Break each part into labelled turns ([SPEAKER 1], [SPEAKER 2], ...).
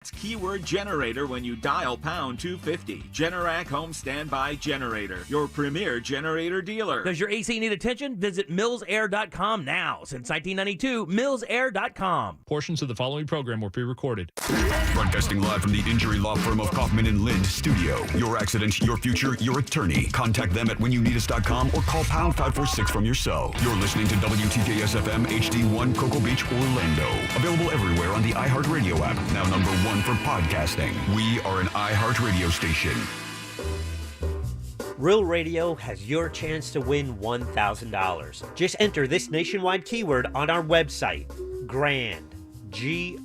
[SPEAKER 1] It's keyword generator when you dial pound 250. Generac Home Standby Generator, your premier generator dealer.
[SPEAKER 2] Does your AC need attention? Visit millsair.com now. Since 1992, millsair.com.
[SPEAKER 3] Portions of the following program were pre-recorded.
[SPEAKER 4] Broadcasting live from the injury law firm of Kaufman and Lind studio. Your accident, your future, your attorney. Contact them at whenyounneedus.com or call pound 546 from your cell. You're listening to WTKS FM HD1 Cocoa Beach, Orlando. Available everywhere on the iHeartRadio app. Now number 1 for podcasting. We are an iHeartRadio station.
[SPEAKER 5] Real Radio has your chance to win $1,000. Just enter this nationwide keyword on our website, GRAND, G-R-A-N-D,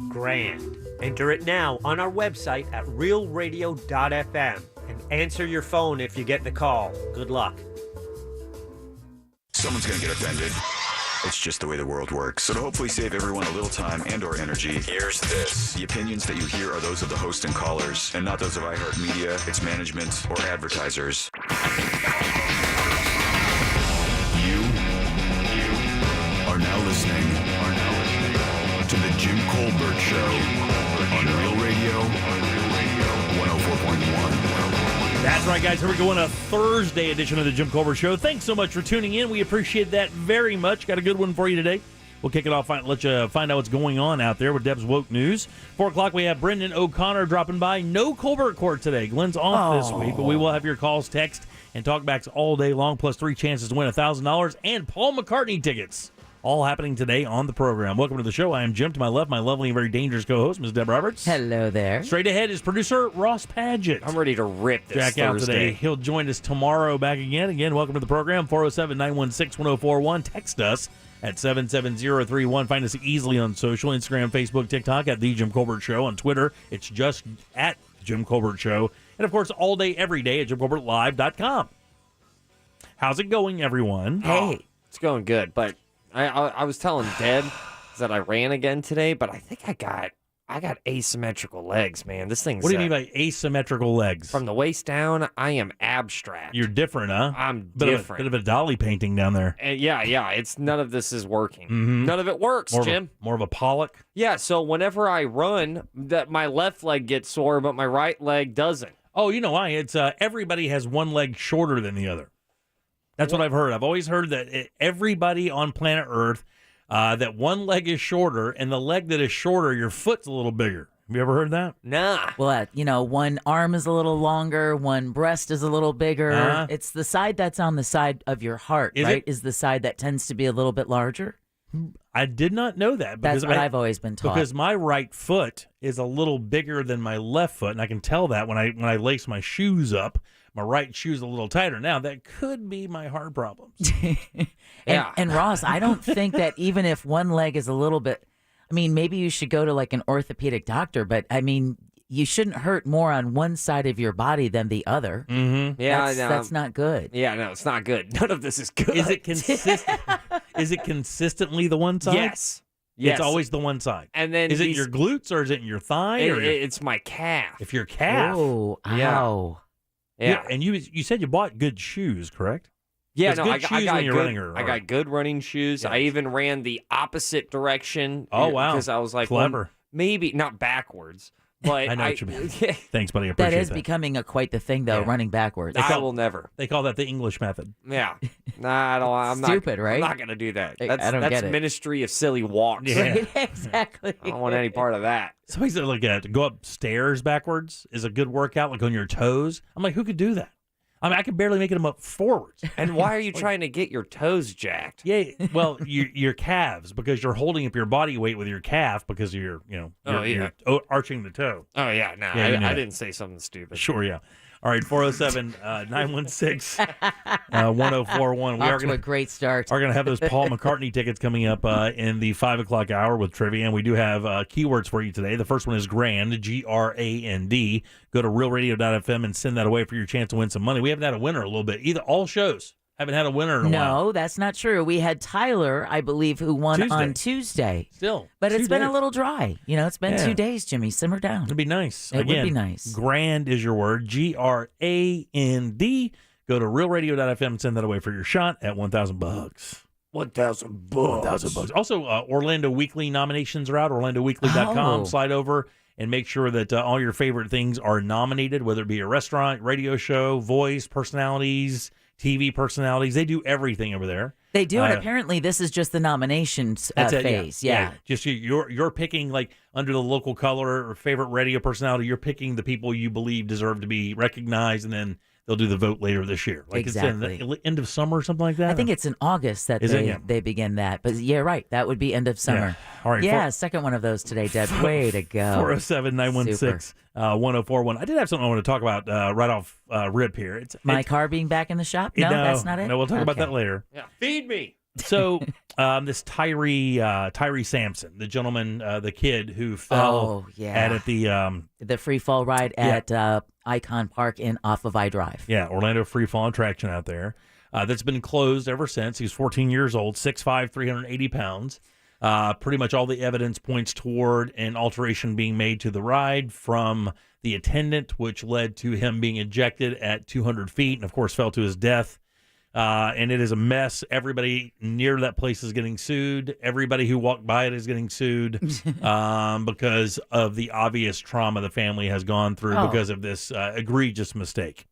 [SPEAKER 5] GRAND. Enter it now on our website at realradio.fm and answer your phone if you get the call. Good luck.
[SPEAKER 4] Someone's going to get offended. It's just the way the world works. So to hopefully save everyone a little time and or energy, here's this. The opinions that you hear are those of the host and callers, and not those of iHeartMedia, its management, or advertisers. You are now listening to the Jim Colbert Show on Real Radio 104.1.
[SPEAKER 2] That's right, guys. Here we go on a Thursday edition of the Jim Colbert Show. Thanks so much for tuning in. We appreciate that very much. Got a good one for you today. We'll kick it off, let you find out what's going on out there with Deb's Woke News. 4 o'clock, we have Brendan O'Connor dropping by. No Colbert Court today. Glenn's off this week, but we will have your calls, text, and talkbacks all day long, plus 3 chances to win $1,000 and Paul McCartney tickets. All happening today on the program. Welcome to the show. I am Jim. To my left, my lovely and very dangerous co-host, Ms. Deb Roberts.
[SPEAKER 6] Hello there.
[SPEAKER 2] Straight ahead is producer Ross Padgett.
[SPEAKER 7] I'm ready to rip this
[SPEAKER 2] Jack out
[SPEAKER 7] Thursday.
[SPEAKER 2] today. He'll join us tomorrow back again. Again, welcome to the program. 407-916-1041. Text us at 77031. Find us easily on social, Instagram, Facebook, TikTok at The Jim Colbert Show. On Twitter, it's just at Jim Colbert Show. And, of course, all day, every day at JimColbertLive.com. How's it going, everyone?
[SPEAKER 7] Hey. It's going good, but I was telling Deb that I ran again today, but I think I got asymmetrical legs, man. This thing's...
[SPEAKER 2] What do you mean by asymmetrical legs?
[SPEAKER 7] From the waist down, I am abstract.
[SPEAKER 2] You're different, huh?
[SPEAKER 7] I'm
[SPEAKER 2] Bit
[SPEAKER 7] different.
[SPEAKER 2] of a Dolly painting down there.
[SPEAKER 7] Yeah. It's none of this is working.
[SPEAKER 2] Mm-hmm.
[SPEAKER 7] None of it works, Jim.
[SPEAKER 2] More of a Pollock?
[SPEAKER 7] Yeah, so whenever I run, that my left leg gets sore, but my right leg doesn't.
[SPEAKER 2] Oh, you know why? It's everybody has one leg shorter than the other. That's what I've heard. I've always heard that everybody on planet Earth, that one leg is shorter, and the leg that is shorter, your foot's a little bigger. Have you ever heard that?
[SPEAKER 7] Nah.
[SPEAKER 6] Well, one arm is a little longer, one breast is a little bigger. It's the side that's on the side of your heart, right? Is the side that tends to be a little bit larger.
[SPEAKER 2] I did not know that.
[SPEAKER 6] That's what I've always been taught.
[SPEAKER 2] Because my right foot is a little bigger than my left foot, and I can tell that when I lace my shoes up. My right shoe's a little tighter. Now, that could be my heart problems.
[SPEAKER 6] And Ross, I don't think that even if one leg is a little bit, maybe you should go to like an orthopedic doctor, but you shouldn't hurt more on one side of your body than the other.
[SPEAKER 2] Mm-hmm.
[SPEAKER 7] Yeah,
[SPEAKER 6] that's not good.
[SPEAKER 7] Yeah, no, it's not good. None of this is good.
[SPEAKER 2] Is it consistent? Is it consistently the one side?
[SPEAKER 7] Yes.
[SPEAKER 2] It's always the one side.
[SPEAKER 7] And then
[SPEAKER 2] is it your glutes or is it in your thigh?
[SPEAKER 7] It's my calf.
[SPEAKER 2] If your calf.
[SPEAKER 6] Oh, ow.
[SPEAKER 7] Yeah.
[SPEAKER 2] And you said you bought good shoes, correct?
[SPEAKER 7] Yeah,
[SPEAKER 2] no, I
[SPEAKER 7] got good running shoes.
[SPEAKER 2] Yes.
[SPEAKER 7] I even ran the opposite direction.
[SPEAKER 2] Oh, wow.
[SPEAKER 7] Because I was like,
[SPEAKER 2] clever.
[SPEAKER 7] Well, maybe not backwards, but
[SPEAKER 2] I know what you mean. Thanks, buddy. I appreciate
[SPEAKER 6] that is becoming quite the thing, though, running backwards.
[SPEAKER 7] I will never.
[SPEAKER 2] They call that the English method.
[SPEAKER 7] Yeah. Nah, I'm
[SPEAKER 6] Stupid, right?
[SPEAKER 7] I'm not going to do that.
[SPEAKER 6] I don't get it.
[SPEAKER 7] Ministry of silly walks.
[SPEAKER 2] Yeah.
[SPEAKER 6] Right, exactly.
[SPEAKER 7] I don't want any part of that.
[SPEAKER 2] Somebody said, like, to go upstairs backwards is a good workout, like on your toes. I'm like, who could do that? I could barely make them up forwards.
[SPEAKER 7] And why are you trying to get your toes jacked?
[SPEAKER 2] Yeah, well, your calves, because you're holding up your body weight with your calf because you're arching the toe.
[SPEAKER 7] Oh, yeah. No, I didn't say something stupid.
[SPEAKER 2] Sure, yeah. All right, 407-916-1041.
[SPEAKER 6] Off to a great start.
[SPEAKER 2] We're going to have those Paul McCartney tickets coming up in the 5 o'clock hour with trivia, and we do have keywords for you today. The first one is GRAND, G-R-A-N-D. Go to realradio.fm and send that away for your chance to win some money. We haven't had a winner a little bit. All shows haven't had a winner in a while.
[SPEAKER 6] No, that's not true. We had Tyler, I believe, who won on Tuesday.
[SPEAKER 2] Still.
[SPEAKER 6] But it's been a little dry. It's been 2 days, Jimmy. Simmer down.
[SPEAKER 2] It'd be nice.
[SPEAKER 6] It would be nice.
[SPEAKER 2] GRAND is your word. G-R-A-N-D. Go to realradio.fm and send that away for your shot at $1,000.
[SPEAKER 7] 1,000 bucks.
[SPEAKER 2] 1,000 bucks. Also, Orlando Weekly nominations are out. OrlandoWeekly.com.
[SPEAKER 6] Oh.
[SPEAKER 2] Slide over and make sure that all your favorite things are nominated, whether it be a restaurant, radio show, voice, personalities, TV personalities. They do everything over there.
[SPEAKER 6] They do, and apparently this is just the nominations phase. Yeah.
[SPEAKER 2] Just you're picking, like, under the local color or favorite radio personality, you're picking the people you believe deserve to be recognized, and then they'll do the vote later this year. Like
[SPEAKER 6] Exactly.
[SPEAKER 2] It's in the end of summer or something like that?
[SPEAKER 6] I think it's in August that they begin that. But yeah, right. That would be end of summer.
[SPEAKER 2] Yeah. All right.
[SPEAKER 6] Yeah, second one of those today, Deb. Way to go.
[SPEAKER 2] 407-916-1041. I did have something I want to talk about right off rip here.
[SPEAKER 6] My car being back in the shop? No, that's not it?
[SPEAKER 2] No, we'll talk about that later.
[SPEAKER 7] Yeah, feed me.
[SPEAKER 2] So this Tyree Sampson, the gentleman, the kid who fell at
[SPEAKER 6] the free fall ride at Icon Park off of I Drive.
[SPEAKER 2] Yeah, Orlando free fall attraction out there. That's been closed ever since. He's 14 years old, 6'5", 380 pounds. Pretty much all the evidence points toward an alteration being made to the ride from the attendant, which led to him being ejected at 200 feet and, of course, fell to his death. And it is a mess. Everybody near that place is getting sued. Everybody who walked by it is getting sued because of the obvious trauma the family has gone through because of this egregious mistake.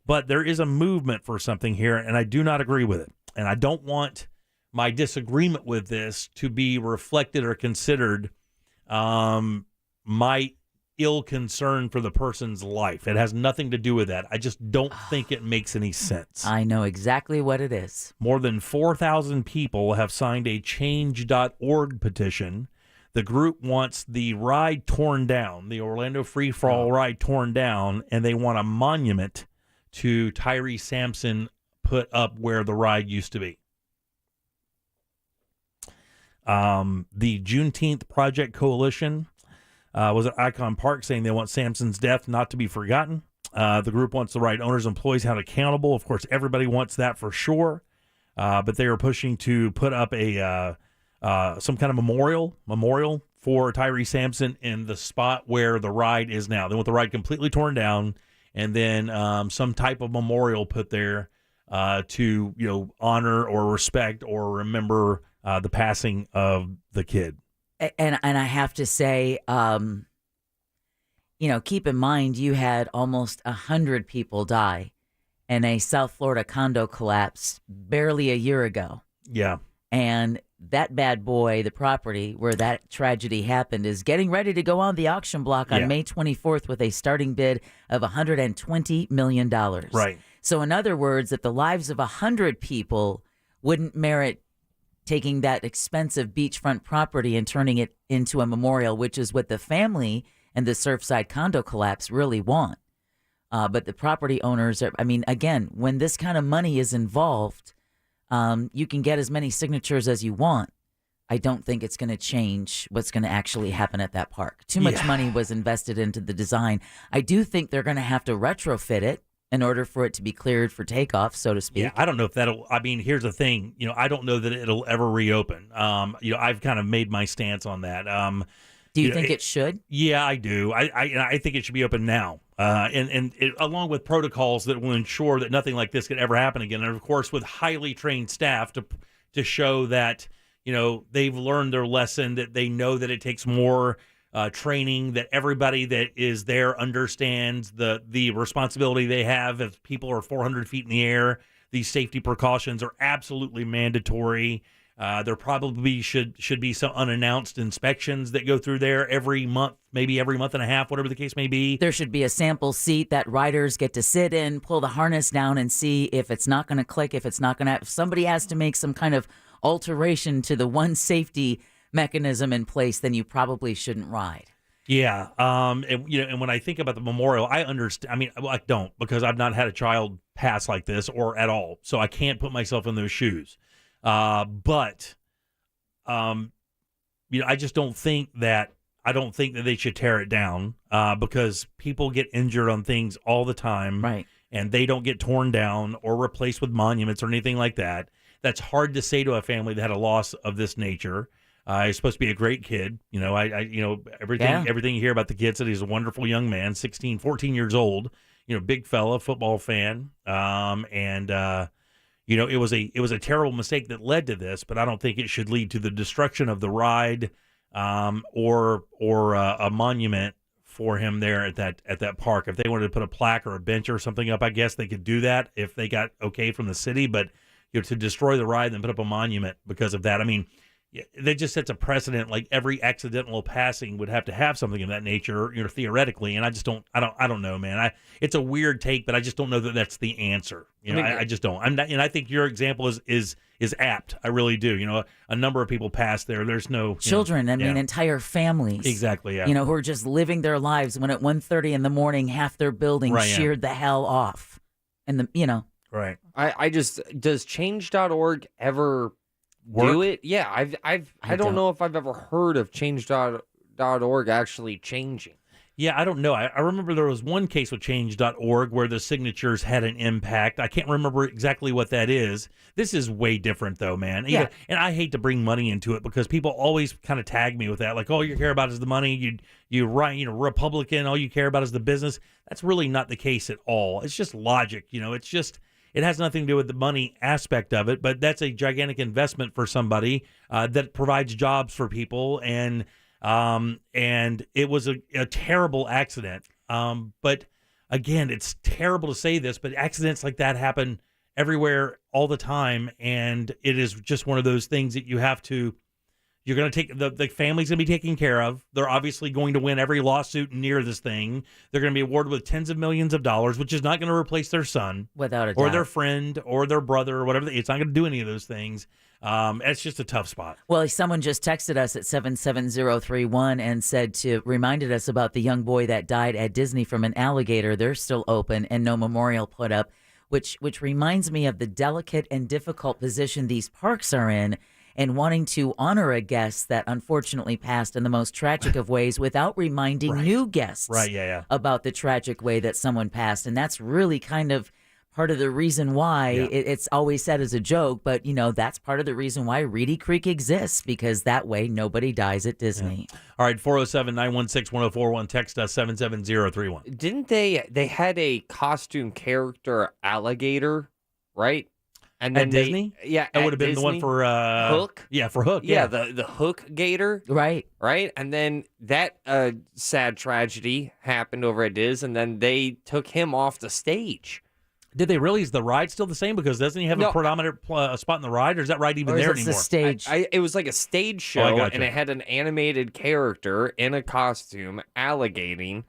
[SPEAKER 2] But there is a movement for something here, and I do not agree with it. And I don't want my disagreement with this to be reflected or considered my ill concern for the person's life. It has nothing to do with that. I just don't think it makes any sense.
[SPEAKER 6] I know exactly what it is.
[SPEAKER 2] More than 4,000 people have signed a change.org petition. The group wants the ride torn down, the Orlando Free Fall ride torn down, and they want a monument to Tyree Sampson put up where the ride used to be. The Juneteenth Project Coalition was at Icon Park saying they want Sampson's death not to be forgotten. The group wants the ride owners and employees held accountable. Of course, everybody wants that for sure. But they are pushing to put up a some kind of memorial for Tyree Sampson in the spot where the ride is now. They want the ride completely torn down, and then some type of memorial put there to honor or respect or remember the passing of the kid.
[SPEAKER 6] And I have to say, keep in mind you had almost 100 people die in a South Florida condo collapse barely a year ago.
[SPEAKER 2] Yeah.
[SPEAKER 6] And that bad boy, the property where that tragedy happened, is getting ready to go on the auction block on May 24th with a starting bid of $120 million.
[SPEAKER 2] Right.
[SPEAKER 6] So in other words, that the lives of 100 people wouldn't merit taking that expensive beachfront property and turning it into a memorial, which is what the family and the Surfside condo collapse really want. But the property owners again, when this kind of money is involved, you can get as many signatures as you want. I don't think it's going to change what's going to actually happen at that park. Too much money was invested into the design. I do think they're going to have to retrofit it in order for it to be cleared for takeoff, so to speak.
[SPEAKER 2] Yeah, I don't know if that'll. I mean, here's the thing. I don't know that it'll ever reopen. I've kind of made my stance on that.
[SPEAKER 6] Do you think it should?
[SPEAKER 2] Yeah, I do. I think it should be open now, and along with protocols that will ensure that nothing like this could ever happen again, and of course with highly trained staff to show that they've learned their lesson, that they know that it takes more training, that everybody that is there understands the responsibility they have. If people are 400 feet in the air, these safety precautions are absolutely mandatory. There probably should be some unannounced inspections that go through there every month, maybe every month and a half, whatever the case may be.
[SPEAKER 6] There should be a sample seat that riders get to sit in, pull the harness down, and see if it's not going to click, if somebody has to make some kind of alteration to the one safety mechanism in place, then you probably shouldn't ride.
[SPEAKER 2] Yeah. And when I think about the memorial, I understand. I mean, I don't, because I've not had a child pass like this or at all. So I can't put myself in those shoes. But I just don't think that they should tear it down, because people get injured on things all the time.
[SPEAKER 6] Right.
[SPEAKER 2] And they don't get torn down or replaced with monuments or anything like that. That's hard to say to a family that had a loss of this nature. He's supposed to be a great kid. Everything you hear about the kid, said he's a wonderful young man, 16, 14 years old, big fella, football fan. it was a terrible mistake that led to this, but I don't think it should lead to the destruction of the ride or a monument for him there at that park. If they wanted to put a plaque or a bench or something up, I guess they could do that if they got okay from the city. But to destroy the ride and put up a monument because of that, I mean, that just sets a precedent. Like every accidental passing would have to have something of that nature, theoretically. And I just don't know, man. It's a weird take, but I just don't know that that's the answer. I just don't. I'm not, and I think your example is apt. I really do. A number of people pass there. There's no
[SPEAKER 6] children. Entire families.
[SPEAKER 2] Exactly. Yeah.
[SPEAKER 6] Who are just living their lives when at 1:30 in the morning, half their building sheared the hell off, and
[SPEAKER 2] Right.
[SPEAKER 7] I just does change.org ever do it? Yeah, I don't know if I've ever heard of change.org actually changing.
[SPEAKER 2] Yeah, I don't know. I remember there was one case with change.org where the signatures had an impact. I can't remember exactly what that is. This is way different, though, man.
[SPEAKER 6] Yeah.
[SPEAKER 2] And I hate to bring money into it because people always kind of tag me with that. Like, all you care about is the money. You write, Republican, all you care about is the business. That's really not the case at all. It's just logic. It's just... It has nothing to do with the money aspect of it, but that's a gigantic investment for somebody that provides jobs for people, and it was a terrible accident. But again, it's terrible to say this, but accidents like that happen everywhere all the time, and it is just one of those things that you're going to take, the family's going to be taken care of. They're obviously going to win every lawsuit near this thing. They're going to be awarded with tens of millions of dollars, which is not going to replace their son.
[SPEAKER 6] Without a doubt.
[SPEAKER 2] Or their friend or their brother or whatever. It's not going to do any of those things. It's just a tough spot.
[SPEAKER 6] Well, someone just texted us at 77031 and reminded us about the young boy that died at Disney from an alligator. They're still open and no memorial put up, which reminds me of the delicate and difficult position these parks are in, and wanting to honor a guest that unfortunately passed in the most tragic of ways without reminding new guests about the tragic way that someone passed. And that's really kind of part of the reason why it's always said as a joke, but, that's part of the reason why Reedy Creek exists, because that way nobody dies at Disney.
[SPEAKER 2] Yeah. All right, 407-916-1041, text us 77031.
[SPEAKER 7] Didn't they had a costume character alligator, right? And then
[SPEAKER 2] at Disney?
[SPEAKER 7] Yeah.
[SPEAKER 2] That would have been
[SPEAKER 7] Disney,
[SPEAKER 2] the one for
[SPEAKER 7] Hook.
[SPEAKER 2] Yeah, for Hook.
[SPEAKER 7] Yeah, the Hook Gator.
[SPEAKER 6] Right.
[SPEAKER 7] Right. And then that sad tragedy happened over at Diz, and then they took him off the stage.
[SPEAKER 2] Did they really? Is the ride still the same? Because doesn't he have a predominant spot in the ride, or is that ride even there anymore?
[SPEAKER 6] The stage.
[SPEAKER 7] It was like a stage show, and it had an animated character in a costume alligating.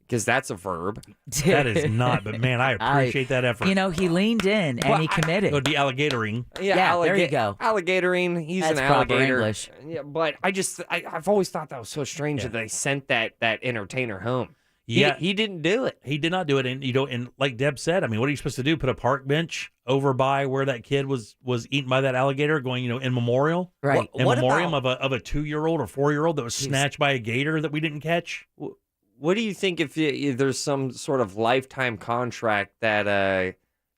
[SPEAKER 7] Because that's a verb.
[SPEAKER 2] That is not, but man, I appreciate that effort.
[SPEAKER 6] He leaned in and he committed.
[SPEAKER 2] It would be alligatoring.
[SPEAKER 6] Yeah, there you go.
[SPEAKER 7] Alligatoring. He's
[SPEAKER 6] that's
[SPEAKER 7] an alligator.
[SPEAKER 6] Proper English.
[SPEAKER 7] Yeah, but I've always thought that was so strange that they sent that entertainer home.
[SPEAKER 2] Yeah,
[SPEAKER 7] he didn't do it.
[SPEAKER 2] He did not do it, and and like Deb said, I mean, what are you supposed to do? Put a park bench over by where that kid was eaten by that alligator, going in memorial,
[SPEAKER 6] right?
[SPEAKER 2] In memoriam of a 2-year-old or 4-year-old that was snatched by a gator that we didn't catch.
[SPEAKER 7] What do you think if there's some sort of lifetime contract that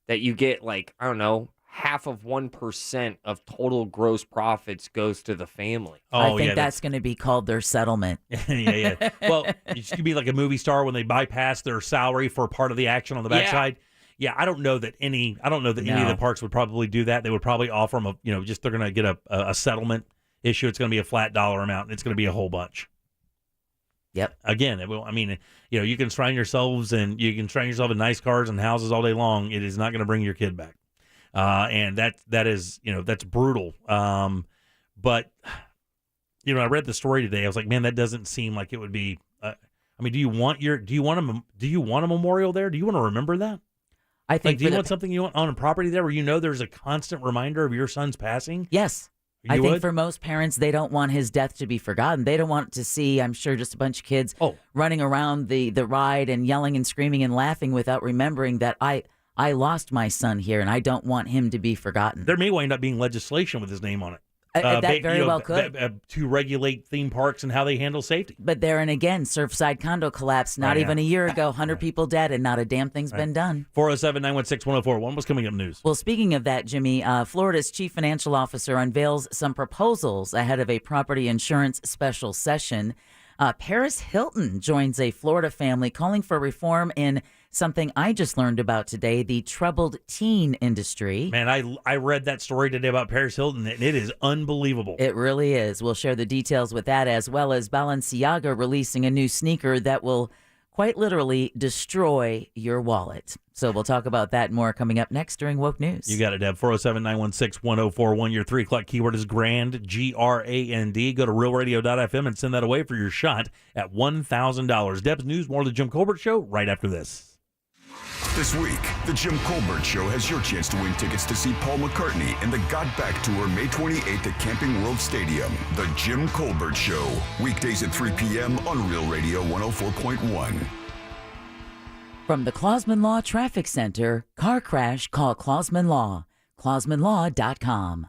[SPEAKER 7] you get, like, I don't know, half of 1% of total gross profits goes to the family?
[SPEAKER 6] I think that's going to be called their settlement.
[SPEAKER 2] Yeah. Well, you should be like a movie star when they bypass their salary for part of the action on the backside. Yeah, I don't know that any of the parks would probably do that. They would probably offer them they're going to get a settlement issue. It's going to be a flat dollar amount, and it's going to be a whole bunch.
[SPEAKER 6] Yep.
[SPEAKER 2] Again, you can surround yourselves in nice cars and houses all day long. It is not going to bring your kid back, and that is that's brutal. But I read the story today. I was like, man, that doesn't seem like it would be. Do you want a memorial there? Do you want to remember that?
[SPEAKER 6] I think.
[SPEAKER 2] Do you want something you want on a property there where there's a constant reminder of your son's passing?
[SPEAKER 6] Yes. I think for most parents, they don't want his death to be forgotten. They don't want to see, I'm sure, just a bunch of kids running around the ride and yelling and screaming and laughing without remembering that I I lost my son here, and I don't want him to be forgotten.
[SPEAKER 2] There may wind up being legislation with his name on it.
[SPEAKER 6] That very well could.
[SPEAKER 2] To regulate theme parks and how they handle safety.
[SPEAKER 6] But there and again, Surfside condo collapsed not even a year ago, 100 people dead, and not a damn thing's been done.
[SPEAKER 2] 407-916-1041. What's coming up news?
[SPEAKER 6] Well, speaking of that, Jimmy, Florida's chief financial officer unveils some proposals ahead of a property insurance special session. Paris Hilton joins a Florida family calling for reform in something I just learned about today, the troubled teen industry.
[SPEAKER 2] Man, I read that story today about Paris Hilton, and it is unbelievable.
[SPEAKER 6] It really is. We'll share the details with that, as well as Balenciaga releasing a new sneaker that will quite literally destroy your wallet. So we'll talk about that and more coming up next during Woke News.
[SPEAKER 2] You got it, Deb. 407-916-1041. Your 3 o'clock keyword is GRAND, G-R-A-N-D. Go to realradio.fm and send that away for your shot at $1,000. Deb's News, more of the Jim Colbert Show right after this.
[SPEAKER 4] This week, the Jim Colbert Show has your chance to win tickets to see Paul McCartney and the Got Back Tour May 28th at Camping World Stadium. The Jim Colbert Show, weekdays at 3 p.m. on Real Radio 104.1.
[SPEAKER 6] From the Clausman Law Traffic Center, car crash, call Clausman Law. ClausmanLaw.com.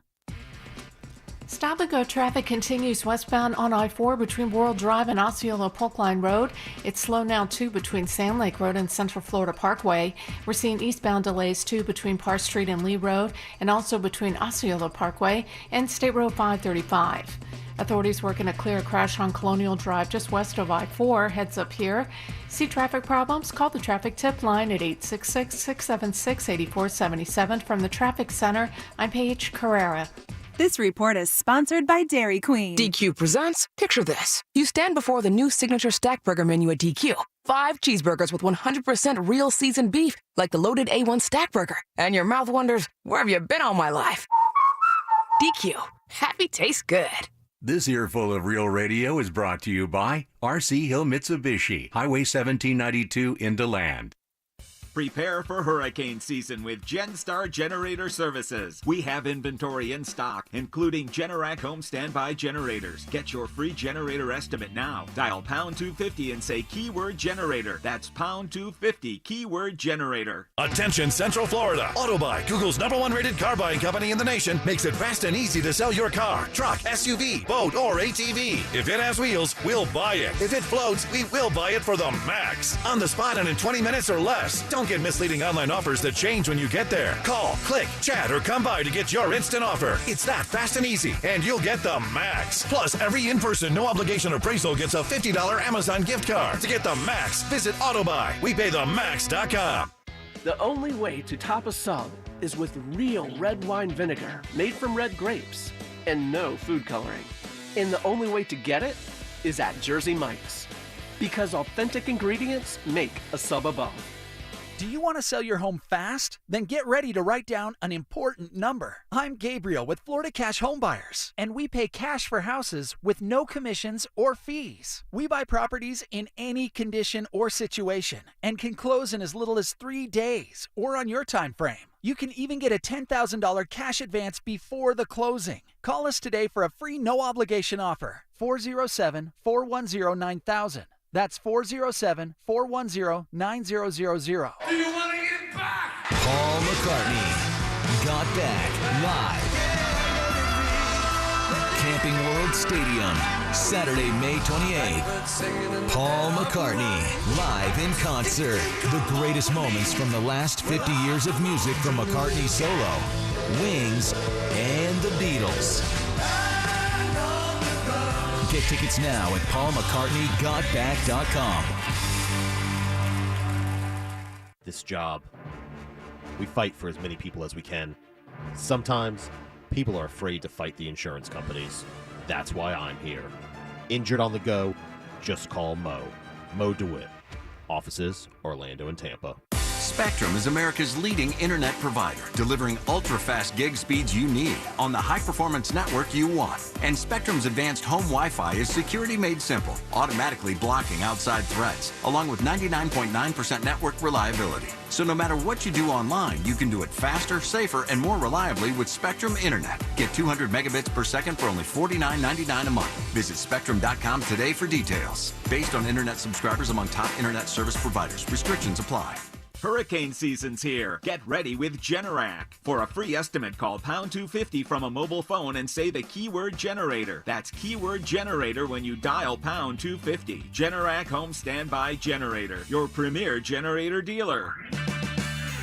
[SPEAKER 8] Stop-and-go traffic continues westbound on I-4 between World Drive and Osceola Polk Line Road. It's slow now, too, between Sand Lake Road and Central Florida Parkway. We're seeing eastbound delays, too, between Park Street and Lee Road, and also between Osceola Parkway and State Road 535. Authorities working to clear a crash on Colonial Drive just west of I-4. Heads up here. See traffic problems? Call the traffic tip line at 866-676-8477. From the Traffic Center, I'm Paige Carrera.
[SPEAKER 9] This report is sponsored by Dairy Queen.
[SPEAKER 10] DQ presents, picture this. You stand before the new signature stack burger menu at DQ. 5 cheeseburgers with 100% real seasoned beef, like the loaded A1 stack burger. And your mouth wonders, where have you been all my life? DQ, happy tastes good.
[SPEAKER 11] This earful of Real Radio is brought to you by RC Hill Mitsubishi, Highway 1792 in DeLand.
[SPEAKER 1] Prepare for hurricane season with GenStar Generator Services. We have inventory in stock, including Generac home standby generators. Get your free generator estimate now. Dial pound 250 and say keyword generator. That's pound 250, keyword generator.
[SPEAKER 12] Attention Central Florida. Autobuy, Google's #1 rated car buying company in the nation, makes it fast and easy to sell your car, truck, SUV, boat, or ATV. If it has wheels, we'll buy it. If it floats, we will buy it for the max. On the spot and in 20 minutes or less. Don't get misleading online offers that change when you get there. Call, click, chat, or come by to get your instant offer. It's that fast and easy, and you'll get the max. Plus, every in-person, no-obligation appraisal gets a $50 Amazon gift card. To get the max, visit Autobuy. WePayTheMax.com.
[SPEAKER 13] The only way to top a sub is with real red wine vinegar made from red grapes and no food coloring. And the only way to get it is at Jersey Mike's, because authentic ingredients make a sub above.
[SPEAKER 14] Do you want to sell your home fast? Then get ready to write down an important number. I'm Gabriel with Florida Cash Home Buyers, and we pay cash for houses with no commissions or fees. We buy properties in any condition or situation and can close in as little as 3 days or on your time frame. You can even get a $10,000 cash advance before the closing. Call us today for a free no-obligation offer. 407-410-9000. That's 407-410-9000.
[SPEAKER 15] Do you want to get back?
[SPEAKER 16] Paul McCartney got back live. Camping World Stadium, Saturday, May 28th. Paul McCartney, live in concert. The greatest moments from the last 50 years of music from McCartney solo, Wings, and the Beatles. Get tickets now at paulmccartneygotback.com.
[SPEAKER 17] This job, we fight for as many people as we can. Sometimes people are afraid to fight the insurance companies. That's why I'm here. Injured on the go, just call Mo. Mo DeWitt. Offices, Orlando and Tampa.
[SPEAKER 18] Spectrum is America's leading internet provider, delivering ultra-fast gig speeds you need on the high-performance network you want. And Spectrum's advanced home Wi-Fi is security made simple, automatically blocking outside threats, along with 99.9% network reliability. So no matter what you do online, you can do it faster, safer, and more reliably with Spectrum Internet. Get 200 megabits per second for only $49.99 a month. Visit Spectrum.com today for details. Based on internet subscribers among top internet service providers. Restrictions apply.
[SPEAKER 1] Hurricane season's here. Get ready with Generac. For a free estimate, call pound 250 from a mobile phone and say the keyword generator. That's keyword generator when you dial pound 250. Generac home standby generator, your premier generator dealer.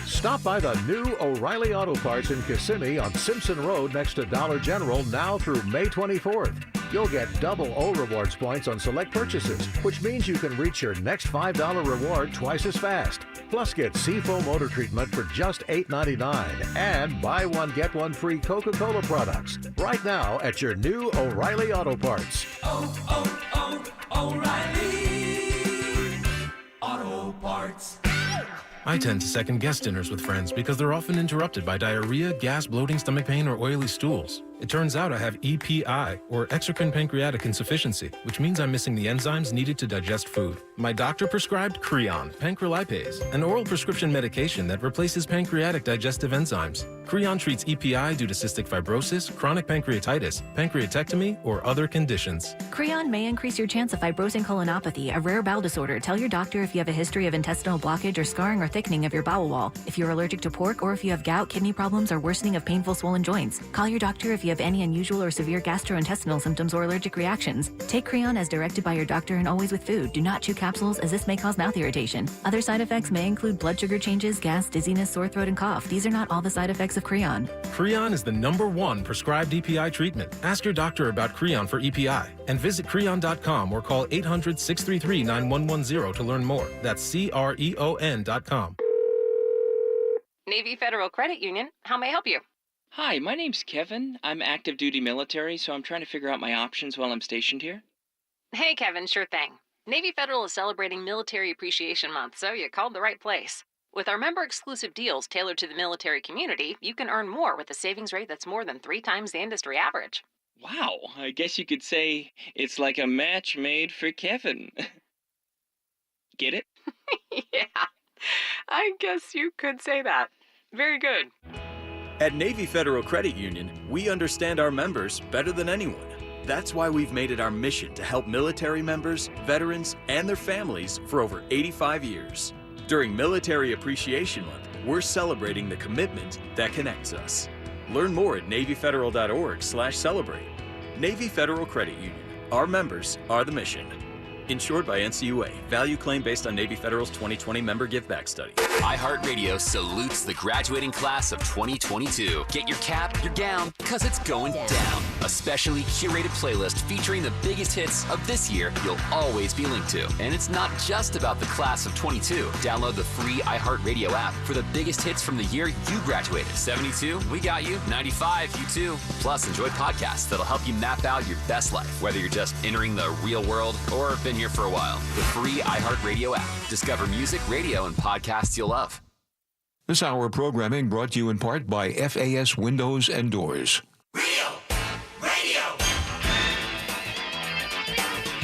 [SPEAKER 19] Stop by the new O'Reilly Auto Parts in Kissimmee on Simpson Road next to Dollar General now through May 24th. You'll get double O Rewards points on select purchases, which means you can reach your next $5 reward twice as fast. Plus, get Seafoam odor treatment for just $8.99 and buy one, get one free Coca-Cola products right now at your new O'Reilly Auto Parts.
[SPEAKER 15] O'Reilly Auto Parts.
[SPEAKER 20] I tend to second-guess dinners with friends because they're often interrupted by diarrhea, gas, bloating, stomach pain, or oily stools. It turns out I have EPI, or exocrine pancreatic insufficiency, which means I'm missing the enzymes needed to digest food. My doctor prescribed Creon, pancrelipase, an oral prescription medication that replaces pancreatic digestive enzymes. Creon treats EPI due to cystic fibrosis, chronic pancreatitis, pancreatectomy, or other conditions.
[SPEAKER 21] Creon may increase your chance of fibrosing colonopathy, a rare bowel disorder. Tell your doctor if you have a history of intestinal blockage or scarring or thickening of your bowel wall, if you're allergic to pork, or if you have gout, kidney problems, or worsening of painful swollen joints. Call your doctor if you have any unusual or severe gastrointestinal symptoms or allergic reactions. Take Creon as directed by your doctor and always with food. Do not chew capsules, as this may cause mouth irritation. Other side effects may include blood sugar changes, gas, dizziness, sore throat, and cough. These are not all the side effects of Creon.
[SPEAKER 20] Creon is the #1 prescribed EPI treatment. Ask your doctor about Creon for EPI and visit Creon.com or call 800-633-9110 to learn more. That's CREON.com.
[SPEAKER 22] Navy Federal Credit Union, how may I help you?
[SPEAKER 23] Hi, my name's Kevin. I'm active duty military, so I'm trying to figure out my options while I'm stationed here.
[SPEAKER 22] Hey, Kevin, sure thing. Navy Federal is celebrating Military Appreciation Month, so you called the right place. With our member-exclusive deals tailored to the military community, you can earn more with a savings rate that's more than 3 times the industry average.
[SPEAKER 23] Wow, I guess you could say it's like a match made for Kevin. Get it?
[SPEAKER 22] Yeah, I guess you could say that. Very good.
[SPEAKER 24] At Navy Federal Credit Union, we understand our members better than anyone. That's why we've made it our mission to help military members, veterans, and their families for over 85 years. During Military Appreciation Month, we're celebrating the commitment that connects us. Learn more at NavyFederal.org/celebrate. Navy Federal Credit Union. Our members are the mission. Insured by NCUA. Value claim based on Navy Federal's 2020 member give-back study.
[SPEAKER 25] iHeartRadio salutes the graduating class of 2022. Get your cap, your gown, because it's going down. A specially curated playlist featuring the biggest hits of this year you'll always be linked to. And it's not just about the class of 22. Download the free iHeartRadio app for the biggest hits from the year you graduated. 72, we got you. 95, you too. Plus, enjoy podcasts that'll help you map out your best life, whether you're just entering the real world or been here for a while. The free iHeartRadio app. Discover music, radio, and podcasts you'll love.
[SPEAKER 4] This hour of programming brought to you in part by FAS Windows and Doors.
[SPEAKER 15] Radio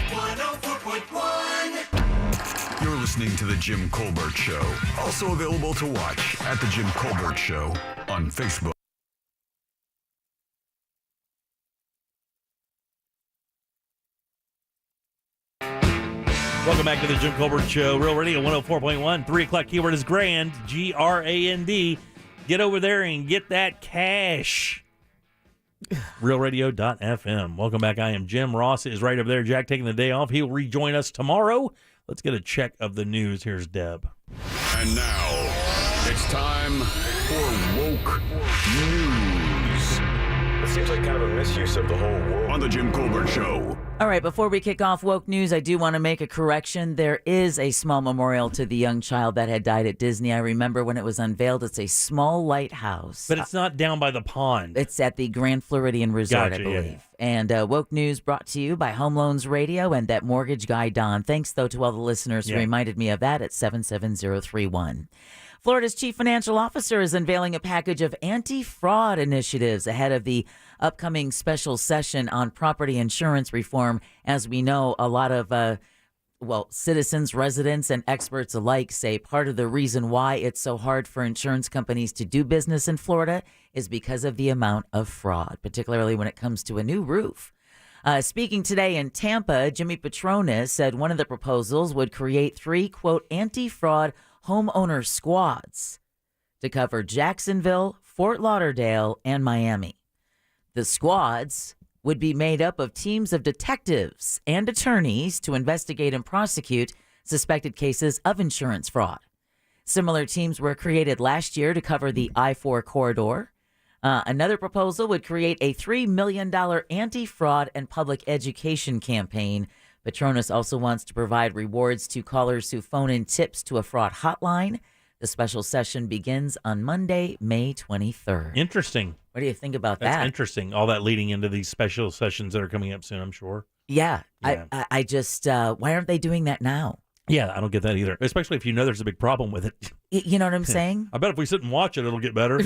[SPEAKER 15] 104.1.
[SPEAKER 4] You're listening to The Jim Colbert Show. Also available to watch at The Jim Colbert Show on Facebook.
[SPEAKER 2] Welcome back to the Jim Colbert Show. Real Radio 104.1. 3 o'clock keyword is grand. G-R-A-N-D. Get over there and get that cash. RealRadio.fm. Welcome back. I am Jim. Ross is right over there. Jack taking the day off. He'll rejoin us tomorrow. Let's get a check of the news. Here's Deb.
[SPEAKER 4] And now, it's time for Woke News. It seems like kind of a misuse of the whole world. On the Jim Colbert Show.
[SPEAKER 6] All right, before we kick off woke news, I do want to make a correction. There is a small memorial to the young child that had died at Disney. I remember when it was unveiled. It's a small lighthouse.
[SPEAKER 2] But it's not down by the pond.
[SPEAKER 6] It's at the Grand Floridian Resort,
[SPEAKER 2] Gotcha,
[SPEAKER 6] I believe.
[SPEAKER 2] yeah.
[SPEAKER 6] And woke news brought to you by Home Loans Radio and that mortgage guy, Don. Thanks, though, to all the listeners who reminded me of that at 77031. Florida's chief financial officer is unveiling a package of anti-fraud initiatives ahead of the upcoming special session on property insurance reform. As we know, a lot of, citizens, residents, and experts alike say part of the reason why it's so hard for insurance companies to do business in Florida is because of the amount of fraud, particularly when it comes to a new roof. Speaking today in Tampa, Jimmy Petronas said one of the proposals would create 3, quote, anti-fraud homeowner squads to cover Jacksonville, Fort Lauderdale, and Miami. The squads would be made up of teams of detectives and attorneys to investigate and prosecute suspected cases of insurance fraud. Similar teams were created last year to cover the I-4 corridor. Another proposal would create a $3 million anti-fraud and public education campaign. Petronas also wants to provide rewards to callers who phone in tips to a fraud hotline. The special session begins on Monday, May 23rd.
[SPEAKER 2] Interesting.
[SPEAKER 6] What do you think about
[SPEAKER 2] That's
[SPEAKER 6] that?
[SPEAKER 2] interesting. All that leading into these special sessions that are coming up soon, I'm sure.
[SPEAKER 6] Yeah. I just, why aren't they doing that now?
[SPEAKER 2] Yeah, I don't get that either, especially if you know there's a big problem with it.
[SPEAKER 6] You know what I'm saying?
[SPEAKER 2] I bet if we sit and watch it, it'll get better.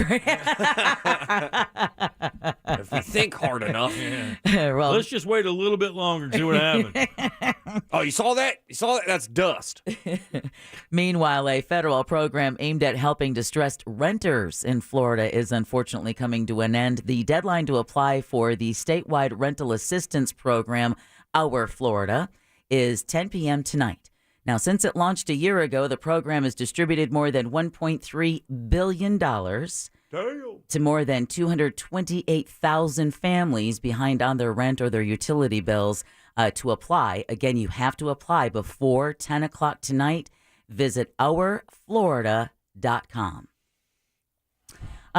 [SPEAKER 3] If we think hard enough.
[SPEAKER 6] Well,
[SPEAKER 2] let's just wait a little bit longer and see what happens.
[SPEAKER 3] Oh, you saw that? You saw that? That's dust.
[SPEAKER 6] Meanwhile, a federal program aimed at helping distressed renters in Florida is unfortunately coming to an end. The deadline to apply for the statewide rental assistance program, Our Florida, is 10 p.m. tonight. Now, since it launched a year ago, the program has distributed more than $1.3 billion to more than 228,000 families behind on their rent or their utility bills. To apply, again, you have to apply before 10 o'clock tonight. Visit ourflorida.com.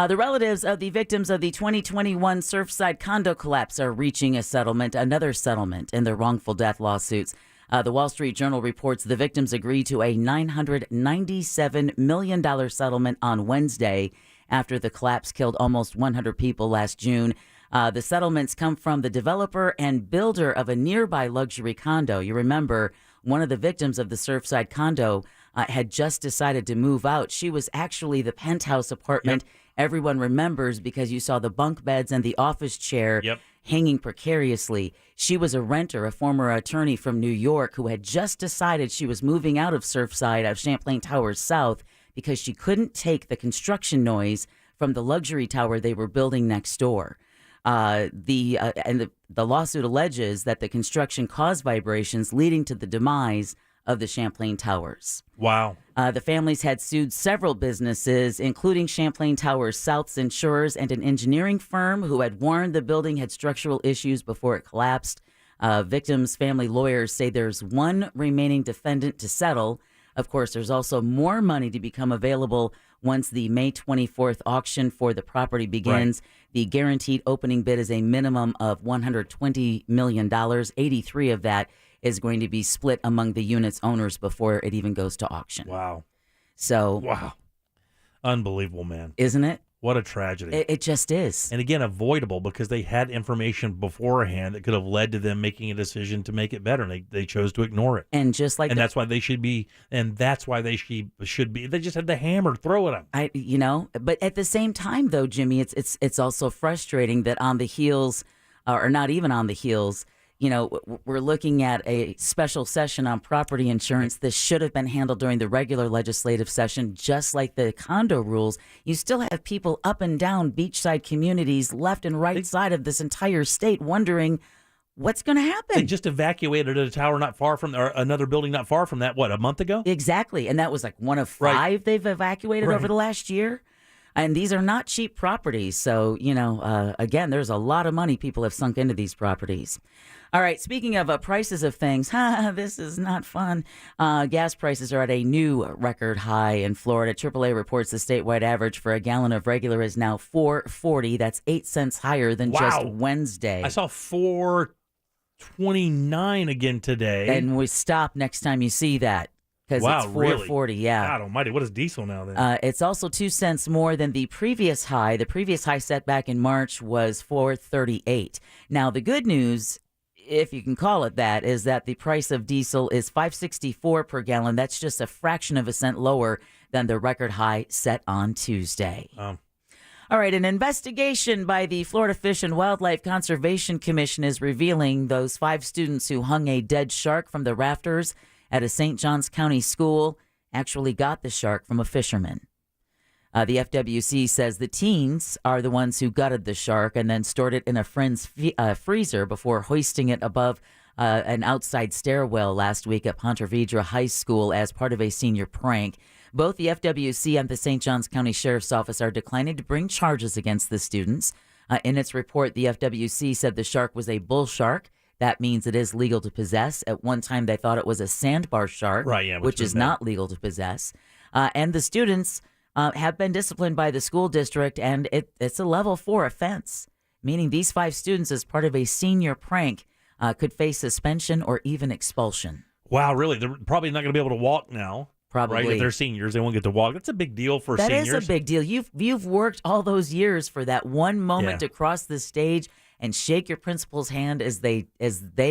[SPEAKER 6] The relatives of the victims of the 2021 Surfside condo collapse are reaching another settlement in their wrongful death lawsuits. The Wall Street Journal reports the victims agreed to a $997 million settlement on Wednesday after the collapse killed almost 100 people last June. The settlements come from the developer and builder of a nearby luxury condo. You remember, one of the victims of the Surfside condo had just decided to move out. She was actually the penthouse apartment. Yep. Everyone remembers because you saw the bunk beds and the office chair hanging precariously. She was a renter, a former attorney from New York who had just decided she was moving out of Surfside, of Champlain Towers South, because she couldn't take the construction noise from the luxury tower they were building next door. The lawsuit alleges that the construction caused vibrations leading to the demise of the Champlain Towers.
[SPEAKER 2] Wow.
[SPEAKER 6] The families had sued several businesses, including Champlain Towers South's insurers and an engineering firm who had warned the building had structural issues before it collapsed. Victims' family lawyers say there's one remaining defendant to settle. Of course, there's also more money to become available once the May 24th auction for the property begins. Right. The guaranteed opening bid is a minimum of $120 million. 83 of that is going to be split among the unit's owners before it even goes to auction.
[SPEAKER 2] Wow.
[SPEAKER 6] So.
[SPEAKER 2] Wow. Unbelievable, man.
[SPEAKER 6] Isn't it?
[SPEAKER 2] What a tragedy.
[SPEAKER 6] It just is.
[SPEAKER 2] And again, avoidable because they had information beforehand that could have led to them making a decision to make it better. And they chose to ignore it.
[SPEAKER 6] And just like
[SPEAKER 2] that's why they should be, they just had the hammer, throw it up.
[SPEAKER 6] But at the same time though, Jimmy, it's also frustrating that on the heels, or not even on the heels, we're looking at a special session on property insurance. This should have been handled during the regular legislative session, just like the condo rules. You still have people up and down beachside communities, left and right side of this entire state, wondering what's going to happen.
[SPEAKER 2] They just evacuated a tower not far from, or another building not far from that, a month ago?
[SPEAKER 6] Exactly. And that was like one of 5 they've evacuated over the last year. And these are not cheap properties. So, again, there's a lot of money people have sunk into these properties. All right, speaking of prices of things, this is not fun. Gas prices are at a new record high in Florida. AAA reports the statewide average for a gallon of regular is now $4.40. That's 8 cents higher than just Wednesday.
[SPEAKER 2] I saw $4.29 again today.
[SPEAKER 6] And we stop next time you see that. Because it's $4.40,
[SPEAKER 2] really?
[SPEAKER 6] yeah.
[SPEAKER 2] God almighty, what is diesel now then?
[SPEAKER 6] It's also 2 cents more than the previous high. The previous high set back in March was $4.38. Now, the good news, if you can call it that, is that the price of diesel is $5.64 per gallon. That's just a fraction of a cent lower than the record high set on Tuesday. All right, an investigation by the Florida Fish and Wildlife Conservation Commission is revealing those 5 students who hung a dead shark from the rafters at a St. Johns County school actually got the shark from a fisherman. The FWC says the teens are the ones who gutted the shark and then stored it in a friend's freezer before hoisting it above an outside stairwell last week at Ponte Vedra High School as part of a senior prank. Both the FWC and the St. Johns County Sheriff's Office are declining to bring charges against the students. In its report, the FWC said the shark was a bull shark. That means it is legal to possess. At one time, they thought it was a sandbar shark, which is not legal to possess. And the students have been disciplined by the school district, and it's a level 4 offense, meaning these 5 students, as part of a senior prank, could face suspension or even expulsion.
[SPEAKER 2] Wow, really? They're probably not going to be able to walk now.
[SPEAKER 6] Probably.
[SPEAKER 2] Right? If they're seniors, they won't get to walk. That's a big deal for seniors.
[SPEAKER 6] That is a big deal. You've worked all those years for that one moment to cross the stage and shake your principal's hand as they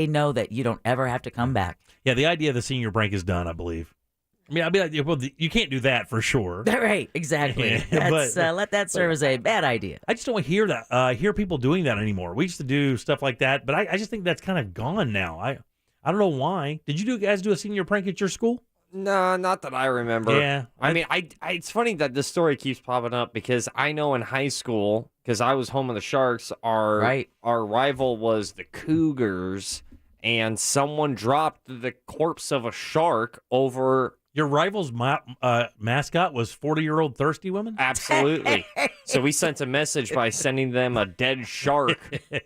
[SPEAKER 6] know that you don't ever have to come back.
[SPEAKER 2] Yeah, the idea of the senior prank is done, I believe. I mean, well, you can't do that for sure.
[SPEAKER 6] Right, exactly. Let that serve as a bad idea.
[SPEAKER 2] I just don't hear that. Hear people doing that anymore. We used to do stuff like that, but I just think that's kind of gone now. I don't know why. Did you guys do a senior prank at your school?
[SPEAKER 3] No, not that I remember.
[SPEAKER 2] Yeah.
[SPEAKER 3] I mean, it's funny that this story keeps popping up because I know in high school, because I was home of the Sharks, our rival was the Cougars, and someone dropped the corpse of a shark over...
[SPEAKER 2] Your rival's mascot was 40-year-old thirsty woman?
[SPEAKER 3] Absolutely. So we sent a message by sending them a dead shark.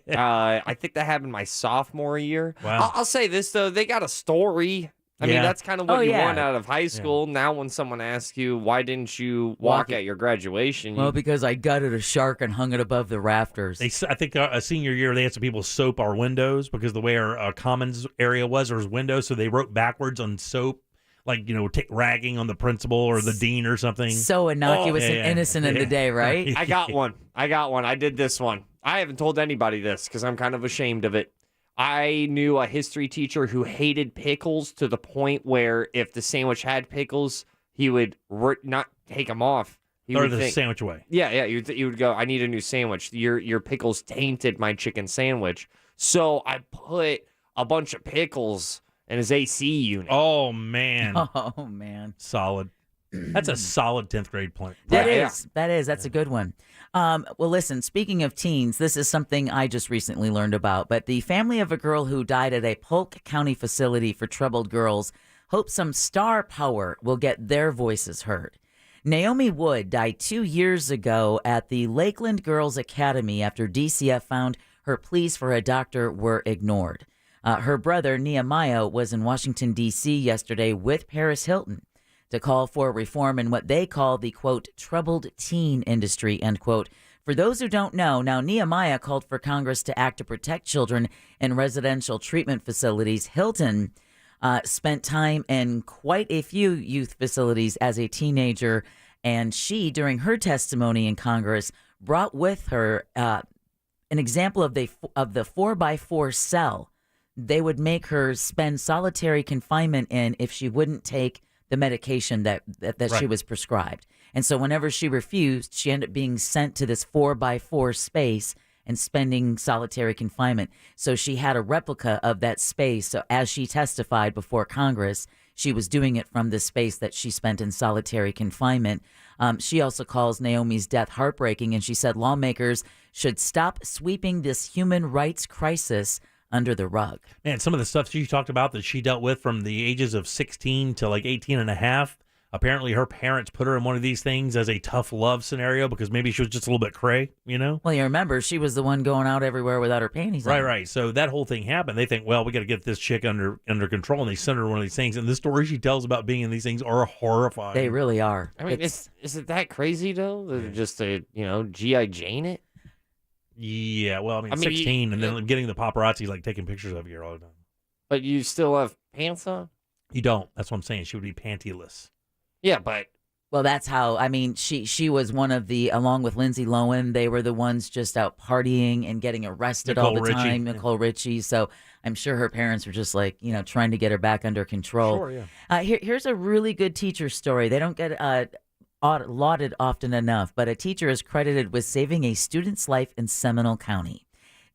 [SPEAKER 3] I think that happened my sophomore year.
[SPEAKER 2] Wow.
[SPEAKER 3] I'll say this, though. They got a story. I mean, that's kind of what you want out of high school. Yeah. Now when someone asks you, why didn't you walk at your graduation?
[SPEAKER 6] Well, because I gutted a shark and hung it above the rafters.
[SPEAKER 2] I think a senior year, they had some people soap our windows because the way our commons area was, there was windows, so they wrote backwards on soap. Like, ragging on the principal or the dean or something.
[SPEAKER 6] So innocuous and innocent in the day, right?
[SPEAKER 3] I got one. I did this one. I haven't told anybody this because I'm kind of ashamed of it. I knew a history teacher who hated pickles to the point where if the sandwich had pickles, he would not take them off. He
[SPEAKER 2] Throw
[SPEAKER 3] would
[SPEAKER 2] the sandwich away.
[SPEAKER 3] Yeah. You would go, I need a new sandwich. Your pickles tainted my chicken sandwich. So I put a bunch of pickles in his AC unit.
[SPEAKER 2] Oh, man.
[SPEAKER 6] Oh, man.
[SPEAKER 2] Solid. That's a solid 10th grade plan.
[SPEAKER 6] That is. That's a good one. Well, listen, speaking of teens, this is something I just recently learned about. But the family of a girl who died at a Polk County facility for troubled girls hopes some star power will get their voices heard. Naomi Wood died 2 years ago at the Lakeland Girls Academy after DCF found her pleas for a doctor were ignored. Her brother, Nehemiah, was in Washington, D.C. yesterday with Paris Hilton to call for reform in what they call the, quote, troubled teen industry, end quote. For those who don't know, now Nehemiah called for Congress to act to protect children in residential treatment facilities. Hilton spent time in quite a few youth facilities as a teenager, and she, during her testimony in Congress, brought with her an example of the 4x4 cell they would make her spend solitary confinement in if she wouldn't take the medication that she was prescribed. And so whenever she refused, she ended up being sent to this 4x4 space and spending solitary confinement. So she had a replica of that space. So as she testified before Congress, she was doing it from the space that she spent in solitary confinement. She also calls Naomi's death heartbreaking, and she said lawmakers should stop sweeping this human rights crisis under the rug.
[SPEAKER 2] Man, some of the stuff she talked about that she dealt with from the ages of 16 to like 18 and a half, apparently her parents put her in one of these things as a tough love scenario because maybe she was just a little bit cray,
[SPEAKER 6] Well, you remember, she was the one going out everywhere without her panties on.
[SPEAKER 2] Right. So that whole thing happened. They think, well, we got to get this chick under control, and they send her one of these things. And the stories she tells about being in these things are horrifying.
[SPEAKER 6] They really are.
[SPEAKER 3] I mean, is it that crazy, though? Just to, G.I. Jane it?
[SPEAKER 2] Yeah, well, I mean 16, and then getting the paparazzi like taking pictures of you all the time.
[SPEAKER 3] But you still have pants on?
[SPEAKER 2] You don't. That's what I'm saying. She would be pantyless.
[SPEAKER 3] Yeah, but...
[SPEAKER 6] Well, that's how, she was one of the, along with Lindsay Lohan, they were the ones just out partying and getting arrested all the time. Nicole Richie. So I'm sure her parents were just like, trying to get her back under control.
[SPEAKER 2] Sure, yeah.
[SPEAKER 6] Here's a really good teacher story. They don't get lauded often enough, but a teacher is credited with saving a student's life in Seminole County.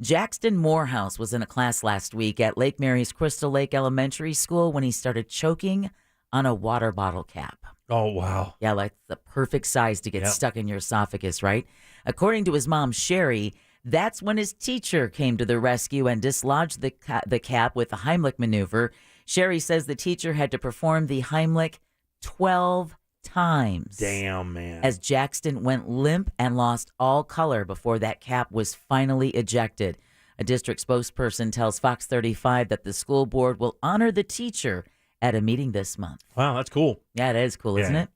[SPEAKER 6] Jackson Morehouse was in a class last week at Lake Mary's Crystal Lake Elementary School when he started choking on a water bottle cap.
[SPEAKER 2] Oh, wow.
[SPEAKER 6] Yeah, like the perfect size to get stuck in your esophagus, right? According to his mom, Sherry, that's when his teacher came to the rescue and dislodged the cap with the Heimlich maneuver. Sherry says the teacher had to perform the Heimlich 12 times.
[SPEAKER 2] Damn, man.
[SPEAKER 6] As Jackson went limp and lost all color before that cap was finally ejected. A district spokesperson tells Fox 35 that the school board will honor the teacher at a meeting this month.
[SPEAKER 2] Wow, that's cool.
[SPEAKER 6] Yeah, it is cool, isn't it?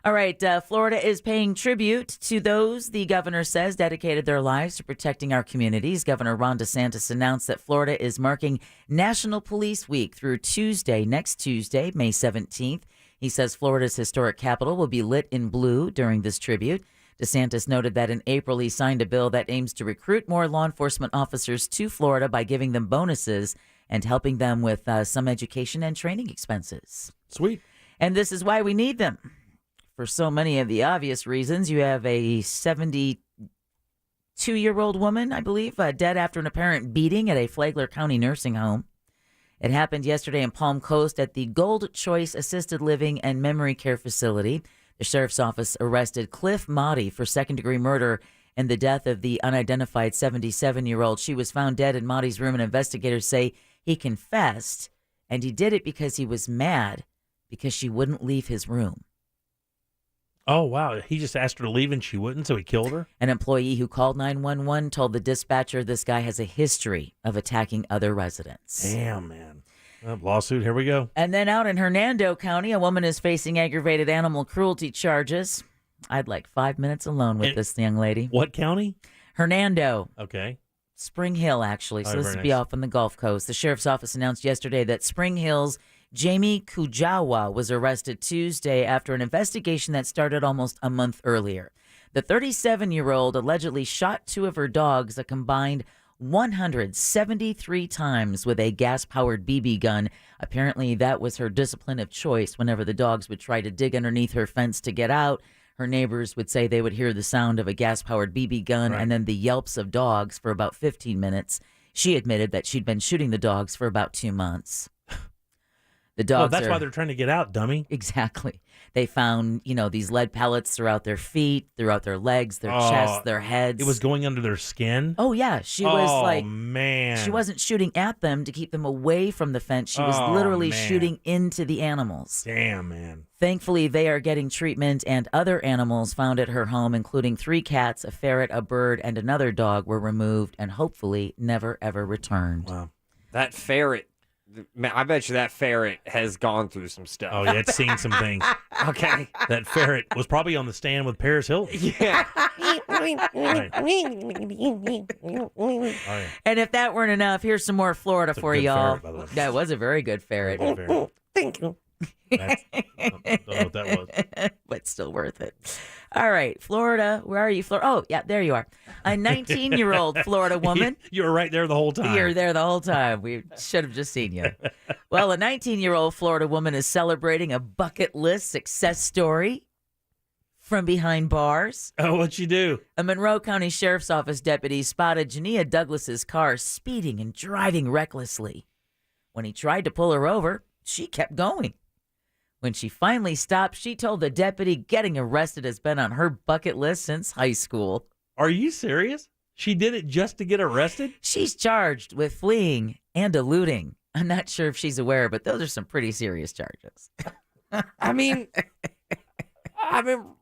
[SPEAKER 6] All right, Florida is paying tribute to those the governor says dedicated their lives to protecting our communities. Governor Ron DeSantis announced that Florida is marking National Police Week through next Tuesday, May 17th. He says Florida's historic capital will be lit in blue during this tribute. DeSantis noted that in April he signed a bill that aims to recruit more law enforcement officers to Florida by giving them bonuses and helping them with some education and training expenses.
[SPEAKER 2] Sweet.
[SPEAKER 6] And this is why we need them. For so many of the obvious reasons. You have a 72-year-old woman, I believe, dead after an apparent beating at a Flagler County nursing home. It happened yesterday in Palm Coast at the Gold Choice Assisted Living and Memory Care Facility. The sheriff's office arrested Cliff Motti for second-degree murder and the death of the unidentified 77-year-old. She was found dead in Motti's room, and investigators say he confessed, and he did it because he was mad because she wouldn't leave his room.
[SPEAKER 2] Oh, wow. He just asked her to leave and she wouldn't, so he killed her?
[SPEAKER 6] An employee who called 911 told the dispatcher this guy has a history of attacking other residents.
[SPEAKER 2] Damn, man. Lawsuit, here we go.
[SPEAKER 6] And then out in Hernando County, a woman is facing aggravated animal cruelty charges. I'd like 5 minutes alone with this young lady.
[SPEAKER 2] What county?
[SPEAKER 6] Hernando.
[SPEAKER 2] Okay.
[SPEAKER 6] Spring Hill, actually. So
[SPEAKER 2] Oh,
[SPEAKER 6] this
[SPEAKER 2] very
[SPEAKER 6] would be
[SPEAKER 2] nice.
[SPEAKER 6] off on the Gulf Coast. The sheriff's office announced yesterday that Spring Hill's Jamie Kujawa was arrested Tuesday after an investigation that started almost a month earlier. The 37-year-old allegedly shot two of her dogs a combined 173 times with a gas-powered BB gun. Apparently, that was her discipline of choice. Whenever the dogs would try to dig underneath her fence to get out, her neighbors would say they would hear the sound of a gas-powered BB gun and then the yelps of dogs for about 15 minutes. She admitted that she'd been shooting the dogs for about 2 months. The dogs.
[SPEAKER 2] Well, that's why they're trying to get out, dummy.
[SPEAKER 6] Exactly. They found, these lead pellets throughout their feet, throughout their legs, their chests, their heads.
[SPEAKER 2] It was going under their skin?
[SPEAKER 6] Oh, yeah. She was
[SPEAKER 2] man.
[SPEAKER 6] She wasn't shooting at them to keep them away from the fence. She was literally shooting into the animals.
[SPEAKER 2] Damn, man.
[SPEAKER 6] Thankfully, they are getting treatment, and other animals found at her home, including 3 cats, a ferret, a bird, and another dog, were removed and hopefully never, ever returned.
[SPEAKER 2] Wow.
[SPEAKER 3] That ferret, man, I bet you that ferret has gone through some stuff.
[SPEAKER 2] Oh, yeah, it's seen some things.
[SPEAKER 3] Okay.
[SPEAKER 2] That ferret was probably on the stand with Paris Hilton.
[SPEAKER 3] Yeah.
[SPEAKER 6] And if that weren't enough, here's some more Florida for
[SPEAKER 2] good
[SPEAKER 6] y'all.
[SPEAKER 2] ferret, by the way.
[SPEAKER 6] That was a very good ferret.
[SPEAKER 2] Thank you. I don't know what that was.
[SPEAKER 6] But still worth it. All right, Florida. Where are you, Florida? Oh, yeah, there you are. A 19-year-old Florida woman.
[SPEAKER 2] You were right there the whole time.
[SPEAKER 6] You were there the whole time. We should have just seen you. Well, a 19-year-old Florida woman is celebrating a bucket list success story from behind bars.
[SPEAKER 2] Oh, what'd she do?
[SPEAKER 6] A Monroe County Sheriff's Office deputy spotted Jania Douglas's car speeding and driving recklessly. When he tried to pull her over, she kept going. When she finally stopped, she told the deputy getting arrested has been on her bucket list since high school.
[SPEAKER 2] Are you serious? She did it just to get arrested?
[SPEAKER 6] She's charged with fleeing and eluding. I'm not sure if she's aware, but those are some pretty serious charges.
[SPEAKER 3] I mean,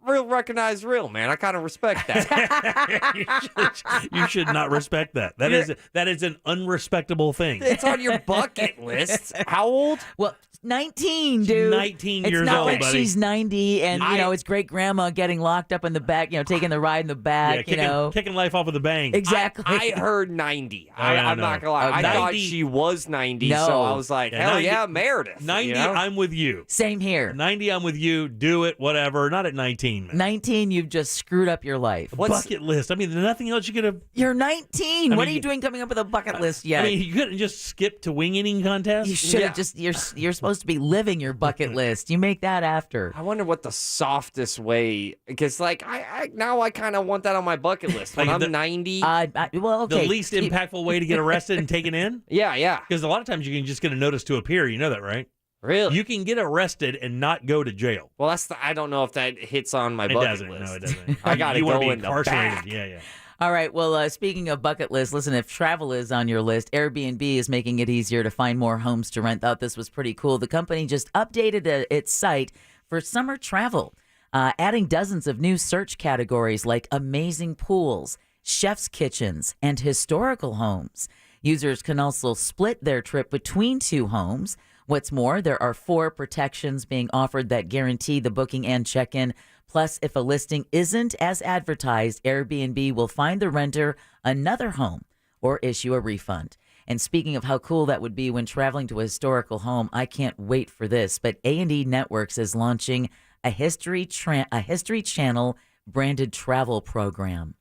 [SPEAKER 3] real recognize real, man. I kind of respect
[SPEAKER 2] that. you should not respect that. That is an unrespectable thing.
[SPEAKER 3] It's on your bucket list. How old?
[SPEAKER 6] Well, 19, dude.
[SPEAKER 2] 19 years old,
[SPEAKER 6] It's not like
[SPEAKER 2] buddy.
[SPEAKER 6] she's 90 and, it's great grandma getting locked up in the back, taking the ride in the back,
[SPEAKER 2] kicking life off with a bang.
[SPEAKER 6] Exactly.
[SPEAKER 3] I heard 90.
[SPEAKER 2] Oh,
[SPEAKER 3] I'm not going to lie. I
[SPEAKER 2] 90.
[SPEAKER 3] thought she was 90,
[SPEAKER 6] No.
[SPEAKER 3] so I was like, hell
[SPEAKER 2] 90,
[SPEAKER 3] yeah, Meredith.
[SPEAKER 2] 90, I'm with you.
[SPEAKER 6] Same here.
[SPEAKER 2] 90, I'm with you. Do it, whatever. Not at 19, man.
[SPEAKER 6] 19, you've just screwed up your life.
[SPEAKER 2] Bucket list. I mean, there's nothing else you could have.
[SPEAKER 6] You're 19.
[SPEAKER 2] I
[SPEAKER 6] What
[SPEAKER 2] mean,
[SPEAKER 6] are you doing coming up with a bucket list yet?
[SPEAKER 2] I mean, you couldn't just skip to wing eating contest?
[SPEAKER 6] You should have just, you're supposed to be living your bucket list. You make that after.
[SPEAKER 3] I wonder what the softest way, because I now I kind of want that on my bucket list. When I'm 90.
[SPEAKER 6] Well, okay.
[SPEAKER 2] The least impactful way to get arrested and taken in?
[SPEAKER 3] Yeah.
[SPEAKER 2] Because a lot of times you can just get a notice to appear. You know that, right?
[SPEAKER 3] Really?
[SPEAKER 2] You can get arrested and not go to jail.
[SPEAKER 3] Well, I don't know if that hits on my bucket list.
[SPEAKER 2] No, it doesn't.
[SPEAKER 3] I got to
[SPEAKER 2] You wanna
[SPEAKER 3] go
[SPEAKER 2] be
[SPEAKER 3] in the
[SPEAKER 2] incarcerated.
[SPEAKER 3] back.
[SPEAKER 2] Yeah.
[SPEAKER 6] All right. Well, speaking of bucket list, listen, if travel is on your list, Airbnb is making it easier to find more homes to rent. Thought this was pretty cool. The company just updated its site for summer travel, adding dozens of new search categories like amazing pools, chef's kitchens, and historical homes. Users can also split their trip between 2 homes. What's more, there are 4 protections being offered that guarantee the booking and check-in. Plus, if a listing isn't as advertised, Airbnb will find the renter another home or issue a refund. And speaking of how cool that would be when traveling to a historical home, I can't wait for this. But A&E Networks is launching a History Channel branded travel program.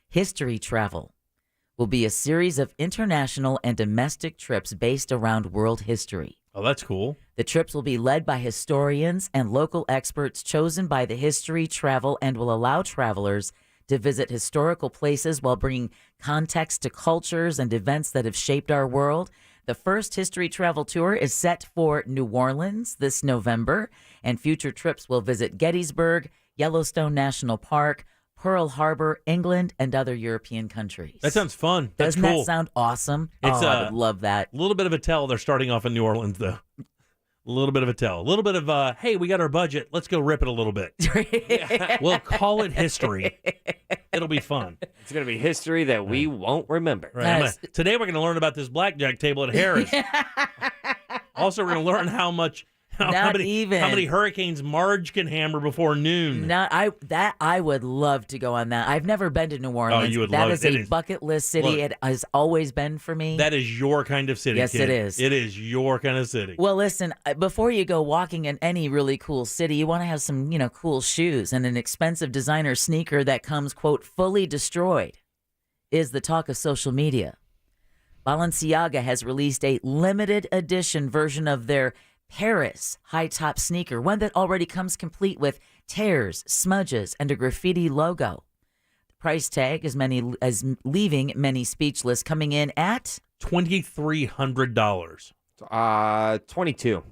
[SPEAKER 6] History Travel will be a series of international and domestic trips based around world history.
[SPEAKER 2] Oh, that's cool.
[SPEAKER 6] The trips will be led by historians and local experts chosen by the History Travel and will allow travelers to visit historical places while bringing context to cultures and events that have shaped our world. The first History Travel tour is set for New Orleans this November, and future trips will visit Gettysburg, Yellowstone National Park, Pearl Harbor, England, and other European countries.
[SPEAKER 2] That sounds fun. That's
[SPEAKER 6] Doesn't
[SPEAKER 2] cool.
[SPEAKER 6] that sound awesome?
[SPEAKER 2] It's,
[SPEAKER 6] I would love that.
[SPEAKER 2] A little bit of a tell they're starting off in New Orleans, though. A little bit of a tell. A little bit of, hey, we got our budget. Let's go rip it a little bit. We'll call it history. It'll be fun.
[SPEAKER 3] It's going to be history that we won't remember.
[SPEAKER 2] Right. Today we're going to learn about this blackjack table at Harris. Also, we're going to learn how many hurricanes Marge can hammer before noon.
[SPEAKER 6] I would love to go on that. I've never been to New Orleans.
[SPEAKER 2] Oh, you would
[SPEAKER 6] that
[SPEAKER 2] love
[SPEAKER 6] is
[SPEAKER 2] it.
[SPEAKER 6] a bucket list city.
[SPEAKER 2] Look,
[SPEAKER 6] it has always been for me.
[SPEAKER 2] That is your kind of city.
[SPEAKER 6] Yes,
[SPEAKER 2] kid.
[SPEAKER 6] it is.
[SPEAKER 2] It is your kind of city.
[SPEAKER 6] Well, listen, before you go walking in any really cool city, you want to have some, cool shoes, and an expensive designer sneaker that comes, quote, fully destroyed is the talk of social media. Balenciaga has released a limited edition version of their Paris high-top sneaker, one that already comes complete with tears, smudges, and a graffiti logo. The price tag is leaving many speechless, coming in at
[SPEAKER 2] $2,300.
[SPEAKER 3] $22.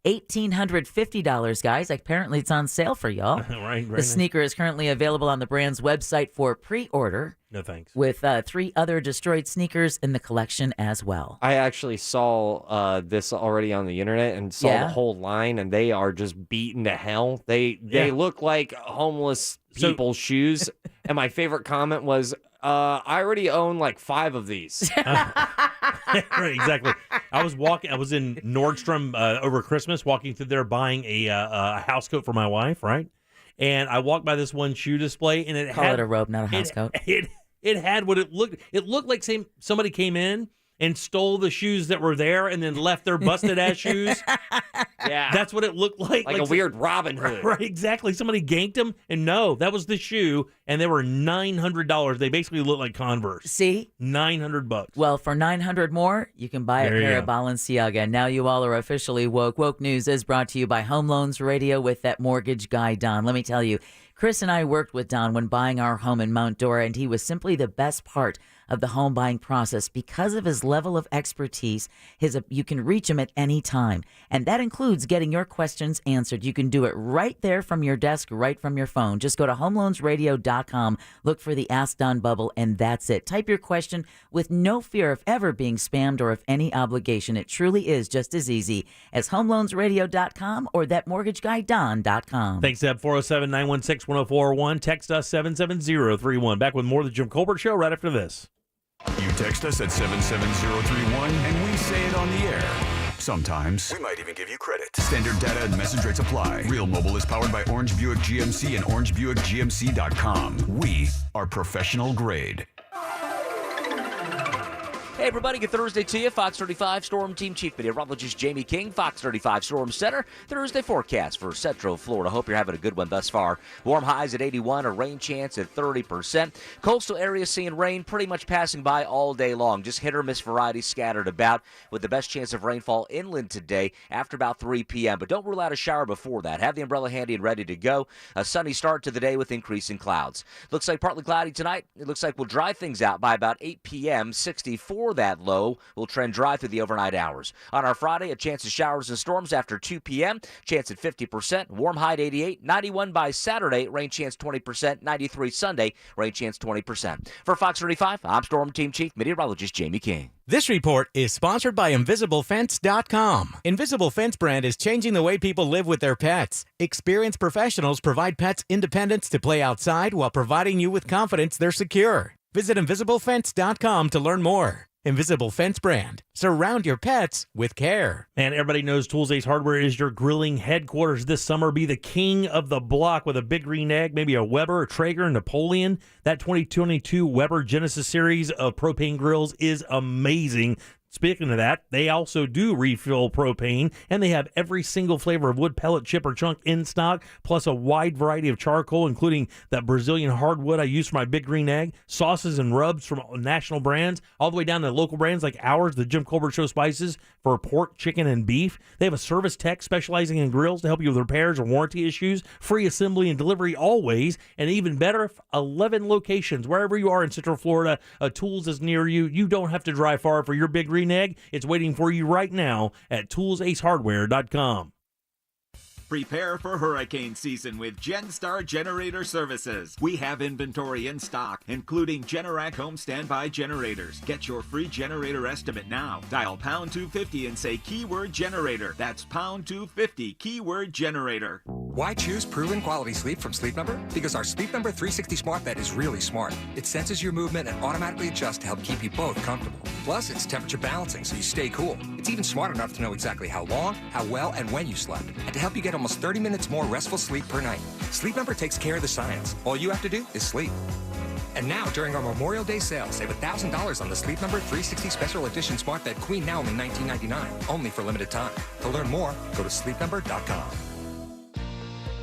[SPEAKER 6] $1,850, guys. Apparently, it's on sale for y'all.
[SPEAKER 2] right.
[SPEAKER 6] The sneaker is currently available on the brand's website for pre-order.
[SPEAKER 2] No thanks.
[SPEAKER 6] With 3 other destroyed sneakers in the collection as well.
[SPEAKER 3] I actually saw this already on the internet and saw the whole line, and they are just beaten to hell. They look like homeless people's shoes. And my favorite comment was, I already own like 5 of these.
[SPEAKER 2] Right, exactly. I was in Nordstrom over Christmas, walking through there buying a house coat for my wife, right? And I walked by this one shoe display, and it had
[SPEAKER 6] a robe, not a house coat.
[SPEAKER 2] It had what it looked. It looked like somebody came in and stole the shoes that were there and then left their busted ass shoes.
[SPEAKER 3] Yeah,
[SPEAKER 2] that's what it looked like.
[SPEAKER 3] Like a weird Robin Hood.
[SPEAKER 2] Right, exactly. Somebody ganked them, and no, that was the shoe, and they were $900. They basically look like Converse.
[SPEAKER 6] See,
[SPEAKER 2] $900.
[SPEAKER 6] Well, for $900 more, you can buy a pair of Balenciaga. Now you all are officially woke. Woke News is brought to you by Home Loans Radio with that mortgage guy, Don. Let me tell you, Chris and I worked with Don when buying our home in Mount Dora, and he was simply the best part of the home buying process because of his level of expertise. You can reach him at any time, and that includes getting your questions answered. You can do it right there from your desk, right from your phone. Just go to homeloansradio.com, look for the Ask Don bubble, and that's it. Type your question with no fear of ever being spammed or of any obligation. It truly is just as easy as homeloansradio.com or thatmortgageguyDon.com.
[SPEAKER 2] Thanks, Deb. 407-916-1041. Text us 77031. Back with more of the Jim Colbert Show right after this.
[SPEAKER 4] You text us at 77031 and we say it on the air. Sometimes. We might even give you credit. Standard data and message rates apply. Real Mobile is powered by Orange Buick GMC and OrangeBuickGMC.com. We are professional grade.
[SPEAKER 5] Hey everybody, good Thursday to you. Fox 35 Storm Team Chief Meteorologist Jamie King, Fox 35 Storm Center. Thursday forecast for Central Florida. Hope you're having a good one thus far. Warm highs at 81, a rain chance at 30%. Coastal areas seeing rain pretty much passing by all day long. Just hit or miss varieties scattered about with the best chance of rainfall inland today after about 3 p.m. But don't rule out a shower before that. Have the umbrella handy and ready to go. A sunny start to the day with increasing clouds. Looks like partly cloudy tonight. It looks like we'll dry things out by about 8 p.m. 64 that low will trend dry through the overnight hours. On our Friday, a chance of showers and storms after 2 p.m. Chance at 50%. Warm high at 88. 91 by Saturday. Rain chance 20%. 93 Sunday. Rain chance 20%. For Fox 35, I'm Storm Team Chief Meteorologist Jamie King.
[SPEAKER 7] This report is sponsored by InvisibleFence.com. Invisible Fence brand is changing the way people live with their pets. Experienced professionals provide pets independence to play outside while providing you with confidence they're secure. Visit InvisibleFence.com to learn more. Invisible Fence brand. Surround your pets with care.
[SPEAKER 2] And everybody knows Tools Ace Hardware is your grilling headquarters this summer. Be the king of the block with a big green egg, maybe a Weber, a Traeger, a Napoleon. That 2022 Weber Genesis series of propane grills is amazing. Speaking of that, they also do refill propane, and they have every single flavor of wood, pellet, chip, or chunk in stock, plus a wide variety of charcoal, including that Brazilian hardwood I use for my big green egg, sauces and rubs from national brands, all the way down to local brands like ours, the Jim Colbert Show spices for pork, chicken, and beef. They have a service tech specializing in grills to help you with repairs or warranty issues, free assembly and delivery always, and even better, 11 locations. Wherever you are in Central Florida, Tools is near you. You don't have to drive far for your big green egg. It's waiting for you right now at toolsacehardware.com.
[SPEAKER 1] Prepare for hurricane season with GenStar Generator Services. We have inventory in stock, including Generac home standby generators. Get your free generator estimate now. Dial pound 250 and say keyword generator. That's pound 250, keyword generator.
[SPEAKER 8] Why choose proven quality sleep from Sleep Number? Because our Sleep Number 360 smart bed is really smart. It senses your movement and automatically adjusts to help keep you both comfortable. Plus, it's temperature balancing so you stay cool. It's even smart enough to know exactly how long, how well, and when you slept, and to help you get almost 30 minutes more restful sleep per night. Sleep Number takes care of the science. All you have to do is sleep. And now, during our Memorial Day sale, save $1,000 on the Sleep Number 360 Special Edition Smart Bed Queen now only $19.99, only for limited time. To learn more, go to sleepnumber.com.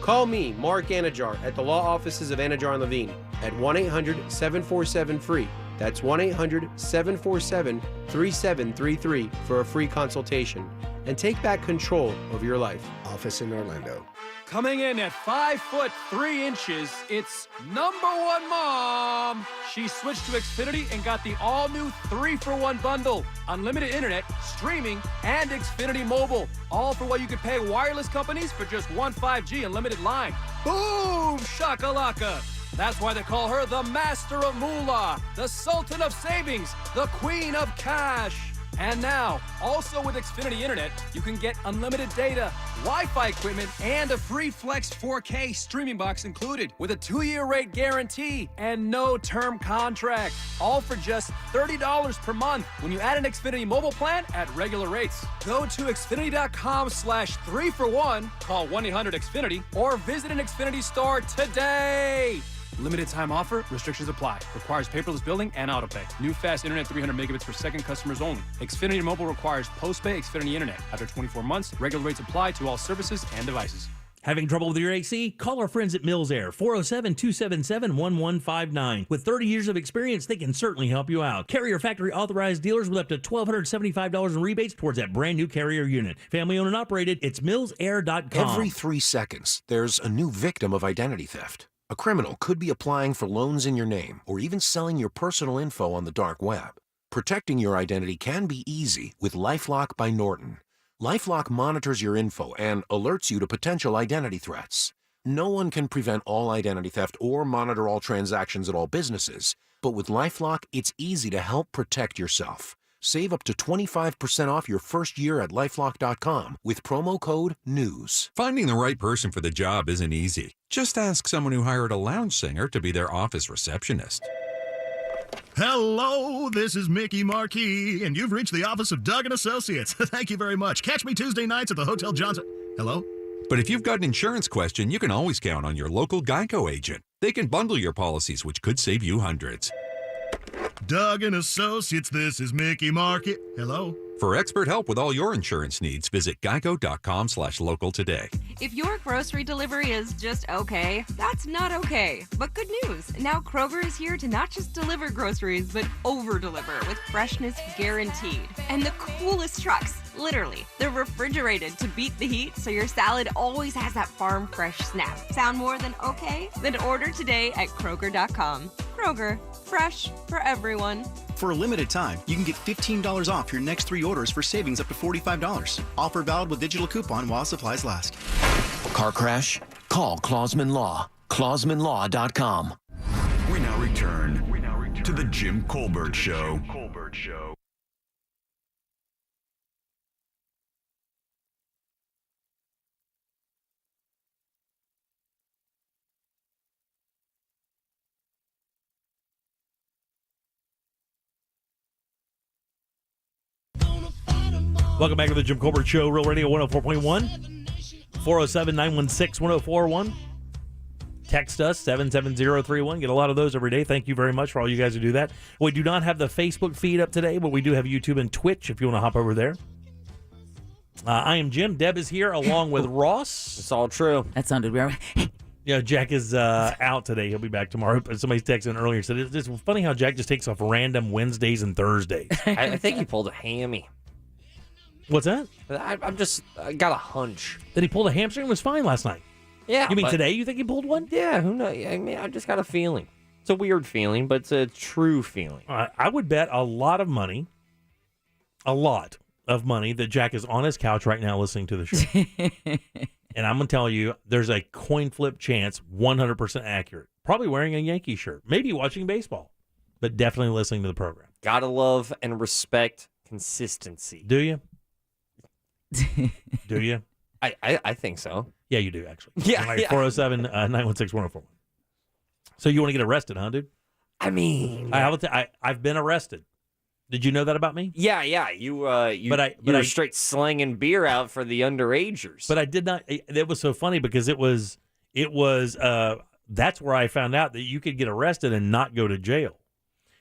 [SPEAKER 9] Call me, Mark Anajar, at the law offices of Anajar and Levine at 1-800-747-FREE. That's 1-800-747-3733 for a free consultation. And take back control of your life.
[SPEAKER 10] Office in Orlando.
[SPEAKER 11] Coming in at 5'3", it's #1 mom. She switched to Xfinity and got the all-new 3-for-1 bundle. Unlimited internet, streaming, and Xfinity Mobile. All for what you could pay wireless companies for just one 5G unlimited line. Boom! Shakalaka! That's why they call her the Master of Moolah, the Sultan of Savings, the Queen of Cash. And now, also with Xfinity Internet, you can get unlimited data, Wi-Fi equipment, and a free Flex 4K streaming box included with a 2-year rate guarantee and no term contract. All for just $30 per month when you add an Xfinity mobile plan at regular rates. Go to Xfinity.com/3-for-1, call 1-800-XFINITY, or visit an Xfinity store today. Limited time offer. Restrictions apply. Requires paperless billing and autopay. New fast internet 300 megabits per second customers only. Xfinity Mobile requires post-pay Xfinity Internet. After 24 months, regular rates apply to all services and devices.
[SPEAKER 2] Having trouble with your AC? Call our friends at Mills Air, 407-277-1159. With 30 years of experience, they can certainly help you out. Carrier factory authorized dealers with up to $1,275 in rebates towards that brand new Carrier unit. Family owned and operated, it's millsair.com.
[SPEAKER 12] Every 3 seconds, there's a new victim of identity theft. A criminal could be applying for loans in your name or even selling your personal info on the dark web. Protecting your identity can be easy with LifeLock by Norton. LifeLock monitors your info and alerts you to potential identity threats. No one can prevent all identity theft or monitor all transactions at all businesses, but with LifeLock, it's easy to help protect yourself. Save up to 25% off your first year at LifeLock.com with promo code NEWS.
[SPEAKER 26] Finding the right person for the job isn't easy. Just ask someone who hired a lounge singer to be their office receptionist.
[SPEAKER 27] Hello, this is Mickey Marquis, and you've reached the office of Doug & Associates. Thank you very much. Catch me Tuesday nights at the Hotel Johnson. Hello?
[SPEAKER 26] But if you've got an insurance question, you can always count on your local Geico agent. They can bundle your policies, which could save you hundreds.
[SPEAKER 27] Doug & Associates, this is Mickey Marquis. Hello?
[SPEAKER 26] For expert help with all your insurance needs, visit geico.com/local today.
[SPEAKER 28] If your grocery delivery is just okay, that's not okay. But good news, now Kroger is here to not just deliver groceries, but over-deliver with freshness guaranteed. And the coolest trucks, literally. They're refrigerated to beat the heat, so your salad always has that farm fresh snap. Sound more than okay? Then order today at Kroger.com. Kroger, fresh for everyone.
[SPEAKER 29] For a limited time, you can get $15 off your next 3 orders for savings up to $45. Offer valid with digital coupon while supplies last.
[SPEAKER 16] Car crash? Call Clausman Law. ClausmanLaw.com.
[SPEAKER 4] We now return to the Jim Colbert Show.
[SPEAKER 2] Welcome back to the Jim Colbert Show, Real Radio 104.1, 407-916-1041. Text us, 77031. Get a lot of those every day. Thank you very much for all you guys who do that. We do not have the Facebook feed up today, but we do have YouTube and Twitch if you want to hop over there. I am Jim. Deb is here along with Ross.
[SPEAKER 3] It's all true.
[SPEAKER 6] That sounded weird.
[SPEAKER 2] Yeah, Jack is out today. He'll be back tomorrow. Somebody's texting earlier said it's funny how Jack just takes off random Wednesdays and Thursdays.
[SPEAKER 3] I think he pulled a hammy.
[SPEAKER 2] What's that?
[SPEAKER 3] I got a hunch.
[SPEAKER 2] That he pulled a hamstring and was fine last night.
[SPEAKER 3] Yeah.
[SPEAKER 2] You mean today you think he pulled one?
[SPEAKER 3] Yeah, who knows? I mean, I just got a feeling. It's a weird feeling, but it's a true feeling.
[SPEAKER 2] I would bet a lot of money that Jack is on his couch right now listening to the show. And I'm going to tell you, there's a coin flip chance, 100% accurate. Probably wearing a Yankee shirt. Maybe watching baseball. But definitely listening to the program.
[SPEAKER 3] Gotta love and respect consistency.
[SPEAKER 2] Do you? Do you?
[SPEAKER 3] I think so.
[SPEAKER 2] Yeah, you do, actually.
[SPEAKER 3] Yeah.
[SPEAKER 2] 407-916-1041. So you want to get arrested, huh, dude?
[SPEAKER 3] I mean...
[SPEAKER 2] I've been arrested. Did you know that about me?
[SPEAKER 3] Yeah. You were straight slinging beer out for the underagers.
[SPEAKER 2] But I did not... It was so funny because it was that's where I found out that you could get arrested and not go to jail.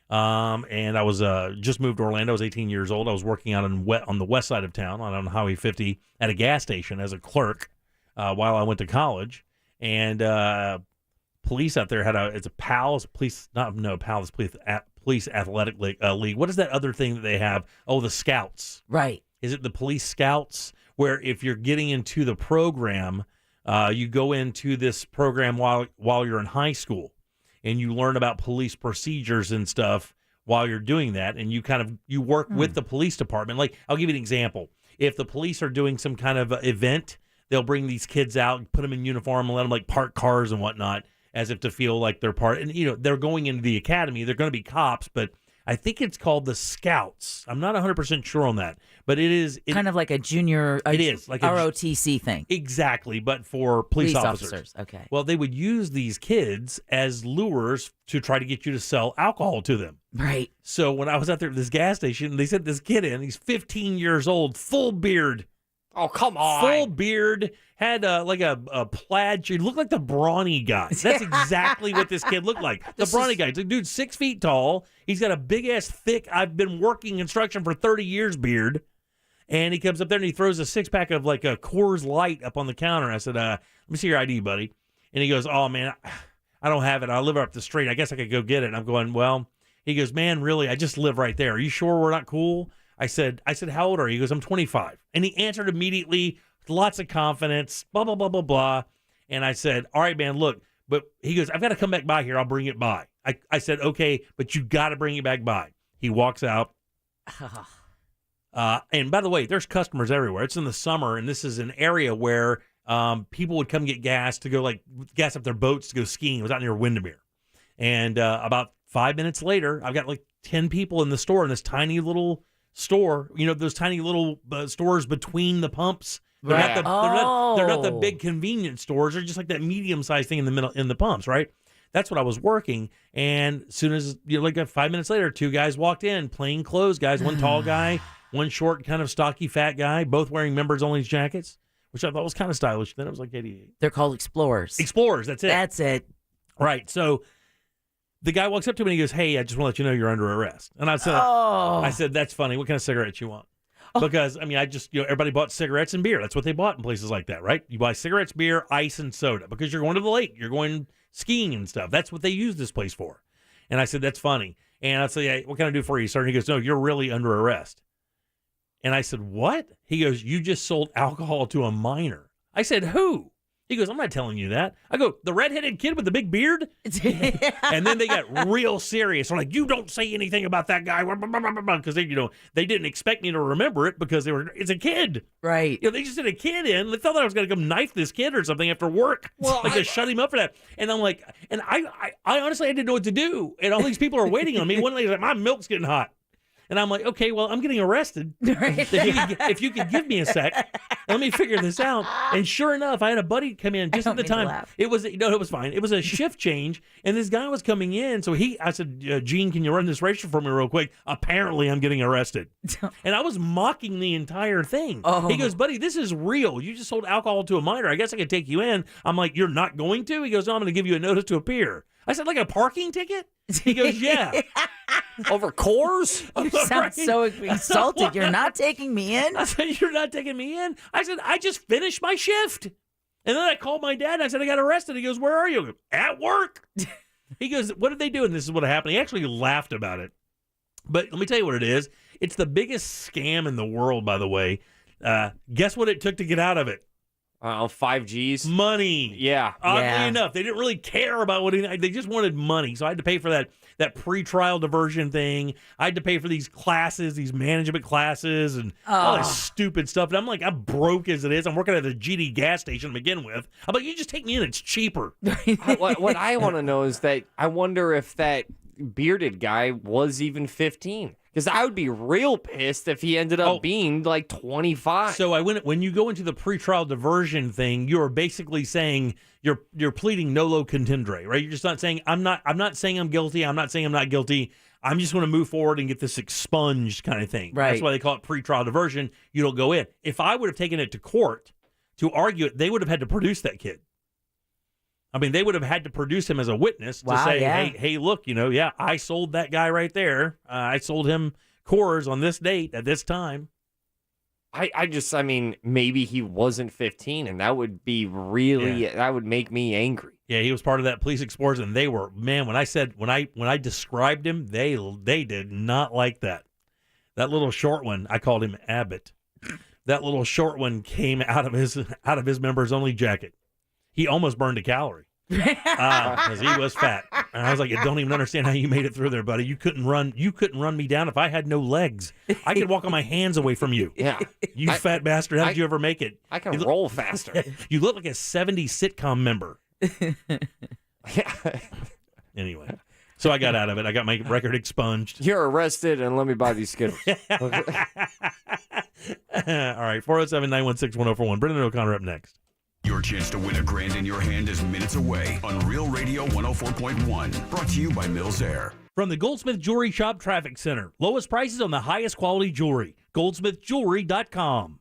[SPEAKER 2] And I was just moved to Orlando. I was 18 years old. I was working out on the west side of town on Highway 50 at a gas station as a clerk while I went to college. And police out there it's a PALS police, police athletic league. What is that other thing that they have? Oh, the Scouts.
[SPEAKER 6] Right.
[SPEAKER 2] Is it the police Scouts? Where if you're getting into the program, you go into this program while you're in high school. And you learn about police procedures and stuff while you're doing that, and you work with the police department. Like, I'll give you an example. If the police are doing some kind of event, they'll bring these kids out, put them in uniform, and let them like park cars and whatnot, as if to feel like they're part. And they're going into the academy. They're going to be cops, but I think it's called the Scouts. I'm not 100% sure on that, but it is
[SPEAKER 6] kind of like a junior.
[SPEAKER 2] It is like
[SPEAKER 6] ROTC thing.
[SPEAKER 2] Exactly, but for police officers.
[SPEAKER 6] Okay.
[SPEAKER 2] Well, they would use these kids as lures to try to get you to sell alcohol to them.
[SPEAKER 6] Right.
[SPEAKER 2] So when I was out there at this gas station, they sent this kid in. He's 15 years old, full beard.
[SPEAKER 3] Oh, come on.
[SPEAKER 2] Full beard, had like a plaid shirt. He looked like the brawny guy. That's exactly what this kid looked like. The brawny guy. Dude, 6 feet tall. He's got a big-ass, thick, I've been working construction for 30 years beard. And he comes up there and he throws a 6-pack of like a Coors Light up on the counter. I said, let me see your ID, buddy. And he goes, oh, man, I don't have it. I live up the street. I guess I could go get it. And I'm going, well, he goes, man, really, I just live right there. Are you sure we're not cool? I said, how old are you? He goes, I'm 25. And he answered immediately, lots of confidence, blah, blah, blah, blah, blah. And I said, all right, man, look. But he goes, I've got to come back by here. I'll bring it by. I said, okay, but you got to bring it back by. He walks out. And by the way, there's customers everywhere. It's in the summer, and this is an area where people would come get gas to go, like, gas up their boats to go skiing. It was out near Windermere. And about 5 minutes later, I've got like 10 people in the store in this tiny little store, those tiny little stores between the pumps. They're not the big convenience stores. They're just like that medium-sized thing in the middle, in the pumps, right? That's what I was working. And as soon as, like 5 minutes later, 2 guys walked in, plain clothes guys, one tall guy, one short, kind of stocky, fat guy, both wearing members-only jackets, which I thought was kind of stylish. Then it was like 88.
[SPEAKER 6] They're called Explorers.
[SPEAKER 2] Explorers, that's it.
[SPEAKER 6] That's it.
[SPEAKER 2] Right. So the guy walks up to me and he goes, hey, I just want to let you know you're under arrest. And I said, that's funny. What kind of cigarettes you want? Because, I mean, everybody bought cigarettes and beer. That's what they bought in places like that, right? You buy cigarettes, beer, ice, and soda because you're going to the lake. You're going skiing and stuff. That's what they use this place for. And I said, that's funny. And I said, hey, what can I do for you, sir? And he goes, no, you're really under arrest. And I said, what? He goes, you just sold alcohol to a minor. I said, who? He goes, I'm not telling you that. I go, the redheaded kid with the big beard? And then they got real serious. I'm like, you don't say anything about that guy. Because they didn't expect me to remember it because it's a kid.
[SPEAKER 6] Right.
[SPEAKER 2] They just sent a kid in. They thought that I was going to come knife this kid or something after work. Well, to shut him up for that. And I'm like, and I honestly, I didn't know what to do. And all these people are waiting on me. One lady's like, my milk's getting hot. And I'm like, okay, well, I'm getting arrested. If you could give me a sec, let me figure this out. And sure enough, I had a buddy come in just at the time. It was fine. It was a shift change, and this guy was coming in. So I said, Gene, can you run this register for me real quick? Apparently, I'm getting arrested. And I was mocking the entire thing. He goes, buddy, this is real. You just sold alcohol to a minor. I guess I could take you in. I'm like, you're not going to? He goes, no, I'm going to give you a notice to appear. I said, like a parking ticket? He goes, yeah.
[SPEAKER 3] Over Coors?
[SPEAKER 6] You sound so insulted. You're not taking me in?
[SPEAKER 2] I said, you're not taking me in? I said, I just finished my shift. And then I called my dad and I said, I got arrested. He goes, where are you? I go, at work. He goes, what did they do? And this is what happened. He actually laughed about it. But let me tell you what it is. It's the biggest scam in the world, by the way. Guess what it took to get out of it?
[SPEAKER 3] 5 Gs.
[SPEAKER 2] Money.
[SPEAKER 3] Yeah.
[SPEAKER 2] Oddly enough, they didn't really care about they just wanted money. So I had to pay for that pre-trial diversion thing. I had to pay for these classes, these management classes, and all this stupid stuff. And I'm like, I'm broke as it is. I'm working at a GD gas station to begin with. I'm like, you just take me in. It's cheaper.
[SPEAKER 3] What I want to know is that I wonder if that bearded guy was even 15. Because I would be real pissed if he ended up being like 25.
[SPEAKER 2] So when you go into the pretrial diversion thing, you're basically saying you're pleading nolo contendere, right? You're just not saying I'm not saying I'm guilty. I'm not saying I'm not guilty. I'm just going to move forward and get this expunged kind of thing.
[SPEAKER 6] Right.
[SPEAKER 2] That's why they call it pretrial diversion. You don't go in. If I would have taken it to court to argue it, they would have had to produce that kid. I mean, they would have had to produce him as a witness to say, hey, look, I sold that guy right there. I sold him Coors on this date at this time.
[SPEAKER 3] I mean, maybe he wasn't 15, and that would be that would make me angry.
[SPEAKER 2] Yeah, he was part of that police explosion, and they were, man, when I described him, they did not like that. That little short one, I called him Abbott. That little short one came out of his members only jacket. He almost burned a calorie because he was fat. And I was like, I don't even understand how you made it through there, buddy. You couldn't run me down if I had no legs. I could walk on my hands away from you.
[SPEAKER 3] Yeah.
[SPEAKER 2] You fat bastard. How did you ever make it?
[SPEAKER 3] I can roll faster.
[SPEAKER 2] You look like a 70s sitcom member. Anyway. So I got out of it. I got my record expunged.
[SPEAKER 3] You're arrested, and let me buy these Skittles.
[SPEAKER 2] All right, 407-916-1041. Brendan O'Connor up next.
[SPEAKER 4] Your chance to win $1,000 in your hand is minutes away on Real Radio 104.1. Brought to you by Mills Air.
[SPEAKER 2] From the Goldsmith Jewelry Shop Traffic Center. Lowest prices on the highest quality jewelry. GoldsmithJewelry.com.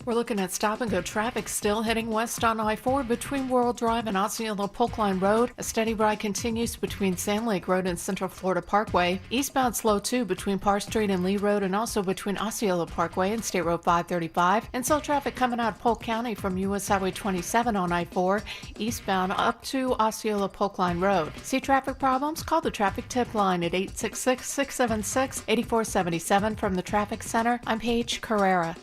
[SPEAKER 10] We're looking at stop-and-go traffic still heading west on I-4 between World Drive and Osceola Polk Line Road. A steady ride continues between Sand Lake Road and Central Florida Parkway. Eastbound slow too between Parr Street and Lee Road, and also between Osceola Parkway and State Road 535. And slow traffic coming out of Polk County from U.S. Highway 27 on I-4 eastbound up to Osceola Polk Line Road. See traffic problems? Call the traffic tip line at 866-676-8477. From the Traffic Center, I'm Paige Carrera.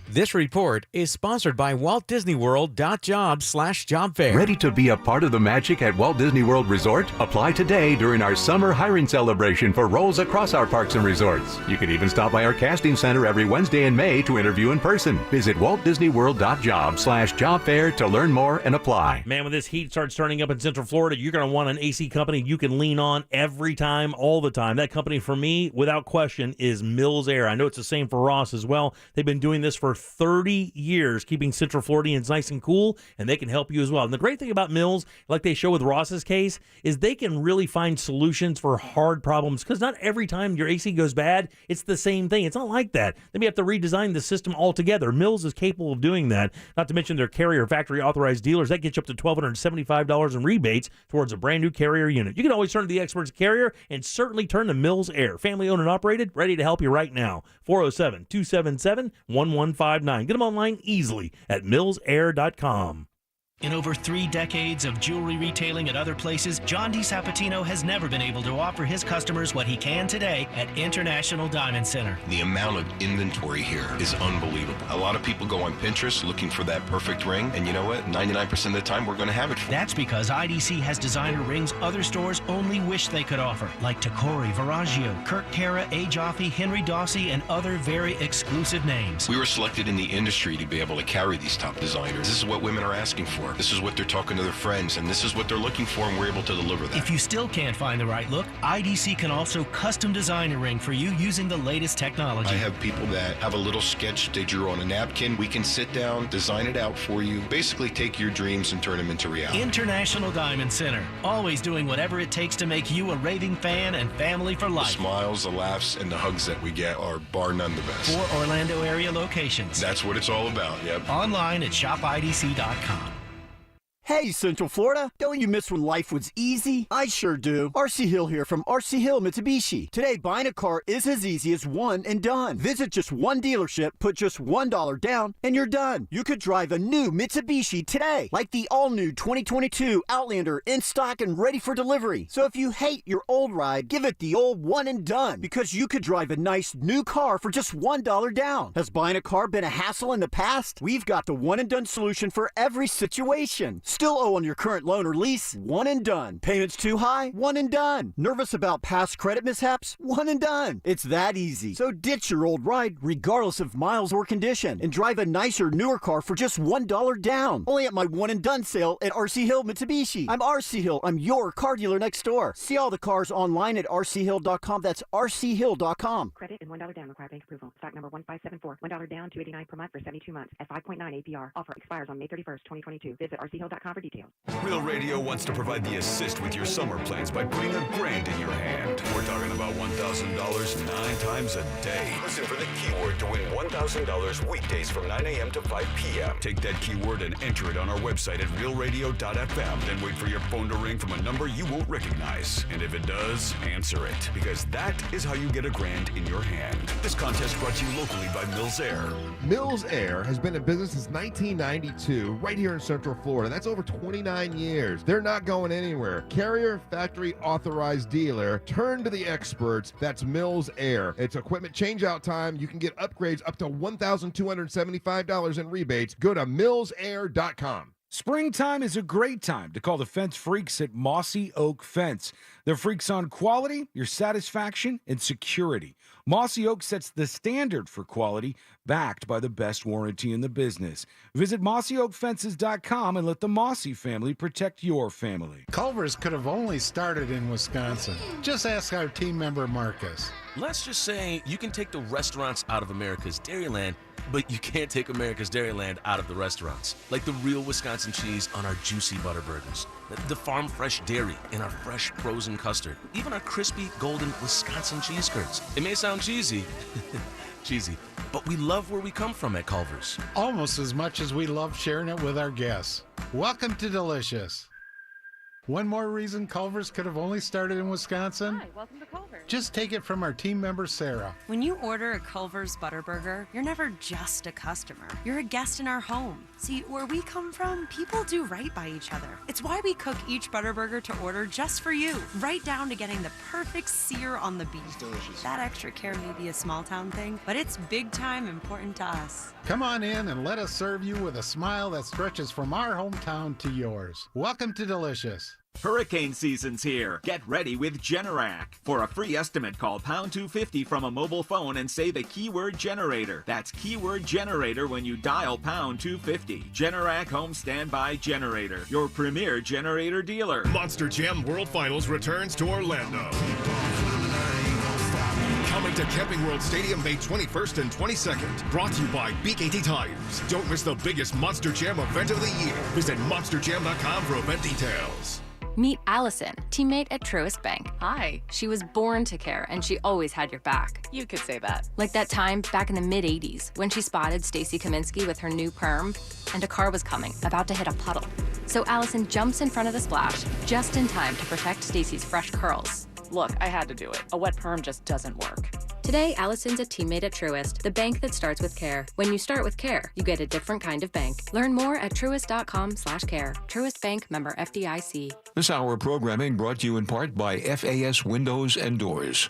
[SPEAKER 7] This report is sponsored by WaltDisneyWorld.jobs/job fair.
[SPEAKER 13] Ready to be a part of the magic at Walt Disney World Resort? Apply today during our summer hiring celebration for roles across our parks and resorts. You can even stop by our casting center every Wednesday in May to interview in person. Visit WaltDisneyWorld.jobs/job fair to learn more and apply.
[SPEAKER 2] Man, when this heat starts turning up in Central Florida, you're going to want an AC company you can lean on every time, all the time. That company, for me, without question, is Mills Air. I know it's the same for Ross as well. They've been doing this for 30 years, keeping Central Floridians nice and cool, and they can help you as well. And the great thing about Mills, like they show with Ross's case, is they can really find solutions for hard problems, because not every time your AC goes bad, it's the same thing. It's not like that. They may have to redesign the system altogether. Mills is capable of doing that, not to mention their Carrier factory authorized dealers. That gets you up to $1,275 in rebates towards a brand new Carrier unit. You can always turn to the experts at Carrier, and certainly turn to Mills Air. Family owned and operated, ready to help you right now. 407-277-1159. Get them online easily at millsair.com.
[SPEAKER 14] In over 3 decades of jewelry retailing at other places, John DiSapatino has never been able to offer his customers what he can today at International Diamond Center.
[SPEAKER 17] The amount of inventory here is unbelievable. A lot of people go on Pinterest looking for that perfect ring, and you know what? 99% of the time, we're going to have it for them.
[SPEAKER 14] That's because IDC has designer rings other stores only wish they could offer, like Tacori, Verragio, Kirk Cara, A. Jaffe, Henry Dawsey, and other very exclusive names.
[SPEAKER 17] We were selected in the industry to be able to carry these top designers. This is what women are asking for. for. This is what they're talking to their friends, and this is what they're looking for, and we're able to deliver that.
[SPEAKER 14] If you still can't find the right look, IDC can also custom design a ring for you using the latest technology.
[SPEAKER 17] I have people that have a little sketch they drew on a napkin. We can sit down, design it out for you, basically take your dreams and turn them into reality.
[SPEAKER 14] International Diamond Center, always doing whatever it takes to make you a raving fan and family for life.
[SPEAKER 17] The smiles, the laughs, and the hugs that we get are bar none the best.
[SPEAKER 14] 4 Orlando area locations.
[SPEAKER 17] That's what it's all about, yep.
[SPEAKER 14] Online at shopidc.com.
[SPEAKER 15] Hey, Central Florida. Don't you miss when life was easy? I sure do. RC Hill here from RC Hill Mitsubishi. Today, buying a car is as easy as one and done. Visit just one dealership, put just $1 down, and you're done. You could drive a new Mitsubishi today, like the all-new 2022 Outlander in stock and ready for delivery. So if you hate your old ride, give it the old one and done, because you could drive a nice new car for just $1 down. Has buying a car been a hassle in the past? We've got the one and done solution for every situation. Still owe on your current loan or lease? One and done. Payments too high? One and done. Nervous about past credit mishaps? One and done. It's that easy. So ditch your old ride, regardless of miles or condition, and drive a nicer, newer car for just $1 down. Only at my one and done sale at RC Hill Mitsubishi. I'm RC Hill. I'm your car dealer next door. See all the cars online at rchill.com. That's rchill.com.
[SPEAKER 18] Credit and $1 down required bank approval. Stock number 1574. $1 down, $289 per month for 72 months at 5.9 APR. Offer expires on May 31st, 2022. Visit rchill.com for details.
[SPEAKER 4] Real Radio wants to provide the assist with your summer plans by putting $1,000 in your hand. We're talking about $1,000 9 times a day. Listen for the keyword to win $1,000 weekdays from 9 a.m. to 5 p.m. Take that keyword and enter it on our website at realradio.fm. Then wait for your phone to ring from a number you won't recognize. And if it does, answer it, because that is how you get $1,000 in your hand. This contest brought to you locally by Mills Air.
[SPEAKER 19] Mills Air has been in business since 1992 right here in Central Florida. That's over 29 years. They're not going anywhere. Carrier factory authorized dealer. Turn to the experts. That's Mills Air. It's equipment changeout time. You can get upgrades up to $1,275 in rebates. Go to millsair.com.
[SPEAKER 20] Springtime is a great time to call the fence freaks at Mossy Oak Fence. They're freaks on quality, your satisfaction, and security. Mossy Oak sets the standard for quality, backed by the best warranty in the business. Visit mossyoakfences.com and let the Mossy family protect your family.
[SPEAKER 21] Culver's could have only started in Wisconsin. Just ask our team member Marcus.
[SPEAKER 22] Let's just say you can take the restaurants out of America's Dairyland, but you can't take America's Dairyland out of the restaurants. Like the real Wisconsin cheese on our juicy butter burgers, the farm fresh dairy in our fresh frozen custard, even our crispy golden Wisconsin cheese curds. It may sound cheesy, but we love where we come from at Culver's.
[SPEAKER 21] Almost as much as we love sharing it with our guests. Welcome to Delicious. One more reason Culver's could have only started in Wisconsin?
[SPEAKER 28] Hi, welcome to Culver's.
[SPEAKER 21] Just take it from our team member, Sarah.
[SPEAKER 28] When you order a Culver's Butterburger, you're never just a customer. You're a guest in our home. See, where we come from, people do right by each other. It's why we cook each Butterburger to order just for you, right down to getting the perfect sear on the beef. Delicious. That extra care may be a small town thing, but it's big time important to us.
[SPEAKER 21] Come on in and let us serve you with a smile that stretches from our hometown to yours. Welcome to Delicious.
[SPEAKER 1] Hurricane season's here. Get ready with Generac. For a free estimate, call pound 250 from a mobile phone and say the keyword generator. That's keyword generator when you dial pound 250. Generac Home Standby Generator, your premier generator dealer.
[SPEAKER 27] Monster Jam World Finals returns to Orlando. Coming to Camping World Stadium May 21st and 22nd. Brought to you by BKT Tires. Don't miss the biggest Monster Jam event of the year. Visit monsterjam.com for event details.
[SPEAKER 23] Meet Allison, teammate at Truist Bank. Hi. She was born to care, and she always had your back. You could say that. Like that time back in the mid-'80s when she spotted Stacy Kaminsky with her new perm, and a car was coming, about to hit a puddle. So Allison jumps in front of the splash, just in time to protect Stacy's fresh curls. Look, I had to do it. A wet perm just doesn't work. Today, Allison's a teammate at Truist, the bank that starts with care. When you start with care, you get a different kind of bank. Learn more at truist.com/care. Truist Bank, member FDIC.
[SPEAKER 4] This hour of programming brought to you in part by FAS Windows and Doors.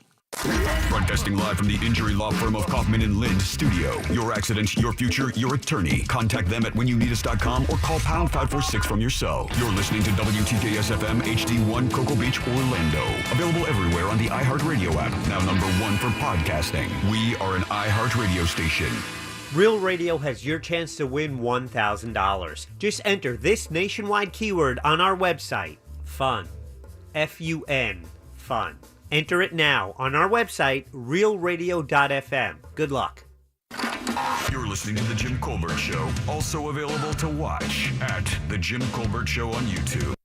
[SPEAKER 4] Broadcasting live from the injury law firm of Kaufman and Lind studio. Your accident, your future, your attorney. Contact them at whenyounneedus.com or call pound 546 from your cell. You're listening to WTKS FM HD1 Cocoa Beach, Orlando. Available everywhere on the iHeartRadio app. Now #1 for podcasting. We are an iHeartRadio station.
[SPEAKER 5] Real Radio has your chance to win $1,000. Just enter this nationwide keyword on our website, FUN. F-U-N, FUN. Enter it now on our website, realradio.fm. Good luck.
[SPEAKER 4] You're listening to The Jim Colbert Show, also available to watch at The Jim Colbert Show on YouTube.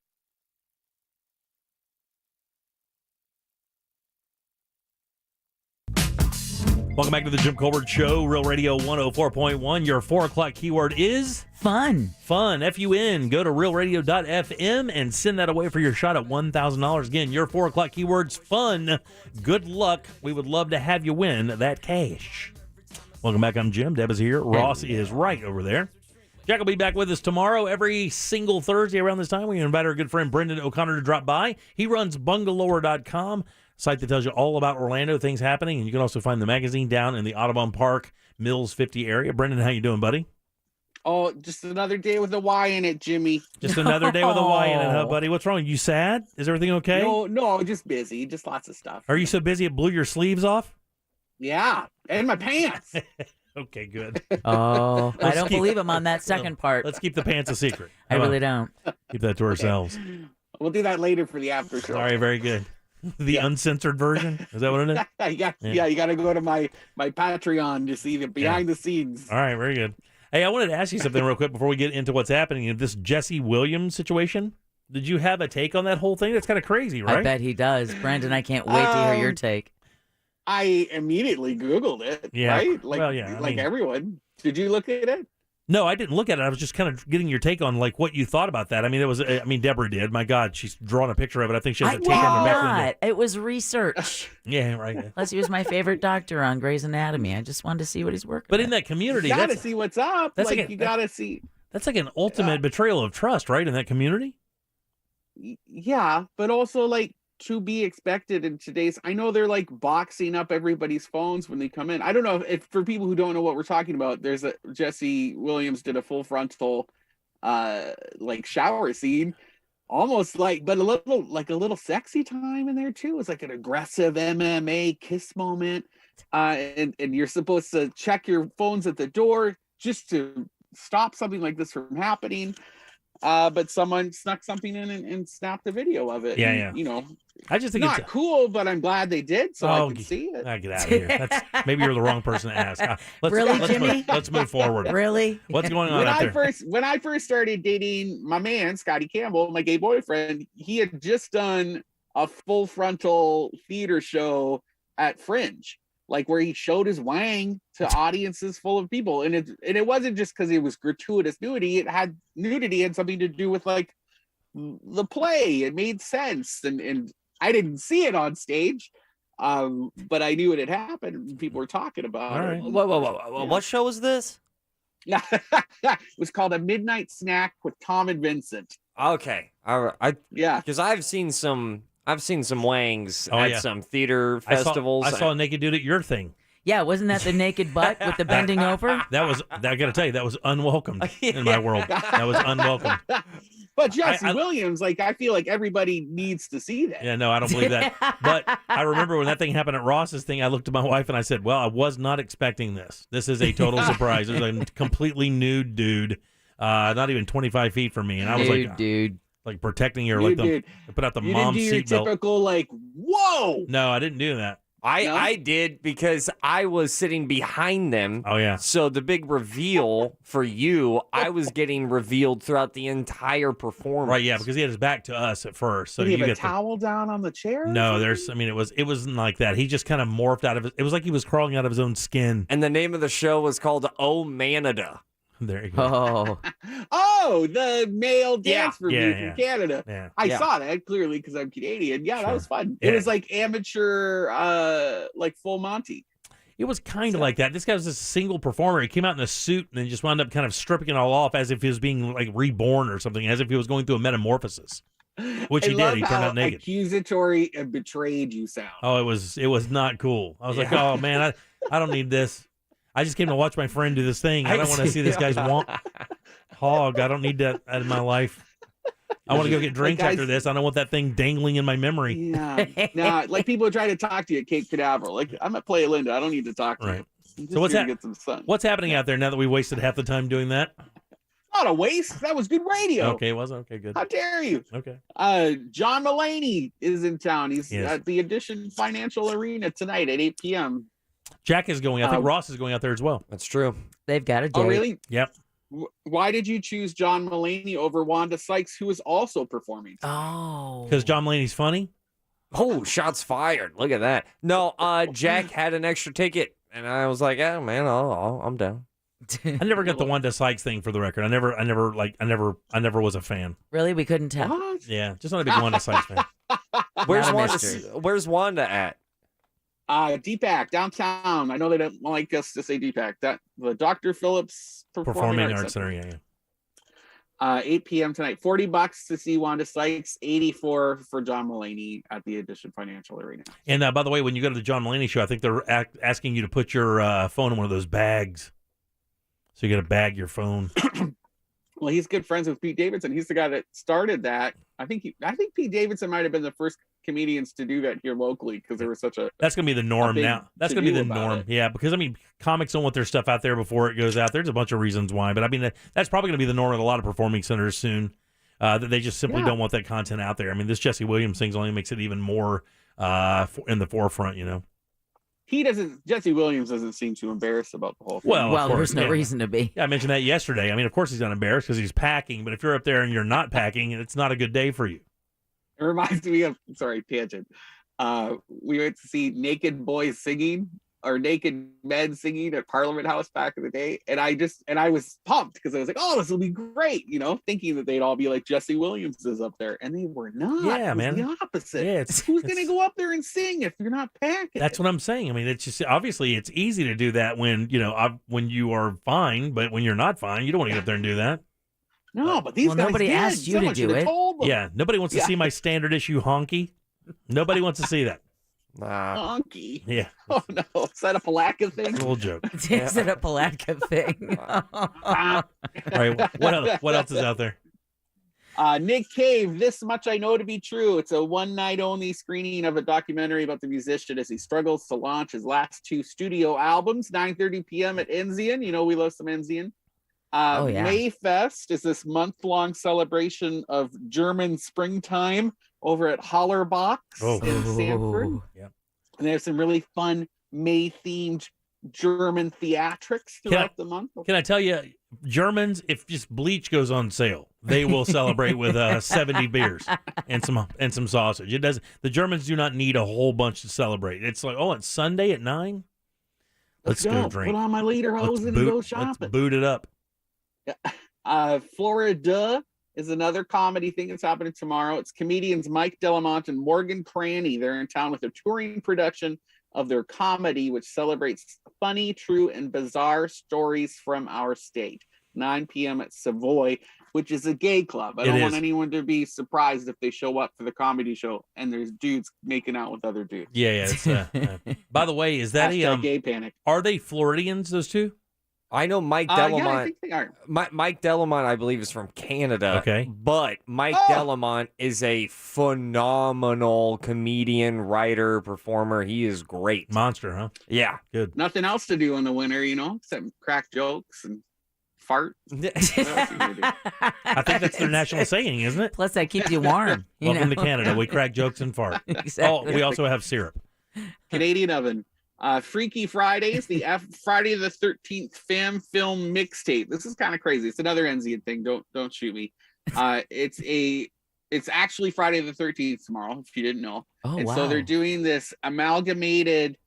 [SPEAKER 2] Welcome back to the Jim Colbert Show, Real Radio 104.1. Your 4 o'clock keyword is
[SPEAKER 6] fun.
[SPEAKER 2] Fun, F-U-N. Go to realradio.fm and send that away for your shot at $1,000. Again, your 4 o'clock keyword's fun. Good luck. We would love to have you win that cash. Welcome back. I'm Jim. Deb is here. Ross is right over there. Jack will be back with us tomorrow every single Thursday around this time. We invite our good friend Brendan O'Connor to drop by. He runs bungalower.com. Site that tells you all about Orlando, things happening, and you can also find the magazine down in the Audubon Park, Mills 50 area. Brendan, how you doing, buddy?
[SPEAKER 8] Oh, just another day with a Y in it, Jimmy.
[SPEAKER 2] Just another day with a Y in it, huh, buddy? What's wrong? You sad? Is everything okay?
[SPEAKER 8] No, just busy. Just lots of stuff.
[SPEAKER 2] Are you so busy it blew your sleeves off?
[SPEAKER 8] Yeah, and my pants.
[SPEAKER 2] Okay, good.
[SPEAKER 6] Oh, I don't believe him on that second part.
[SPEAKER 2] Let's keep the pants a secret.
[SPEAKER 6] I really don't.
[SPEAKER 2] Keep that to ourselves.
[SPEAKER 8] We'll do that later for the after show.
[SPEAKER 2] All right, very good. The uncensored version? Is that what it is?
[SPEAKER 8] Yeah, you got to go to my Patreon to see the behind the scenes.
[SPEAKER 2] All right, very good. Hey, I wanted to ask you something real quick before we get into what's happening in this Jesse Williams situation. Did you have a take on that whole thing? That's kind of crazy, right?
[SPEAKER 6] I bet he does. Brandon, I can't wait to hear your take.
[SPEAKER 8] I immediately Googled it,
[SPEAKER 2] Yeah.
[SPEAKER 8] right? Like,
[SPEAKER 2] Well, yeah, I mean-
[SPEAKER 8] everyone. Did you look at it?
[SPEAKER 2] No, I didn't look at it. I was just kind of getting your take on like what you thought about that. I mean, Deborah did. My God, she's drawn a picture of it. I think she has a tape on her back window.
[SPEAKER 6] It was research.
[SPEAKER 2] Yeah, right.
[SPEAKER 6] Plus, he was my favorite doctor on Grey's Anatomy. I just wanted to see what he's working.
[SPEAKER 2] But in that community,
[SPEAKER 8] You got to see what's up.
[SPEAKER 2] that's
[SPEAKER 8] Like,
[SPEAKER 2] like a-
[SPEAKER 8] you got to see.
[SPEAKER 2] That's like an ultimate betrayal of trust, right? In that community.
[SPEAKER 8] Yeah, but also like to be expected in today's. I know they're like boxing up everybody's phones when they come in. I don't know if for people who don't know what we're talking about, there's a Jesse Williams did a full frontal like shower scene, almost like, but a little sexy time in there too. It was like an aggressive MMA kiss moment. And you're supposed to check your phones at the door just to stop something like this from happening. But someone snuck something in and snapped a video of it.
[SPEAKER 2] Yeah,
[SPEAKER 8] and,
[SPEAKER 2] yeah.
[SPEAKER 8] You know,
[SPEAKER 2] I just think
[SPEAKER 8] not
[SPEAKER 2] it's
[SPEAKER 8] cool, but I'm glad they did so I could see it.
[SPEAKER 2] Get out of here. Maybe you're the wrong person to ask. Let's move forward.
[SPEAKER 6] Really?
[SPEAKER 2] What's going on out there?
[SPEAKER 8] When I first started dating my man, Scotty Campbell, my gay boyfriend, he had just done a full frontal theater show at Fringe, like where he showed his wang to audiences full of people. And it wasn't just because it was gratuitous nudity. Nudity had something to do with like the play. It made sense. And I didn't see it on stage, but I knew it had happened. And people were talking about it.
[SPEAKER 3] Whoa. What show was this?
[SPEAKER 8] It was called A Midnight Snack with Tom and Vincent.
[SPEAKER 3] Okay. Because I've seen some wangs at some theater festivals.
[SPEAKER 2] I saw a naked dude at your thing.
[SPEAKER 6] Yeah, wasn't that the naked butt with the bending over?
[SPEAKER 2] I got to tell you, that was unwelcomed in my world. That was unwelcome.
[SPEAKER 8] But Jesse Williams, like, I feel like everybody needs to see that.
[SPEAKER 2] Yeah, no, I don't believe that. But I remember when that thing happened at Ross's thing, I looked at my wife and I said, well, I was not expecting this. This is a total surprise. There's a completely nude dude, not even 25 feet from me. And I was like protecting her, put out the mom
[SPEAKER 8] seatbelt. You didn't do your typical, like, whoa!
[SPEAKER 2] No, I didn't do that.
[SPEAKER 3] I did because I was sitting behind them.
[SPEAKER 2] Oh, yeah.
[SPEAKER 3] So the big reveal for you, I was getting revealed throughout the entire performance.
[SPEAKER 2] Right, yeah, because he had his back to us at first. So
[SPEAKER 8] Did he
[SPEAKER 2] you
[SPEAKER 8] have a
[SPEAKER 2] get
[SPEAKER 8] towel down on the chair?
[SPEAKER 2] No, it wasn't like that. He just kind of morphed out of it. It was like he was crawling out of his own skin.
[SPEAKER 3] And the name of the show was called Oh Manada.
[SPEAKER 2] There you go.
[SPEAKER 8] Oh, the male dance review from Canada.
[SPEAKER 2] Yeah.
[SPEAKER 8] I saw that clearly because I'm Canadian. Yeah, that was fun.
[SPEAKER 2] Yeah.
[SPEAKER 8] It was like amateur, like Full Monty.
[SPEAKER 2] It was kind of like that. This guy was a single performer. He came out in a suit and then just wound up kind of stripping it all off as if he was being like reborn or something, as if he was going through a metamorphosis, which he did. He turned out naked.
[SPEAKER 8] Accusatory and betrayed you sound.
[SPEAKER 2] Oh, it was not cool. I was like, oh man, I don't need this. I just came to watch my friend do this thing. I don't want to see this guy's hog. I don't need that in my life. I want to go get drinks after this. I don't want that thing dangling in my memory.
[SPEAKER 8] Yeah. Nah, like people are trying to talk to you at Cape Canaveral. Like, I'm at Playa Linda. I don't need to talk to you.
[SPEAKER 2] So
[SPEAKER 8] get some sun.
[SPEAKER 2] what's happening out there now that we wasted half the time doing that?
[SPEAKER 8] Not a waste. That was good radio.
[SPEAKER 2] Okay, it was okay. Good.
[SPEAKER 8] How dare you?
[SPEAKER 2] Okay.
[SPEAKER 8] John Mulaney is in town. He's at the Edition Financial Arena tonight at 8 p.m.
[SPEAKER 2] Jack is going. I think Ross is going out there as well.
[SPEAKER 3] That's true.
[SPEAKER 6] They've got a date.
[SPEAKER 8] Oh, really?
[SPEAKER 2] Yep.
[SPEAKER 8] Why did you choose John Mulaney over Wanda Sykes, who is also performing?
[SPEAKER 6] Oh.
[SPEAKER 2] Because John Mulaney's funny?
[SPEAKER 3] Oh, shots fired. Look at that. No, Jack had an extra ticket, and I was like, yeah, man, I'm down.
[SPEAKER 2] I never got the Wanda Sykes thing, for the record. I never was a fan.
[SPEAKER 6] Really? We couldn't tell.
[SPEAKER 8] What?
[SPEAKER 2] Yeah, just not a big Wanda Sykes fan.
[SPEAKER 3] Where's Wanda at?
[SPEAKER 8] DPAC downtown. I know they don't like us to say DPAC. That the Dr. Phillips Performing Arts
[SPEAKER 2] Center. Yeah.
[SPEAKER 8] 8 p.m. tonight. $40 to see Wanda Sykes. $84 for John Mulaney at the Edition Financial Arena.
[SPEAKER 2] And by the way, when you go to the John Mulaney show, I think they're asking you to put your phone in one of those bags. So you got to bag your phone.
[SPEAKER 8] Well, he's good friends with Pete Davidson. He's the guy that started that. I think Pete Davidson might have been the first comedians to do that here locally because there was such a.
[SPEAKER 2] That's going to be the norm now. That's going to be the norm. Yeah, because I mean, comics don't want their stuff out there before it goes out. There's a bunch of reasons why, but I mean, that's probably going to be the norm at a lot of performing centers soon. That they just simply don't want that content out there. I mean, this Jesse Williams thing only makes it even more in the forefront. You know.
[SPEAKER 8] Jesse Williams doesn't seem too embarrassed about the whole thing.
[SPEAKER 2] Well,
[SPEAKER 6] there's no reason to be.
[SPEAKER 2] Yeah, I mentioned that yesterday. I mean, of course he's not embarrassed because he's packing, but if you're up there and you're not packing, it's not a good day for you.
[SPEAKER 8] It reminds me of, tangent. We went to see naked boys singing or naked men singing at Parliament House back in the day. And I was pumped because I was like, oh, this will be great, thinking that they'd all be like Jesse Williams is up there. And they were not.
[SPEAKER 2] Yeah, man.
[SPEAKER 8] The opposite.
[SPEAKER 2] Yeah,
[SPEAKER 8] who's going to go up there and sing if you're not packing?
[SPEAKER 2] That's what I'm saying. I mean, it's just obviously it's easy to do that when you are fine, but when you're not fine, you don't want to get up there and do that.
[SPEAKER 8] No, but these guys
[SPEAKER 6] nobody asked you to do it.
[SPEAKER 2] Yeah, nobody wants to see my standard issue honky. Nobody wants to see that.
[SPEAKER 8] Honky.
[SPEAKER 2] Yeah.
[SPEAKER 8] Oh no, is that a Palatka thing?
[SPEAKER 2] It's a little joke.
[SPEAKER 6] Is it a Palatka thing?
[SPEAKER 2] All right, what else is out there?
[SPEAKER 8] Nick Cave, This Much I Know to Be True. It's a one-night only screening of a documentary about the musician as he struggles to launch his last 2 studio albums. 9:30 p.m. at Enzian. We love some Enzian. Mayfest is this month-long celebration of German springtime over at Hollerbox in Sanford.
[SPEAKER 2] Yep.
[SPEAKER 8] And they have some really fun May-themed German theatrics throughout the month.
[SPEAKER 2] Can I tell you, Germans, if just bleach goes on sale, they will celebrate with 70 beers and some sausage. The Germans do not need a whole bunch to celebrate. It's like, it's Sunday at 9. Let's go drink.
[SPEAKER 8] Put on my lederhosen and go shopping.
[SPEAKER 2] Let's boot it up.
[SPEAKER 8] Florida is another comedy thing that's happening tomorrow. It's comedians Mike Delamont and Morgan Cranny. They're in town with a touring production of their comedy, which celebrates funny, true, and bizarre stories from our state. 9 p.m. at Savoy, which is a gay club. I don't want anyone to be surprised if they show up for the comedy show and there's dudes making out with other dudes.
[SPEAKER 2] Yeah. By the way, is that a
[SPEAKER 8] gay panic?
[SPEAKER 2] Are they Floridians, those two?
[SPEAKER 3] I know Mike Delamont.
[SPEAKER 8] Yeah, I think they are.
[SPEAKER 3] Mike Delamont, I believe, is from Canada.
[SPEAKER 2] Okay.
[SPEAKER 3] But Mike Delamont is a phenomenal comedian, writer, performer. He is great.
[SPEAKER 2] Monster, huh?
[SPEAKER 3] Yeah.
[SPEAKER 2] Good.
[SPEAKER 8] Nothing else to do in the winter, except crack jokes and fart.
[SPEAKER 2] I think that's their national saying, isn't it?
[SPEAKER 6] Plus, that keeps you warm.
[SPEAKER 2] Welcome to Canada. We crack jokes and fart.
[SPEAKER 6] Exactly.
[SPEAKER 2] We also have syrup.
[SPEAKER 8] Canadian Oven. Freaky Fridays, the Friday the 13th film mixtape. This is kind of crazy. It's another Enzian thing. Don't shoot me. It's actually Friday the 13th tomorrow, if you didn't know. So they're doing this amalgamated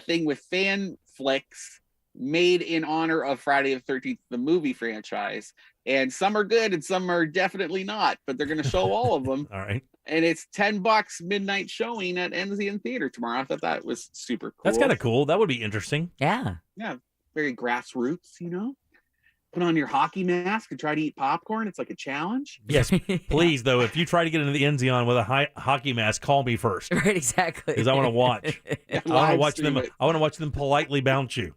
[SPEAKER 8] thing with fan flicks made in honor of Friday the 13th, the movie franchise. And some are good and some are definitely not, but they're going to show all of them.
[SPEAKER 2] All right.
[SPEAKER 8] And it's $10 midnight showing at Enzian Theater tomorrow. I thought that was super cool.
[SPEAKER 2] That's kind of cool. That would be interesting.
[SPEAKER 6] Yeah.
[SPEAKER 8] Yeah. Very grassroots, Put on your hockey mask and try to eat popcorn. It's like a challenge.
[SPEAKER 2] Yes, please, though. If you try to get into the Enzian with a hockey mask, call me first.
[SPEAKER 6] Right, exactly.
[SPEAKER 2] Because I want to watch.
[SPEAKER 8] Yeah,
[SPEAKER 2] I want to watch them. I want to watch them politely bounce you.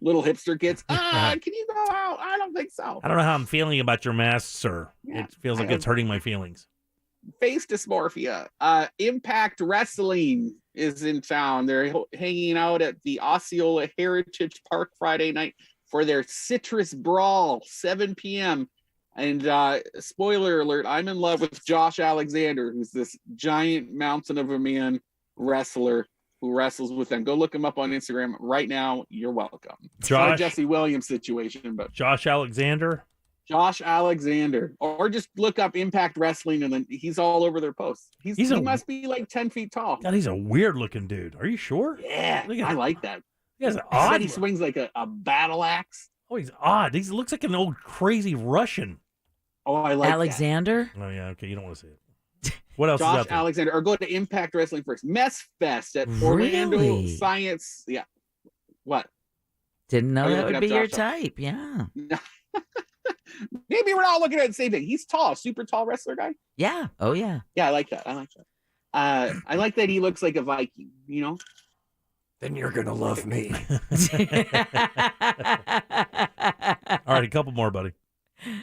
[SPEAKER 8] Little hipster kids. Can you go out? I don't think so.
[SPEAKER 2] I don't know how I'm feeling about your mask, sir. Yeah, it feels like it's hurting my feelings.
[SPEAKER 8] face dysmorphia. Impact Wrestling is in town. They're hanging out at the Osceola Heritage Park Friday night for their Citrus Brawl, 7 p.m. And spoiler alert, I'm in love with Josh Alexander, who's this giant mountain of a man wrestler who wrestles with them. Go look him up on Instagram right now. You're welcome. It's not a Jesse Williams situation, but
[SPEAKER 2] Josh Alexander.
[SPEAKER 8] Or just look up Impact Wrestling, and then he's all over their posts. He must be like 10 feet tall.
[SPEAKER 2] God, he's a weird looking dude. Are you sure?
[SPEAKER 8] Yeah, I like that.
[SPEAKER 2] He has an
[SPEAKER 8] He
[SPEAKER 2] odd.
[SPEAKER 8] said he swings like a battle axe.
[SPEAKER 2] Oh, he's odd. He looks like an old crazy Russian.
[SPEAKER 8] Oh, I like
[SPEAKER 6] Alexander.
[SPEAKER 2] Oh yeah, okay. You don't want to see it. What else is
[SPEAKER 8] Josh
[SPEAKER 2] out there?
[SPEAKER 8] Alexander, or go to Impact Wrestling first. Mess Fest at Orlando
[SPEAKER 6] Really?
[SPEAKER 8] Science. Yeah. What?
[SPEAKER 6] Didn't know
[SPEAKER 8] Oh, you're
[SPEAKER 6] that
[SPEAKER 8] looking
[SPEAKER 6] would
[SPEAKER 8] up
[SPEAKER 6] be your
[SPEAKER 8] Josh
[SPEAKER 6] type. Yeah.
[SPEAKER 8] Maybe we're all looking at the same thing. He's tall, super tall wrestler guy.
[SPEAKER 6] Yeah. Oh yeah.
[SPEAKER 8] Yeah, I like that. I like that he looks like a Viking, you know?
[SPEAKER 3] Then you're going to love me.
[SPEAKER 2] All right, a couple more, buddy.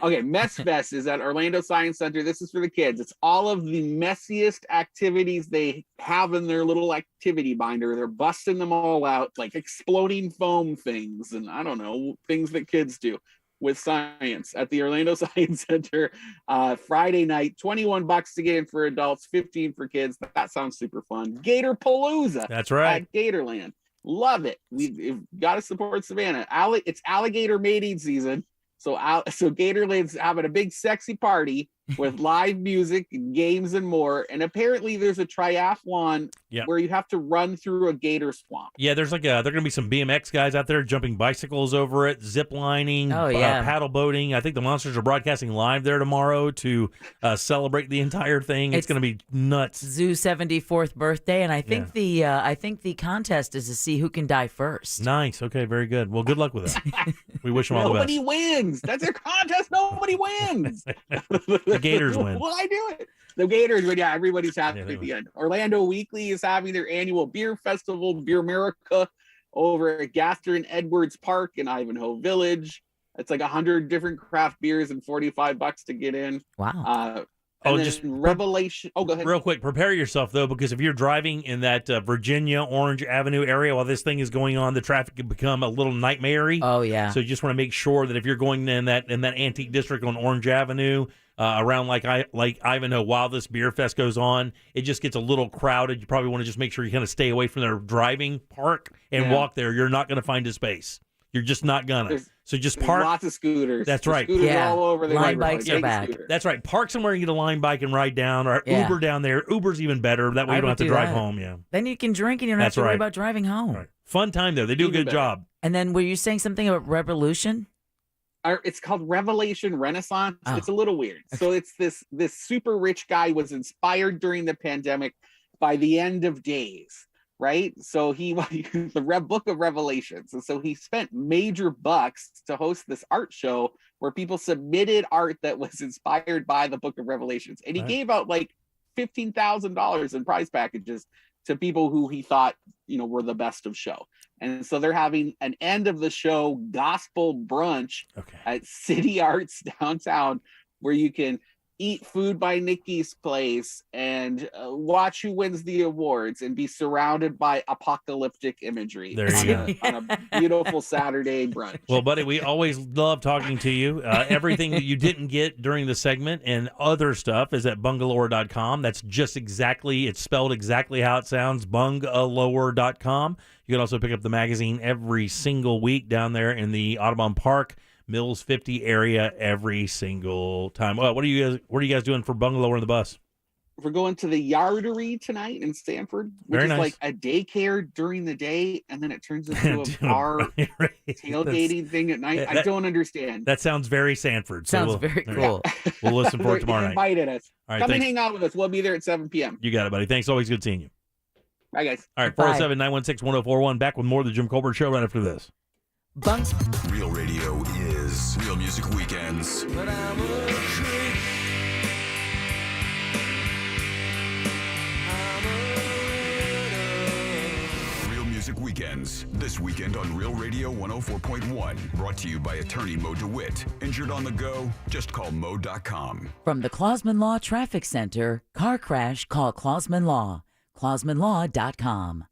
[SPEAKER 8] Okay, Mess Fest is at Orlando Science Center. This is for the kids. It's all of the messiest activities they have in their little activity binder. They're busting them all out, like exploding foam things and I don't know, things that kids do with science at the Orlando Science Center. Friday night, $21 to get in for adults, $15 for kids. That sounds super fun. Gator Palooza.
[SPEAKER 2] That's right.
[SPEAKER 8] At Gatorland. Love it. We've got to support Savannah. It's alligator mating season. So Gatorland's having a big sexy party with live music and games and more. And apparently there's a triathlon where you have to run through a gator swamp.
[SPEAKER 2] Yeah, there's there are going to be some BMX guys out there jumping bicycles over it, zip lining, paddle boating. I think the Monsters are broadcasting live there tomorrow to celebrate the entire thing. It's going to be nuts.
[SPEAKER 6] Zoo's 74th birthday, and I think the contest is to see who can die first.
[SPEAKER 2] Nice. Okay, very good. Well, good luck with it. We wish them all the best.
[SPEAKER 8] Nobody wins. That's their contest. Nobody wins.
[SPEAKER 2] The Gators win.
[SPEAKER 8] Well, I do it. The Gators win. Yeah, everybody's happy at the end. Orlando Weekly is having their annual beer festival, Beer America, over at Gaston Edwards Park in Ivanhoe Village. It's like 100 different craft beers and $45 to get in.
[SPEAKER 6] Wow.
[SPEAKER 2] Just
[SPEAKER 8] Revelation. Oh, go ahead.
[SPEAKER 2] Real quick, prepare yourself though, because if you're driving in that Virginia Orange Avenue area while this thing is going on, the traffic can become a little nightmare-y.
[SPEAKER 6] Oh yeah.
[SPEAKER 2] So you just want to make sure that if you're going in that antique district on Orange Avenue, around like Ivanhoe, while this beer fest goes on, it just gets a little crowded. You probably want to just make sure you kind of stay away from their driving park and walk there. You're not going to find a space. You're just not gonna. So just park.
[SPEAKER 8] Lots of scooters.
[SPEAKER 2] That's right.
[SPEAKER 8] Scooters all over the
[SPEAKER 6] line bikes are back.
[SPEAKER 2] That's right. Park somewhere and get a line bike and ride down, or Uber down there. Uber's even better. That way you don't have to drive home. Yeah.
[SPEAKER 6] Then you can drink and you don't have to worry about driving home.
[SPEAKER 2] Right. Fun time though. They do a good job.
[SPEAKER 6] And then were you saying something about Revolution?
[SPEAKER 8] It's called Revelation Renaissance. Oh. It's a little weird. So it's this super rich guy was inspired during the pandemic by the end of days. Right. So the book of Revelations. And so he spent major bucks to host this art show where people submitted art that was inspired by the book of Revelations. And he gave out like $15,000 in prize packages to people who he thought, were the best of show. And so they're having an end of the show gospel brunch at City Arts downtown where you can eat food by Nikki's place and watch who wins the awards and be surrounded by apocalyptic imagery on a beautiful Saturday brunch.
[SPEAKER 2] Well, buddy, we always love talking to you. Everything that you didn't get during the segment and other stuff is at bungalore.com. That's just exactly, it's spelled exactly how it sounds, bungalore.com. You can also pick up the magazine every single week down there in the Audubon Park Mills 50 area every single time. Well, what are you guys doing for Bungalow in the bus?
[SPEAKER 8] We're going to the Yardery tonight in Stanford, which
[SPEAKER 2] Very
[SPEAKER 8] is
[SPEAKER 2] nice.
[SPEAKER 8] like a daycare during the day, and then it turns into a bar tailgating thing at night. I don't understand.
[SPEAKER 2] That sounds very Sanford.
[SPEAKER 6] Sounds very cool.
[SPEAKER 2] We'll listen for it tomorrow night.
[SPEAKER 8] Invited us.
[SPEAKER 2] All right,
[SPEAKER 8] come and hang out with us. We'll be there at 7 p.m.
[SPEAKER 2] You got it, buddy. Thanks. Always good seeing you.
[SPEAKER 8] Bye, guys.
[SPEAKER 2] All right, 407-916-1041. Back with more of the Jim Colbert Show right after this.
[SPEAKER 4] Real radio is Real Music Weekends.
[SPEAKER 9] But I'm a creep.
[SPEAKER 4] Real Music Weekends. Petitions, this weekend on Real Radio 104.1. Brought to you by attorney Mo DeWitt. Injured on the go? Just call Mo.com.
[SPEAKER 6] From the Clausman Law Traffic Center, car crash, call Clausman Law. ClausmanLaw.com.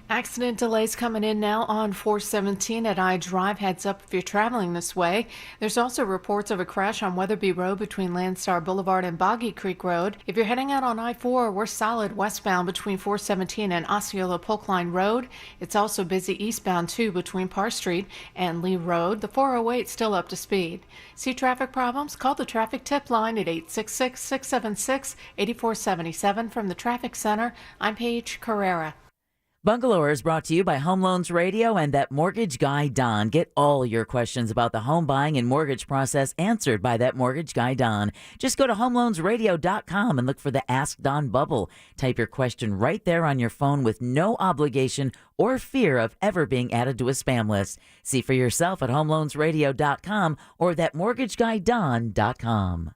[SPEAKER 7] Accident delays coming in now on 417 at I-Drive. Heads up if you're traveling this way. There's also reports of a crash on Weatherby Road between Landstar Boulevard and Boggy Creek Road. If you're heading out on I-4, we're solid westbound between 417 and Osceola Polk Line Road. It's also busy eastbound too between Parr Street and Lee Road. The 408 still up to speed. See traffic problems? Call the traffic tip line at 866-676-8477. From the Traffic Center, I'm Paige Carrera.
[SPEAKER 6] Bungalower is brought to you by Home Loans Radio and that mortgage guy, Don. Get all your questions about the home buying and mortgage process answered by that mortgage guy, Don. Just go to homeloansradio.com and look for the Ask Don bubble. Type your question right there on your phone with no obligation or fear of ever being added to a spam list. See for yourself at homeloansradio.com or thatmortgageguydon.com.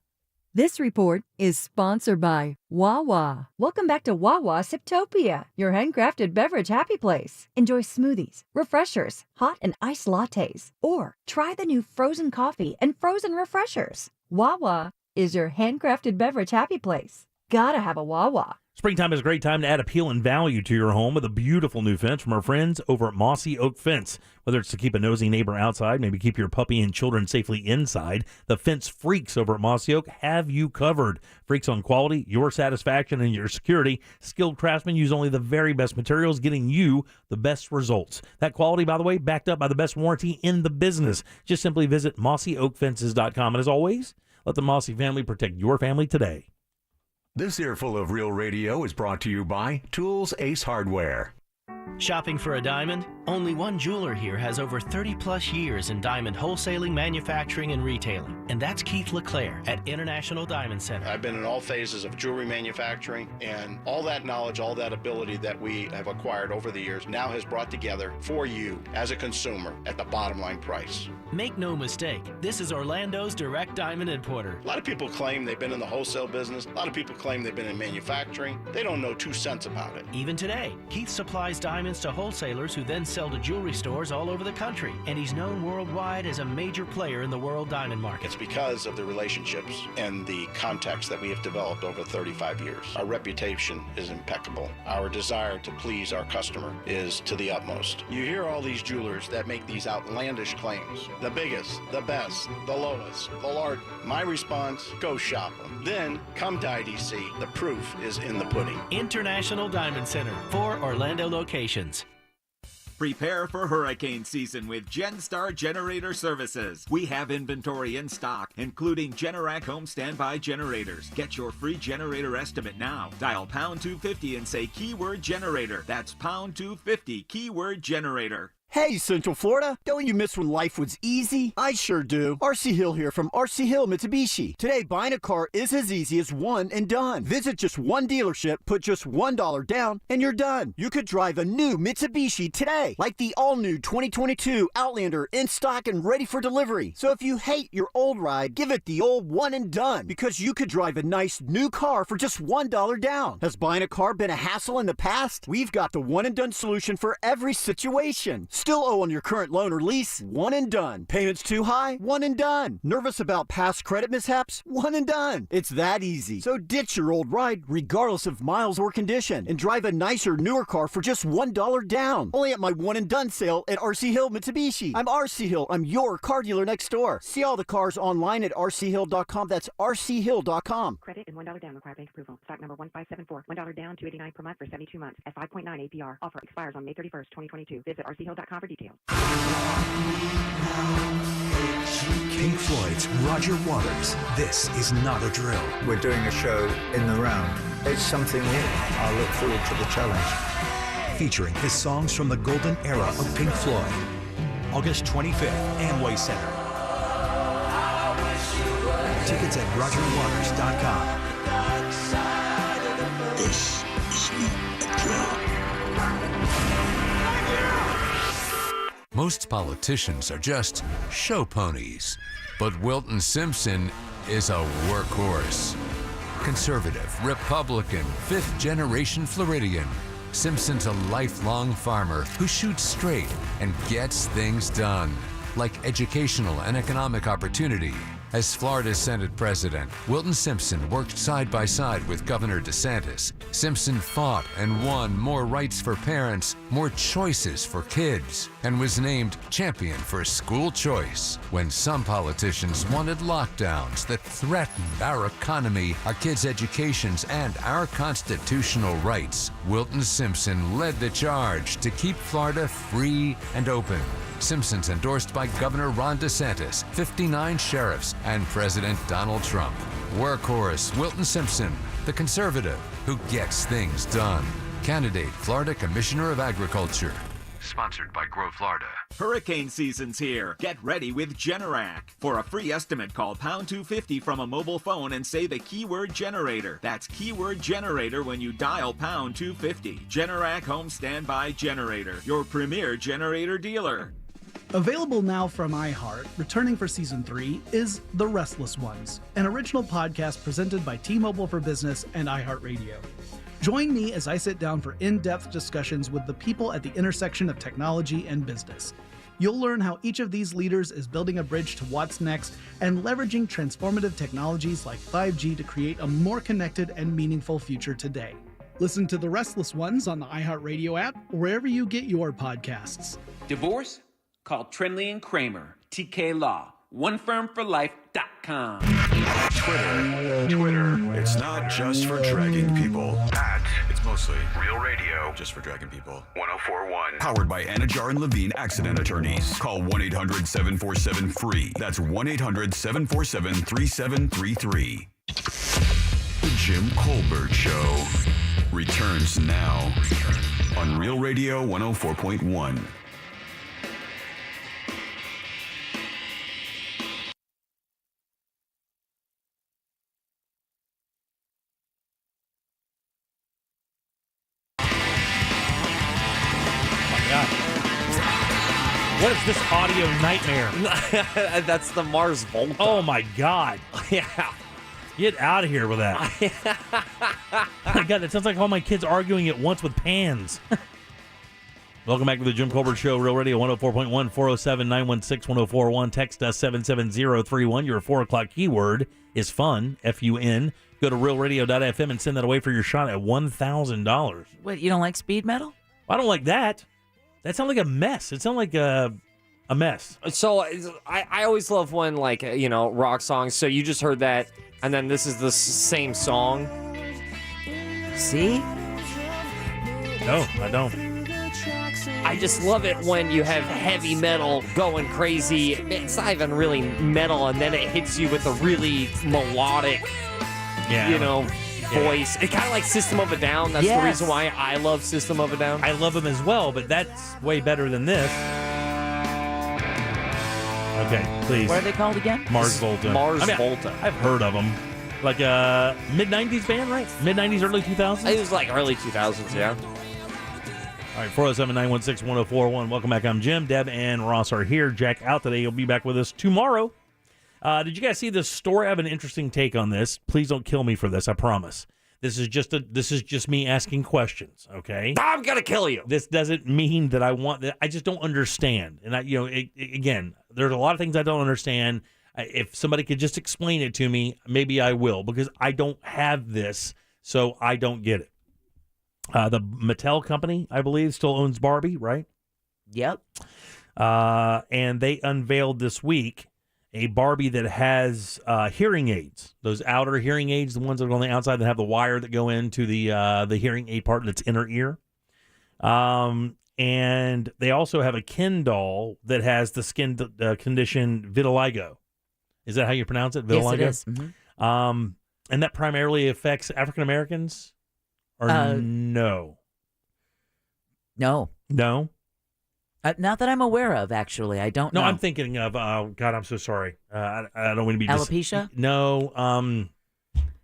[SPEAKER 10] This report is sponsored by Wawa. Welcome back to Wawa Siptopia, your handcrafted beverage happy place. Enjoy smoothies, refreshers, hot and iced lattes, or try the new frozen coffee and frozen refreshers. Wawa is your handcrafted beverage happy place. Gotta have a Wawa.
[SPEAKER 2] Springtime is a great time to add appeal and value to your home with a beautiful new fence from our friends over at Mossy Oak Fence. Whether it's to keep a nosy neighbor outside, maybe keep your puppy and children safely inside, the fence freaks over at Mossy Oak have you covered. Freaks on quality, your satisfaction, and your security. Skilled craftsmen use only the very best materials, getting you the best results. That quality, by the way, backed up by the best warranty in the business. Just simply visit mossyoakfences.com. And as always, let the Mossy family protect your family today.
[SPEAKER 13] This earful of Real Radio is brought to you by Tools Ace Hardware.
[SPEAKER 14] Shopping for a diamond? Only one jeweler here has over 30 plus years in diamond wholesaling, manufacturing, and retailing. And that's Keith LeClaire at International Diamond Center.
[SPEAKER 11] I've been in all phases of jewelry manufacturing, and all that knowledge, all that ability that we have acquired over the years now has brought together for you as a consumer at the bottom line price.
[SPEAKER 14] Make no mistake, this is Orlando's direct diamond importer.
[SPEAKER 11] A lot of people claim they've been in the wholesale business. A lot of people claim they've been in manufacturing. They don't know 2 cents about it.
[SPEAKER 14] Even today, Keith supplies diamonds to wholesalers who then sell to jewelry stores all over the country. And he's known worldwide as a major player in the world diamond market.
[SPEAKER 11] It's because of the relationships and the contacts that we have developed over 35 years. Our reputation is impeccable. Our desire to please our customer is to the utmost. You hear all these jewelers that make these outlandish claims. The biggest, the best, the lowest, the largest. My response, go shop them. Then come to IDC. The proof is in the pudding.
[SPEAKER 14] International Diamond Center, 4 Orlando locations.
[SPEAKER 1] Prepare for hurricane season with GenStar Generator Services. We have inventory in stock, including Generac home standby generators. Get your free generator estimate now. Dial pound 250 and say keyword generator. That's pound 250 keyword generator.
[SPEAKER 15] Hey, Central Florida, don't you miss when life was easy? I sure do. RC Hill here from RC Hill Mitsubishi. Today, buying a car is as easy as one and done. Visit just one dealership, put just $1 down, and you're done. You could drive a new Mitsubishi today, like the all-new 2022 Outlander in stock and ready for delivery. So if you hate your old ride, give it the old one and done, because you could drive a nice new car for just $1 down. Has buying a car been a hassle in the past? We've got the one and done solution for every situation. Still owe on your current loan or lease? One and done. Payments too high? One and done. Nervous about past credit mishaps? One and done. It's that easy. So ditch your old ride, regardless of miles or condition, and drive a nicer, newer car for just $1 down. Only at my one and done sale at RC Hill Mitsubishi. I'm RC Hill. I'm your car dealer next door. See all the cars online at rchill.com. That's rchill.com.
[SPEAKER 18] Credit and $1 down required bank approval. Stock number 1574. $1 down, $289 per month for 72 months at 5.9 APR. Offer expires on May 31st, 2022. Visit rchill.com for details.
[SPEAKER 12] Pink Floyd's Roger Waters. This is not a drill.
[SPEAKER 16] We're doing a show in the round. It's something new. I look forward to the challenge.
[SPEAKER 12] Featuring his songs from the golden era of Pink Floyd. August 25th, Amway Center. Tickets at rogerwaters.com.
[SPEAKER 16] This is not a drill.
[SPEAKER 17] Most politicians are just show ponies, but Wilton Simpson is a workhorse. Conservative, Republican, fifth-generation Floridian, Simpson's a lifelong farmer who shoots straight and gets things done, like educational and economic opportunity. As Florida's Senate president, Wilton Simpson worked side by side with Governor DeSantis. Simpson fought and won more rights for parents, more choices for kids, and was named champion for school choice. When some politicians wanted lockdowns that threatened our economy, our kids' educations, and our constitutional rights, Wilton Simpson led the charge to keep Florida free and open. Simpson's endorsed by Governor Ron DeSantis, 59 sheriffs, and President Donald Trump. Workhorse Wilton Simpson, the conservative who gets things done. Candidate, Florida Commissioner of Agriculture.
[SPEAKER 1] Sponsored by Grow Florida. Hurricane season's here. Get ready with Generac. For a free estimate, call pound 250 from a mobile phone and say the keyword generator. That's keyword generator when you dial pound 250. Generac Home Standby Generator, your premier generator dealer.
[SPEAKER 19] Available now from iHeart, returning for Season 3, is The Restless Ones, an original podcast presented by T-Mobile for Business and iHeartRadio. Join me as I sit down for in-depth discussions with the people at the intersection of technology and business. You'll learn how each of these leaders is building a bridge to what's next and leveraging transformative technologies like 5G to create a more connected and meaningful future today. Listen to The Restless Ones on the iHeartRadio app, or wherever you get your podcasts.
[SPEAKER 20] Divorce? Call Trinley and Kramer, TK Law, onefirmforlife.com.
[SPEAKER 4] Twitter. It's not just for dragging people. It's mostly real radio, just for dragging people. 1041. Powered by Anajar and Levine Accident Attorneys. Call 1-800-747-FREE. That's 1-800-747-3733. The Jim Colbert Show returns now on Real Radio 104.1.
[SPEAKER 2] What is this audio nightmare?
[SPEAKER 3] That's the Mars Volta.
[SPEAKER 2] Oh my God.
[SPEAKER 3] Yeah.
[SPEAKER 2] Get out of here with that. Oh my God, that sounds like all my kids arguing at once with pans. Welcome back to the Jim Colbert Show, Real Radio 104.1, 407-916-1041. Text us 77031. Your 4 o'clock keyword is fun, F-U-N. Go to realradio.fm and send that away for your shot at $1,000.
[SPEAKER 6] What, you don't like speed metal?
[SPEAKER 2] I don't like that. That sounds like a mess. It sounds like a mess.
[SPEAKER 3] So I always love when, like, rock songs. So you just heard that, and then this is the same song.
[SPEAKER 6] See?
[SPEAKER 2] No, I don't.
[SPEAKER 3] I just love it when you have heavy metal going crazy. It's not even really metal, and then it hits you with a really melodic, voice. It kind of like System of a Down. That's the reason why I love System of a Down.
[SPEAKER 2] I love them as well, but that's way better than this. Okay, please.
[SPEAKER 6] What are they called again?
[SPEAKER 2] Mars Volta.
[SPEAKER 3] Volta.
[SPEAKER 2] I've heard of them. Like a mid-90s band, right? Mid-90s, early 2000s?
[SPEAKER 3] It was like early 2000s, yeah.
[SPEAKER 2] All right, 407-916-1041. Welcome back. I'm Jim. Deb and Ross are here. Jack out today. He'll be back with us tomorrow. Did you guys see this story? I have an interesting take on this. Please don't kill me for this, I promise. This is just me asking questions, okay?
[SPEAKER 3] I'm going to kill you.
[SPEAKER 2] This doesn't mean that I want that. I just don't understand. And again, there's a lot of things I don't understand. If somebody could just explain it to me, maybe I will, because I don't have this, so I don't get it. The Mattel company, I believe, still owns Barbie, right?
[SPEAKER 6] Yep.
[SPEAKER 2] And they unveiled this week a Barbie that has hearing aids. Those outer hearing aids, the ones that are on the outside that have the wire that go into the hearing aid part that's inner ear. And they also have a Ken doll that has the skin condition vitiligo. Is that how you pronounce it? Vitiligo?
[SPEAKER 6] Yes, it is. Mm-hmm.
[SPEAKER 2] And that primarily affects African Americans? Or no?
[SPEAKER 6] No.
[SPEAKER 2] No?
[SPEAKER 6] Not that I'm aware of, actually. I don't know.
[SPEAKER 2] No, I'm thinking of, God, I'm so sorry. I don't want to be...
[SPEAKER 6] Alopecia?
[SPEAKER 2] No.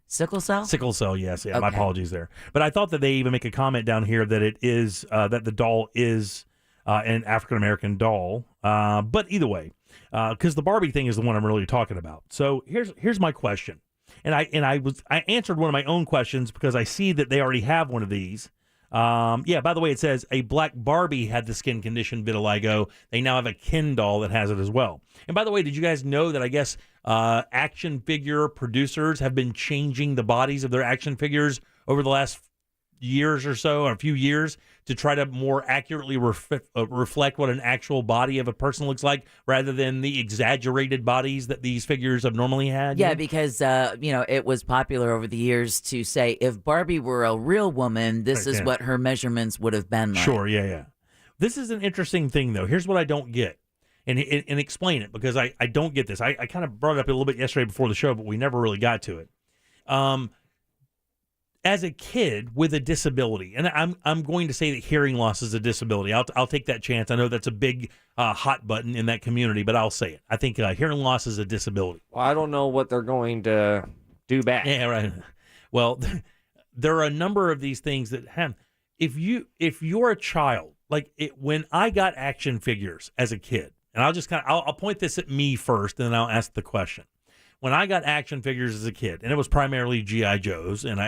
[SPEAKER 6] Sickle cell?
[SPEAKER 2] Sickle cell, yes. Yeah, my
[SPEAKER 6] Okay.
[SPEAKER 2] apologies there. But I thought that they even make a comment down here that it is that the doll is an African American doll. But either way, because the Barbie thing is the one I'm really talking about. So here's my question, and I answered one of my own questions because I see that they already have one of these. Yeah. By the way, it says a black Barbie had the skin condition vitiligo. They now have a Ken doll that has it as well. And by the way, did you guys know that I guess action figure producers have been changing the bodies of their action figures over the last years or so, or a few years, to try to more accurately reflect what an actual body of a person looks like, rather than the exaggerated bodies that these figures have normally had?
[SPEAKER 6] Yeah, because it was popular over the years to say if Barbie were a real woman, this is what her measurements would have been like.
[SPEAKER 2] Sure, yeah. This is an interesting thing, though. Here's what I don't get, and explain it, because I don't get this. I kind of brought it up a little bit yesterday before the show, but we never really got to it. As a kid with a disability, and I'm going to say that hearing loss is a disability. I'll take that chance. I know that's a big hot button in that community, but I'll say it. I think hearing loss is a disability.
[SPEAKER 3] Well, I don't know what they're going to do back.
[SPEAKER 2] Yeah, right. Well, there are a number of these things that have. If you're a child, like when I got action figures as a kid, and I'll point this at me first, and then I'll ask the question. When I got action figures as a kid, and it was primarily G.I. Joes, and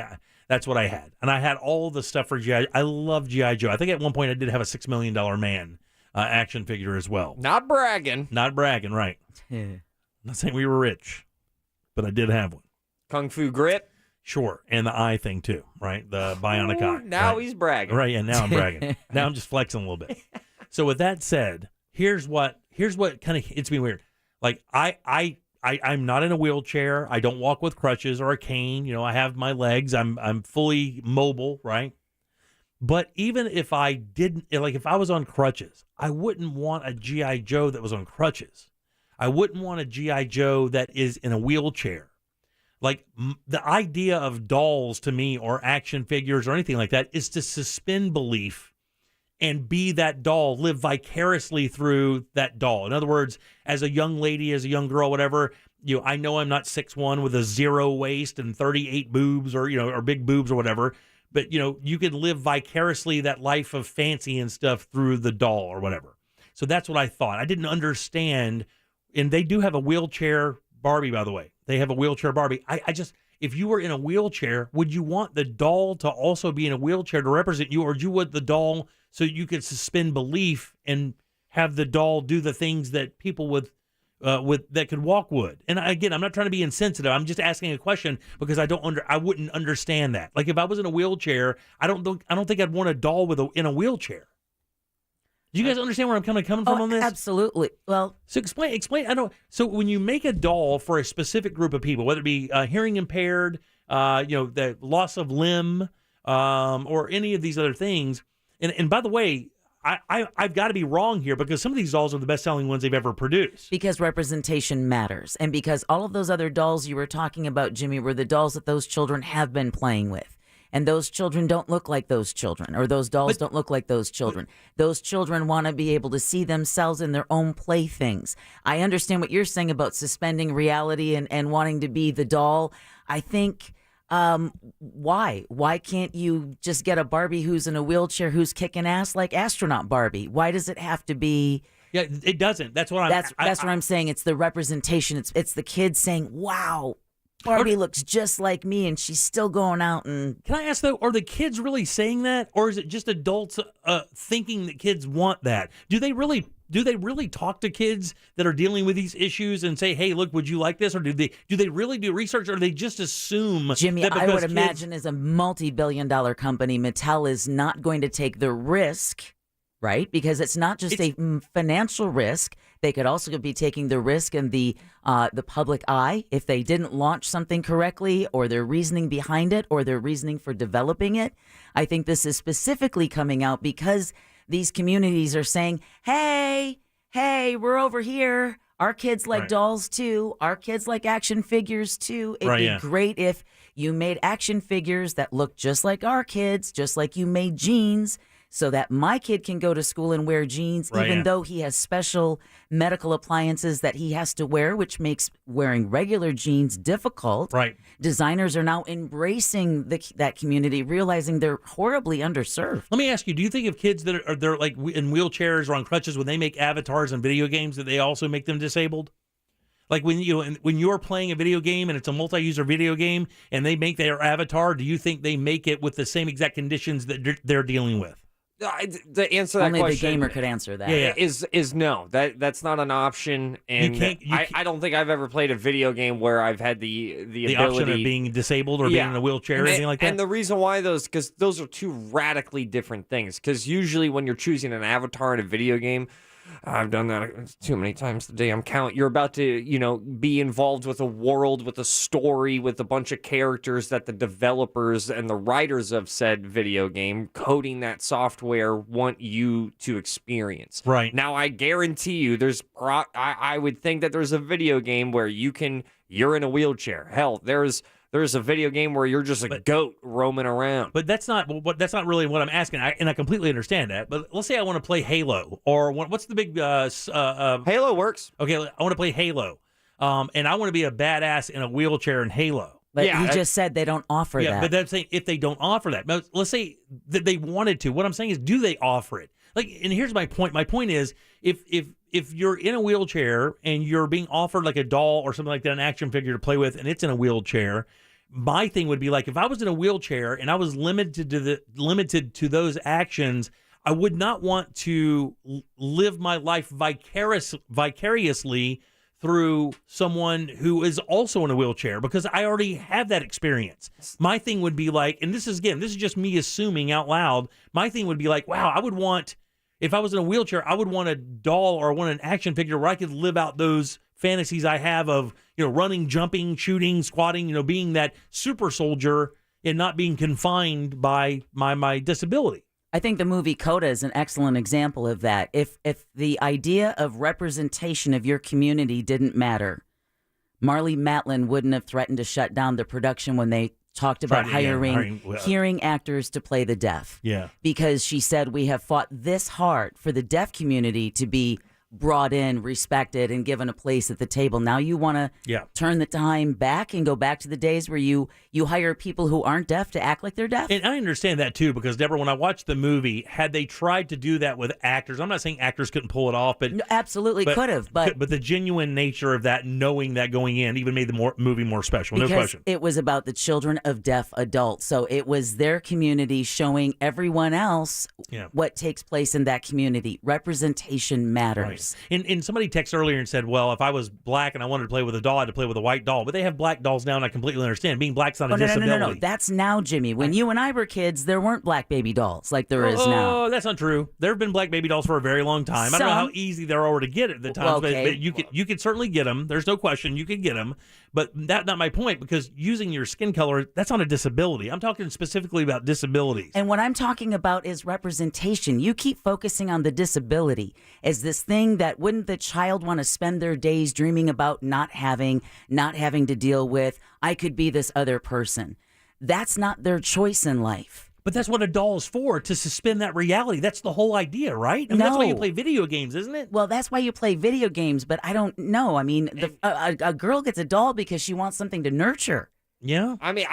[SPEAKER 2] that's what I had. And I had all the stuff for G.I. I love G.I. Joe. I think at one point I did have a $6 million man action figure as well.
[SPEAKER 3] Not bragging,
[SPEAKER 2] right. I'm not saying we were rich, but I did have one.
[SPEAKER 3] Kung Fu Grip?
[SPEAKER 2] Sure. And the eye thing too, right? The bionic eye.
[SPEAKER 3] Now
[SPEAKER 2] right?
[SPEAKER 3] he's bragging.
[SPEAKER 2] Right, yeah, now I'm bragging. Now I'm just flexing a little bit. So with that said, here's what kind of hits me weird. Like I'm not in a wheelchair. I don't walk with crutches or a cane. I have my legs. I'm fully mobile, right? But even if I didn't, like if I was on crutches, I wouldn't want a G.I. Joe that was on crutches. I wouldn't want a G.I. Joe that is in a wheelchair. Like the idea of dolls to me, or action figures or anything like that, is to suspend belief and be that doll, live vicariously through that doll. In other words, as a young lady, as a young girl, whatever, I know I'm not 6'1" with a 0 waist and 38 boobs or big boobs or whatever, but you can live vicariously that life of fancy and stuff through the doll or whatever. So that's what I thought. I didn't understand, and they do have a wheelchair Barbie, by the way. They have a wheelchair Barbie. I just, if you were in a wheelchair, would you want the doll to also be in a wheelchair to represent you, or do you want the doll so you could suspend belief and have the doll do the things that people with that could walk would? And again, I'm not trying to be insensitive. I'm just asking a question because I wouldn't understand that. Like if I was in a wheelchair, I don't think I'd want a doll in a wheelchair. Do you guys understand where I'm coming from on this?
[SPEAKER 6] Absolutely. Well,
[SPEAKER 2] so explain. So when you make a doll for a specific group of people, whether it be hearing impaired, the loss of limb, or any of these other things, and by the way, I've got to be wrong here because some of these dolls are the best-selling ones they've ever produced.
[SPEAKER 6] Because representation matters, and because all of those other dolls you were talking about, Jimmy, were the dolls that those children have been playing with. And those children don't look like those children, or those dolls don't look like those children. Those children want to be able to see themselves in their own playthings. I understand what you're saying about suspending reality and wanting to be the doll. I think, why? Why can't you just get a Barbie who's in a wheelchair who's kicking ass like astronaut Barbie? Why does it have to be...
[SPEAKER 2] Yeah, it doesn't. That's what
[SPEAKER 6] That's what I'm saying. It's the representation. It's the kids saying, wow, Barbie looks just like me, and she's still going out and...
[SPEAKER 2] Can I ask, though, are the kids really saying that? Or is it just adults thinking that kids want that? Do they really talk to kids that are dealing with these issues and say, hey, look, would you like this? Or do they really do research, or do they just assume
[SPEAKER 6] Jimmy,
[SPEAKER 2] that because
[SPEAKER 6] I would imagine as a multi-billion-dollar company, Mattel is not going to take the risk, right? Because it's not just a financial risk. They could also be taking the risk in the public eye if they didn't launch something correctly, or their reasoning behind it, or their reasoning for developing it. I think this is specifically coming out because these communities are saying, hey, we're over here. Our kids like dolls too. Our kids like action figures too. It'd be great if you made action figures that look just like our kids, just like you made jeans. so that my kid can go to school and wear jeans, even though he has special medical appliances that he has to wear, which makes wearing regular jeans difficult.
[SPEAKER 2] Right.
[SPEAKER 6] Designers are now embracing that community, realizing they're horribly underserved.
[SPEAKER 2] Let me ask you, do you think if kids that are they're like in wheelchairs or on crutches, when they make avatars in video games, that they also make them disabled? Like when you're playing a video game and it's a multi-user video game and they make their avatar, do you think they make it with the same exact conditions that they're dealing with?
[SPEAKER 3] The answer to that
[SPEAKER 6] Only
[SPEAKER 3] question
[SPEAKER 6] the gamer could answer that.
[SPEAKER 3] Is no. That's not an option, and I don't think I've ever played a video game where I've had the ability
[SPEAKER 2] option of being disabled or being in a wheelchair or anything like that.
[SPEAKER 3] And the reason why because those are two radically different things. Because usually when you're choosing an avatar in a video game, I've done that too many times today. I'm counting. You're about to, be involved with a world, with a story, with a bunch of characters that the developers and the writers of said video game coding that software want you to experience.
[SPEAKER 2] Right.
[SPEAKER 3] Now, I guarantee you I would think that there's a video game where you're in a wheelchair. Hell, there's a video game where you're just a goat roaming around.
[SPEAKER 2] But that's not really what I'm asking, and I completely understand that. But let's say I want to play Halo, or what's the big
[SPEAKER 3] Halo works.
[SPEAKER 2] Okay, I want to play Halo, and I want to be a badass in a wheelchair in Halo.
[SPEAKER 6] But you just said they don't offer that.
[SPEAKER 2] Yeah, but that's saying if they don't offer that. But let's say that they wanted to. What I'm saying is, do they offer it? Like, and here's my point. My point is, if you're in a wheelchair and you're being offered like a doll or something like that, an action figure to play with, and it's in a wheelchair, my thing would be like, if I was in a wheelchair and I was limited to those actions, I would not want to live my life vicariously through someone who is also in a wheelchair, because I already have that experience. My thing would be like, and this is just me assuming out loud, my thing would be like, wow, if I was in a wheelchair, I would want a doll or want an action figure where I could live out those fantasies I have of, running, jumping, shooting, squatting, being that super soldier and not being confined by my disability.
[SPEAKER 6] I think the movie Coda is an excellent example of that. If the idea of representation of your community didn't matter, Marlee Matlin wouldn't have threatened to shut down the production when they talked about hiring hearing actors to play the deaf.
[SPEAKER 2] Yeah.
[SPEAKER 6] Because she said, we have fought this hard for the deaf community to be brought in, respected, and given a place at the table. Now you want to turn the time back and go back to the days where you hire people who aren't deaf to act like they're deaf?
[SPEAKER 2] And I understand that too, because Deborah, when I watched the movie, had they tried to do that with actors, I'm not saying actors couldn't pull it off, but
[SPEAKER 6] no, absolutely could have. But
[SPEAKER 2] the genuine nature of that, knowing that going in, even made the movie more special.
[SPEAKER 6] Because
[SPEAKER 2] no question.
[SPEAKER 6] It was about the children of deaf adults, so it was their community showing everyone else what takes place in that community. Representation matters. Right.
[SPEAKER 2] And somebody texted earlier and said, well, if I was black and I wanted to play with a doll, I had to play with a white doll. But they have black dolls now, and I completely understand. Being black's not a disability.
[SPEAKER 6] No. That's now, Jimmy. When you and I were kids, there weren't black baby dolls like there is now.
[SPEAKER 2] Oh, that's not true. There have been black baby dolls for a very long time. I don't know how easy they were to get at the time, but you could certainly get them. There's no question you could get them. But that's not my point, because using your skin color, that's not a disability. I'm talking specifically about disabilities.
[SPEAKER 6] And what I'm talking about is representation. You keep focusing on the disability as this thing that wouldn't the child want to spend their days dreaming about not having to deal with, I could be this other person. That's not their choice in life.
[SPEAKER 2] But that's what a doll is for, to suspend that reality. That's the whole idea, right? I mean, that's why you play video games, isn't it?
[SPEAKER 6] Well, that's why you play video games, but I don't know. I mean, a girl gets a doll because she wants something to nurture.
[SPEAKER 2] Yeah.
[SPEAKER 3] I mean,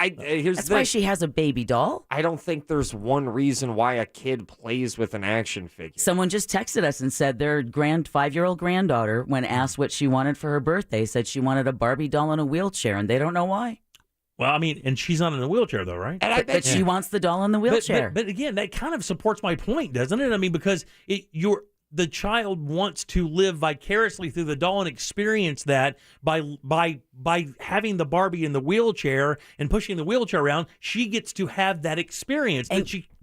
[SPEAKER 6] that's why she has a baby doll.
[SPEAKER 3] I don't think there's one reason why a kid plays with an action figure.
[SPEAKER 6] Someone just texted us and said their 5-year-old granddaughter, when asked what she wanted for her birthday, said she wanted a Barbie doll in a wheelchair, and they don't know why.
[SPEAKER 2] Well, I mean, and she's not in a wheelchair, though, right?
[SPEAKER 6] But she wants the doll in the wheelchair.
[SPEAKER 2] But again, that kind of supports my point, doesn't it? I mean, because the child wants to live vicariously through the doll and experience that by having the Barbie in the wheelchair and pushing the wheelchair around. She gets to have that experience.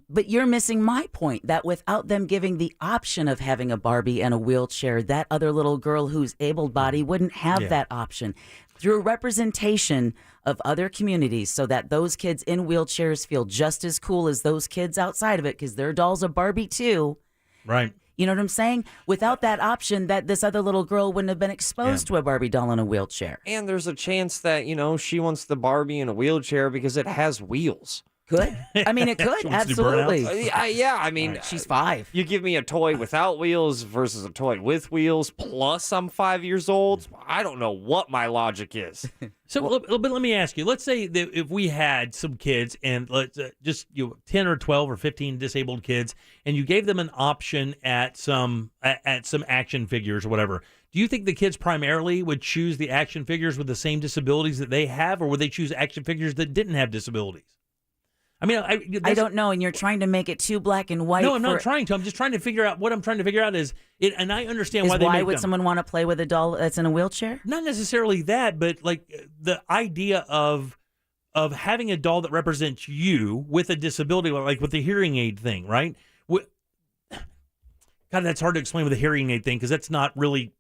[SPEAKER 6] But you're missing my point, that without them giving the option of having a Barbie and a wheelchair, that other little girl who's able-bodied wouldn't have that option. Through representation of other communities, so that those kids in wheelchairs feel just as cool as those kids outside of it, because their doll's a Barbie too.
[SPEAKER 2] Right.
[SPEAKER 6] You know what I'm saying? Without that option, that this other little girl wouldn't have been exposed to a Barbie doll in a wheelchair.
[SPEAKER 3] And there's a chance that, she wants the Barbie in a wheelchair because it has wheels.
[SPEAKER 6] Could. I mean, it could. Absolutely.
[SPEAKER 3] Yeah, I mean,
[SPEAKER 6] she's 5.
[SPEAKER 3] You give me a toy without wheels versus a toy with wheels, plus I'm 5 years old. I don't know what my logic is.
[SPEAKER 2] So, but let me ask you. Let's say that if we had some kids, and let's just 10 or 12 or 15 disabled kids, and you gave them an option at some action figures or whatever. Do you think the kids primarily would choose the action figures with the same disabilities that they have, or would they choose action figures that didn't have disabilities? I mean,
[SPEAKER 6] I don't know, and you're trying to make it too black and white.
[SPEAKER 2] No, I'm not trying to. I'm just trying to figure out what I'm trying to figure out is it, and I understand why they make them.
[SPEAKER 6] Why would someone want to play with a doll that's in a wheelchair?
[SPEAKER 2] Not necessarily that, but like the idea of having a doll that represents you with a disability, like with the hearing aid thing, right? God, that's hard to explain with the hearing aid thing because that's not really.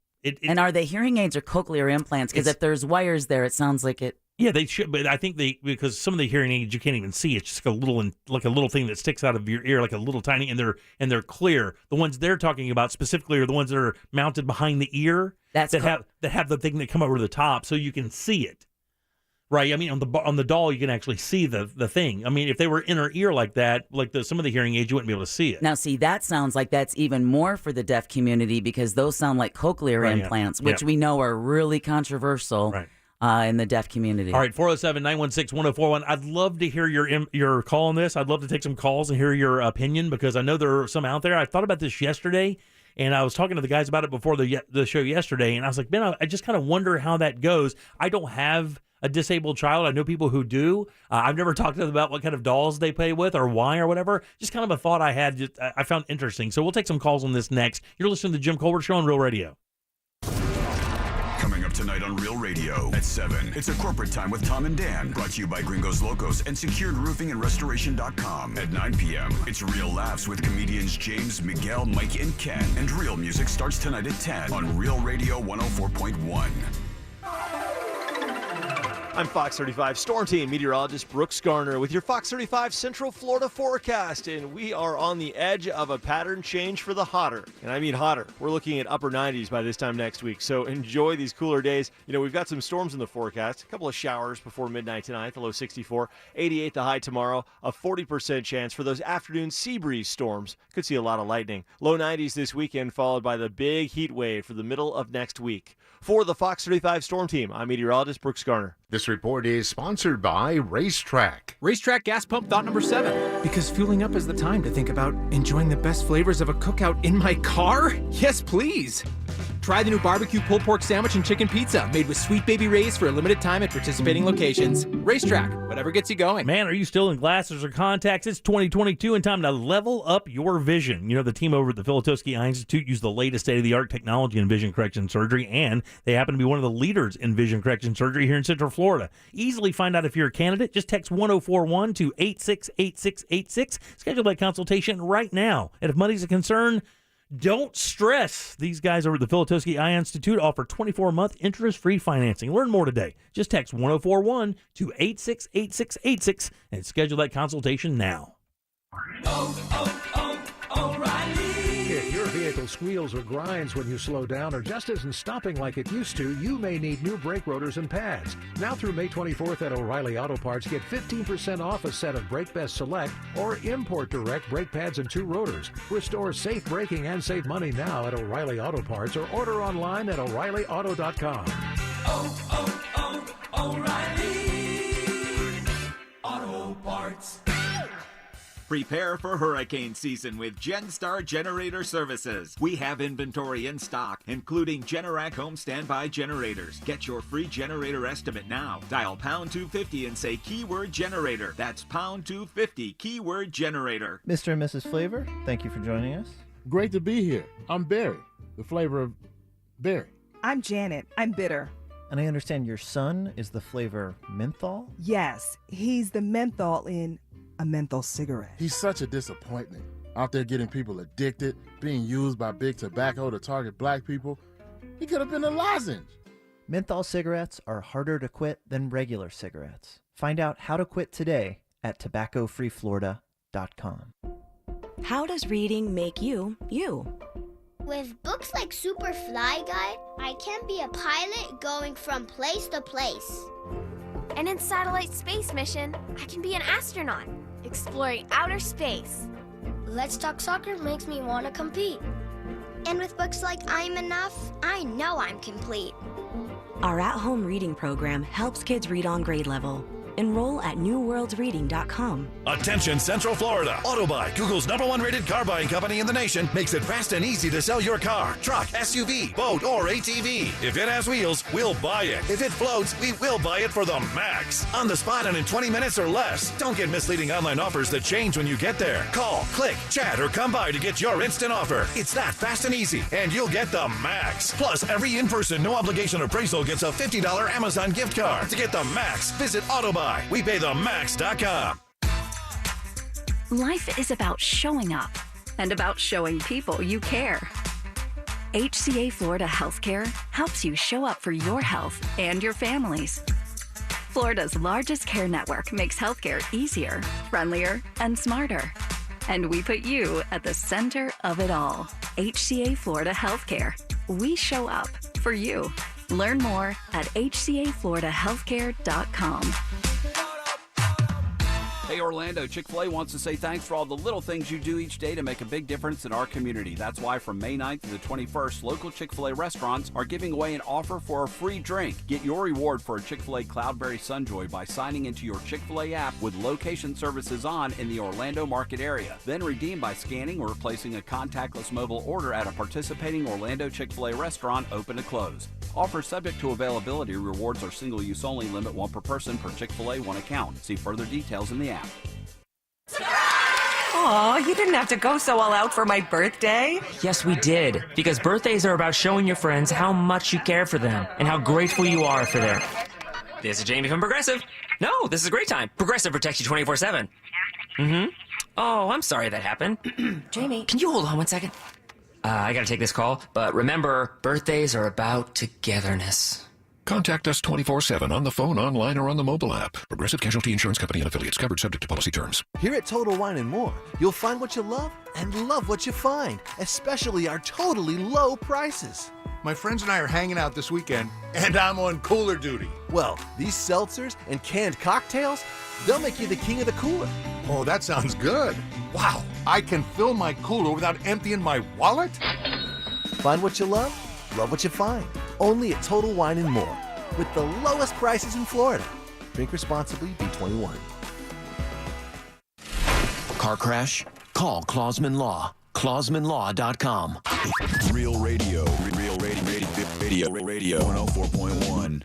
[SPEAKER 6] And are they hearing aids or cochlear implants? Because if there's wires there, it sounds like it.
[SPEAKER 2] Yeah, they should, but I think because some of the hearing aids you can't even see. It's just a little thing that sticks out of your ear, like a little tiny, and they're clear. The ones they're talking about specifically are the ones that are mounted behind the ear that have the thing that come over the top, so you can see it. Right? I mean, on the doll you can actually see the thing. I mean, if they were in her ear like that, like some of the hearing aids, you wouldn't be able to see it.
[SPEAKER 6] Now, see, that sounds like that's even more for the deaf community because those sound like cochlear implants, which we know are really controversial.
[SPEAKER 2] Right.
[SPEAKER 6] In the deaf community.
[SPEAKER 2] All right, 407-916-1041. I'd love to hear your call on this. I'd love to take some calls and hear your opinion because I know there are some out there. I thought about this yesterday, and I was talking to the guys about it before the show yesterday, and I was like, man, I just kind of wonder how that goes. I don't have a disabled child. I know people who do. I've never talked to them about what kind of dolls they play with or why or whatever. Just kind of a thought I had. I found interesting. So we'll take some calls on this next. You're listening to the Jim Colbert Show on Real Radio.
[SPEAKER 4] Coming up tonight on Real Radio at 7. It's a corporate time with Tom and Dan, brought to you by Gringos Locos and Secured Roofing and Restoration.com. At 9 p.m., it's Real Laughs with comedians James, Miguel, Mike, and Ken. And Real Music starts tonight at 10 on Real Radio 104.1.
[SPEAKER 21] I'm Fox 35 Storm Team meteorologist Brooks Garner with your Fox 35 Central Florida forecast, and we are on the edge of a pattern change for the hotter, and I mean hotter. We're looking at upper 90s by this time next week, so enjoy these cooler days. You know, we've got some storms in the forecast, a couple of showers before midnight tonight, the low 64, 88 the high tomorrow, a 40% chance for those afternoon sea breeze storms. Could see a lot of lightning. Low 90s this weekend, followed by the big heat wave for the middle of next week. For the Fox 35 Storm Team, I'm meteorologist Brooks Garner.
[SPEAKER 22] This report is sponsored by Racetrack.
[SPEAKER 23] Racetrack gas pump thought number 7. Because fueling up is the time to think about enjoying the best flavors of a cookout in my car? Yes, please. Try the new barbecue pulled pork sandwich and chicken pizza made with Sweet Baby Ray's for a limited time at participating locations. Racetrack, whatever gets you going.
[SPEAKER 2] Man, are you still in glasses or contacts? It's 2022 and time to level up your vision. You know, the team over at the Filatowski Eye Institute use the latest state-of-the-art technology in vision correction surgery, and they happen to be one of the leaders in vision correction surgery here in Central Florida. Easily find out if you're a candidate. Just text 1041 to 868686. Schedule that consultation right now. And if money's a concern, don't stress. These guys over at the Filatowski Eye Institute offer 24-month interest-free financing. Learn more today. Just text 1041 to 868686 and schedule that consultation now.
[SPEAKER 24] If your vehicle squeals or grinds when you slow down or just isn't stopping like it used to, you may need new brake rotors and pads. Now through May 24th at O'Reilly Auto Parts, get 15% off a set of Brake Best Select or Import Direct brake pads and 2 rotors. Restore safe braking and save money now at O'Reilly Auto Parts or order online at O'ReillyAuto.com.
[SPEAKER 1] O'Reilly Auto Parts. Prepare for hurricane season with GenStar Generator Services. We have inventory in stock, including Generac home standby generators. Get your free generator estimate now. Dial pound 250 and say keyword generator. That's pound 250, keyword generator.
[SPEAKER 25] Mr. and Mrs. Flavor, thank you for joining us.
[SPEAKER 26] Great to be here. I'm Barry, the flavor of berry.
[SPEAKER 27] I'm Janet. I'm bitter.
[SPEAKER 25] And I understand your son is the flavor menthol?
[SPEAKER 27] Yes, he's the menthol in a menthol cigarette.
[SPEAKER 26] He's such a disappointment. Out there getting people addicted, being used by big tobacco to target black people. He could have been a lozenge.
[SPEAKER 25] Menthol cigarettes are harder to quit than regular cigarettes. Find out how to quit today at tobaccofreeflorida.com.
[SPEAKER 28] How does reading make you, you?
[SPEAKER 29] With books like Super Fly Guide, I can be a pilot going from place to place.
[SPEAKER 30] And in Satellite Space Mission, I can be an astronaut.
[SPEAKER 5] exploring outer space.
[SPEAKER 29] Let's Talk Soccer makes me want to compete. And with books like I'm Enough, I know I'm complete.
[SPEAKER 28] Our at-home reading program helps kids read on grade level. Enroll at newworldsreading.com.
[SPEAKER 7] Attention Central Florida. AutoBuy, Google's #1 rated car buying company in the nation, makes it fast and easy to sell your car, truck, SUV, boat, or ATV. If it has wheels, we'll buy it. If it floats, we will buy it for the max. On the spot and in 20 minutes or less. Don't get misleading online offers that change when you get there. Call, click, chat, or come by to get your instant offer. It's that fast and easy, and you'll get the max. Plus, every in-person, no-obligation appraisal gets a $50 Amazon gift card. To get the max, visit AutoBuy. WePayTheMax.com.
[SPEAKER 8] Life is about showing up and about showing people you care. HCA Florida Healthcare helps you show up for your health and your family's. Florida's largest care network makes healthcare easier, friendlier, and smarter. And we put you at the center of it all. HCA Florida Healthcare. We show up for you. Learn more at hcafloridahealthcare.com.
[SPEAKER 9] Hey Orlando, Chick-fil-A wants to say thanks for all the little things you do each day to make a big difference in our community. That's why from May 9th through the 21st, local Chick-fil-A restaurants are giving away an offer for a free drink. Get your reward for a Chick-fil-A Cloudberry Sunjoy by signing into your Chick-fil-A app with location services on in the Orlando market area. Then redeem by scanning or placing a contactless mobile order at a participating Orlando Chick-fil-A restaurant open to close. Offer subject to availability. Rewards are single-use only. Limit 1 per person per Chick-fil-A 1 account. See further details in the app.
[SPEAKER 10] Aw, you didn't have to go so all out for my birthday.
[SPEAKER 11] Yes, we did. Because birthdays are about showing your friends how much you care for them and how grateful you are for them. This is Jamie from Progressive. No, this is a great time. Progressive protects you 24/7. Oh, I'm sorry that happened. Jamie, can you hold on 1 second? I gotta take this call, but remember, birthdays are about togetherness.
[SPEAKER 13] Contact us 24/7 on the phone, online, or on the mobile app. Progressive Casualty Insurance Company and affiliates, covered subject to policy terms.
[SPEAKER 14] Here at Total Wine & More, you'll find what you love and love what you find, especially our totally low prices.
[SPEAKER 22] My friends and I are hanging out this weekend, and I'm on cooler duty.
[SPEAKER 14] Well, these seltzers and canned cocktails, they'll make you the king of the cooler.
[SPEAKER 22] Oh, that sounds good. Wow, I can fill my cooler without emptying my wallet?
[SPEAKER 14] Find what you love what you find. Only at Total Wine & More, with the lowest prices in Florida. Drink responsibly, B21.
[SPEAKER 15] Car crash? Call Clausman Law. ClausmanLaw.com.
[SPEAKER 4] Real radio. Real radio. 104.1.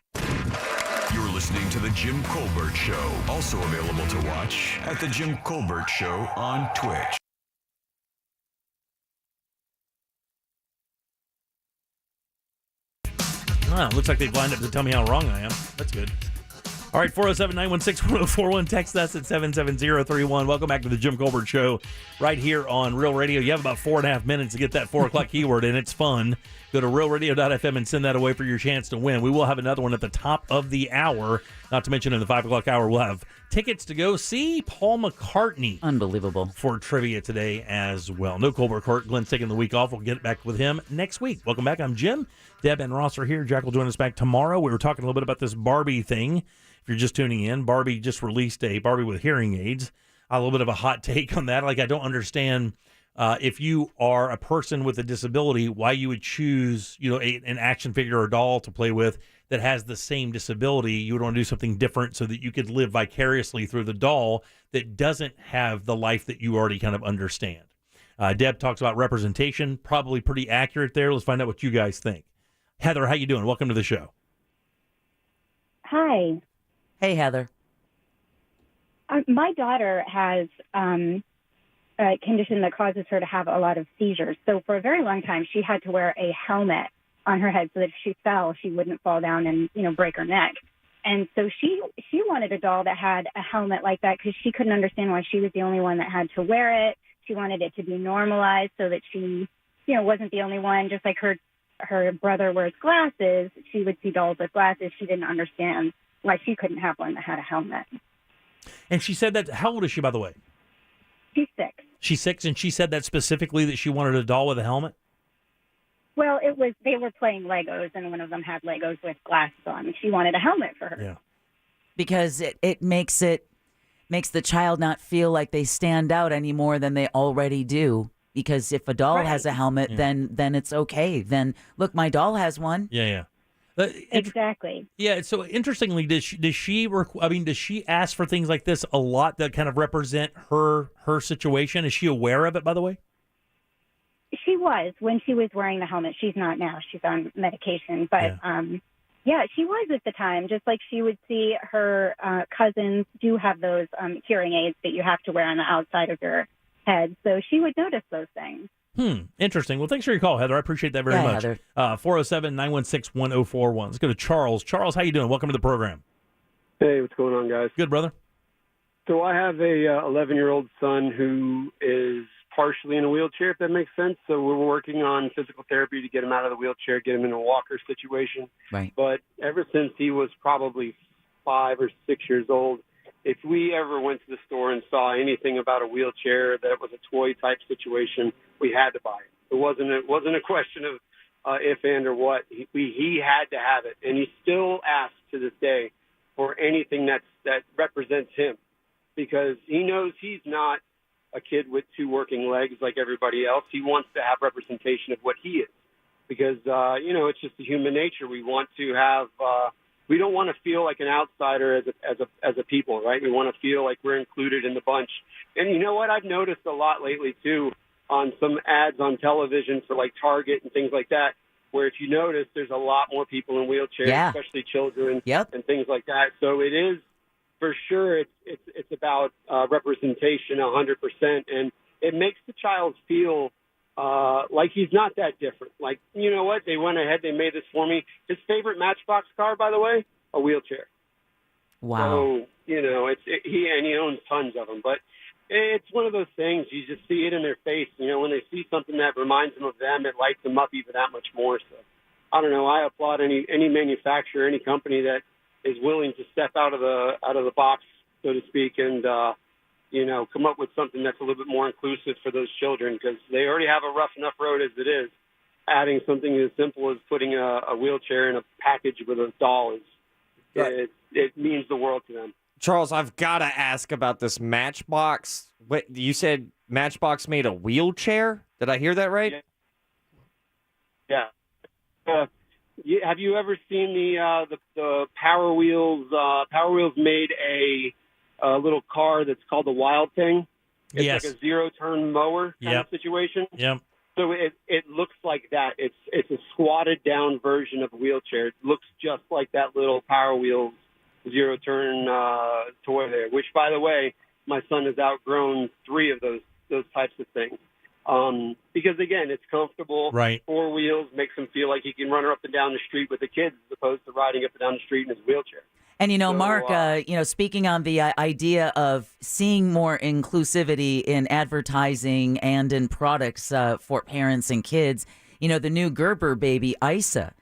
[SPEAKER 4] You're listening to The Jim Colbert Show. Also available to watch at The Jim Colbert Show on Twitch.
[SPEAKER 2] Wow, looks like they've lined up to tell me how wrong I am. That's good. All right, 407-916-1041. Text us at 77031. Welcome back to the Jim Colbert Show right here on Real Radio. You have about 4.5 minutes to get that 4 o'clock keyword, and it's fun. Go to realradio.fm and send that away for your chance to win. We will have another one at the top of the hour. Not to mention in the 5 o'clock hour, we'll have tickets to go see Paul McCartney.
[SPEAKER 6] Unbelievable.
[SPEAKER 2] For trivia today as well. No Colbert Court. Glenn's taking the week off. We'll get back with him next week. Welcome back. I'm Jim. Deb and Ross are here. Jack will join us back tomorrow. We were talking a little bit about this Barbie thing. If you're just tuning in, Barbie just released a Barbie with hearing aids. A little bit of a hot take on that. Like, I don't understand if you are a person with a disability, why you would choose, an action figure or doll to play with that has the same disability. You would want to do something different so that you could live vicariously through the doll that doesn't have the life that you already kind of understand. Deb talks about representation, probably pretty accurate there. Let's find out what you guys think. Heather, how you doing? Welcome to the show.
[SPEAKER 30] Hi.
[SPEAKER 6] Hey, Heather.
[SPEAKER 30] My daughter has a condition that causes her to have a lot of seizures. So for a very long time, she had to wear a helmet on her head so that if she fell, she wouldn't fall down and, break her neck. And so she wanted a doll that had a helmet like that because she couldn't understand why she was the only one that had to wear it. She wanted it to be normalized so that she, wasn't the only one. Just like her brother wears glasses, she would see dolls with glasses. She didn't understand why she couldn't have one that had a helmet.
[SPEAKER 2] And she said that, how old is she, by the way?
[SPEAKER 30] She's 6.
[SPEAKER 2] She's 6, and she said that specifically that she wanted a doll with a helmet?
[SPEAKER 30] Well, they were playing Legos, and one of them had Legos with glasses on. She wanted a helmet for her.
[SPEAKER 2] Yeah.
[SPEAKER 6] Because it makes it makes the child not feel like they stand out any more than they already do. Because if a doll has a helmet, then it's okay. Then look, my doll has one.
[SPEAKER 2] Yeah.
[SPEAKER 30] Exactly.
[SPEAKER 2] Yeah. So interestingly, does she ask for things like this a lot that kind of represent her situation? Is she aware of it, by the way?
[SPEAKER 30] She was when she was wearing the helmet. She's not now. She's on medication. But she was at the time. Just like she would see her cousins do have those hearing aids that you have to wear on the outside of your head. So she would notice those things.
[SPEAKER 2] Interesting. Well, thanks for your call, Heather. I appreciate that very much. 407-916-1041. Let's go to Charles. Charles, how you doing? Welcome to the program.
[SPEAKER 3] Hey, what's going on, guys?
[SPEAKER 2] Good, brother.
[SPEAKER 3] So I have a 11-year-old son who is partially in a wheelchair, if that makes sense. So we're working on physical therapy to get him out of the wheelchair, get him in a walker situation.
[SPEAKER 6] Right.
[SPEAKER 3] But ever since he was probably 5 or 6 years old, if we ever went to the store and saw anything about a wheelchair that was a toy type situation, we had to buy it. It wasn't a question of if and or what. He had to have it, and he still asks to this day for anything that represents him, because he knows he's not a kid with 2 working legs like everybody else. He wants to have representation of what he is, because it's just the human nature. We want to have. We don't want to feel like an outsider as a people, right? We want to feel like we're included in the bunch. And you know what? I've noticed a lot lately too on some ads on television for like Target and things like that, where if you notice, there's a lot more people in wheelchairs, especially children and things like that. So it is for sure. It's about representation 100%, and it makes the child feel like he's not that different. Like, you know what? They went ahead, they made this for me. His favorite Matchbox car, by the way, a wheelchair.
[SPEAKER 6] Wow.
[SPEAKER 3] So, he owns tons of them. But it's one of those things, you just see it in their face. When they see something that reminds them of them, it lights them up even that much more. So, I don't know. I applaud any manufacturer, any company that is willing to step out of the box, so to speak, and come up with something that's a little bit more inclusive for those children, because they already have a rough enough road as it is. Adding something as simple as putting a wheelchair in a package with a doll it means the world to them.
[SPEAKER 12] Charles, I've got to ask about this Matchbox. What, you said Matchbox made a wheelchair? Did I hear that right?
[SPEAKER 3] Yeah. Have you ever seen the Power Wheels? Power Wheels made a little car that's called the Wild Thing. It's like a zero-turn mower kind of situation.
[SPEAKER 2] Yep.
[SPEAKER 3] So it looks like that. It's a squatted-down version of a wheelchair. It looks just like that little Power Wheels zero-turn toy there, which, by the way, my son has outgrown 3 of those types of things. Because, again, it's comfortable.
[SPEAKER 2] Right.
[SPEAKER 3] 4 wheels makes him feel like he can run up and down the street with the kids as opposed to riding up and down the street in his wheelchair.
[SPEAKER 6] And, Mark, speaking on the idea of seeing more inclusivity in advertising and in products for parents and kids, the new Gerber baby, Isa,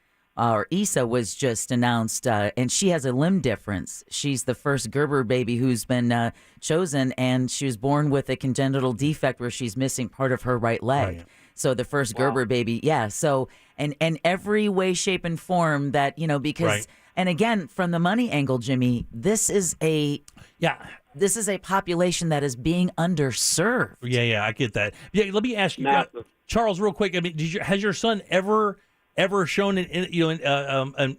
[SPEAKER 6] was just announced, and she has a limb difference. She's the first Gerber baby who's been chosen, and she was born with a congenital defect where she's missing part of her right leg. Oh, yeah. So the first Gerber baby, So, and every way, shape, and form that, because... Right. And again, from the money angle, Jimmy, this is a population that is being underserved.
[SPEAKER 2] Yeah, I get that. Yeah, let me ask you, Charles, real quick. I mean, has your son ever shown a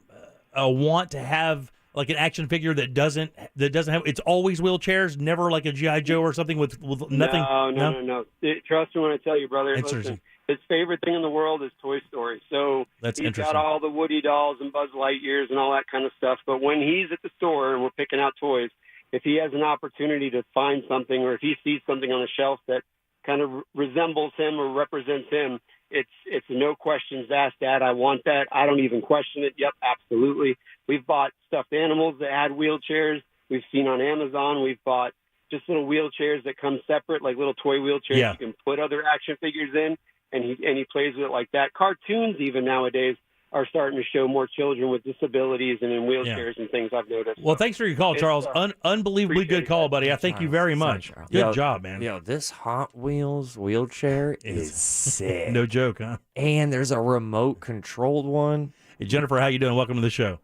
[SPEAKER 2] want to have like an action figure that doesn't have? It's always wheelchairs, never like a G.I. Joe or something with nothing.
[SPEAKER 3] No. Trust me when I tell you, brother. Listen, his favorite thing in the world is Toy Story. So he's got all the Woody dolls and Buzz Lightyears and all that kind of stuff. But when he's at the store and we're picking out toys, if he has an opportunity to find something, or if he sees something on the shelf that kind of resembles him or represents him, it's no questions asked, Dad, I want that. I don't even question it. Yep, absolutely. We've bought stuffed animals that had wheelchairs. We've seen on Amazon. We've bought just little wheelchairs that come separate, like little toy wheelchairs you can put other action figures in. And he plays with it like that. Cartoons even nowadays are starting to show more children with disabilities and in wheelchairs and things, I've noticed.
[SPEAKER 2] Well, thanks for your call, Charles. Unbelievably good call, buddy. I thank you very much. Good job, man.
[SPEAKER 12] This Hot Wheels wheelchair is sick.
[SPEAKER 2] No joke, huh?
[SPEAKER 12] And there's a remote controlled one.
[SPEAKER 2] Hey, Jennifer, how you doing? Welcome to the show.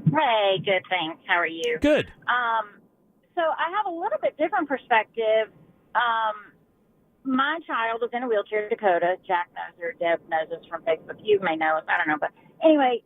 [SPEAKER 16] Hey, good, thanks. How are you?
[SPEAKER 2] Good.
[SPEAKER 1] So I have a little bit different perspective. My child was in a wheelchair, Dakota. Jack knows her. Deb knows us from Facebook. You may know us. I don't know. But anyway,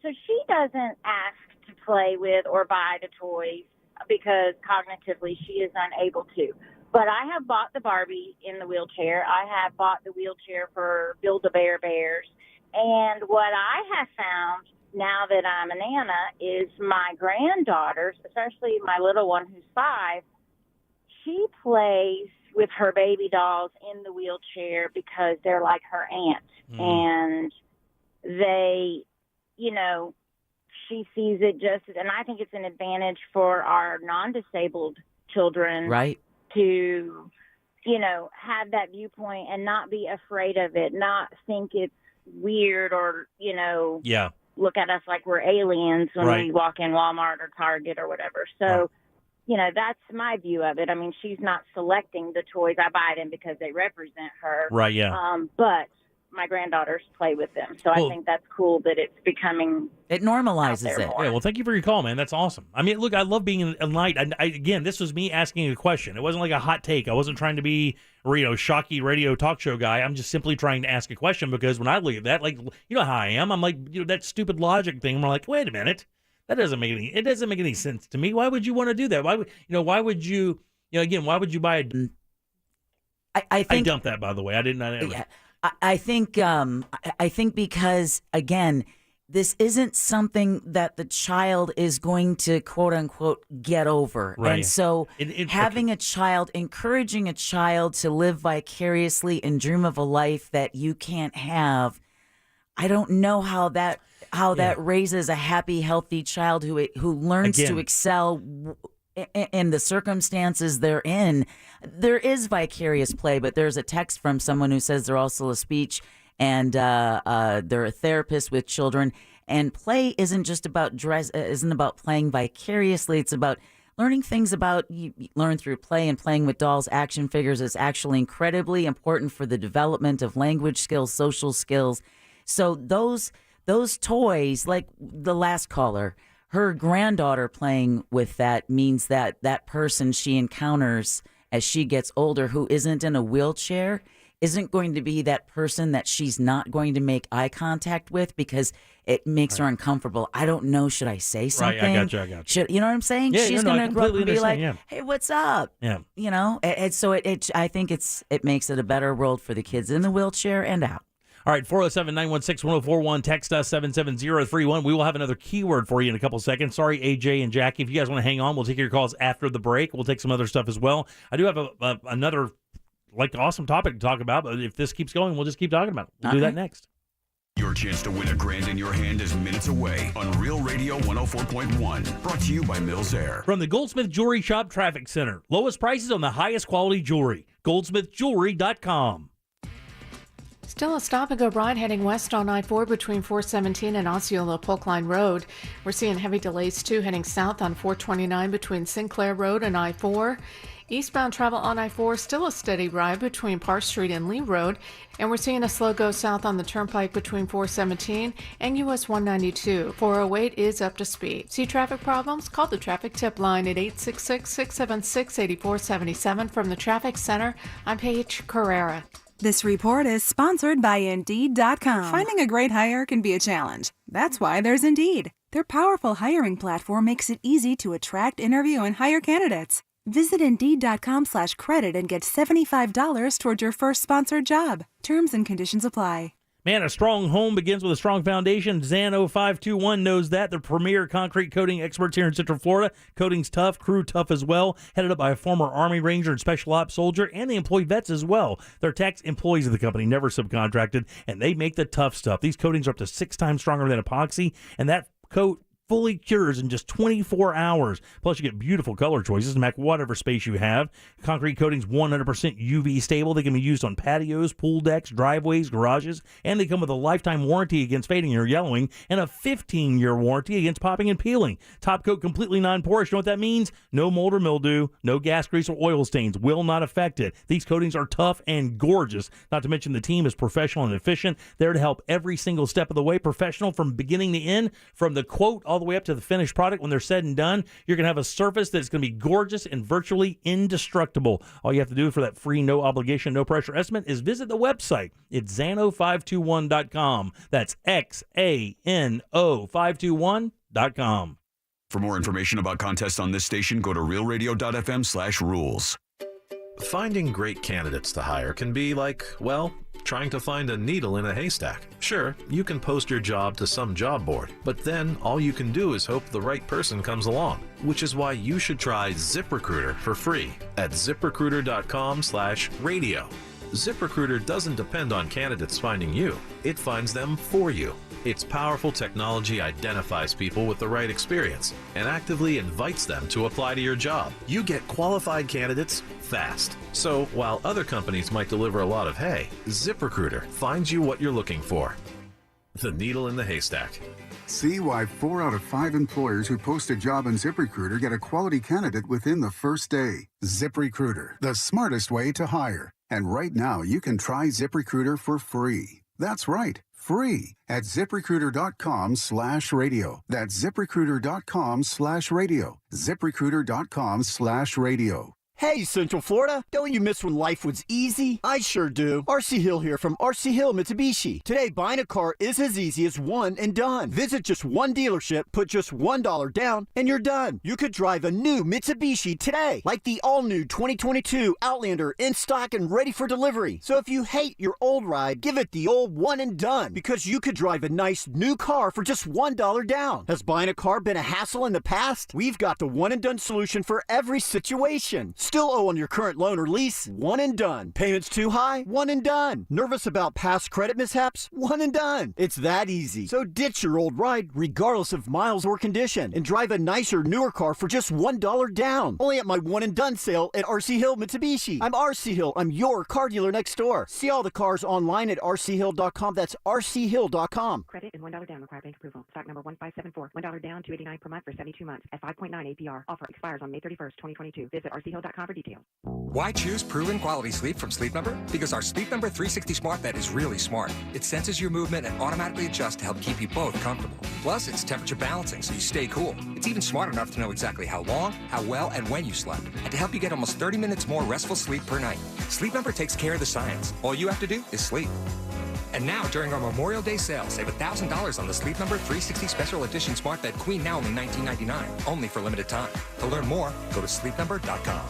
[SPEAKER 1] so she doesn't ask to play with or buy the toys because cognitively she is unable to. But I have bought the Barbie in the wheelchair. I have bought the wheelchair for Build-A-Bear Bears. And what I have found now that I'm a Nana is my granddaughters, especially my little one who's 5, she plays with her baby dolls in the wheelchair because they're like her aunt. And they, you know, she sees it just, and I think it's an advantage for our non-disabled children.
[SPEAKER 6] Right.
[SPEAKER 1] To, you know, have that viewpoint and not be afraid of it, not think it's weird or, you know, look at us like we're aliens when we walk in Walmart or Target or whatever. So, you know, that's my view of it. I mean, she's not selecting the toys. I buy them because they represent her.
[SPEAKER 2] Right, yeah.
[SPEAKER 1] But my granddaughters play with them. So I think that's cool that it's becoming...
[SPEAKER 6] It normalizes it.
[SPEAKER 2] Yeah, well, thank you for your call, man. That's awesome. I mean, look, I love being a light. Again, this was me asking a question. It wasn't like a hot take. I wasn't trying to be, you know, shocky radio talk show guy. I'm just simply trying to ask a question because when I look at that, like, you know how I am. I'm like, you know, that stupid logic thing. I'm like, wait a minute. That doesn't make any sense to me. Why would you want to do that? Why would you again, why would you buy a... I dumped that, by the way. I didn't.
[SPEAKER 6] Yeah. I think because, again, this isn't something that the child is going to, quote unquote, get over.
[SPEAKER 2] Right.
[SPEAKER 6] And so having a child, encouraging a child to live vicariously and dream of a life that you can't have, I don't know how that raises a happy, healthy child who learns to excel in the circumstances they're in. There is vicarious play, but there's a text from someone who says they're also a speech and they're a therapist with children. And play isn't just about isn't about playing vicariously. It's about learning things you learn through play, and playing with dolls, action figures is actually incredibly important for the development of language skills, social skills. So those toys, like the last caller, her granddaughter playing with that means that that person she encounters as she gets older who isn't in a wheelchair isn't going to be that person that she's not going to make eye contact with because it makes her uncomfortable. I don't know. Should I say something?
[SPEAKER 2] Right, I got you.
[SPEAKER 6] You know what I'm saying?
[SPEAKER 2] Yeah,
[SPEAKER 6] she's going to grow up and be like, hey, what's up?
[SPEAKER 2] Yeah.
[SPEAKER 6] You know, and so I think it makes it a better world for the kids in the wheelchair and out.
[SPEAKER 2] All right, 407-916-1041. Text us 77031. We will have another keyword for you in a couple seconds. Sorry, AJ and Jackie. If you guys want to hang on, we'll take your calls after the break. We'll take some other stuff as well. I do have another awesome topic to talk about, but if this keeps going, we'll just keep talking about it. We'll do that next.
[SPEAKER 4] Your chance to win $1,000 in your hand is minutes away on Real Radio 104.1. Brought to you by Mills Air.
[SPEAKER 2] From the Goldsmith Jewelry Shop Traffic Center. Lowest prices on the highest quality jewelry. GoldsmithJewelry.com.
[SPEAKER 16] Still a stop-and-go ride heading west on I-4 between 417 and Osceola Polk Line Road. We're seeing heavy delays, too, heading south on 429 between Sinclair Road and I-4. Eastbound travel on I-4, still a steady ride between Park Street and Lee Road. And we're seeing a slow go south on the Turnpike between 417 and US 192. 408 is up to speed. See traffic problems? Call the Traffic Tip Line at 866-676-8477. From the Traffic Center, I'm Paige Carrera.
[SPEAKER 17] This report is sponsored by Indeed.com. Finding a great hire can be a challenge. That's why there's Indeed. Their powerful hiring platform makes it easy to attract, interview, and hire candidates. Visit Indeed.com/credit and get $75 toward your first sponsored job. Terms and conditions apply.
[SPEAKER 2] Man, a strong home begins with a strong foundation. Zan 0521 knows that. The premier concrete coating experts here in Central Florida. Coating's tough, crew tough as well. Headed up by a former Army Ranger and Special Ops soldier, and they employ vets as well. They're tax employees of the company, never subcontracted, and they make the tough stuff. These coatings are up to 6 times stronger than epoxy, and that coat fully cures in just 24 hours. Plus, you get beautiful color choices to match whatever space you have. Concrete coating's 100% UV stable. They can be used on patios, pool decks, driveways, garages, and they come with a lifetime warranty against fading or yellowing and a 15-year warranty against popping and peeling. Top coat completely non-porous. You know what that means? No mold or mildew, no gas, grease, or oil stains will not affect it. These coatings are tough and gorgeous. Not to mention the team is professional and efficient. They're to help every single step of the way. Professional from beginning to end, from the quote all all the way up to the finished product. When they're said and done, you're going to have a surface that's going to be gorgeous and virtually indestructible. All you have to do for that free, no obligation, no pressure estimate is visit the website. It's Xano521.com. That's XANO521.com.
[SPEAKER 4] For more information about contests on this station, go to realradio.fm/rules.
[SPEAKER 5] Finding great candidates to hire can be like, well, trying to find a needle in a haystack. Sure, you can post your job to some job board, but then all you can do is hope the right person comes along, which is why you should try ZipRecruiter for free at ZipRecruiter.com/radio. ZipRecruiter doesn't depend on candidates finding you. It finds them for you. Its powerful technology identifies people with the right experience and actively invites them to apply to your job. You get qualified candidates fast. So while other companies might deliver a lot of hay, ZipRecruiter finds you what you're looking for. The needle in the haystack.
[SPEAKER 18] See why 4 out of 5 employers who post a job on ZipRecruiter get a quality candidate within the first day. ZipRecruiter, the smartest way to hire. And right now, you can try ZipRecruiter for free. That's right, free at ZipRecruiter.com/radio. That's ZipRecruiter.com/radio. ZipRecruiter.com/radio.
[SPEAKER 19] Hey, Central Florida. Don't you miss when life was easy? I sure do. RC Hill here from RC Hill Mitsubishi. Today, buying a car is as easy as one and done. Visit just one dealership, put just $1 down, and you're done. You could drive a new Mitsubishi today, like the all-new 2022 Outlander in stock and ready for delivery. So if you hate your old ride, give it the old one and done, because you could drive a nice new car for just $1 down. Has buying a car been a hassle in the past? We've got the one and done solution for every situation. Still owe on your current loan or lease? One and done. Payments too high? One and done. Nervous about past credit mishaps? One and done. It's that easy. So ditch your old ride, regardless of miles or condition, and drive a nicer, newer car for just $1 down. Only at my one and done sale at RC Hill Mitsubishi. I'm RC Hill. I'm your car dealer next door. See all the cars online at rchill.com. That's rchill.com.
[SPEAKER 20] Credit and $1 down required bank approval. Stock number 1574. $1 down, $289 per month for 72 months at 5.9 APR. Offer expires on May 31st, 2022. Visit rchill.com for details.
[SPEAKER 21] Why choose proven quality sleep from Sleep Number? Because our Sleep Number 360 Smart Bed is really smart. It senses your movement and automatically adjusts to help keep you both comfortable. Plus, it's temperature balancing so you stay cool. It's even smart enough to know exactly how long, how well, and when you slept, and to help you get almost 30 minutes more restful sleep per night. Sleep Number takes care of the science. All you have to do is sleep. And now, during our Memorial Day sale, save $1,000 on the Sleep Number 360 Special Edition Smart Bed Queen, now only $19.99, only for limited time. To learn more, go to sleepnumber.com.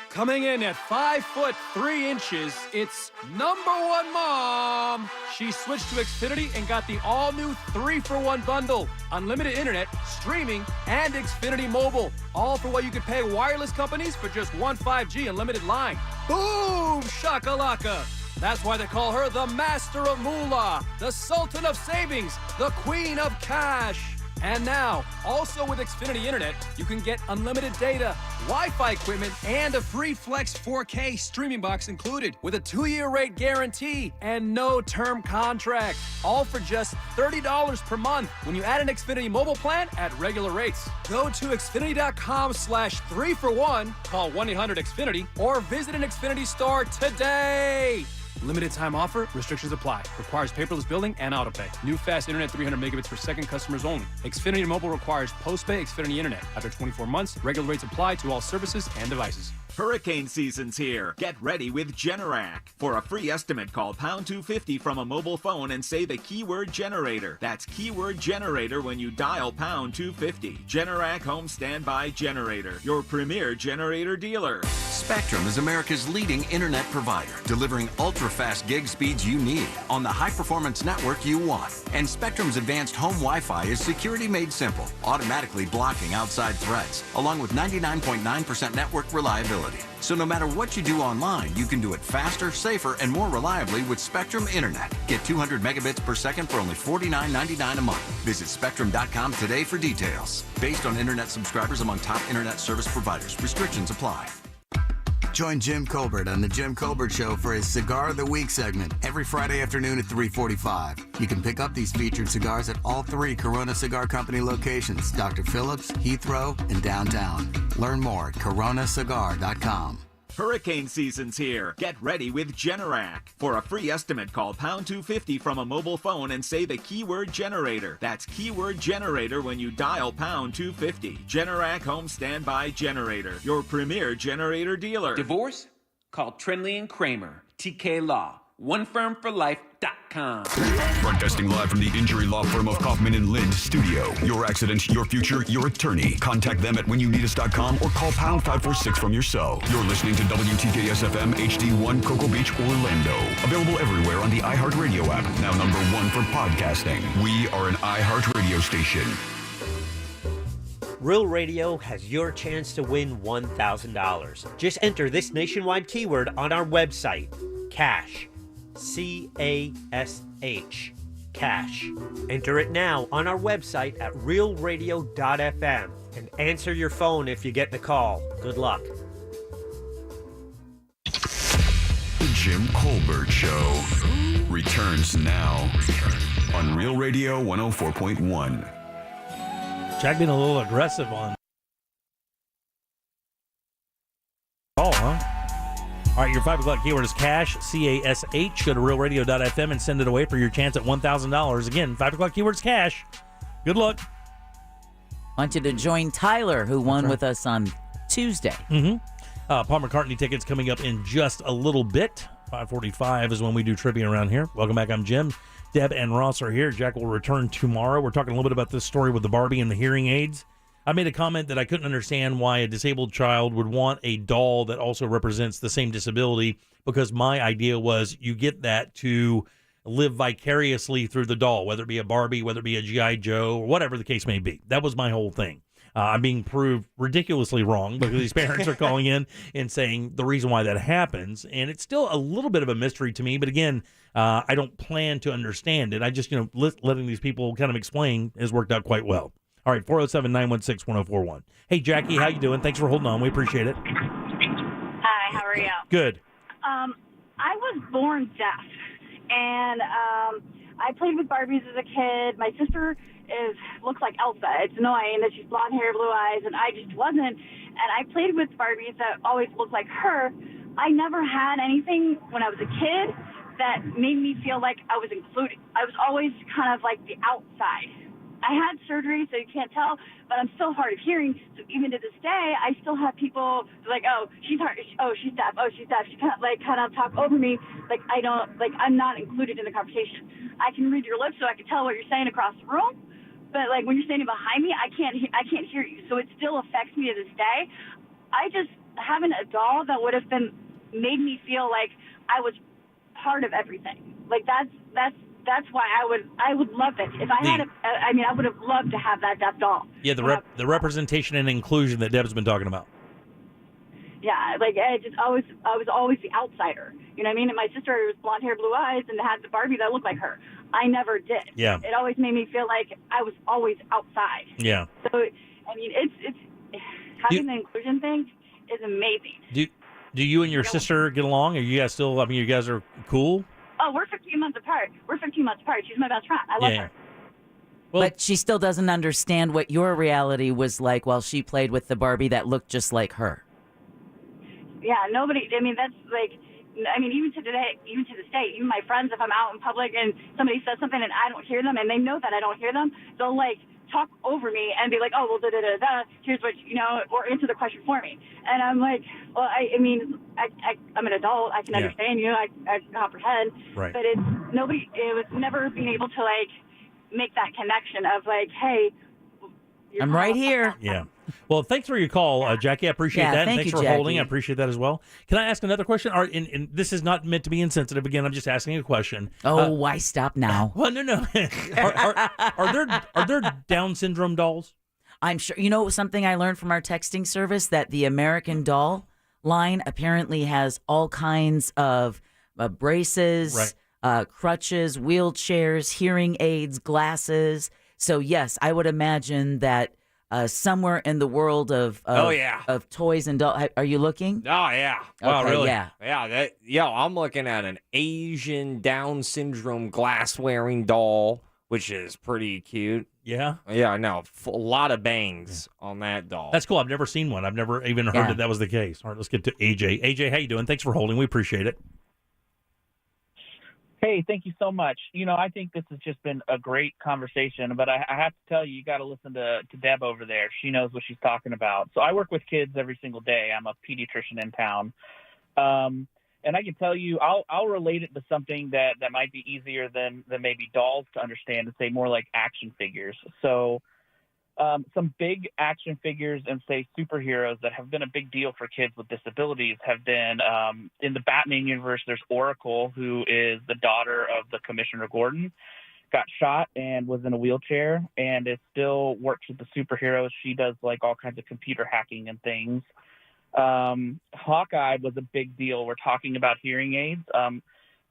[SPEAKER 23] Coming in at 5'3", it's number one mom. She switched to Xfinity and got the all-new 3-for-1 bundle. Unlimited internet, streaming, and Xfinity Mobile. All for what you could pay wireless companies for just one 5G unlimited line. Boom! Shakalaka! That's why they call her the Master of Moolah, the Sultan of Savings, the Queen of Cash. And now, also with Xfinity Internet, you can get unlimited data, Wi-Fi equipment, and a free Flex 4K streaming box included with a 2-year rate guarantee and no term contract. All for just $30 per month when you add an Xfinity mobile plan at regular rates. Go to Xfinity.com/3-for-1, call 1-800-XFINITY, or visit an Xfinity store today. Limited time offer. Restrictions apply. Requires paperless billing and autopay. New fast internet 300 megabits per second customers only. Xfinity Mobile requires post-pay Xfinity Internet. After 24 months, regular rates apply to all services and devices.
[SPEAKER 24] Hurricane season's here. Get ready with Generac. For a free estimate, call pound 250 from a mobile phone and say the keyword generator. That's keyword generator when you dial pound 250. Generac Home Standby Generator, your premier generator dealer.
[SPEAKER 25] Spectrum is America's leading internet provider, delivering ultra-fast gig speeds you need on the high-performance network you want. And Spectrum's advanced home Wi-Fi is security made simple, automatically blocking outside threats, along with 99.9% network reliability. So no matter what you do online, you can do it faster, safer, and more reliably with Spectrum Internet. Get 200 megabits per second for only $49.99 a month. Visit Spectrum.com today for details. Based on internet subscribers among top internet service providers. Restrictions apply.
[SPEAKER 26] Join Jim Colbert on The Jim Colbert Show for his Cigar of the Week segment every Friday afternoon at 3:45. You can pick up these featured cigars at all 3 Corona Cigar Company locations, Dr. Phillips, Heathrow, and downtown. Learn more at coronacigar.com.
[SPEAKER 24] Hurricane season's here. Get ready with Generac. For a free estimate, call pound 250 from a mobile phone and say the keyword generator. That's keyword generator when you dial pound 250. Generac Home Standby Generator, your premier generator dealer.
[SPEAKER 7] Divorce? Call Trinley and Kramer, TK Law. OneFirmForLife.com.
[SPEAKER 4] Broadcasting live from the injury law firm of Kaufman and Lind studio. Your accident, your future, your attorney. Contact them at whenyouneedus.com or call pound 546 from your cell. You're listening to WTKS FM HD1 Cocoa Beach, Orlando. Available everywhere on the iHeartRadio app. Now #1 for podcasting. We are an iHeartRadio station.
[SPEAKER 8] Real Radio has your chance to win $1,000. Just enter this nationwide keyword on our website, CASH. CASH. Cash. Enter it now on our website at realradio.fm and answer your phone if you get the call. Good luck.
[SPEAKER 4] The Jim Colbert Show returns now on Real Radio 104.1.
[SPEAKER 2] Jack being a little aggressive on. Oh, huh? All right, your 5 o'clock keyword is cash, CASH. Go to realradio.fm and send it away for your chance at $1,000. Again, 5 o'clock keyword is cash. Good luck.
[SPEAKER 6] Want you to join Tyler, who won with us on Tuesday.
[SPEAKER 2] Mm-hmm. Paul McCartney tickets coming up in just a little bit. 5:45 is when we do trivia around here. Welcome back. I'm Jim. Deb and Ross are here. Jack will return tomorrow. We're talking a little bit about this story with the Barbie and the hearing aids. I made a comment that I couldn't understand why a disabled child would want a doll that also represents the same disability, because my idea was you get that to live vicariously through the doll, whether it be a Barbie, whether it be a G.I. Joe, or whatever the case may be. That was my whole thing. I'm being proved ridiculously wrong because these parents are calling in and saying the reason why that happens. And it's still a little bit of a mystery to me. But again, I don't plan to understand it. I just, letting these people kind of explain has worked out quite well. All right, 407-916-1041. Hey, Jackie, how you doing? Thanks for holding on. We appreciate it.
[SPEAKER 9] Hi, how are you?
[SPEAKER 2] Good.
[SPEAKER 9] I was born deaf, and I played with Barbies as a kid. My sister looks like Elsa. It's annoying that she's blonde hair, blue eyes, and I just wasn't. And I played with Barbies that always looked like her. I never had anything when I was a kid that made me feel like I was included. I was always kind of like the outside. I had surgery, so you can't tell, but I'm still hard of hearing. So even to this day, I still have people like, oh, she's hard. Oh, she's deaf. Oh, she's deaf. She kind of talk over me like I'm not included in the conversation. I can read your lips, so I can tell what you're saying across the room. But like when you're standing behind me, I can't hear you. So it still affects me to this day. I just having a doll that would have made me feel like I was part of everything. Like that's why I would love it. If I had I would have loved to have that deaf doll.
[SPEAKER 2] Yeah, the representation and inclusion that Deb's been talking about.
[SPEAKER 9] Yeah, like I was always the outsider. You know what I mean? And my sister was blonde hair, blue eyes, and had the Barbie that looked like her. I never did.
[SPEAKER 2] Yeah.
[SPEAKER 9] It always made me feel like I was always outside.
[SPEAKER 2] Yeah.
[SPEAKER 9] So I mean, it's having the inclusion thing is amazing.
[SPEAKER 2] Do you and your sister get along? Are you guys still? I mean, you guys are cool.
[SPEAKER 9] Oh, we're 15 months apart. She's my best friend. I love her.
[SPEAKER 6] Well, but she still doesn't understand what your reality was like while she played with the Barbie that looked just like her.
[SPEAKER 9] Yeah, nobody. I mean, that's like. I mean, even to this day, even my friends, if I'm out in public and somebody says something and I don't hear them, and they know that I don't hear them, they'll like talk over me and be like, "Oh, well, here's what or answer the question for me." And I'm like, "Well, I'm an adult. I can understand you. I comprehend."
[SPEAKER 2] Right.
[SPEAKER 9] But it was never being able to like make that connection of like, "Hey,
[SPEAKER 6] I'm right here."
[SPEAKER 2] Yeah. Well, thanks for your call, Jackie. I appreciate that.
[SPEAKER 6] Thank
[SPEAKER 2] and thanks
[SPEAKER 6] you,
[SPEAKER 2] for
[SPEAKER 6] Jackie.
[SPEAKER 2] holding. I appreciate that as well. Can I ask another question? And this is not meant to be insensitive. Again, I'm just asking a question.
[SPEAKER 6] Oh, why stop now?
[SPEAKER 2] Well, no. Are there Down syndrome dolls?
[SPEAKER 6] I'm sure. You know something I learned from our texting service, that the American Doll line apparently has all kinds of braces, crutches, wheelchairs, hearing aids, glasses. So yes, I would imagine that somewhere in the world of toys and dolls. Are you looking?
[SPEAKER 12] Oh yeah.
[SPEAKER 2] Wow,
[SPEAKER 6] Okay,
[SPEAKER 2] really?
[SPEAKER 12] Yeah. I'm looking at an Asian Down syndrome glass wearing doll, which is pretty cute.
[SPEAKER 2] Yeah?
[SPEAKER 12] Yeah, I know. A lot of bangs on that doll.
[SPEAKER 2] That's cool. I've never seen one. I've never even heard that was the case. All right, let's get to AJ. AJ, how you doing? Thanks for holding. We appreciate it.
[SPEAKER 10] Hey, thank you so much. I think this has just been a great conversation, but I have to tell you got to listen to Deb over there. She knows what she's talking about. So I work with kids every single day. I'm a pediatrician in town. And I can tell you, I'll relate it to something that might be easier than maybe dolls to understand, and say more like action figures. So some big action figures and, say, superheroes that have been a big deal for kids with disabilities have been, in the Batman universe, there's Oracle, who is the daughter of the Commissioner Gordon, got shot and was in a wheelchair, and it still works with the superheroes. She does, like, all kinds of computer hacking and things. Hawkeye was a big deal. We're talking about hearing aids.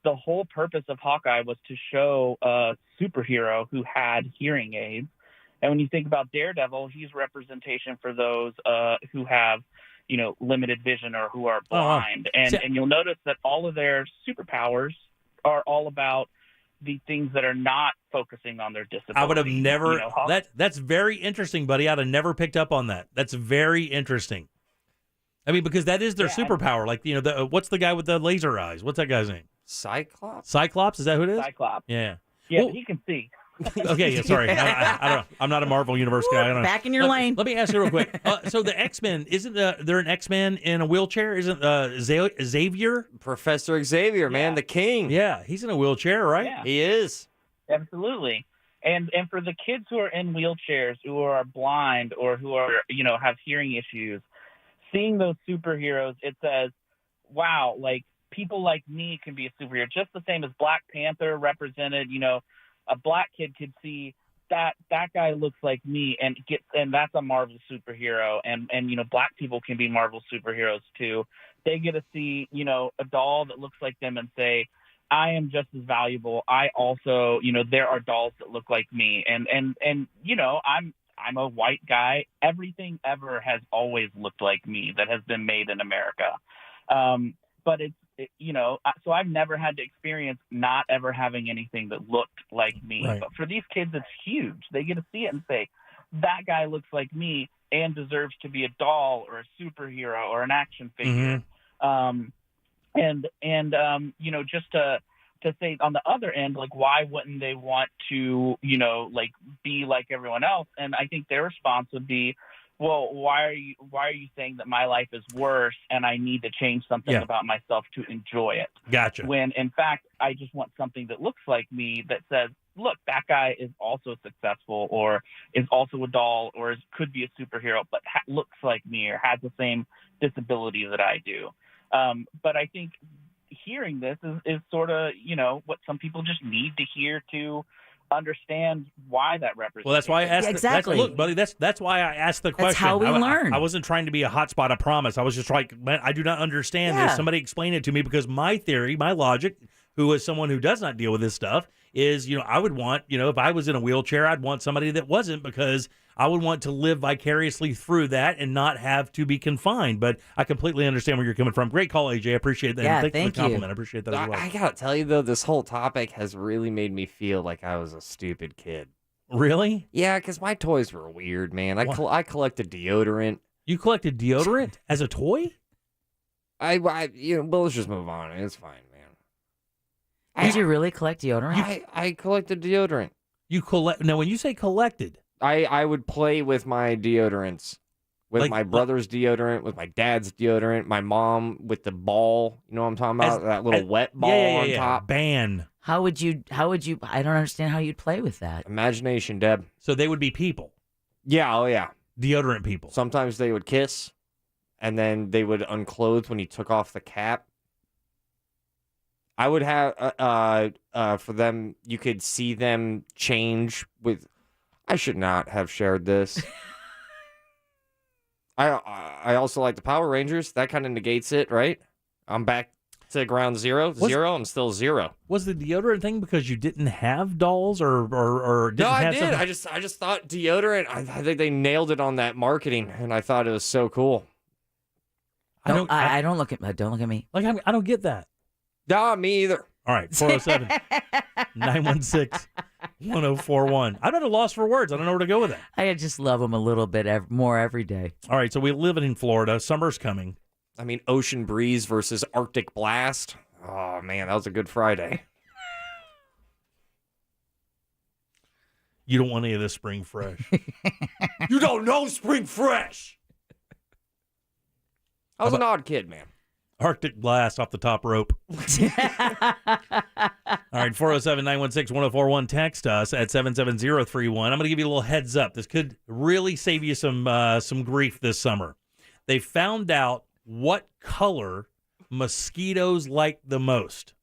[SPEAKER 10] The whole purpose of Hawkeye was to show a superhero who had hearing aids. And when you think about Daredevil, he's representation for those who have, limited vision or who are blind. And you'll notice that all of their superpowers are all about the things that are not focusing on their disability.
[SPEAKER 2] I would have never. That's very interesting, buddy. I'd have never picked up on that. That's very interesting. I mean, because that is their superpower. Like, what's the guy with the laser eyes? What's that guy's name?
[SPEAKER 12] Cyclops?
[SPEAKER 2] Cyclops? Is that who it is?
[SPEAKER 10] Cyclops.
[SPEAKER 2] Yeah.
[SPEAKER 10] Yeah, but he can see.
[SPEAKER 2] Okay, yeah, sorry. I don't know. I'm not a Marvel Universe guy. I don't know.
[SPEAKER 6] Back in your lane.
[SPEAKER 2] Let me ask you real quick. So the X-Men, isn't there an X-Men in a wheelchair? Isn't Xavier?
[SPEAKER 12] Professor Xavier, man, the king.
[SPEAKER 2] Yeah, he's in a wheelchair, right?
[SPEAKER 10] Yeah.
[SPEAKER 12] He is.
[SPEAKER 10] Absolutely. And for the kids who are in wheelchairs, who are blind or who are, have hearing issues, seeing those superheroes, it says, wow, like, people like me can be a superhero. Just the same as Black Panther represented, a black kid could see that guy looks like me and that's a Marvel superhero. And black people can be Marvel superheroes too. They get to see, a doll that looks like them and say, I am just as valuable. I also, there are dolls that look like me. And I'm a white guy. Everything ever has always looked like me that has been made in America. But so I've never had to experience not ever having anything that looked like me.
[SPEAKER 2] Right.
[SPEAKER 10] But for these kids, it's huge. They get to see it and say, that guy looks like me and deserves to be a doll or a superhero or an action figure. Just to say on the other end, like, why wouldn't they want to, be like everyone else? And I think their response would be, well, why are you saying that my life is worse and I need to change something about myself to enjoy it?
[SPEAKER 2] Gotcha.
[SPEAKER 10] When in fact, I just want something that looks like me, that says, look, that guy is also successful or is also a doll or could be a superhero, but looks like me or has the same disability that I do. But I think hearing this is sort of, what some people just need to hear to understand why that represents.
[SPEAKER 2] Well, that's why I asked.
[SPEAKER 6] Exactly.
[SPEAKER 2] Look, buddy, that's why I asked the question.
[SPEAKER 6] That's how we learn.
[SPEAKER 2] I wasn't trying to be a hotspot, I promise. I was just like, man, I do not understand this. Somebody explain it to me, because my theory, my logic, who is someone who does not deal with this stuff, is, I would want, if I was in a wheelchair, I'd want somebody that wasn't, because I would want to live vicariously through that and not have to be confined. But I completely understand where you're coming from. Great call, AJ. I appreciate that.
[SPEAKER 6] Yeah,
[SPEAKER 2] and thank you for the compliment.
[SPEAKER 6] you.
[SPEAKER 2] I appreciate that as well.
[SPEAKER 12] I gotta tell you, though, this whole topic has really made me feel like I was a stupid kid.
[SPEAKER 2] Really?
[SPEAKER 12] Yeah, because my toys were weird, man. I collected deodorant.
[SPEAKER 2] You collected deodorant as a toy?
[SPEAKER 12] Well, let's just move on. It's fine, man.
[SPEAKER 6] Did you really collect deodorant?
[SPEAKER 12] I collected deodorant.
[SPEAKER 2] You collect? Now, when you say collected,
[SPEAKER 12] I would play with my deodorants, with my brother's deodorant, with my dad's deodorant, my mom with the ball. You know what I'm talking about? That little wet ball on top.
[SPEAKER 2] Ban.
[SPEAKER 6] How would you? I don't understand how you'd play with that.
[SPEAKER 12] Imagination, Deb.
[SPEAKER 2] So they would be people.
[SPEAKER 12] Yeah. Oh yeah.
[SPEAKER 2] Deodorant people.
[SPEAKER 12] Sometimes they would kiss, and then they would unclothe when he took off the cap. I would have for them. You could see them change with. I should not have shared this. I also like the Power Rangers. That kind of negates it, right? I'm back to ground zero. I'm still zero.
[SPEAKER 2] Was the deodorant thing because you didn't have dolls or didn't
[SPEAKER 12] no, I
[SPEAKER 2] have
[SPEAKER 12] did.
[SPEAKER 2] something?
[SPEAKER 12] I just thought deodorant. I think they nailed it on that marketing, and I thought it was so cool.
[SPEAKER 6] I don't look at me.
[SPEAKER 2] Like I don't get that.
[SPEAKER 12] No, me either.
[SPEAKER 2] All right, 407 1041. I'm at a loss for words. I don't know where to go with that.
[SPEAKER 6] I just love them a little bit more every day.
[SPEAKER 2] All right, so we live in Florida. Summer's coming.
[SPEAKER 12] I mean, ocean breeze versus Arctic blast. Oh, man, that was a good Friday.
[SPEAKER 2] You don't want any of this spring fresh.
[SPEAKER 12] You don't know spring fresh. I was an odd kid, man.
[SPEAKER 2] Arctic blast off the top rope. All right, 407-916-1041. Text us at 77031. I'm going to give you a little heads up. This could really save you some grief this summer. They found out what color mosquitoes like the most.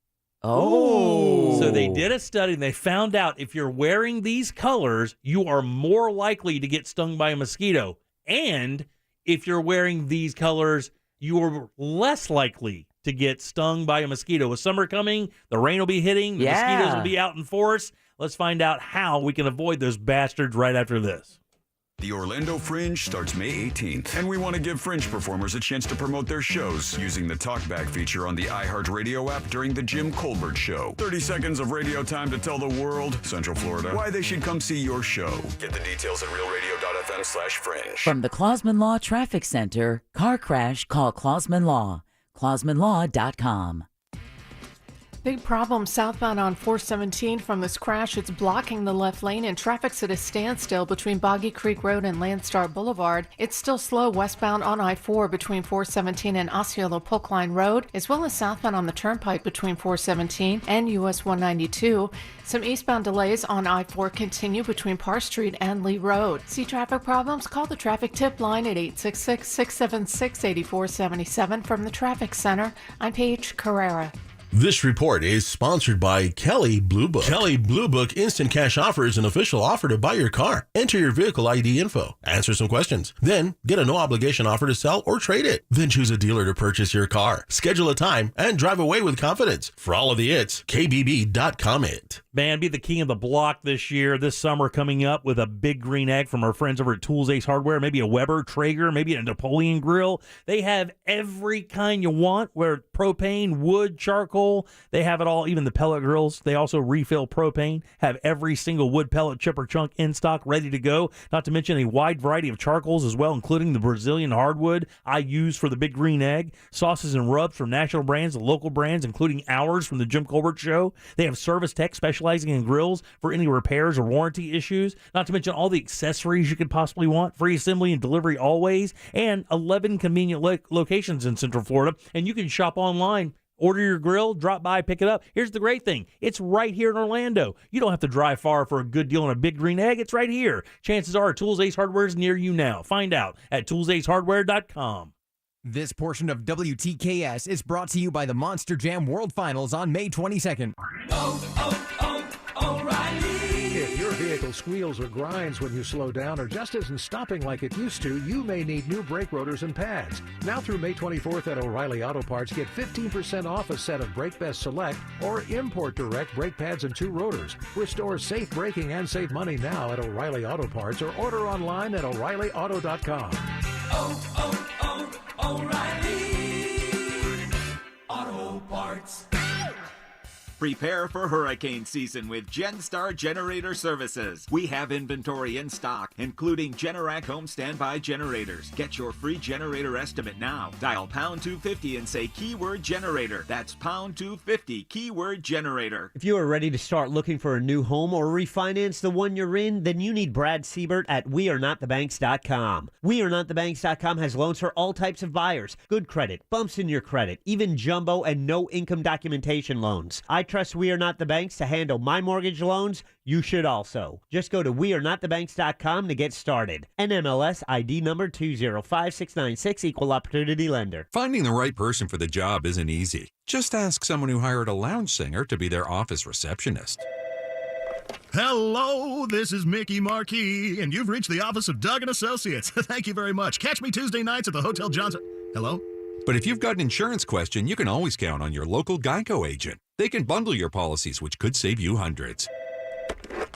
[SPEAKER 6] Oh.
[SPEAKER 2] So they did a study, and they found out if you're wearing these colors, you are more likely to get stung by a mosquito. And if you're wearing these colors, you are less likely to get stung by a mosquito. With summer coming, the rain will be hitting, the mosquitoes will be out in force. Let's find out how we can avoid those bastards right after this.
[SPEAKER 4] The Orlando Fringe starts May 18th, and we want to give Fringe performers a chance to promote their shows using the TalkBack feature on the iHeartRadio app during the Jim Colbert Show. 30 seconds of radio time to tell the world, Central Florida, why they should come see your show. Get the details at realradio.fm/fringe.
[SPEAKER 6] From the Clausman Law Traffic Center, car crash, call Clausman Law. ClausmanLaw.com.
[SPEAKER 16] Big problem southbound on 417 from this crash. It's blocking the left lane and traffic's at a standstill between Boggy Creek Road and Landstar Boulevard. It's still slow westbound on I-4 between 417 and Osceola Polk Line Road, as well as southbound on the Turnpike between 417 and US 192. Some eastbound delays on I-4 continue between Parr Street and Lee Road. See traffic problems? Call the traffic tip line at 866-676-8477 from the Traffic Center. I'm Paige Carrera.
[SPEAKER 3] This report is sponsored by Kelly Blue Book. Kelly Blue Book Instant Cash Offer is an official offer to buy your car. Enter your vehicle ID info, answer some questions, then get a no-obligation offer to sell or trade it. Then choose a dealer to purchase your car. Schedule a time and drive away with confidence. For all of the its, KBB.com it.
[SPEAKER 2] Man, be the king of the block this year, this summer, coming up with a big green egg from our friends over at Tools Ace Hardware, maybe a Weber, Traeger, maybe a Napoleon grill. They have every kind you want, where propane, wood, charcoal, they have it all, even the pellet grills. They also refill propane, have every single wood pellet chip or chunk in stock, ready to go, not to mention a wide variety of charcoals as well, including the Brazilian hardwood I use for the big green egg, sauces and rubs from national brands to local brands, including ours from the Jim Colbert Show. They have service tech specializing in grills for any repairs or warranty issues, not to mention all the accessories you could possibly want, free assembly and delivery always, and 11 convenient locations in Central Florida. And you can shop online, order your grill, drop by, pick it up. Here's the great thing. It's right here in Orlando. You don't have to drive far for a good deal on a big green egg. It's right here. Chances are Tools Ace Hardware is near you now. Find out at toolsacehardware.com.
[SPEAKER 11] This portion of WTKS is brought to you by the Monster Jam World Finals on May 22nd.
[SPEAKER 13] If your vehicle squeals or grinds when you slow down or just isn't stopping like it used to, you may need new brake rotors and pads. Now through May 24th at O'Reilly Auto Parts, get 15% off a set of Brake Best Select or Import Direct brake pads and 2 rotors. Restore safe braking and save money now at O'Reilly Auto Parts or order online at O'ReillyAuto.com.
[SPEAKER 24] O'Reilly Auto Parts. Prepare for hurricane season with GenStar Generator Services. We have inventory in stock, including Generac home standby generators. Get your free generator estimate now. Dial pound 250 and say keyword generator. That's pound 250, keyword generator.
[SPEAKER 8] If you are ready to start looking for a new home or refinance the one you're in, then you need Brad Siebert at wearenotthebanks.com. Wearenotthebanks.com has loans for all types of buyers. Good credit, bumps in your credit, even jumbo and no income documentation loans. I trust We Are Not the Banks to handle my mortgage loans. You should also. Just go to wearenotthebanks.com to get started. NMLS ID number 205696, Equal Opportunity Lender.
[SPEAKER 14] Finding the right person for the job isn't easy. Just ask someone who hired a lounge singer to be their office receptionist.
[SPEAKER 15] Hello, this is Mickey Marquis, and you've reached the office of Doug & Associates. Thank you very much. Catch me Tuesday nights at the Hotel Johnson. Hello?
[SPEAKER 14] But if you've got an insurance question, you can always count on your local Geico agent. They can bundle your policies, which could save you hundreds.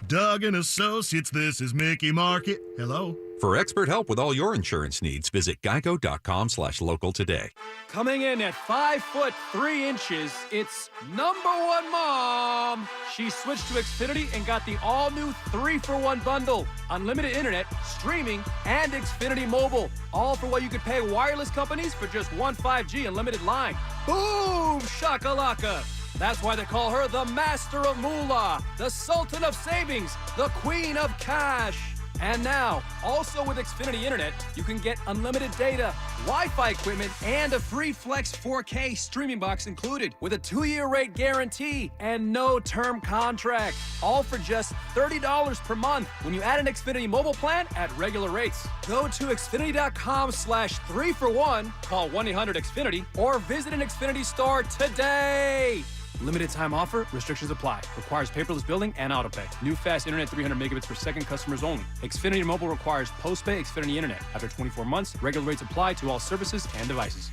[SPEAKER 15] Doug & Associates, this is Mickey Marquis. Hello?
[SPEAKER 14] For expert help with all your insurance needs, visit geico.com/local today.
[SPEAKER 23] Coming in at 5 foot 3 inches, it's number one mom. She switched to Xfinity and got the all-new 3-for-1 bundle. Unlimited internet, streaming, and Xfinity Mobile. All for what you could pay wireless companies for just one 5G unlimited line. Boom! Shakalaka! That's why they call her the Master of Moolah, the Sultan of Savings, the Queen of Cash. And now, also with Xfinity Internet, you can get unlimited data, Wi-Fi equipment, and a free Flex 4K streaming box included with a 2-year rate guarantee and no term contract. All for just $30 per month when you add an Xfinity mobile plan at regular rates. Go to Xfinity.com/3-for-1, call 1-800-XFINITY, or visit an Xfinity store today. Limited time offer. Restrictions apply. Requires paperless billing and autopay. New fast internet 300 megabits per second customers only. Xfinity Mobile requires post-pay Xfinity Internet. After 24 months, regular rates apply to all services and devices.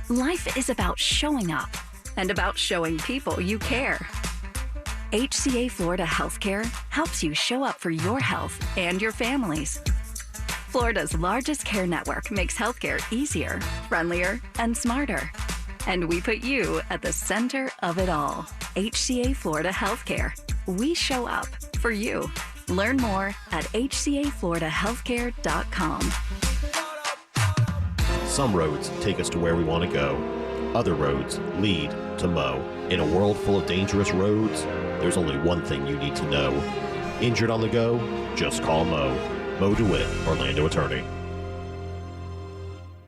[SPEAKER 1] Life is about showing up and about showing people you care. HCA Florida Healthcare helps you show up for your health and your family's. Florida's largest care network makes healthcare easier, friendlier, and smarter. And we put you at the center of it all. HCA Florida Healthcare. We show up for you. Learn more at hcafloridahealthcare.com.
[SPEAKER 5] Some roads take us to where we want to go. Other roads lead to Mo. In a world full of dangerous roads, there's only one thing you need to know. Injured on the go? Just call Mo. Mo DeWitt, Orlando attorney.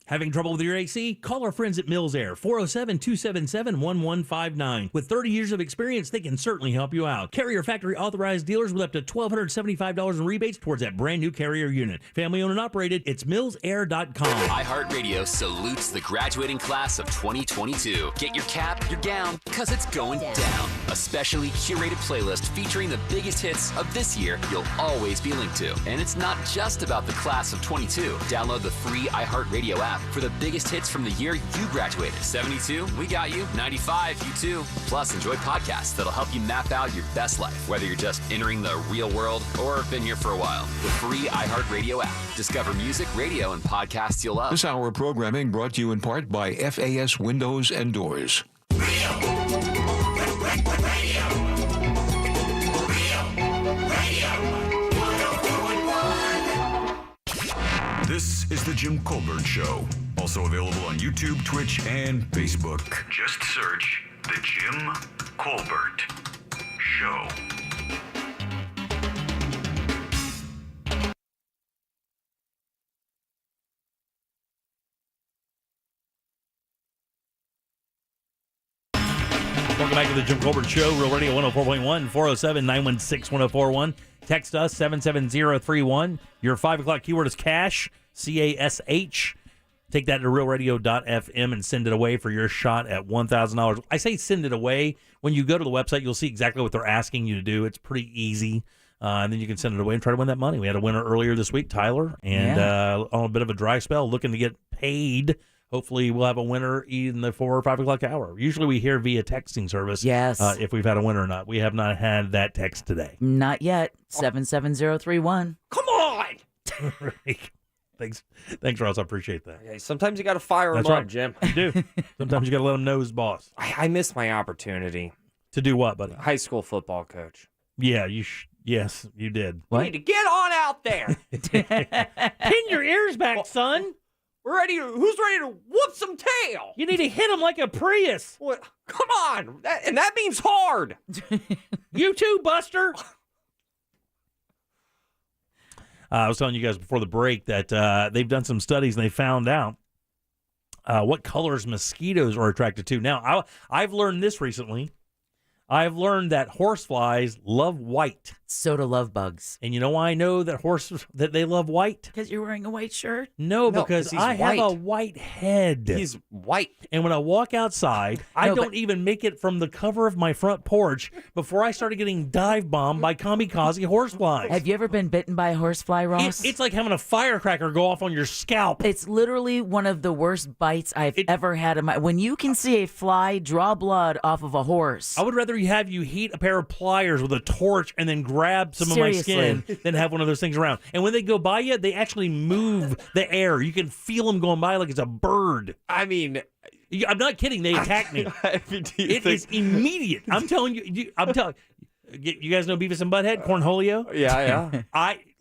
[SPEAKER 2] Having trouble with your AC? Call our friends at Mills Air, 407-277-1159. With 30 years of experience, they can certainly help you out. Carrier factory authorized dealers with up to $1,275 in rebates towards that brand new Carrier unit. Family owned and operated, it's millsair.com.
[SPEAKER 17] iHeartRadio salutes the graduating class of 2022. Get your cap, your gown, because it's going down. A specially curated playlist featuring the biggest hits of this year you'll always be linked to. And it's not just about the class of 22. Download the free iHeartRadio app for the biggest hits from the year you graduated. 72, we got you. 95, you too. Plus, enjoy podcasts that'll help you map out your best life, whether you're just entering the real world or been here for a while. The free iHeartRadio app. Discover music, radio, and podcasts you'll love.
[SPEAKER 4] This hour of programming brought to you in part by FAS Windows and Doors. This is the Jim Colbert Show. Also available on YouTube, Twitch, and Facebook.
[SPEAKER 18] Just search The Jim Colbert Show.
[SPEAKER 2] Welcome back to the Jim Colbert Show, Real Radio 104.1, 407-916-1041. Text us, 77031. Your 5 o'clock keyword is cash, C-A-S-H. Take that to realradio.fm and send it away for your shot at $1,000. I say send it away. When you go to the website, you'll see exactly what they're asking you to do. It's pretty easy. And then you can send it away and try to win that money. We had a winner earlier this week, Tyler, and on a bit of a dry spell, looking to get paid. Hopefully we'll have a winner in the 4 or 5 o'clock hour. Usually we hear via texting service if we've had a winner or not. We have not had that text today.
[SPEAKER 6] Not yet. 77031.
[SPEAKER 12] Come on!
[SPEAKER 2] Thanks, Ross. I appreciate that.
[SPEAKER 12] Okay, sometimes you got to fire him
[SPEAKER 2] That's
[SPEAKER 12] up,
[SPEAKER 2] right.
[SPEAKER 12] Jim.
[SPEAKER 2] You do. Sometimes you got to let him know his boss.
[SPEAKER 12] I missed my opportunity.
[SPEAKER 2] To do what, buddy?
[SPEAKER 12] High school football coach.
[SPEAKER 2] Yeah, yes, you did.
[SPEAKER 12] You need to get on out there.
[SPEAKER 2] Pin your ears back, son.
[SPEAKER 12] We're ready. Who's ready to whoop some tail?
[SPEAKER 2] You need to hit him like a Prius.
[SPEAKER 12] What? Come on. That means hard.
[SPEAKER 2] You too, Buster. I was telling you guys before the break that they've done some studies and they found out what colors mosquitoes are attracted to. Now, I've learned this recently. I've learned that horseflies love white.
[SPEAKER 6] So do love bugs.
[SPEAKER 2] And you know why I know that they love white?
[SPEAKER 6] Because you're wearing a white shirt?
[SPEAKER 2] No, because I have a white head.
[SPEAKER 12] He's white.
[SPEAKER 2] And when I walk outside, I don't even make it from the cover of my front porch before I started getting dive bombed by kamikaze horseflies.
[SPEAKER 6] Have you ever been bitten by a horsefly, Ross?
[SPEAKER 2] It's like having a firecracker go off on your scalp.
[SPEAKER 6] It's literally one of the worst bites I've ever had in my... When you can see a fly draw blood off of a horse...
[SPEAKER 2] I would rather rather have you heat a pair of pliers with a torch and then grab some of my skin than have one of those things around. And when they go by you, they actually move the air. You can feel them going by like it's a bird.
[SPEAKER 12] I mean,
[SPEAKER 2] I'm not kidding. They attack me. It is immediate. I'm telling you. You guys know Beavis and Butthead? Cornholio?
[SPEAKER 12] Yeah.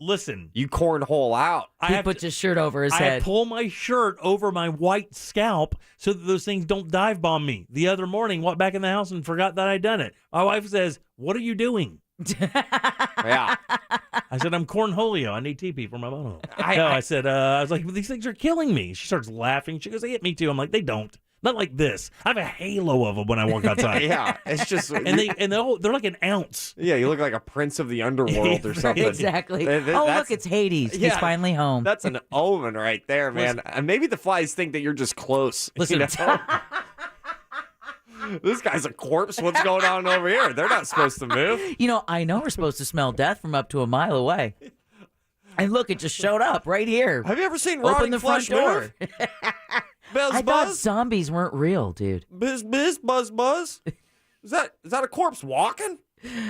[SPEAKER 2] Listen.
[SPEAKER 12] You cornhole out.
[SPEAKER 6] He puts his shirt over his head.
[SPEAKER 2] I pull my shirt over my white scalp so that those things don't dive bomb me. The other morning, walked back in the house and forgot that I'd done it. My wife says, "What are you doing?"
[SPEAKER 12] Yeah.
[SPEAKER 2] I said, "I'm cornholio. I need TP for my bono." I said, I was like, well, "These things are killing me." She starts laughing. She goes, "They hit me too." I'm like, "They don't. Not like this. I have a halo of them when I walk outside."
[SPEAKER 12] Yeah, it's just
[SPEAKER 2] they're like an ounce.
[SPEAKER 12] Yeah, you look like a prince of the underworld or something.
[SPEAKER 6] Exactly. Look, it's Hades. He's finally home.
[SPEAKER 12] That's an omen right there, man. And maybe the flies think that you're just close.
[SPEAKER 2] Listen,
[SPEAKER 12] this guy's a corpse. What's going on over here? They're not supposed to move.
[SPEAKER 6] I know we're supposed to smell death from up to a mile away. And look, it just showed up right here.
[SPEAKER 12] Have you ever seen
[SPEAKER 6] Open
[SPEAKER 12] rotting
[SPEAKER 6] the front
[SPEAKER 12] flesh
[SPEAKER 6] door.
[SPEAKER 12] Buzz,
[SPEAKER 6] I thought zombies weren't real, dude.
[SPEAKER 12] Buzz, buzz. Is that a corpse walking?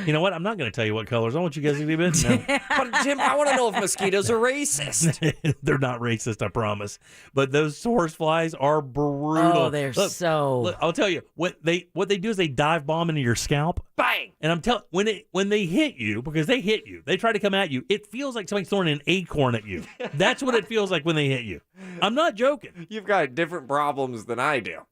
[SPEAKER 2] You know what? I'm not going to tell you what colors. I want you guys to leave it. No.
[SPEAKER 12] But Jim, I want to know if mosquitoes are racist.
[SPEAKER 2] They're not racist, I promise. But those horseflies are brutal.
[SPEAKER 6] Oh, they're
[SPEAKER 2] Look, I'll tell you what they do is they dive bomb into your scalp.
[SPEAKER 12] Bang!
[SPEAKER 2] And I'm telling when they hit you, because they hit you, they try to come at you. It feels like somebody's throwing an acorn at you. That's what it feels like when they hit you. I'm not joking.
[SPEAKER 12] You've got different problems than I do.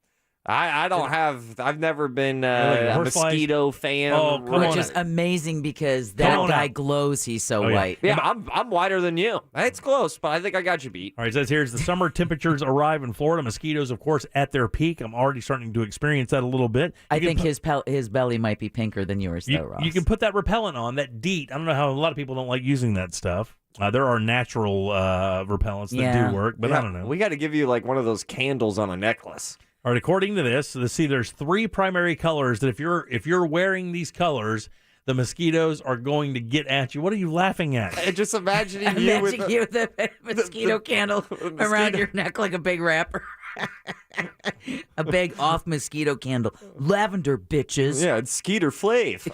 [SPEAKER 12] I've never been a mosquito fan.
[SPEAKER 6] Which is amazing because that guy glows. He's so white.
[SPEAKER 12] Yeah, I'm whiter than you. It's close, but I think I got you beat.
[SPEAKER 2] All right, it says here's the summer temperatures arrive in Florida. Mosquitoes, of course, at their peak. I'm already starting to experience that a little bit.
[SPEAKER 6] I think his belly might be pinker than yours, though, Ross.
[SPEAKER 2] You can put that repellent on, that DEET. I don't know how a lot of people don't like using that stuff. There are natural repellents that do work, but I don't know.
[SPEAKER 12] We got to give you like one of those candles on a necklace.
[SPEAKER 2] All right, according to this, there's 3 primary colors that if you're wearing these colors, the mosquitoes are going to get at you. What are you laughing at?
[SPEAKER 12] Just imagining you with
[SPEAKER 6] the mosquito candle around your neck like a big wrapper. A big off mosquito candle. Lavender, bitches.
[SPEAKER 12] Yeah, it's Skeeter Flav.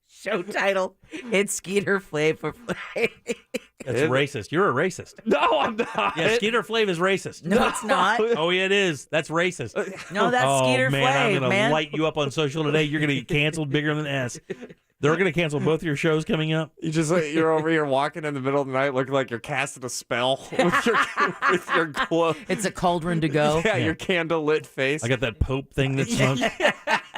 [SPEAKER 6] Show title. It's Skeeter Flav for Flav.
[SPEAKER 2] That's racist. You're a racist.
[SPEAKER 12] No, I'm not.
[SPEAKER 2] Yeah, Skeeter Flav is racist.
[SPEAKER 6] No, it's not.
[SPEAKER 2] Oh, yeah, it is. That's racist.
[SPEAKER 6] No, that's Skeeter
[SPEAKER 2] man,
[SPEAKER 6] Flav,
[SPEAKER 2] I'm going to light you up on social today. You're going to get canceled bigger than S. They're going to cancel both your shows coming up.
[SPEAKER 12] You're over here walking in the middle of the night looking like you're casting a spell with your glow.
[SPEAKER 6] It's a cauldron to go.
[SPEAKER 12] Yeah, your candle lit face.
[SPEAKER 2] I got that Pope thing that smokes.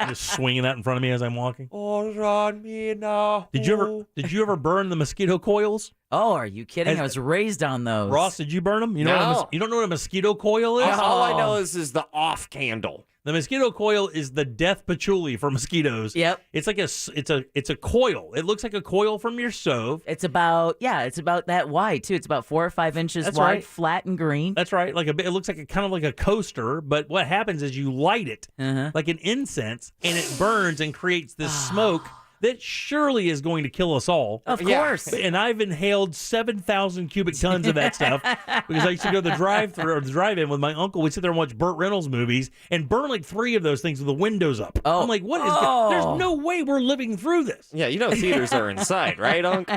[SPEAKER 2] Just swinging that in front of me as I'm walking.
[SPEAKER 12] Oh, on me now.
[SPEAKER 2] Did you ever burn the mosquito coils?
[SPEAKER 6] Oh, are you kidding? I was raised on those.
[SPEAKER 2] Ross, did you burn them? You don't know what a mosquito coil is?
[SPEAKER 12] All I know is the off candle.
[SPEAKER 2] The mosquito coil is the death patchouli for mosquitoes.
[SPEAKER 6] Yep.
[SPEAKER 2] It's like it's a coil. It looks like a coil from your stove.
[SPEAKER 6] It's about that wide too. It's about 4 or 5 inches
[SPEAKER 2] That's
[SPEAKER 6] wide,
[SPEAKER 2] right.
[SPEAKER 6] flat and green.
[SPEAKER 2] That's right. It looks like kind of like a coaster, but what happens is you light it like an incense and it burns and creates this smoke that surely is going to kill us all.
[SPEAKER 6] Of course.
[SPEAKER 2] And I've inhaled 7,000 cubic tons of that stuff because I used to go to the drive-thru or the drive-in with my uncle. We'd sit there and watch Burt Reynolds movies and burn like 3 of those things with the windows up.
[SPEAKER 6] Oh.
[SPEAKER 2] I'm like, what is that? There's no way we're living through this.
[SPEAKER 12] Yeah, theaters are inside, right, Unc?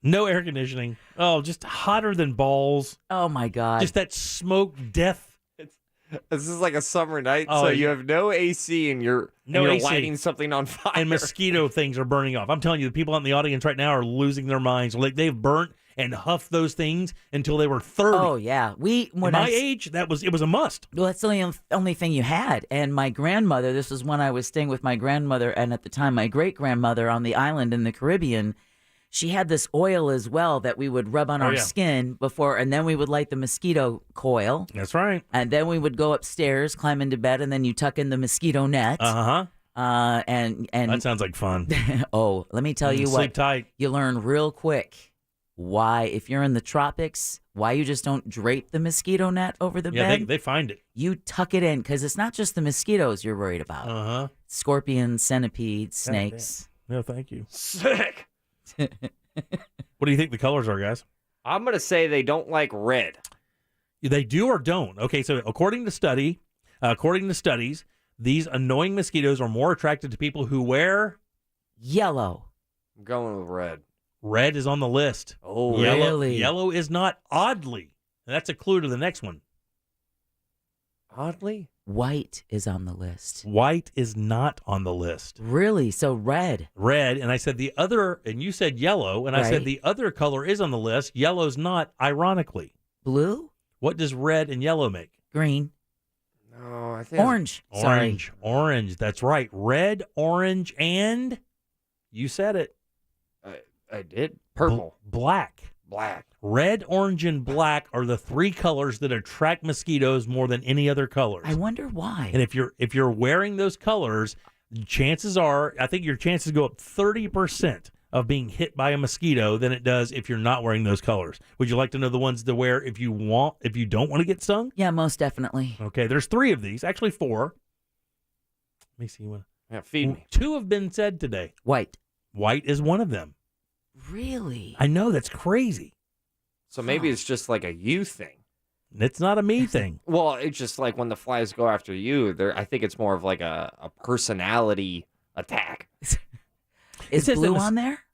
[SPEAKER 2] No air conditioning. Oh, just hotter than balls.
[SPEAKER 6] Oh, my God.
[SPEAKER 2] Just that smoke death.
[SPEAKER 12] This is like a summer night, so you have no AC and you're lighting something on fire.
[SPEAKER 2] And mosquito things are burning off. I'm telling you, the people out in the audience right now are losing their minds. Like they've burnt and huffed those things until they were 30.
[SPEAKER 6] Oh, yeah.
[SPEAKER 2] At my age, it was a must.
[SPEAKER 6] Well, that's the only thing you had. And my grandmother, this was when I was staying with my grandmother and at the time my great-grandmother on the island in the Caribbean. She had this oil as well that we would rub on our skin before, and then we would light the mosquito coil.
[SPEAKER 2] That's right.
[SPEAKER 6] And then we would go upstairs, climb into bed, and then you tuck in the mosquito net. And
[SPEAKER 2] that sounds like fun.
[SPEAKER 6] Oh, let me tell you what.
[SPEAKER 2] Sleep tight.
[SPEAKER 6] You learn real quick why, if you're in the tropics, why you just don't drape the mosquito net over the bed.
[SPEAKER 2] Yeah, they find it.
[SPEAKER 6] You tuck it in because it's not just the mosquitoes you're worried about. Scorpions, centipedes, snakes.
[SPEAKER 2] No, thank you.
[SPEAKER 12] Sick.
[SPEAKER 2] What do you think the colors are, guys?
[SPEAKER 12] I'm going to say they don't like red.
[SPEAKER 2] They do or don't? Okay, so according to study, According to studies, these annoying mosquitoes are more attracted to people who wear
[SPEAKER 6] yellow.
[SPEAKER 12] I'm going with red.
[SPEAKER 2] Red is on the list.
[SPEAKER 12] Oh,
[SPEAKER 2] yellow,
[SPEAKER 6] really?
[SPEAKER 2] Yellow is not, oddly. And that's a clue to the next one.
[SPEAKER 12] Oddly?
[SPEAKER 6] White is on the list.
[SPEAKER 2] White is not on the list.
[SPEAKER 6] Really? So red.
[SPEAKER 2] Red, and I said the other, and you said yellow, and I said
[SPEAKER 6] Right.
[SPEAKER 2] the other color is on the list. Yellow's not, ironically.
[SPEAKER 6] Blue?
[SPEAKER 2] What does red and yellow make?
[SPEAKER 6] Green.
[SPEAKER 12] No, I think
[SPEAKER 6] Orange.
[SPEAKER 2] Orange. Orange. That's right. Red, orange, and you said it.
[SPEAKER 12] I did. Purple.
[SPEAKER 2] Black.
[SPEAKER 12] Black.
[SPEAKER 2] Red, orange, and black are the three colors that attract mosquitoes more than any other colors.
[SPEAKER 6] I wonder why.
[SPEAKER 2] And if you're wearing those colors, chances are, I think your chances go up 30% of being hit by a mosquito than it does if you're not wearing those colors. Would you like to know the ones to wear if you don't want to get stung?
[SPEAKER 6] Yeah, most definitely.
[SPEAKER 2] Okay, there's 3 of these, actually 4. Let me see one.
[SPEAKER 12] Yeah, feed me.
[SPEAKER 2] 2 have been said today.
[SPEAKER 6] White.
[SPEAKER 2] White is one of them.
[SPEAKER 6] Really?
[SPEAKER 2] I know, that's crazy.
[SPEAKER 12] So maybe it's just like a you thing.
[SPEAKER 2] It's not a me thing.
[SPEAKER 12] Well, it's just like when the flies go after you, I think it's more of like a personality attack.
[SPEAKER 6] Is blue on there?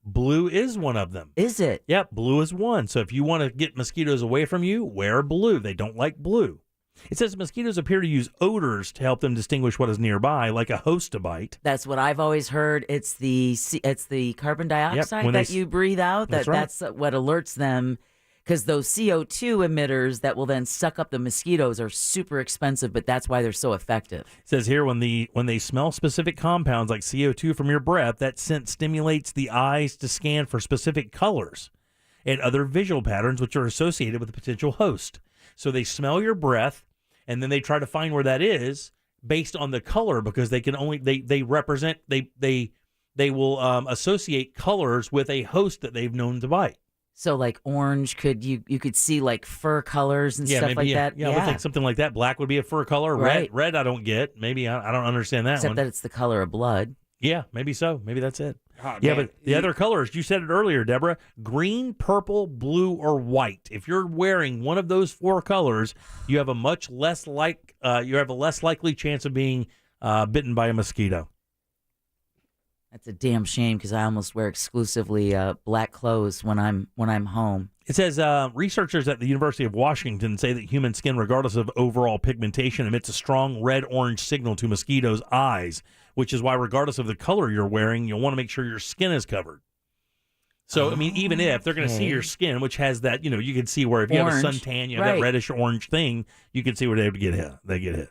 [SPEAKER 2] Blue is one of them.
[SPEAKER 6] Is it?
[SPEAKER 2] Yep, blue is one. So if you want to get mosquitoes away from you, wear blue. They don't like blue. It says mosquitoes appear to use odors to help them distinguish what is nearby, like a host to bite.
[SPEAKER 6] That's what I've always heard. It's the carbon dioxide that you breathe out. That's what alerts them. Because those CO2 emitters that will then suck up the mosquitoes are super expensive, but that's why they're so effective.
[SPEAKER 2] It says here when they smell specific compounds like CO2 from your breath, that scent stimulates the eyes to scan for specific colors and other visual patterns which are associated with the potential host. So they smell your breath, and then they try to find where that is based on the color, because they can only they will associate colors with a host that they've known to bite.
[SPEAKER 6] So like orange, you could see like fur colors and stuff like that.
[SPEAKER 2] Yeah, I would think something like that. Black would be a fur color.
[SPEAKER 6] Right.
[SPEAKER 2] Red I don't get. Maybe I don't understand that
[SPEAKER 6] Except
[SPEAKER 2] one.
[SPEAKER 6] that it's the color of blood.
[SPEAKER 2] Yeah, maybe so. Maybe that's it.
[SPEAKER 12] Oh,
[SPEAKER 2] Yeah,
[SPEAKER 12] man.
[SPEAKER 2] but the other colors, you said it earlier, Deborah, green, purple, blue, or white. If you're wearing one of those 4 colors, you have a less likely chance of being bitten by a mosquito.
[SPEAKER 6] That's a damn shame because I almost wear exclusively black clothes when I'm home.
[SPEAKER 2] It says researchers at the University of Washington say that human skin, regardless of overall pigmentation, emits a strong red-orange signal to mosquitoes' eyes, which is why regardless of the color you're wearing, you'll want to make sure your skin is covered. So, I mean, even if they're going to see your skin, which has that, you can see where if you have a suntan, you have that reddish-orange thing, you can see where they get hit. They get hit.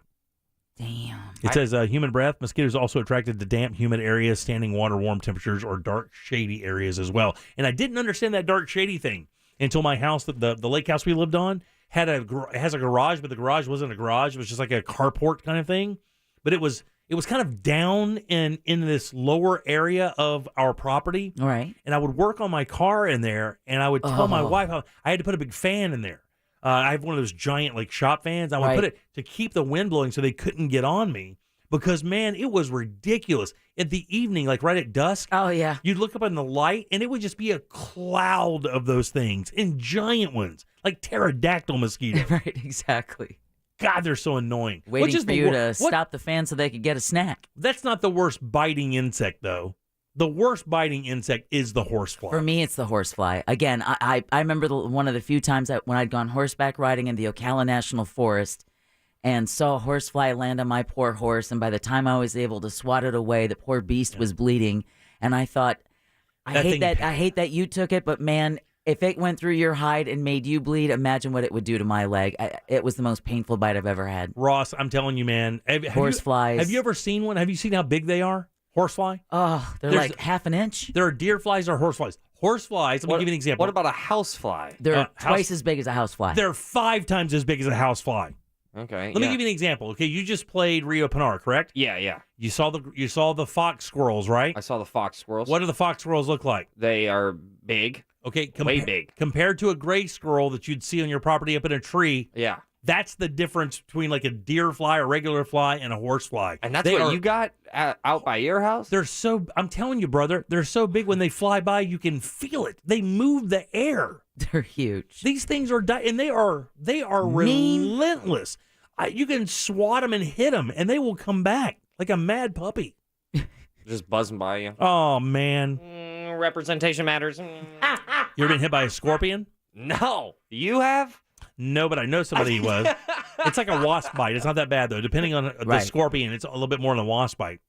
[SPEAKER 6] Damn.
[SPEAKER 2] It says human breath. Mosquitoes also attracted to damp, humid areas, standing water, warm temperatures, or dark, shady areas as well. And I didn't understand that dark, shady thing until my house, the lake house we lived on, has a garage, but the garage wasn't a garage. It was just like a carport kind of thing. But it was kind of down in this lower area of our property.
[SPEAKER 6] All right.
[SPEAKER 2] And I would work on my car in there, and I would tell my wife I had to put a big fan in there. I have one of those giant like shop fans. I would put it to keep the wind blowing so they couldn't get on me, because man, it was ridiculous. In the evening, like right at dusk.
[SPEAKER 6] Oh yeah.
[SPEAKER 2] You'd look up in the light and it would just be a cloud of those things, and giant ones like pterodactyl mosquitoes.
[SPEAKER 6] Right, exactly.
[SPEAKER 2] God, they're so annoying.
[SPEAKER 6] Waiting for you to stop the fan so they could get a snack.
[SPEAKER 2] That's not the worst biting insect though. The worst biting insect is the horsefly.
[SPEAKER 6] For me, it's the horsefly. Again, I remember one of the few times when I'd gone horseback riding in the Ocala National Forest and saw a horsefly land on my poor horse, and by the time I was able to swat it away, the poor beast was bleeding. And I thought, I hate that you took it, but man, if it went through your hide and made you bleed, imagine what it would do to my leg. It was the most painful bite I've ever had.
[SPEAKER 2] Ross, I'm telling you, man.
[SPEAKER 6] Horseflies.
[SPEAKER 2] Have you ever seen one? Have you seen how big they are? Horsefly?
[SPEAKER 6] Oh, they're like half an inch.
[SPEAKER 2] There are deer flies or horseflies. Horseflies, let me give you an example.
[SPEAKER 12] What about a housefly?
[SPEAKER 6] They're twice as big as a housefly.
[SPEAKER 2] They're 5 times as big as a housefly.
[SPEAKER 12] Okay.
[SPEAKER 2] Let me give you an example. Okay, you just played Rio Pinar, correct?
[SPEAKER 12] Yeah.
[SPEAKER 2] You saw the fox squirrels, right?
[SPEAKER 12] I saw the fox squirrels.
[SPEAKER 2] What do the fox squirrels look like?
[SPEAKER 12] They are big.
[SPEAKER 2] Okay,
[SPEAKER 12] way big.
[SPEAKER 2] Compared to a gray squirrel that you'd see on your property up in a tree.
[SPEAKER 12] Yeah.
[SPEAKER 2] That's the difference between like a deer fly, a regular fly, and a horsefly.
[SPEAKER 12] And that's what you got out by your house?
[SPEAKER 2] I'm telling you, brother, they're so big when they fly by, you can feel it. They move the air.
[SPEAKER 6] They're huge.
[SPEAKER 2] These things are, and they are relentless. You can swat them and hit them, and they will come back like a mad puppy.
[SPEAKER 12] Just buzzing by you.
[SPEAKER 2] Oh, man.
[SPEAKER 12] Representation matters.
[SPEAKER 2] You ever been hit by a scorpion?
[SPEAKER 12] No. You have?
[SPEAKER 2] No, but I know somebody who was. It's like a wasp bite. It's not that bad, though. Depending on the scorpion, it's a little bit more than a wasp bite.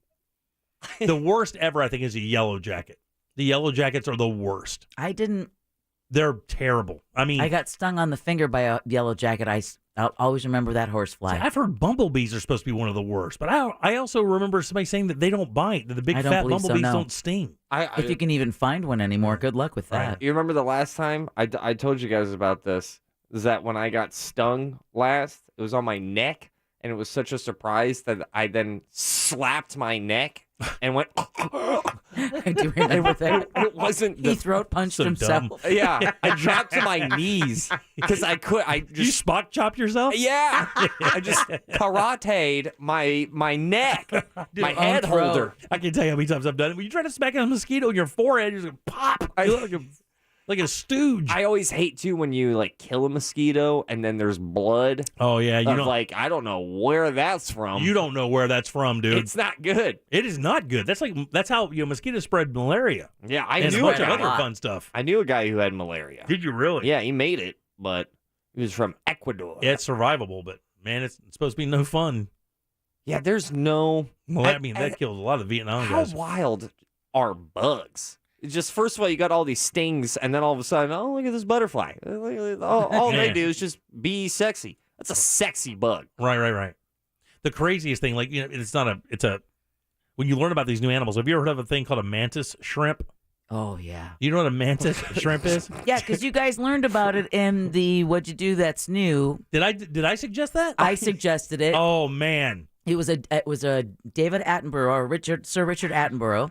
[SPEAKER 2] The worst ever, I think, is a yellow jacket. The yellow jackets are the worst. They're terrible. I mean,
[SPEAKER 6] I got stung on the finger by a yellow jacket. I'll always remember that horsefly.
[SPEAKER 2] I've heard bumblebees are supposed to be one of the worst, but I also remember somebody saying that they don't bite, that the big fat bumblebees don't sting.
[SPEAKER 6] If you can even find one anymore, good luck with that.
[SPEAKER 12] You remember the last time I told you guys about this? Is that when I got stung last, it was on my neck, and it was such a surprise that I then slapped my neck and went.
[SPEAKER 6] I do remember that.
[SPEAKER 12] It wasn't.
[SPEAKER 6] He throat punched himself.
[SPEAKER 12] Yeah, I dropped to my knees because I just
[SPEAKER 2] you spot chopped yourself.
[SPEAKER 12] Yeah, I just karate'd my neck, my head holder.
[SPEAKER 2] I can tell you how many times I've done it. When you try to smack a mosquito in your forehead, you just go pop. You look like a stooge.
[SPEAKER 12] I always hate too when you like kill a mosquito and then there's blood.
[SPEAKER 2] Oh yeah, you don't
[SPEAKER 12] like I don't know where that's from.
[SPEAKER 2] You don't know where that's from, dude.
[SPEAKER 12] It's not good.
[SPEAKER 2] It is not good. That's how mosquitoes spread malaria.
[SPEAKER 12] Yeah, I
[SPEAKER 2] and
[SPEAKER 12] knew
[SPEAKER 2] a bunch of other fun stuff.
[SPEAKER 12] I knew a guy who had malaria.
[SPEAKER 2] Did you really?
[SPEAKER 12] Yeah, he made it, but he was from Ecuador.
[SPEAKER 2] Yeah, it's survivable, but man, it's supposed to be no fun.
[SPEAKER 12] Yeah, there's no.
[SPEAKER 2] Well, that kills a lot of Vietnam guys.
[SPEAKER 12] How wild are bugs? Just first of all, you got all these stings, and then all of a sudden, oh, look at this butterfly. All they do is just be sexy. That's a sexy bug.
[SPEAKER 2] Right. The craziest thing, like, it's a. When you learn about these new animals, have you ever heard of a thing called a mantis shrimp?
[SPEAKER 6] Oh yeah.
[SPEAKER 2] You know what a mantis shrimp is?
[SPEAKER 6] Yeah, because you guys learned about it in the What'd You Do That's New.
[SPEAKER 2] Did I suggest that?
[SPEAKER 6] I suggested it.
[SPEAKER 2] Oh man.
[SPEAKER 6] It was a David Attenborough or Sir Richard Attenborough.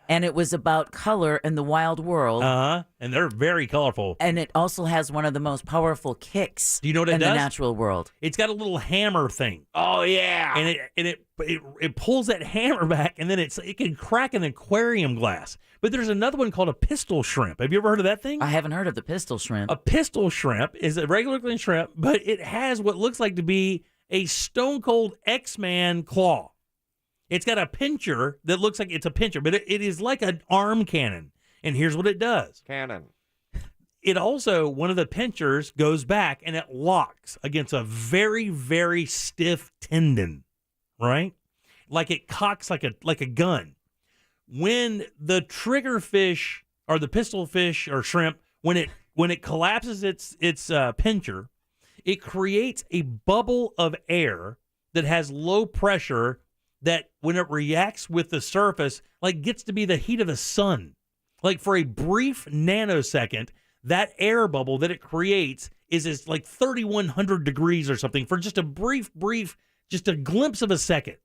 [SPEAKER 6] And it was about color in the wild world.
[SPEAKER 2] And they're very colorful.
[SPEAKER 6] And it also has one of the most powerful kicks.
[SPEAKER 2] Do you know what it
[SPEAKER 6] in
[SPEAKER 2] does?
[SPEAKER 6] The natural world.
[SPEAKER 2] It's got a little hammer thing.
[SPEAKER 12] Oh yeah.
[SPEAKER 2] And it pulls that hammer back, and then it can crack an aquarium glass. But there's another one called a pistol shrimp. Have you ever heard of that thing?
[SPEAKER 6] I haven't heard of the pistol shrimp.
[SPEAKER 2] A pistol shrimp is a regular looking shrimp, but it has what looks like to be a stone cold X-Man claw. It's got a pincher that looks like it's a pincher, but it is like an arm cannon. And here's what it does.
[SPEAKER 12] Cannon.
[SPEAKER 2] It also, one of the pinchers goes back and it locks against a very, very stiff tendon, right? Like it cocks like a gun. When the triggerfish or the pistol fish or shrimp, when it collapses its pincher, it creates a bubble of air that has low pressure that when it reacts with the surface, like gets to be the heat of the sun. Like for a brief nanosecond, that air bubble that it creates is like 3,100 degrees or something for just a brief, just a glimpse of a second.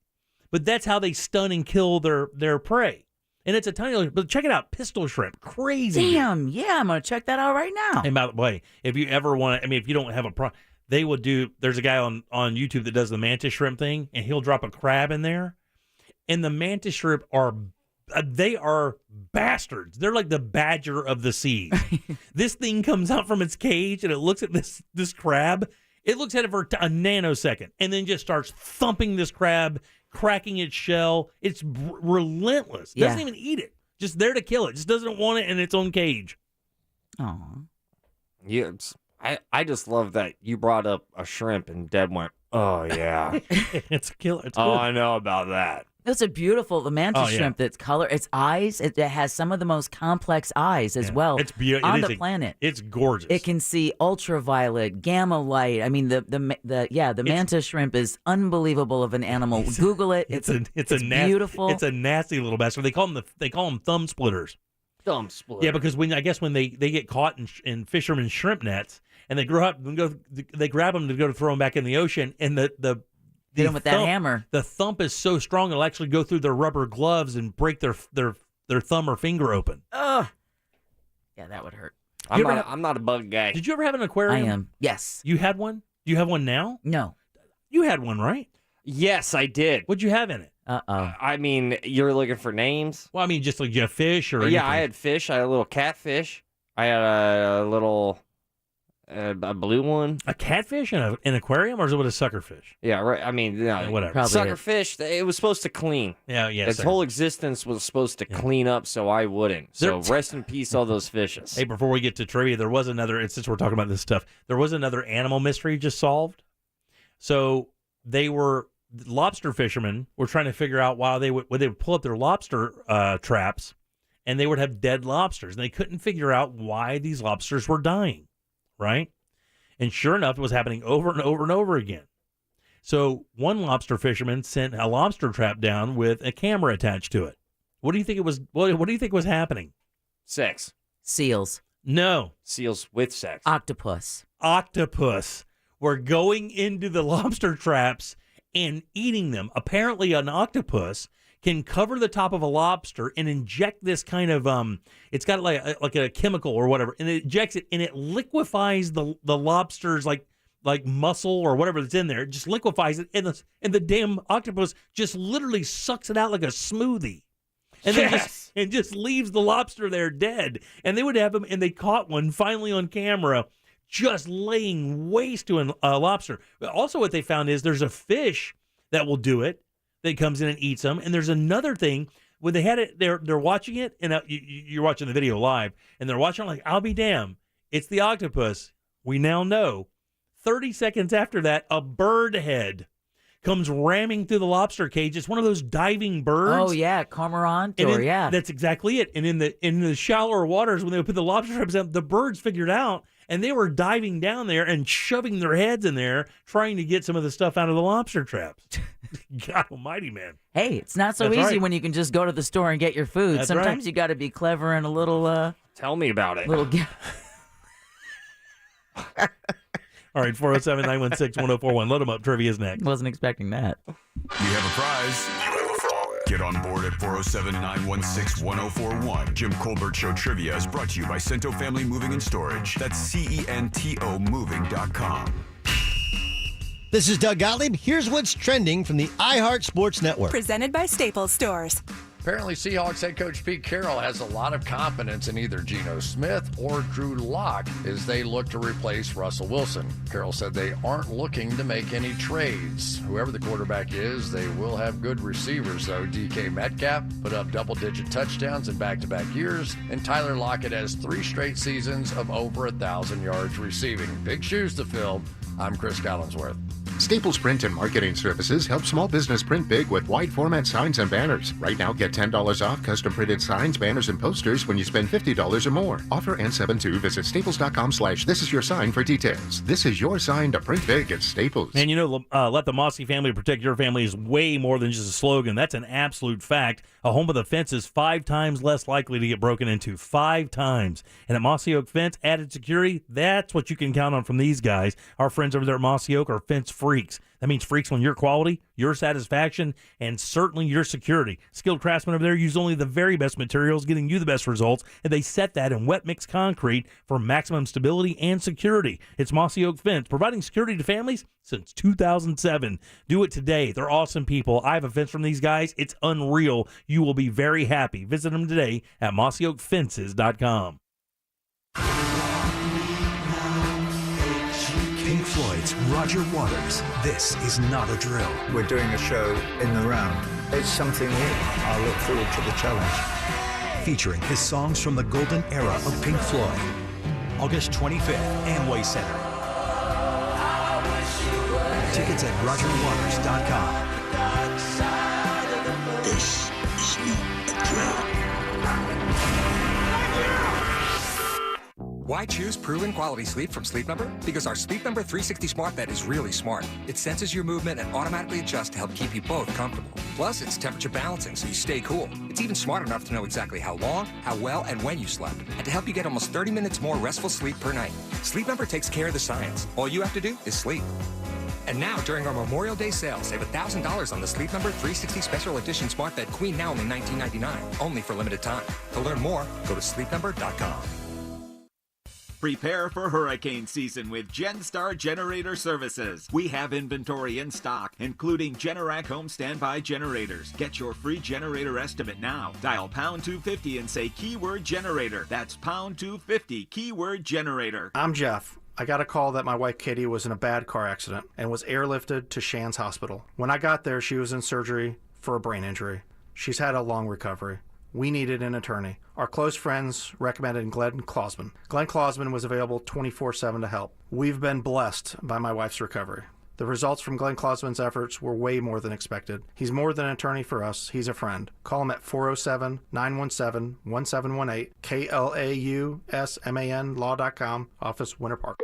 [SPEAKER 2] But that's how they stun and kill their prey. And it's a tiny, but check it out, pistol shrimp, crazy.
[SPEAKER 6] Damn, yeah, I'm going to check that out right now.
[SPEAKER 2] And by the way, if you ever want to, if you don't have a problem, they will do, there's a guy on YouTube that does the mantis shrimp thing, and he'll drop a crab in there. And the mantis shrimp are bastards. They're like the badger of the sea. This thing comes out from its cage, and it looks at this crab. It looks at it for a nanosecond, and then just starts thumping this crab, cracking its shell. It's relentless. Doesn't even eat it. Just there to kill it. Just doesn't want it in its own cage.
[SPEAKER 6] Aww.
[SPEAKER 12] Yeah, I just love that you brought up a shrimp and Deb went, oh, yeah.
[SPEAKER 2] It's a killer. It's
[SPEAKER 12] good.
[SPEAKER 2] Good.
[SPEAKER 12] I know about that.
[SPEAKER 6] It's a beautiful, the mantis shrimp that's color, its eyes, it has some of the most complex eyes as well
[SPEAKER 2] it's beautiful
[SPEAKER 6] on the planet.
[SPEAKER 2] It's gorgeous.
[SPEAKER 6] It can see ultraviolet, gamma light. I mean, the mantis shrimp is unbelievable of an animal. Google it. It's beautiful.
[SPEAKER 2] It's a nasty little bastard. They call them thumb splitters.
[SPEAKER 12] Thumb splitters.
[SPEAKER 2] Yeah, because when they get caught in fishermen's shrimp nets and they grow up and they grab them to go to throw them back in the ocean, and the
[SPEAKER 6] hit them with that hammer.
[SPEAKER 2] The thump is so strong it'll actually go through their rubber gloves and break their thumb or finger open.
[SPEAKER 6] Yeah, that would hurt.
[SPEAKER 12] I'm not a bug guy.
[SPEAKER 2] Did you ever have an aquarium?
[SPEAKER 6] I am. Yes.
[SPEAKER 2] You had one? Do you have one now?
[SPEAKER 6] No.
[SPEAKER 2] You had one, right?
[SPEAKER 12] Yes, I did.
[SPEAKER 2] What'd you have in it?
[SPEAKER 12] I mean, you're looking for names?
[SPEAKER 2] Well, I mean, just like you have fish or anything.
[SPEAKER 12] Yeah, I had fish. I had a little catfish. I had a little A blue one.
[SPEAKER 2] A catfish in an aquarium, or is it with a suckerfish?
[SPEAKER 12] Yeah, right. I mean, no,
[SPEAKER 2] whatever.
[SPEAKER 12] Suckerfish, it was supposed to clean.
[SPEAKER 2] Yeah.
[SPEAKER 12] Its whole existence was supposed to clean up, so I wouldn't. So rest in peace, all those fishes.
[SPEAKER 2] Hey, before we get to trivia, there was another, since we're talking about this stuff, there was another animal mystery just solved. So lobster fishermen were trying to figure out why they would pull up their lobster traps, and they would have dead lobsters. And they couldn't figure out why these lobsters were dying, right? And sure enough, it was happening over and over and over again. So one lobster fisherman sent a lobster trap down with a camera attached to it. What do you think it was? What do you think was happening?
[SPEAKER 12] Sex.
[SPEAKER 6] Seals.
[SPEAKER 2] No.
[SPEAKER 12] Seals with sex.
[SPEAKER 6] Octopus.
[SPEAKER 2] Octopus were going into the lobster traps and eating them. Apparently, an octopus can cover the top of a lobster and inject this kind of it's got like a chemical or whatever, and it injects it and it liquefies the lobster's like muscle or whatever that's in there. It just liquefies it, and the damn octopus just literally sucks it out like a smoothie. And then just leaves the lobster there dead. And they would have them, and they caught one finally on camera just laying waste to a lobster. But also what they found is there's a fish that will do it, that comes in and eats them. And there's another thing, when they had it, they're watching it, and you're watching the video live, and they're watching it like, I'll be damned, it's the octopus. We now know. 30 seconds after that, a bird head comes ramming through the lobster cage. It's one of those diving birds.
[SPEAKER 6] Oh, yeah, cormorant,
[SPEAKER 2] yeah. That's exactly it. And in the shallower waters, when they would put the lobster traps down, the birds figured out, and they were diving down there and shoving their heads in there, trying to get some of the stuff out of the lobster traps. God almighty, man.
[SPEAKER 6] Hey, it's not so
[SPEAKER 2] That's
[SPEAKER 6] easy
[SPEAKER 2] right.
[SPEAKER 6] when you can just go to the store and get your food.
[SPEAKER 2] That's
[SPEAKER 6] Sometimes
[SPEAKER 2] right.
[SPEAKER 6] you got to be clever and a little...
[SPEAKER 12] Tell me about it.
[SPEAKER 6] Little...
[SPEAKER 2] All right, 407-916-1041. Load them up. Trivia's next.
[SPEAKER 6] Wasn't expecting that.
[SPEAKER 4] You have a prize. You have a frog. Get on board at 407-916-1041. Jim Colbert Show Trivia is brought to you by Cento Family Moving and Storage. That's CENTO moving.com.
[SPEAKER 19] This is Doug Gottlieb. Here's what's trending from the iHeart Sports Network.
[SPEAKER 20] Presented by Staples Stores.
[SPEAKER 21] Apparently, Seahawks head coach Pete Carroll has a lot of confidence in either Geno Smith or Drew Lock as they look to replace Russell Wilson. Carroll said they aren't looking to make any trades. Whoever the quarterback is, they will have good receivers, though. DK Metcalf put up double-digit touchdowns in back-to-back years, and Tyler Lockett has 3 straight seasons of over 1,000 yards receiving. Big shoes to fill. I'm Chris Collinsworth.
[SPEAKER 22] Staples Print and Marketing Services help small business print big with wide format signs and banners. Right now, get $10 off custom printed signs, banners, and posters when you spend $50 or more. Offer ends 7/2. Visit staples.com/thisisyoursign for details. This is your sign to print big at Staples.
[SPEAKER 2] Man, let the Mossy family protect your family is way more than just a slogan. That's an absolute fact. A home with a fence is 5 times less likely to get broken into. 5 times. And at Mossy Oak Fence, added security, that's what you can count on from these guys. Our friends over there at Mossy Oak are fence freaks. That means freaks on your quality, your satisfaction, and certainly your security. Skilled craftsmen over there use only the very best materials, getting you the best results, and they set that in wet mix concrete for maximum stability and security. It's Mossy Oak Fence, providing security to families since 2007. Do it today. They're awesome people. I have a fence from these guys. It's unreal. You will be very happy. Visit them today at mossyoakfences.com.
[SPEAKER 25] Pink Floyd's Roger Waters. This is not a drill.
[SPEAKER 26] We're doing a show in the round. It's something new. I look forward to the challenge.
[SPEAKER 25] Featuring his songs from the golden era of Pink Floyd. August 25th, Amway Center. Tickets at rogerwaters.com. This is not a drill.
[SPEAKER 11] Why choose proven quality sleep from Sleep Number? Because our Sleep Number 360 Smart Bed is really smart. It senses your movement and automatically adjusts to help keep you both comfortable. Plus, it's temperature balancing so you stay cool. It's even smart enough to know exactly how long, how well, and when you slept, and to help you get almost 30 minutes more restful sleep per night. Sleep Number takes care of the science. All you have to do is sleep. And now, during our Memorial Day sale, save $1,000 on the Sleep Number 360 Special Edition Smart Bed Queen, now only $19.99, only for limited time. To learn more, go to sleepnumber.com.
[SPEAKER 24] Prepare for hurricane season with GenStar Generator Services. We have inventory in stock, including Generac home standby generators. Get your free generator estimate now. Dial pound 250 and say keyword generator. That's pound 250, keyword generator.
[SPEAKER 27] I'm Jeff.
[SPEAKER 3] I got a call that my wife Katie was in a bad car accident and was airlifted to Shands Hospital. When I got there, she was in surgery for a brain injury. She's had a long recovery. We needed an attorney. Our close friends recommended Glenn Klausman. Glenn Klausman was available 24/7 to help. We've been blessed by my wife's recovery. The results from Glenn Klausman's efforts were way more than expected. He's more than an attorney for us. He's a friend. Call him at 407-917-1718, KLAUSMAN law.com, office Winter Park.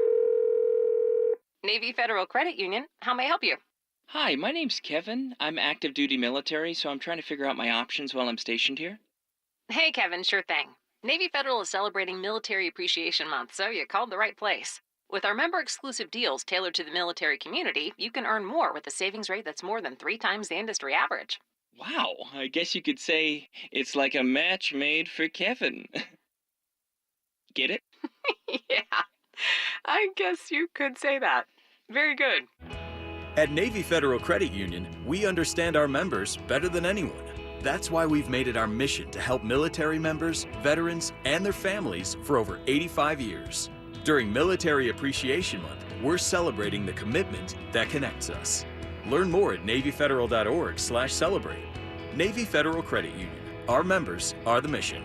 [SPEAKER 7] Navy Federal Credit Union, how may I help you?
[SPEAKER 9] Hi, my name's Kevin. I'm active duty military, so I'm trying to figure out my options while I'm stationed here.
[SPEAKER 7] Hey, Kevin, sure thing. Navy Federal is celebrating Military Appreciation Month, so you called the right place. With our member-exclusive deals tailored to the military community, you can earn more with a savings rate that's more than 3 times the industry average.
[SPEAKER 9] Wow, I guess you could say it's like a match made for Kevin. Get it?
[SPEAKER 7] Yeah, I guess you could say that. Very good.
[SPEAKER 10] At Navy Federal Credit Union, we understand our members better than anyone. That's why we've made it our mission to help military members, veterans, and their families for over 85 years. During Military Appreciation Month, we're celebrating the commitment that connects us. Learn more at NavyFederal.org/celebrate. Navy Federal Credit Union. Our members are the mission.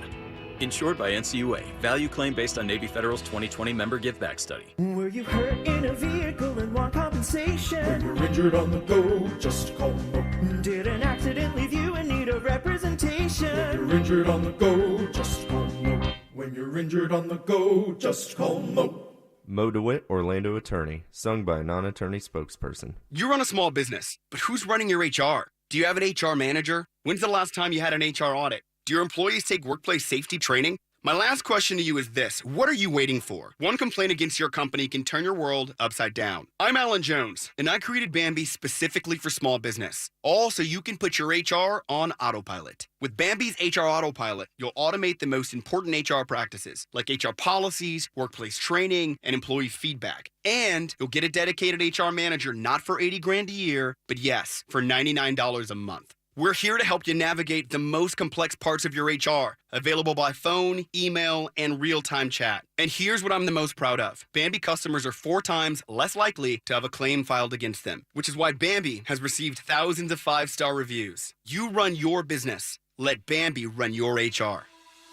[SPEAKER 10] Insured by NCUA. Value claim based on Navy Federal's 2020 member give-back study.
[SPEAKER 13] Were you hurt in a vehicle and want compensation?
[SPEAKER 16] When you're injured on the go, just call Mo.
[SPEAKER 13] Did an accident leave you in need of representation?
[SPEAKER 16] When you're injured on the go, just call Mo. When you're injured on the go, just call Mo.
[SPEAKER 27] Mo DeWitt, Orlando attorney, sung by a non-attorney spokesperson.
[SPEAKER 28] You run a small business, but who's running your HR? Do you have an HR manager? When's the last time you had an HR audit? Do your employees take workplace safety training? My last question to you is this. What are you waiting for? One complaint against your company can turn your world upside down. I'm Alan Jones, and I created Bambi specifically for small business. All so you can put your HR on autopilot. With Bambi's HR Autopilot, you'll automate the most important HR practices, like HR policies, workplace training, and employee feedback. And you'll get a dedicated HR manager not for $80,000 a year, but yes, for $99 a month. We're here to help you navigate the most complex parts of your HR, available by phone, email, and real-time chat. And here's what I'm the most proud of. Bambi customers are 4 times less likely to have a claim filed against them, which is why Bambi has received thousands of 5-star reviews. You run your business. Let Bambi run your HR.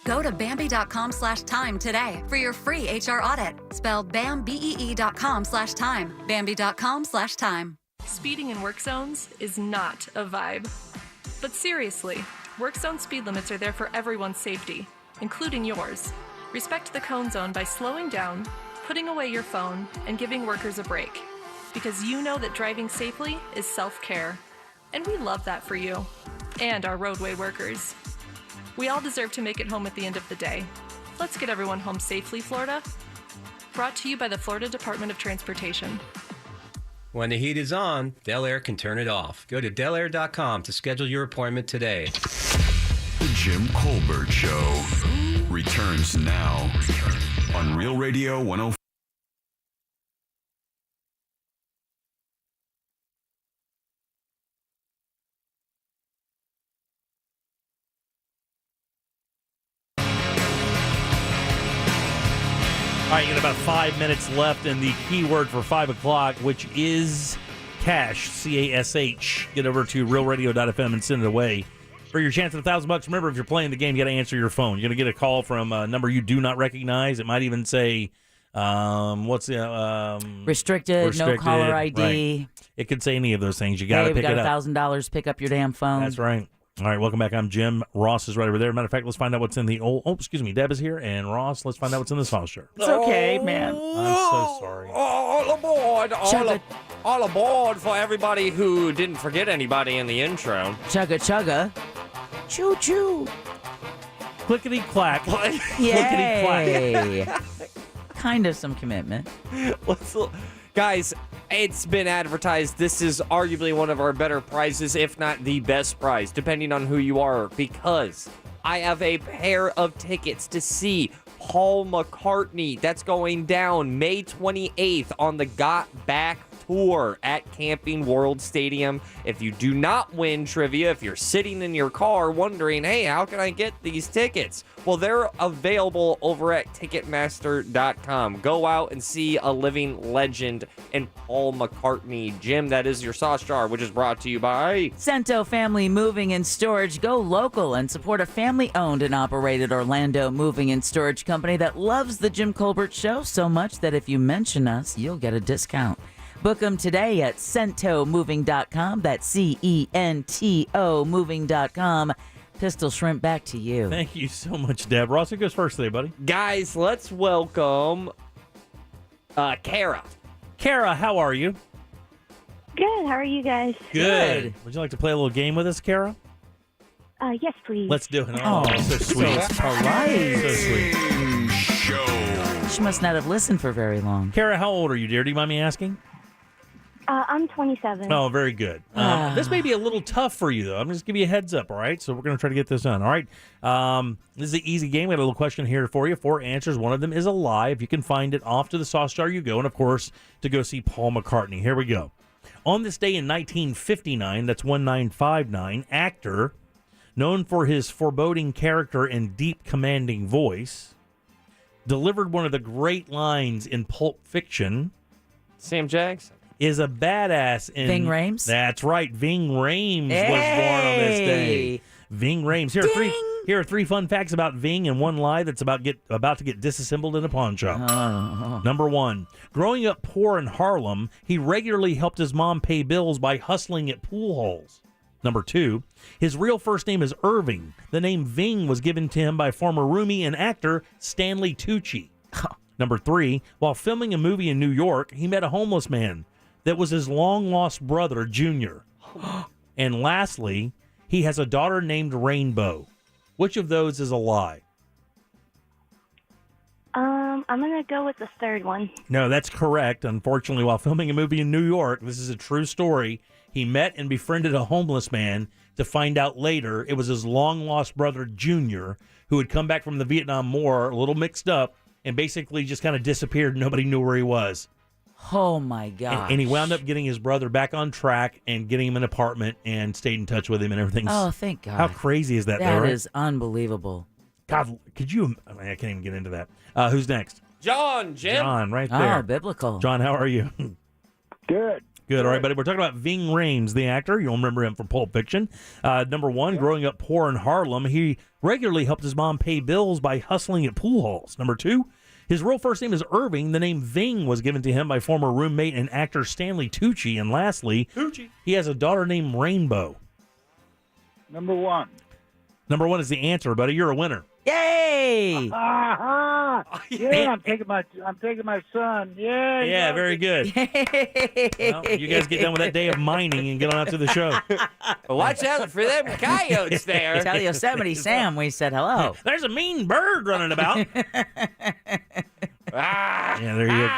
[SPEAKER 29] Go to Bambi.com/time today for your free HR audit. Spell BAMBEE.com/time. Bambi.com/time.
[SPEAKER 30] Speeding in work zones is not a vibe. But seriously, work zone speed limits are there for everyone's safety, including yours. Respect the cone zone by slowing down, putting away your phone, and giving workers a break. Because you know that driving safely is self-care. And we love that for you and our roadway workers. We all deserve to make it home at the end of the day. Let's get everyone home safely, Florida. Brought to you by the Florida Department of Transportation.
[SPEAKER 31] When the heat is on, Del Air can turn it off. Go to delair.com to schedule your appointment today.
[SPEAKER 4] The Jim Colbert Show returns now on Real Radio 105.
[SPEAKER 2] All right, you got about 5 minutes left, and the keyword for 5 o'clock, which is cash, C-A-S-H. Get over to realradio.fm and send it away. For your chance at $1,000, remember, if you're playing the game, you got to answer your phone. You're going to get a call from a number you do not recognize. It might even say,
[SPEAKER 6] restricted, no caller ID.
[SPEAKER 2] Right. It could say any of those things. You got to pick it up.
[SPEAKER 6] We got $1,000. Pick up your damn phone.
[SPEAKER 2] That's right. All right, welcome back. I'm Jim. Ross is right over there. Matter of fact, let's find out what's in the old... Oh, excuse me. Deb is here. And Ross, let's find out what's in this file shirt.
[SPEAKER 6] It's okay, man.
[SPEAKER 2] I'm so sorry.
[SPEAKER 12] All aboard. All aboard for everybody who didn't forget anybody in the intro.
[SPEAKER 6] Chugga chugga. Choo choo.
[SPEAKER 2] Clickety-clack.
[SPEAKER 6] Yay. Clickety-clack. Kind of some commitment.
[SPEAKER 12] Guys, it's been advertised. This is arguably one of our better prizes, if not the best prize, depending on who you are, because I have a pair of tickets to see Paul McCartney. That's going down May 28th on the Got Back tour at Camping World Stadium. If you do not win trivia, if you're sitting in your car wondering, hey, how can I get these tickets? Well, they're available over at Ticketmaster.com. Go out and see a living legend in Paul McCartney. Jim, that is your sauce jar, which is brought to you by
[SPEAKER 6] Cento Family Moving and Storage. Go local and support a family-owned and operated Orlando moving and storage company that loves the Jim Colbert Show so much that if you mention us, you'll get a discount. Book them today at centomoving.com. That's C-E-N-T-O moving.com. Pistol Shrimp, back to you.
[SPEAKER 2] Thank you so much, Deb. Ross, who goes first today, buddy?
[SPEAKER 12] Guys, let's welcome Kara.
[SPEAKER 2] Kara, how are you?
[SPEAKER 1] Good. How are you guys?
[SPEAKER 2] Good. Would you like to play a little game with us, Kara?
[SPEAKER 1] Yes, please.
[SPEAKER 2] Let's do it. Oh, so sweet.
[SPEAKER 6] So polite.
[SPEAKER 2] So sweet.
[SPEAKER 6] She must not have listened for very long.
[SPEAKER 2] Kara, how old are you, dear? Do you mind me asking?
[SPEAKER 1] I'm 27.
[SPEAKER 2] Oh, very good. This may be a little tough for you, though. I'm just giving you a heads up, all right? So we're going to try to get this done, all right? This is an easy game. We got a little question here for you. 4 answers. One of them is a lie. If you can find it, off to the sauce jar you go. And, of course, to go see Paul McCartney. Here we go. On this day in 1959, that's 1959, actor, known for his foreboding character and deep commanding voice, delivered one of the great lines in Pulp Fiction.
[SPEAKER 12] Sam Jackson.
[SPEAKER 2] Is a badass in...
[SPEAKER 6] Ving Rhames?
[SPEAKER 2] That's right. Ving Rhames was born on this day. Ving Rhames. Here are three fun facts about Ving and one lie that's about to get disassembled in a pawn shop. Number 1. Growing up poor in Harlem, he regularly helped his mom pay bills by hustling at pool halls. Number 2. His real first name is Irving. The name Ving was given to him by former roomie and actor Stanley Tucci. Number 3. While filming a movie in New York, he met a homeless man that was his long-lost brother, Junior. And lastly, he has a daughter named Rainbow. Which of those is a lie?
[SPEAKER 1] I'm going to go with the third one.
[SPEAKER 2] No, that's correct. Unfortunately, while filming a movie in New York, this is a true story, he met and befriended a homeless man to find out later it was his long-lost brother, Junior, who had come back from the Vietnam War, a little mixed up, and basically just kind of disappeared. Nobody knew where he was.
[SPEAKER 6] Oh, my God.
[SPEAKER 2] And he wound up getting his brother back on track and getting him an apartment and stayed in touch with him and everything.
[SPEAKER 6] Oh, thank God.
[SPEAKER 2] How crazy is that, though,
[SPEAKER 6] That
[SPEAKER 2] right?
[SPEAKER 6] is unbelievable.
[SPEAKER 2] God, could you... I mean, I can't even get into that. Who's next?
[SPEAKER 12] John, Jim.
[SPEAKER 2] John, right there.
[SPEAKER 6] Oh, biblical.
[SPEAKER 2] John, how are you?
[SPEAKER 5] Good.
[SPEAKER 2] Good. All right, buddy. We're talking about Ving Rhames, the actor. You'll remember him from Pulp Fiction. Number 1, growing up poor in Harlem, he regularly helped his mom pay bills by hustling at pool halls. Number 2, his real first name is Irving. The name Ving was given to him by former roommate and actor Stanley Tucci. And lastly, he has a daughter named Rainbow.
[SPEAKER 5] Number 1.
[SPEAKER 2] Number 1 is the answer, buddy. You're a winner.
[SPEAKER 6] Yay!
[SPEAKER 5] Yeah, I'm taking my son. Yeah.
[SPEAKER 2] Yeah, very good. Well, you guys get done with that day of mining and get on out to the show.
[SPEAKER 12] Watch out for them coyotes there.
[SPEAKER 6] Tell Yosemite Sam we said hello.
[SPEAKER 2] There's a mean bird running about. Yeah, there you go.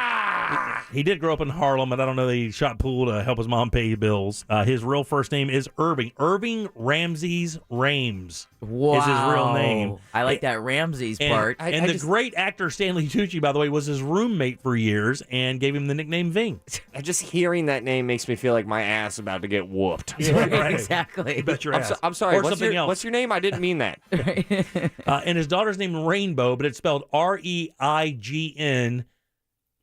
[SPEAKER 2] He did grow up in Harlem, but I don't know that he shot pool to help his mom pay bills. His real first name is Irving. Irving Ramses Rhames is his real name.
[SPEAKER 6] I like that Ramses part.
[SPEAKER 2] And the great actor Stanley Tucci, by the way, was his roommate for years and gave him the nickname Ving.
[SPEAKER 12] Just hearing that name makes me feel like my ass is about to get whooped.
[SPEAKER 2] Right.
[SPEAKER 6] Exactly.
[SPEAKER 2] You bet your ass.
[SPEAKER 12] I'm sorry.
[SPEAKER 2] Or something else.
[SPEAKER 12] What's your name? I didn't mean that.
[SPEAKER 2] And his daughter's name is Rainbow, but it's spelled R-E-I-G-N,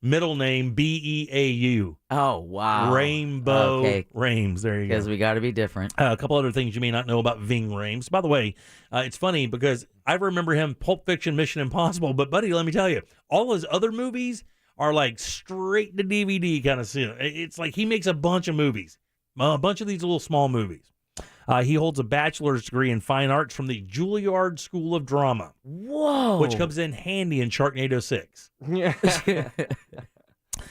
[SPEAKER 2] middle name B-E-A-U.
[SPEAKER 6] Oh, wow.
[SPEAKER 2] Rainbow Rhames. There you go.
[SPEAKER 6] Because we got to be different.
[SPEAKER 2] A couple other things you may not know about Ving Rhames. By the way, it's funny because I remember him Pulp Fiction, Mission Impossible, but buddy, let me tell you, all his other movies are like straight to DVD kind of scene. It's like he makes a bunch of movies, a bunch of these little small movies. He holds a bachelor's degree in fine arts from the Juilliard School of Drama.
[SPEAKER 6] Whoa.
[SPEAKER 2] Which comes in handy in Sharknado 6. Yeah.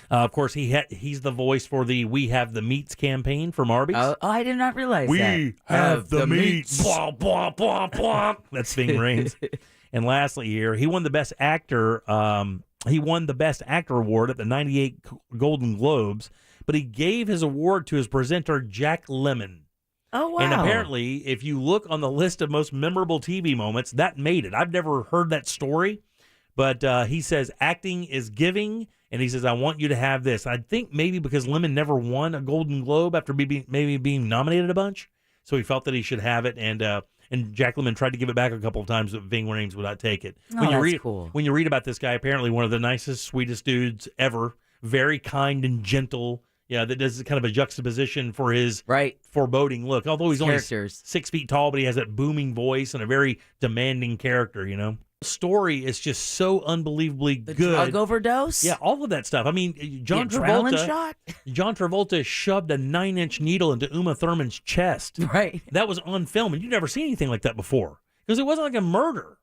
[SPEAKER 2] Of course, he's the voice for the We Have the Meats campaign from Arby's.
[SPEAKER 6] Oh, I did not realize that.
[SPEAKER 2] We have the meats. Blah, blah, blah, blah. That's Ving Rhames. And lastly here, he won the Best Actor. He won the Best Actor award at the 98 Golden Globes, but he gave his award to his presenter, Jack Lemmon.
[SPEAKER 6] Oh, wow.
[SPEAKER 2] And apparently, if you look on the list of most memorable TV moments, that made it. I've never heard that story, But he says acting is giving, and he says, I want you to have this. I think maybe because Lemon never won a Golden Globe after maybe being nominated a bunch, so he felt that he should have it, and Jack Lemmon tried to give it back a couple of times, but Ving Rhames would not take it.
[SPEAKER 6] Cool.
[SPEAKER 2] When you read about this guy, apparently one of the nicest, sweetest dudes ever, very kind and gentle. Yeah, that does kind of a juxtaposition for his foreboding look. Although he's only 6 feet tall, but he has that booming voice and a very demanding character, you know. The story is just so unbelievably good.
[SPEAKER 6] Drug overdose?
[SPEAKER 2] Yeah, all of that stuff. I mean, John Travolta shoved a 9-inch needle into Uma Thurman's chest.
[SPEAKER 6] Right.
[SPEAKER 2] That was on film, and you'd never seen anything like that before. Because it wasn't like a murder.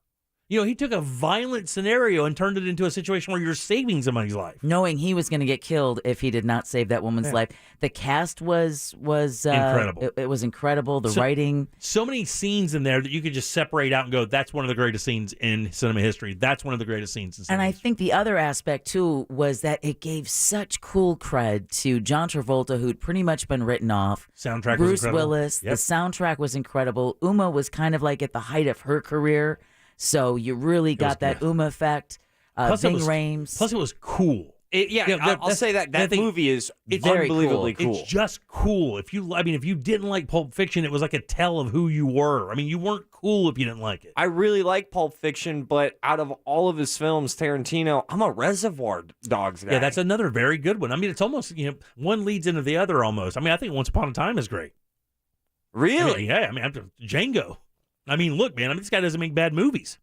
[SPEAKER 2] You know, he took a violent scenario and turned it into a situation where you're saving somebody's life.
[SPEAKER 6] Knowing he was going to get killed if he did not save that woman's life. The cast was
[SPEAKER 2] incredible.
[SPEAKER 6] It was incredible. The writing.
[SPEAKER 2] So many scenes in there that you could just separate out and go, that's one of the greatest scenes in cinema history. That's one of the greatest scenes in cinema
[SPEAKER 6] history. And I think the other aspect, too, was that it gave such cool cred to John Travolta, who'd pretty much been written off.
[SPEAKER 2] Soundtrack
[SPEAKER 6] Bruce
[SPEAKER 2] was incredible.
[SPEAKER 6] Willis.
[SPEAKER 2] Yep.
[SPEAKER 6] The soundtrack was incredible. Uma was kind of like at the height of her career. So you really got that Uma effect. Ving Rhames.
[SPEAKER 2] Plus, it was cool.
[SPEAKER 12] I'll say that movie is unbelievably cool.
[SPEAKER 2] It's just cool. If you didn't like Pulp Fiction, it was like a tell of who you were. I mean, you weren't cool if you didn't like it.
[SPEAKER 12] I really like Pulp Fiction, but out of all of his films, Tarantino, I'm a Reservoir Dogs guy.
[SPEAKER 2] Yeah, that's another very good one. I mean, it's almost, one leads into the other almost. I mean, I think Once Upon a Time is great.
[SPEAKER 12] Really?
[SPEAKER 2] I mean, Django. I mean, look, man, this guy doesn't make bad movies.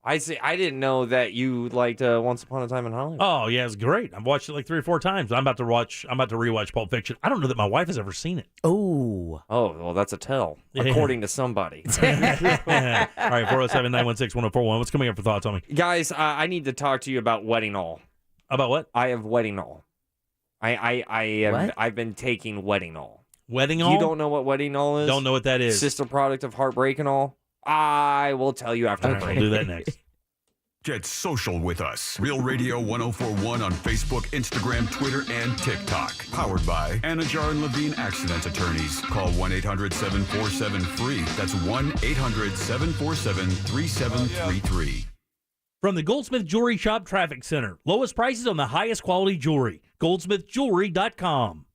[SPEAKER 12] I didn't know that you liked Once Upon a Time in Hollywood.
[SPEAKER 2] Oh, yeah, it's great. I've watched it like 3 or 4 times. I'm about to rewatch Pulp Fiction. I don't know that my wife has ever seen it.
[SPEAKER 6] Oh,
[SPEAKER 12] well, that's a tell, according to somebody.
[SPEAKER 2] All right, 407-916-1041. What's coming up for thoughts on me?
[SPEAKER 12] Guys, I need to talk to you about Wedding-All.
[SPEAKER 2] About what?
[SPEAKER 12] I have Wedding-All. I've been taking Wedding-All.
[SPEAKER 2] Wedding-All?
[SPEAKER 12] You don't know what Wedding-All is?
[SPEAKER 2] Don't know what that is.
[SPEAKER 12] Sister product of Heartbreak-and-All? I will tell you after the break.
[SPEAKER 2] We'll do that next.
[SPEAKER 4] Get social with us. Real Radio 1041 on Facebook, Instagram, Twitter, and TikTok. Powered by Anajar and Levine Accident Attorneys. Call 1-800-747-FREE. That's 1-800-747-3733.
[SPEAKER 2] From the Goldsmith Jewelry Shop Traffic Center. Lowest prices on the highest quality jewelry. GoldsmithJewelry.com.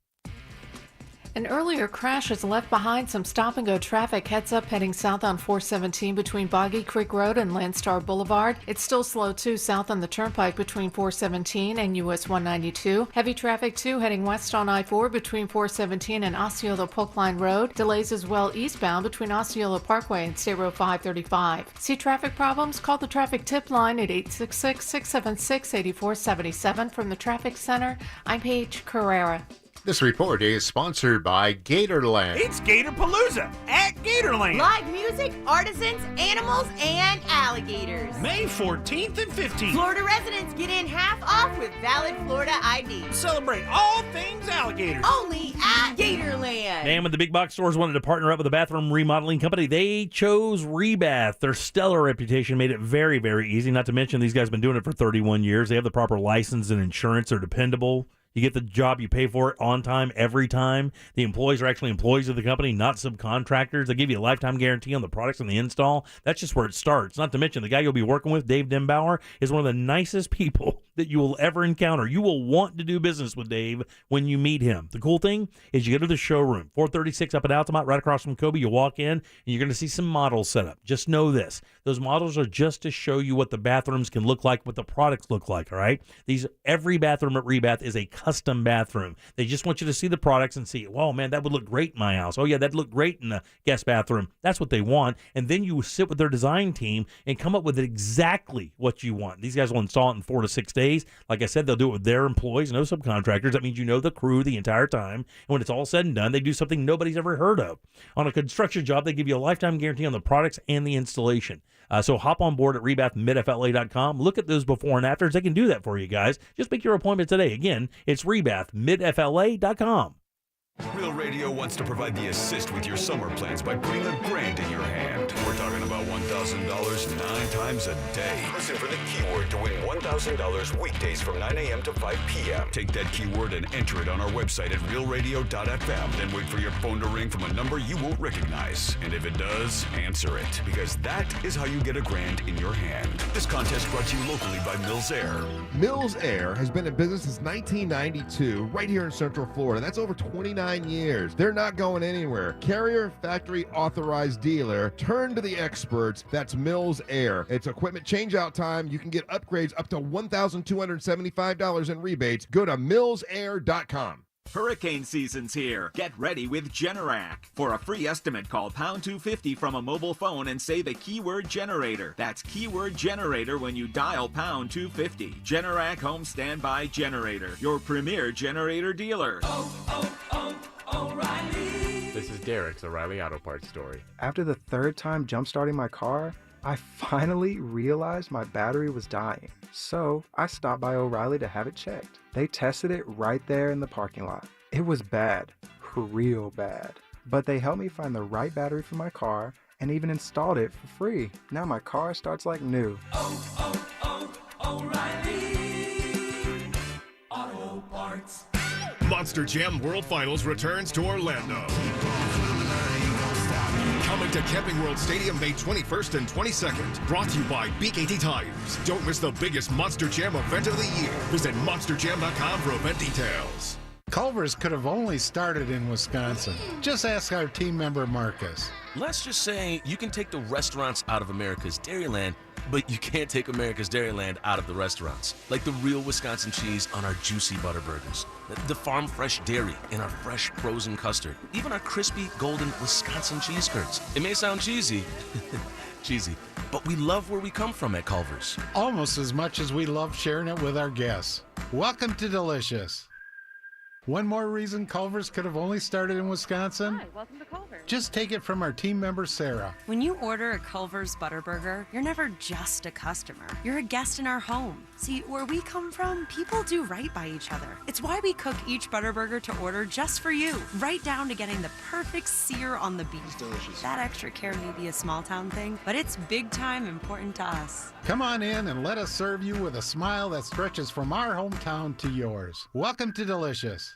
[SPEAKER 8] An earlier crash has left behind some stop-and-go traffic. Heads up heading south on 417 between Boggy Creek Road and Landstar Boulevard. It's still slow, too, south on the Turnpike between 417 and US 192. Heavy traffic, too, heading west on I-4 between 417 and Osceola Polk Line Road. Delays as well eastbound between Osceola Parkway and State Road 535. See traffic problems? Call the traffic tip line at 866-676-8477. From the Traffic Center, I'm Paige Carrera.
[SPEAKER 14] This report is sponsored by Gatorland.
[SPEAKER 15] It's Gatorpalooza at Gatorland.
[SPEAKER 17] Live music, artisans, animals, and alligators.
[SPEAKER 15] May 14th and 15th.
[SPEAKER 17] Florida residents get in half off with valid Florida ID.
[SPEAKER 15] Celebrate all things alligators.
[SPEAKER 17] Only at Gatorland.
[SPEAKER 2] And when the big box stores wanted to partner up with a bathroom remodeling company, they chose Rebath. Their stellar reputation made it very, very easy. Not to mention, these guys have been doing it for 31 years. They have the proper license and insurance. They're dependable. You get the job, you pay for it on time, every time. The employees are actually employees of the company, not subcontractors. They give you a lifetime guarantee on the products and the install. That's just where it starts. Not to mention, the guy you'll be working with, Dave Dembauer, is one of the nicest people that you will ever encounter. You will want to do business with Dave when you meet him. The cool thing is you go to the showroom, 436 up at Altamont, right across from Kobe. You walk in, and you're going to see some models set up. Just know this. Those models are just to show you what the bathrooms can look like, what the products look like, all right? Every bathroom at Rebath is a custom bathroom. They just want you to see the products and see, wow, man, that would look great in my house. Oh, yeah, that'd look great in the guest bathroom. That's what they want. And then you sit with their design team and come up with exactly what you want. These guys will install it in 4 to 6 days. Like I said, they'll do it with their employees, no subcontractors. That means you know the crew the entire time. And when it's all said and done, they do something nobody's ever heard of. On a construction job, they give you a lifetime guarantee on the products and the installation. So hop on board at rebathmidfla.com. Look at those before and afters. They can do that for you guys. Just make your appointment today. Again, it's rebathmidfla.com.
[SPEAKER 4] Real Radio wants to provide the assist with your summer plans by putting $1,000 in your hand. We're talking about $1,000 9 times a day. Listen for the keyword to win $1,000 weekdays from 9 a.m. to 5 p.m. Take that keyword and enter it on our website at realradio.fm. Then wait for your phone to ring from a number you won't recognize. And if it does, answer it, because that is how you get $1,000 in your hand. This contest brought to you locally by Mills Air.
[SPEAKER 3] Mills Air has been in business since 1992 right here in Central Florida. That's over 29 years. They're not going anywhere. Carrier factory authorized dealer. Turn to the experts. That's Mills Air. It's equipment change-out time. You can get upgrades up to $1,275 in rebates. Go to millsair.com.
[SPEAKER 11] Hurricane season's here. Get ready with Generac. For a free estimate, call pound 250 from a mobile phone and say the keyword generator. That's keyword generator when you dial pound 250. Generac Home Standby Generator, your premier generator dealer.
[SPEAKER 18] O'Reilly. This is Derek's O'Reilly Auto Parts story.
[SPEAKER 19] After the third time jump-starting my car, I finally realized my battery was dying. So I stopped by O'Reilly to have it checked. They tested it right there in the parking lot. It was bad, real bad. But they helped me find the right battery for my car and even installed it for free. Now my car starts like new.
[SPEAKER 16] O'Reilly Auto Parts.
[SPEAKER 20] Monster Jam World Finals returns to Orlando. Coming to Camping World Stadium May 21st and 22nd. Brought to you by BKT Tires. Don't miss the biggest Monster Jam event of the year. Visit monsterjam.com for event details.
[SPEAKER 21] Culver's could have only started in Wisconsin. Just ask our team member Marcus.
[SPEAKER 22] Let's just say you can take the restaurants out of America's Dairyland, but you can't take America's Dairyland out of the restaurants. Like the real Wisconsin cheese on our juicy butter burgers, the farm fresh dairy in our fresh frozen custard, even our crispy golden Wisconsin cheese curds. It may sound cheesy, but we love where we come from at Culver's.
[SPEAKER 21] Almost as much as we love sharing it with our guests. Welcome to Delicious. One more reason Culver's could have only started in Wisconsin?
[SPEAKER 20] Hi, welcome to Culver's.
[SPEAKER 21] Just take it from our team member, Sarah.
[SPEAKER 20] When you order a Culver's Butterburger, you're never just a customer. You're a guest in our home. See, where we come from, people do right by each other. It's why we cook each Butterburger to order just for you, right down to getting the perfect sear on the beef. It's delicious. That extra care may be a small town thing, but it's big time important to us.
[SPEAKER 21] Come on in and let us serve you with a smile that stretches from our hometown to yours. Welcome to Delicious.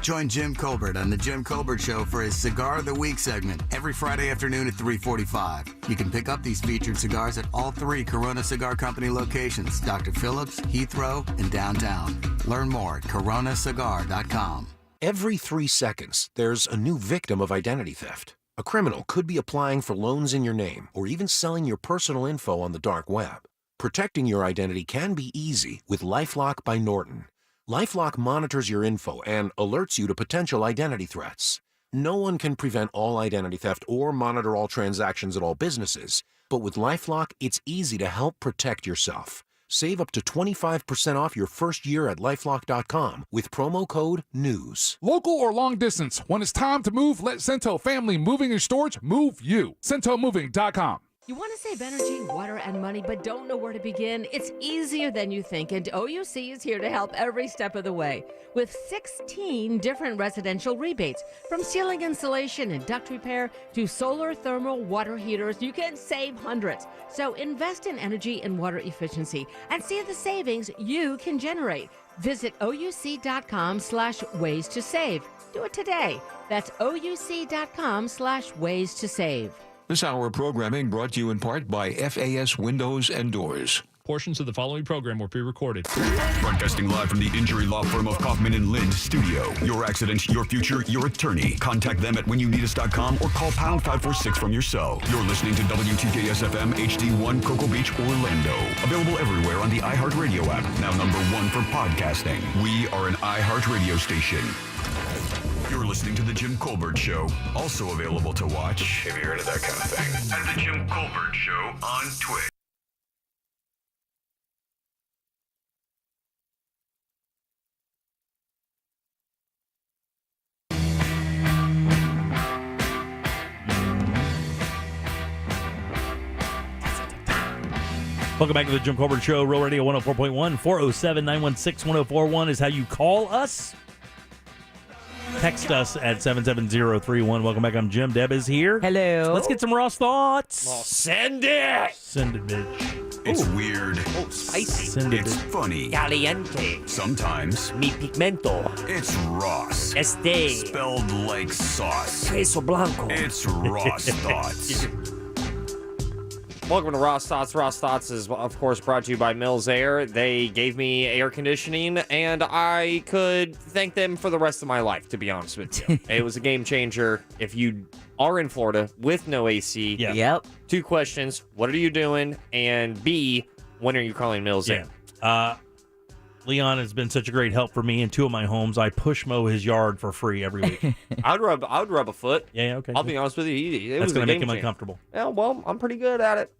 [SPEAKER 21] Join Jim Colbert on The Jim Colbert Show for his Cigar of the Week segment every Friday afternoon at 3:45. You can pick up these featured cigars at all 3 Corona Cigar Company locations, Dr. Phillips, Heathrow, and downtown. Learn more at coronacigar.com.
[SPEAKER 22] Every 3 seconds, there's a new victim of identity theft. A criminal could be applying for loans in your name or even selling your personal info on the dark web. Protecting your identity can be easy with LifeLock by Norton. LifeLock monitors your info and alerts you to potential identity threats. No one can prevent all identity theft or monitor all transactions at all businesses, but with LifeLock, it's easy to help protect yourself. Save up to 25% off your first year at LifeLock.com with promo code NEWS.
[SPEAKER 23] Local or long distance, when it's time to move, let Cento Family Moving and Storage move you. CentoMoving.com.
[SPEAKER 24] You want to save energy, water, and money, but don't know where to begin? It's easier than you think, and OUC is here to help every step of the way. With 16 different residential rebates, from ceiling insulation and duct repair to solar thermal water heaters, you can save hundreds. So invest in energy and water efficiency and see the savings you can generate. Visit ouc.com/ways to save. Do it today. That's ouc.com/ways to save.
[SPEAKER 25] This hour of programming brought to you in part by FAS Windows and Doors.
[SPEAKER 27] Portions of the following program were pre-recorded.
[SPEAKER 4] Broadcasting live from the injury law firm of Kaufman and Lind studio. Your accident, your future, your attorney. Contact them at whenyouneedus.com or call pound 546 from your cell. You're listening to WTJS FM HD1 Cocoa Beach, Orlando. Available everywhere on the iHeartRadio app. Now #1 for podcasting. We are an iHeartRadio station. You're listening to The Jim Colbert Show, also available to watch, if you're into that kind of thing, at The Jim Colbert Show on Twitch.
[SPEAKER 2] Welcome back to The Jim Colbert Show, Real Radio 104.1. 407-916-1041 is how you call us. Text us at 77031. Welcome back. I'm Jim. Deb is here.
[SPEAKER 6] Hello.
[SPEAKER 2] Let's get some Ross thoughts.
[SPEAKER 12] Well, send it.
[SPEAKER 2] Send it, bitch.
[SPEAKER 4] It's weird.
[SPEAKER 12] Oh, spicy.
[SPEAKER 2] Send it.
[SPEAKER 4] It's funny.
[SPEAKER 12] Caliente.
[SPEAKER 4] Sometimes.
[SPEAKER 12] Mi pigmento.
[SPEAKER 4] It's Ross.
[SPEAKER 12] Este.
[SPEAKER 4] Spelled like sauce.
[SPEAKER 12] Queso blanco.
[SPEAKER 4] It's Ross Thoughts.
[SPEAKER 12] Welcome to Ross Thoughts. Ross Thoughts is, of course, brought to you by Mills Air. They gave me air conditioning, and I could thank them for the rest of my life, to be honest with you. It was a game changer. If you are in Florida with no AC,
[SPEAKER 6] Yep.
[SPEAKER 12] 2 questions. What are you doing? And B, when are you calling Mills Air?
[SPEAKER 2] Leon has been such a great help for me in 2 of my homes. I push mow his yard for free every week.
[SPEAKER 12] I would rub a foot.
[SPEAKER 2] Yeah, okay.
[SPEAKER 12] I'll be honest with you.
[SPEAKER 2] That's
[SPEAKER 12] going to
[SPEAKER 2] make him uncomfortable.
[SPEAKER 12] Yeah, well, I'm pretty good at it.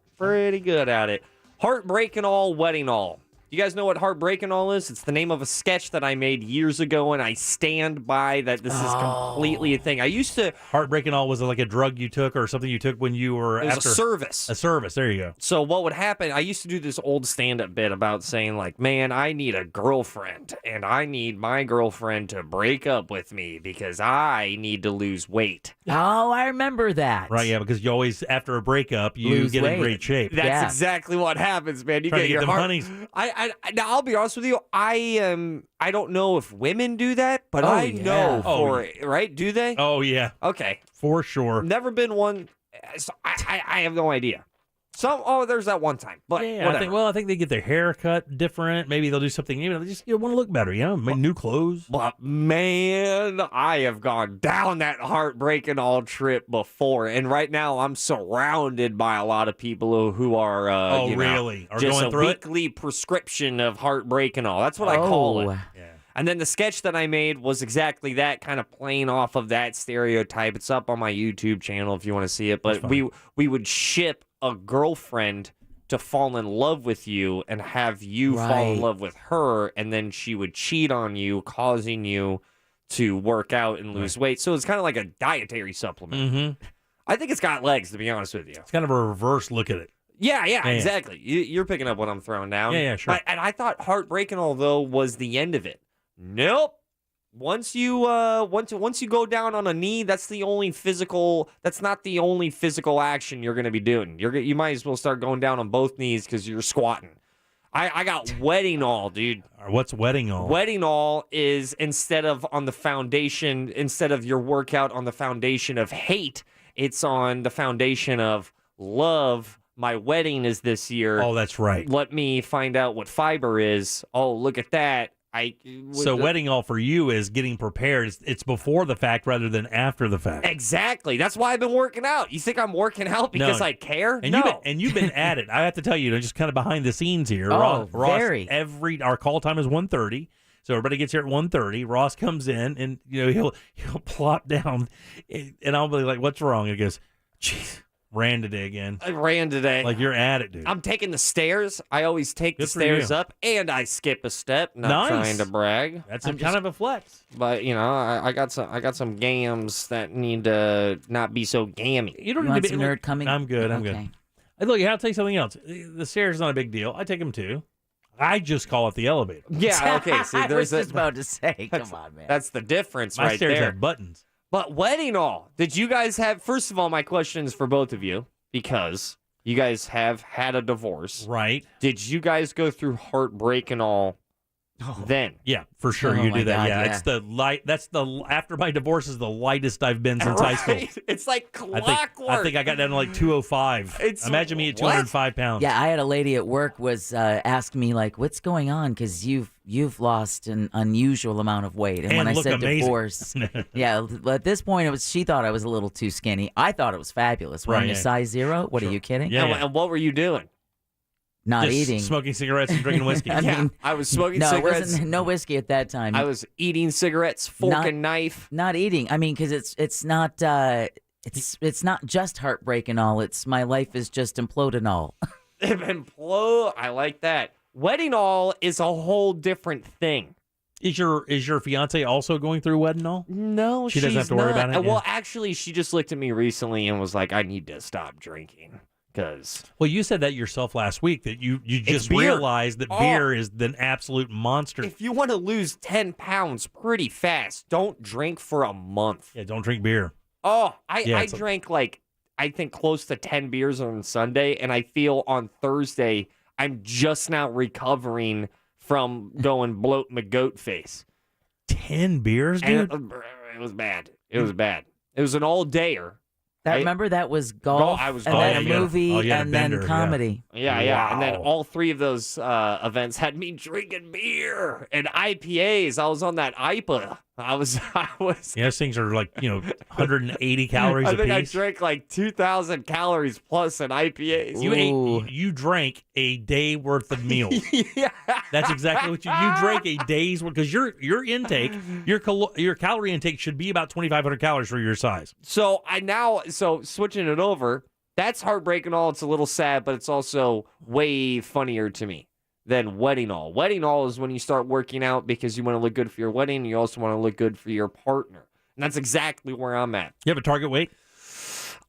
[SPEAKER 12] Heartbreak and all, wedding all. You guys know what Heartbreak and all is? It's the name of a sketch that I made years ago, and I stand by that. This is completely a thing. I used to...
[SPEAKER 2] Heartbreak and all, was it like a drug you took or something you took when you were
[SPEAKER 12] It was a service.
[SPEAKER 2] A service, there you go.
[SPEAKER 12] So what would happen, I used to do this old stand-up bit about saying, like, man, I need a girlfriend, and I need my girlfriend to break up with me because I need to lose weight.
[SPEAKER 6] Oh, I remember that.
[SPEAKER 2] Right, yeah, because you always, after a breakup, you
[SPEAKER 6] Lose
[SPEAKER 2] get
[SPEAKER 6] weight.
[SPEAKER 2] in great shape.
[SPEAKER 12] That's exactly what happens, man. You
[SPEAKER 2] Trying
[SPEAKER 12] get
[SPEAKER 2] to get
[SPEAKER 12] your
[SPEAKER 2] them
[SPEAKER 12] heart.
[SPEAKER 2] honeys.
[SPEAKER 12] Now, I'll be honest with you. I don't know if women do that, but I know for it, right? Do they?
[SPEAKER 2] Oh, yeah.
[SPEAKER 12] Okay.
[SPEAKER 2] For sure.
[SPEAKER 12] Never been one. So I have no idea. There's that one time. But
[SPEAKER 2] Yeah,
[SPEAKER 12] whatever.
[SPEAKER 2] I think they get their hair cut different. Maybe they'll do something. They just want to look better, new clothes.
[SPEAKER 12] But man, I have gone down that heartbreaking all trip before, and right now I'm surrounded by a lot of people who are,
[SPEAKER 2] really? Are
[SPEAKER 12] just
[SPEAKER 2] going
[SPEAKER 12] a
[SPEAKER 2] through it?
[SPEAKER 12] weekly prescription of heartbreak and all. That's what I call it.
[SPEAKER 2] Yeah.
[SPEAKER 12] And then the sketch that I made was exactly that, kind of playing off of that stereotype. It's up on my YouTube channel if you want to see it. But we would ship a girlfriend to fall in love with you and have you fall in love with her, and then she would cheat on you, causing you to work out and lose weight. So it's kind of like a dietary supplement.
[SPEAKER 2] Mm-hmm.
[SPEAKER 12] I think it's got legs, to be honest with you.
[SPEAKER 2] It's kind of a reverse look at it.
[SPEAKER 12] Yeah, exactly. You're picking up what I'm throwing down.
[SPEAKER 2] Yeah, sure.
[SPEAKER 12] And I thought Heartbreaking, although, was the end of it. Nope. Once you go down on a knee, that's not the only physical action you're going to be doing. You might as well start going down on both knees because you're squatting. I got wedding all, dude.
[SPEAKER 2] What's wedding all?
[SPEAKER 12] Wedding all is instead of your workout on the foundation of hate, it's on the foundation of love. My wedding is this year.
[SPEAKER 2] Oh, that's right.
[SPEAKER 12] Let me find out what fiber is. Oh, look at that.
[SPEAKER 2] So wedding all for you is getting prepared. It's before the fact rather than after the fact.
[SPEAKER 12] Exactly. That's why I've been working out. You think I'm working out because I care?
[SPEAKER 2] And you've been at it. I have to tell you, just kind of behind the scenes here.
[SPEAKER 6] Oh,
[SPEAKER 2] Ross,
[SPEAKER 6] very.
[SPEAKER 2] Our call time is 1:30. So everybody gets here at 1:30. Ross comes in and he'll plop down, and I'll be like, "What's wrong?" And he goes, "Jeez, ran today again."
[SPEAKER 12] I ran today.
[SPEAKER 2] Like you're at it, dude.
[SPEAKER 12] I'm taking the stairs. I always take
[SPEAKER 2] Good
[SPEAKER 12] the
[SPEAKER 2] for
[SPEAKER 12] stairs
[SPEAKER 2] you.
[SPEAKER 12] up, and I skip a step. Not
[SPEAKER 2] Nice.
[SPEAKER 12] trying to brag.
[SPEAKER 2] That's kind of a flex.
[SPEAKER 12] But I got some gams that need to not be so gammy.
[SPEAKER 2] You don't
[SPEAKER 6] You
[SPEAKER 2] need
[SPEAKER 6] want
[SPEAKER 2] to
[SPEAKER 6] some
[SPEAKER 2] be.
[SPEAKER 6] nerd coming?
[SPEAKER 2] I'm good. I'm good.
[SPEAKER 6] Okay.
[SPEAKER 2] Hey, look, I'll tell you something else. The stairs is not a big deal. I take them too. I just call it the elevator.
[SPEAKER 12] Yeah. Okay. See,
[SPEAKER 6] I was
[SPEAKER 12] there's
[SPEAKER 6] just about to say, come on, man.
[SPEAKER 12] That's the difference
[SPEAKER 2] My
[SPEAKER 12] right
[SPEAKER 2] stairs
[SPEAKER 12] there.
[SPEAKER 2] have buttons.
[SPEAKER 12] But wedding all, did you guys have? First of all, my question is for both of you because you guys have had a divorce,
[SPEAKER 2] right?
[SPEAKER 12] Did you guys go through heartbreak and all? Then,
[SPEAKER 2] yeah, for sure,
[SPEAKER 6] Oh
[SPEAKER 2] you
[SPEAKER 6] my
[SPEAKER 2] do that.
[SPEAKER 6] God,
[SPEAKER 2] Yeah,
[SPEAKER 6] yeah.
[SPEAKER 2] it's the light. That's the after my divorce is the lightest I've been since high school.
[SPEAKER 12] It's like clockwork.
[SPEAKER 2] I think I got down to like 205. Imagine me at 205 pounds.
[SPEAKER 6] Yeah, I had a lady at work was asked me like, "What's going on?" Because you've lost an unusual amount of weight. And when I
[SPEAKER 2] look
[SPEAKER 6] said
[SPEAKER 2] amazing.
[SPEAKER 6] divorce, yeah, at this point she thought I was a little too skinny. I thought it was fabulous. Wearing
[SPEAKER 2] Right,
[SPEAKER 6] a
[SPEAKER 2] yeah.
[SPEAKER 6] size 0. What are you kidding?
[SPEAKER 2] Yeah,
[SPEAKER 12] And what were you doing?
[SPEAKER 6] Not
[SPEAKER 2] Just
[SPEAKER 6] eating.
[SPEAKER 2] smoking cigarettes and drinking whiskey.
[SPEAKER 6] I mean,
[SPEAKER 12] I was smoking
[SPEAKER 6] no, it
[SPEAKER 12] cigarettes.
[SPEAKER 6] wasn't no whiskey at that time.
[SPEAKER 12] I was eating cigarettes, fork and knife.
[SPEAKER 6] Not eating. I mean, because it's not it's not just heartbreak and all. It's my life is just imploding all.
[SPEAKER 12] Implode. I like that. Wedding all is a whole different thing.
[SPEAKER 2] Is your fiance also going through wedding all?
[SPEAKER 12] No,
[SPEAKER 2] She doesn't have to worry about it?
[SPEAKER 12] Well,
[SPEAKER 2] Yeah.
[SPEAKER 12] actually, she just looked at me recently and was like, "I need to stop drinking."
[SPEAKER 2] Well, you said that yourself last week, that you just
[SPEAKER 12] beer.
[SPEAKER 2] realized that beer is an absolute monster.
[SPEAKER 12] If you want to lose 10 pounds pretty fast, don't drink for a month.
[SPEAKER 2] Yeah, don't drink beer.
[SPEAKER 12] Oh, I drank I think close to 10 beers on Sunday, and I feel on Thursday I'm just now recovering from going bloat my goat face.
[SPEAKER 2] 10 beers, dude?
[SPEAKER 12] And it was bad. It was bad. It was an all-dayer.
[SPEAKER 6] Remember that was golf,
[SPEAKER 12] I was
[SPEAKER 6] and
[SPEAKER 12] golf.
[SPEAKER 6] then a movie, and then
[SPEAKER 2] bender,
[SPEAKER 6] comedy.
[SPEAKER 12] Yeah.
[SPEAKER 2] Wow.
[SPEAKER 12] And then all three of those events had me drinking beer and IPAs. I was on that IPA. I was.
[SPEAKER 2] Yeah, those things are 180 calories
[SPEAKER 12] I
[SPEAKER 2] a
[SPEAKER 12] think
[SPEAKER 2] piece.
[SPEAKER 12] I drank 2,000 calories plus in IPAs.
[SPEAKER 2] You drank a day worth of meals.
[SPEAKER 12] Yeah.
[SPEAKER 2] That's exactly what you drank a day's worth, because your intake, your calorie intake should be about 2,500 calories for your size.
[SPEAKER 12] So switching it over, that's heartbreaking. All it's a little sad, but it's also way funnier to me than wedding all. Wedding all is when you start working out because you want to look good for your wedding. You also want to look good for your partner, and that's exactly where I'm at.
[SPEAKER 2] You have a target weight?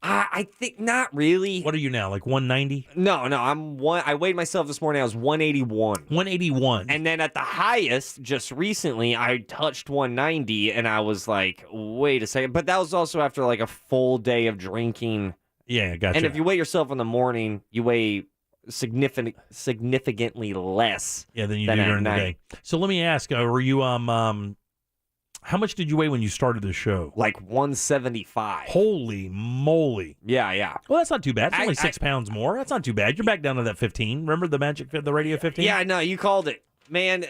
[SPEAKER 12] I think not really.
[SPEAKER 2] What are you now, 190?
[SPEAKER 12] No. I weighed myself this morning. I was 181.
[SPEAKER 2] 181.
[SPEAKER 12] And then at the highest, just recently, I touched 190, and I was like, wait a second. But that was also after a full day of drinking.
[SPEAKER 2] Yeah, gotcha.
[SPEAKER 12] And if you weigh yourself in the morning, you weigh significantly less.
[SPEAKER 2] Yeah, than you do during the day. So let me ask, were you how much did you weigh when you started the show?
[SPEAKER 12] 175.
[SPEAKER 2] Holy moly.
[SPEAKER 12] Yeah.
[SPEAKER 2] Well, that's not too bad. It's only 6 pounds more. That's not too bad. You're back down to that 15. Remember the Radio 15?
[SPEAKER 12] Yeah, no, you called it. Man,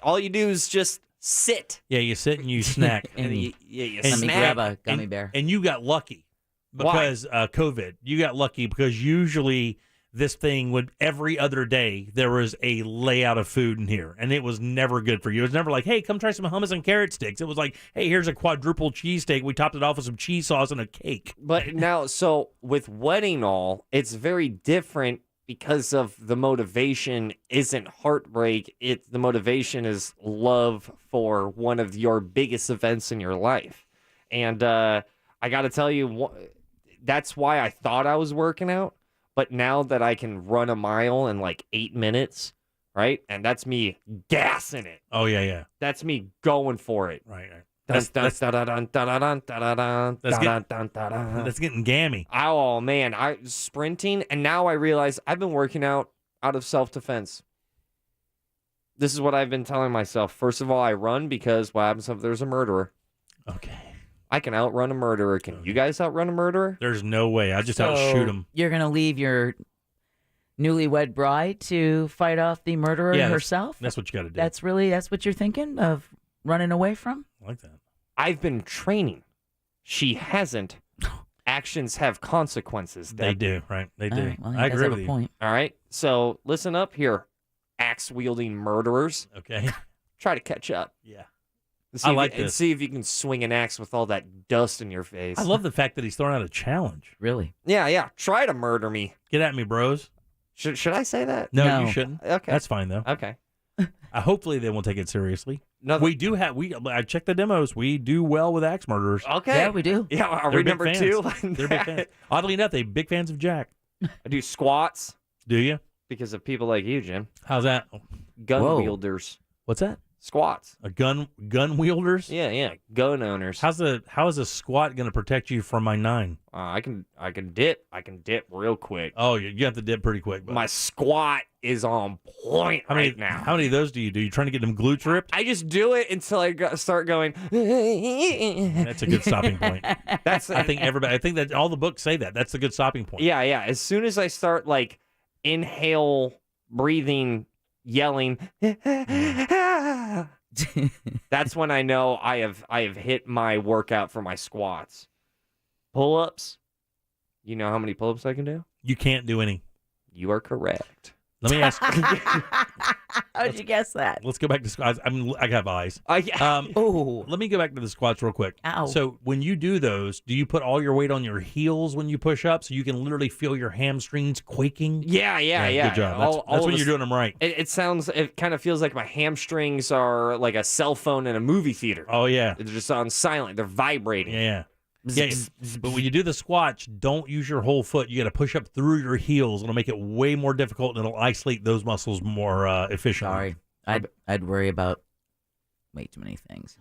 [SPEAKER 12] all you do is just sit.
[SPEAKER 2] Yeah, you sit and you snack.
[SPEAKER 12] and you
[SPEAKER 6] Let me
[SPEAKER 12] snack.
[SPEAKER 6] grab a gummy bear.
[SPEAKER 2] And you got lucky because COVID. You got lucky because usually this thing would, every other day, there was a layout of food in here, and it was never good for you. It was never like, hey, come try some hummus and carrot sticks. It was like, hey, here's a quadruple cheesesteak. We topped it off with some cheese sauce and a cake.
[SPEAKER 12] But now, so with wedding all, it's very different because of the motivation isn't heartbreak. The motivation is love for one of your biggest events in your life. And I got to tell you, that's why I thought I was working out. But now that I can run a mile in 8 minutes, right? And that's me gassing it.
[SPEAKER 2] Oh, yeah.
[SPEAKER 12] That's me going for it.
[SPEAKER 2] Right.
[SPEAKER 12] That's
[SPEAKER 2] getting gammy.
[SPEAKER 12] Oh, man. I sprinting, and now I realize I've been working out of self-defense. This is what I've been telling myself. First of all, I run because what happens if there's a murderer?
[SPEAKER 2] Okay.
[SPEAKER 12] I can outrun a murderer. Can you guys outrun a murderer?
[SPEAKER 2] There's no way. I just outshoot him.
[SPEAKER 6] You're going to leave your newlywed bride to fight off the murderer herself?
[SPEAKER 2] That's what you got to do.
[SPEAKER 6] That's what you're thinking of running away from?
[SPEAKER 2] I like that.
[SPEAKER 12] I've been training. She hasn't. Actions have consequences.
[SPEAKER 2] They do, right? They do.
[SPEAKER 6] Right, well,
[SPEAKER 2] I agree with you.
[SPEAKER 6] Point.
[SPEAKER 12] All right. So listen up here, axe-wielding murderers.
[SPEAKER 2] Okay.
[SPEAKER 12] Try to catch up.
[SPEAKER 2] Yeah.
[SPEAKER 12] I like this. And see if you can swing an axe with all that dust in your face.
[SPEAKER 2] I love the fact that he's throwing out a challenge.
[SPEAKER 6] Really?
[SPEAKER 12] Yeah. Try to murder me.
[SPEAKER 2] Get at me, bros.
[SPEAKER 12] Should I say that?
[SPEAKER 2] No, you shouldn't.
[SPEAKER 12] Okay.
[SPEAKER 2] That's fine, though.
[SPEAKER 12] Okay.
[SPEAKER 2] Hopefully they won't take it seriously.
[SPEAKER 12] No,
[SPEAKER 2] we do have. I checked the demos. We do well with axe murderers.
[SPEAKER 12] Okay.
[SPEAKER 6] Yeah, we do.
[SPEAKER 12] Yeah, are we number 2?
[SPEAKER 2] They're big fans. Oddly enough, they're big fans of Jack.
[SPEAKER 12] I do squats.
[SPEAKER 2] Do you?
[SPEAKER 12] Because of people like you, Jim.
[SPEAKER 2] How's that?
[SPEAKER 12] Gun wielders.
[SPEAKER 2] What's that?
[SPEAKER 12] Squats.
[SPEAKER 2] A gun wielders?
[SPEAKER 12] Yeah. Gun owners.
[SPEAKER 2] How is a squat going to protect you from my 9?
[SPEAKER 12] I can dip. I can dip real quick.
[SPEAKER 2] Oh, you have to dip pretty quick. But
[SPEAKER 12] my squat is on point now.
[SPEAKER 2] How many of those do you do? You trying to get them glutes ripped?
[SPEAKER 12] I just do it until I start going.
[SPEAKER 2] That's a good stopping point. I think that all the books say that. That's a good stopping point.
[SPEAKER 12] Yeah. As soon as I start inhale, breathing, yelling, that's when I know I have hit my workout for my squats. Pull-ups. You know how many pull-ups I can do?
[SPEAKER 2] You can't do any.
[SPEAKER 12] You are correct.
[SPEAKER 2] Let me ask.
[SPEAKER 6] How'd you guess that?
[SPEAKER 2] Let's go back to squats. I have eyes.
[SPEAKER 12] Yeah.
[SPEAKER 2] Let me go back to the squats real quick.
[SPEAKER 6] Ow.
[SPEAKER 2] So when you do those, do you put all your weight on your heels when you push up, so you can literally feel your hamstrings quaking?
[SPEAKER 12] Yeah.
[SPEAKER 2] Good job. That's when you're doing them right.
[SPEAKER 12] It kind of feels like my hamstrings are like a cell phone in a movie theater.
[SPEAKER 2] Oh yeah.
[SPEAKER 12] They're just on silent. They're vibrating.
[SPEAKER 2] Yeah. Yeah, but when you do the squats, don't use your whole foot. You got to push up through your heels. It'll make it way more difficult, and it'll isolate those muscles more efficiently.
[SPEAKER 6] Sorry, I'd worry about way too many things.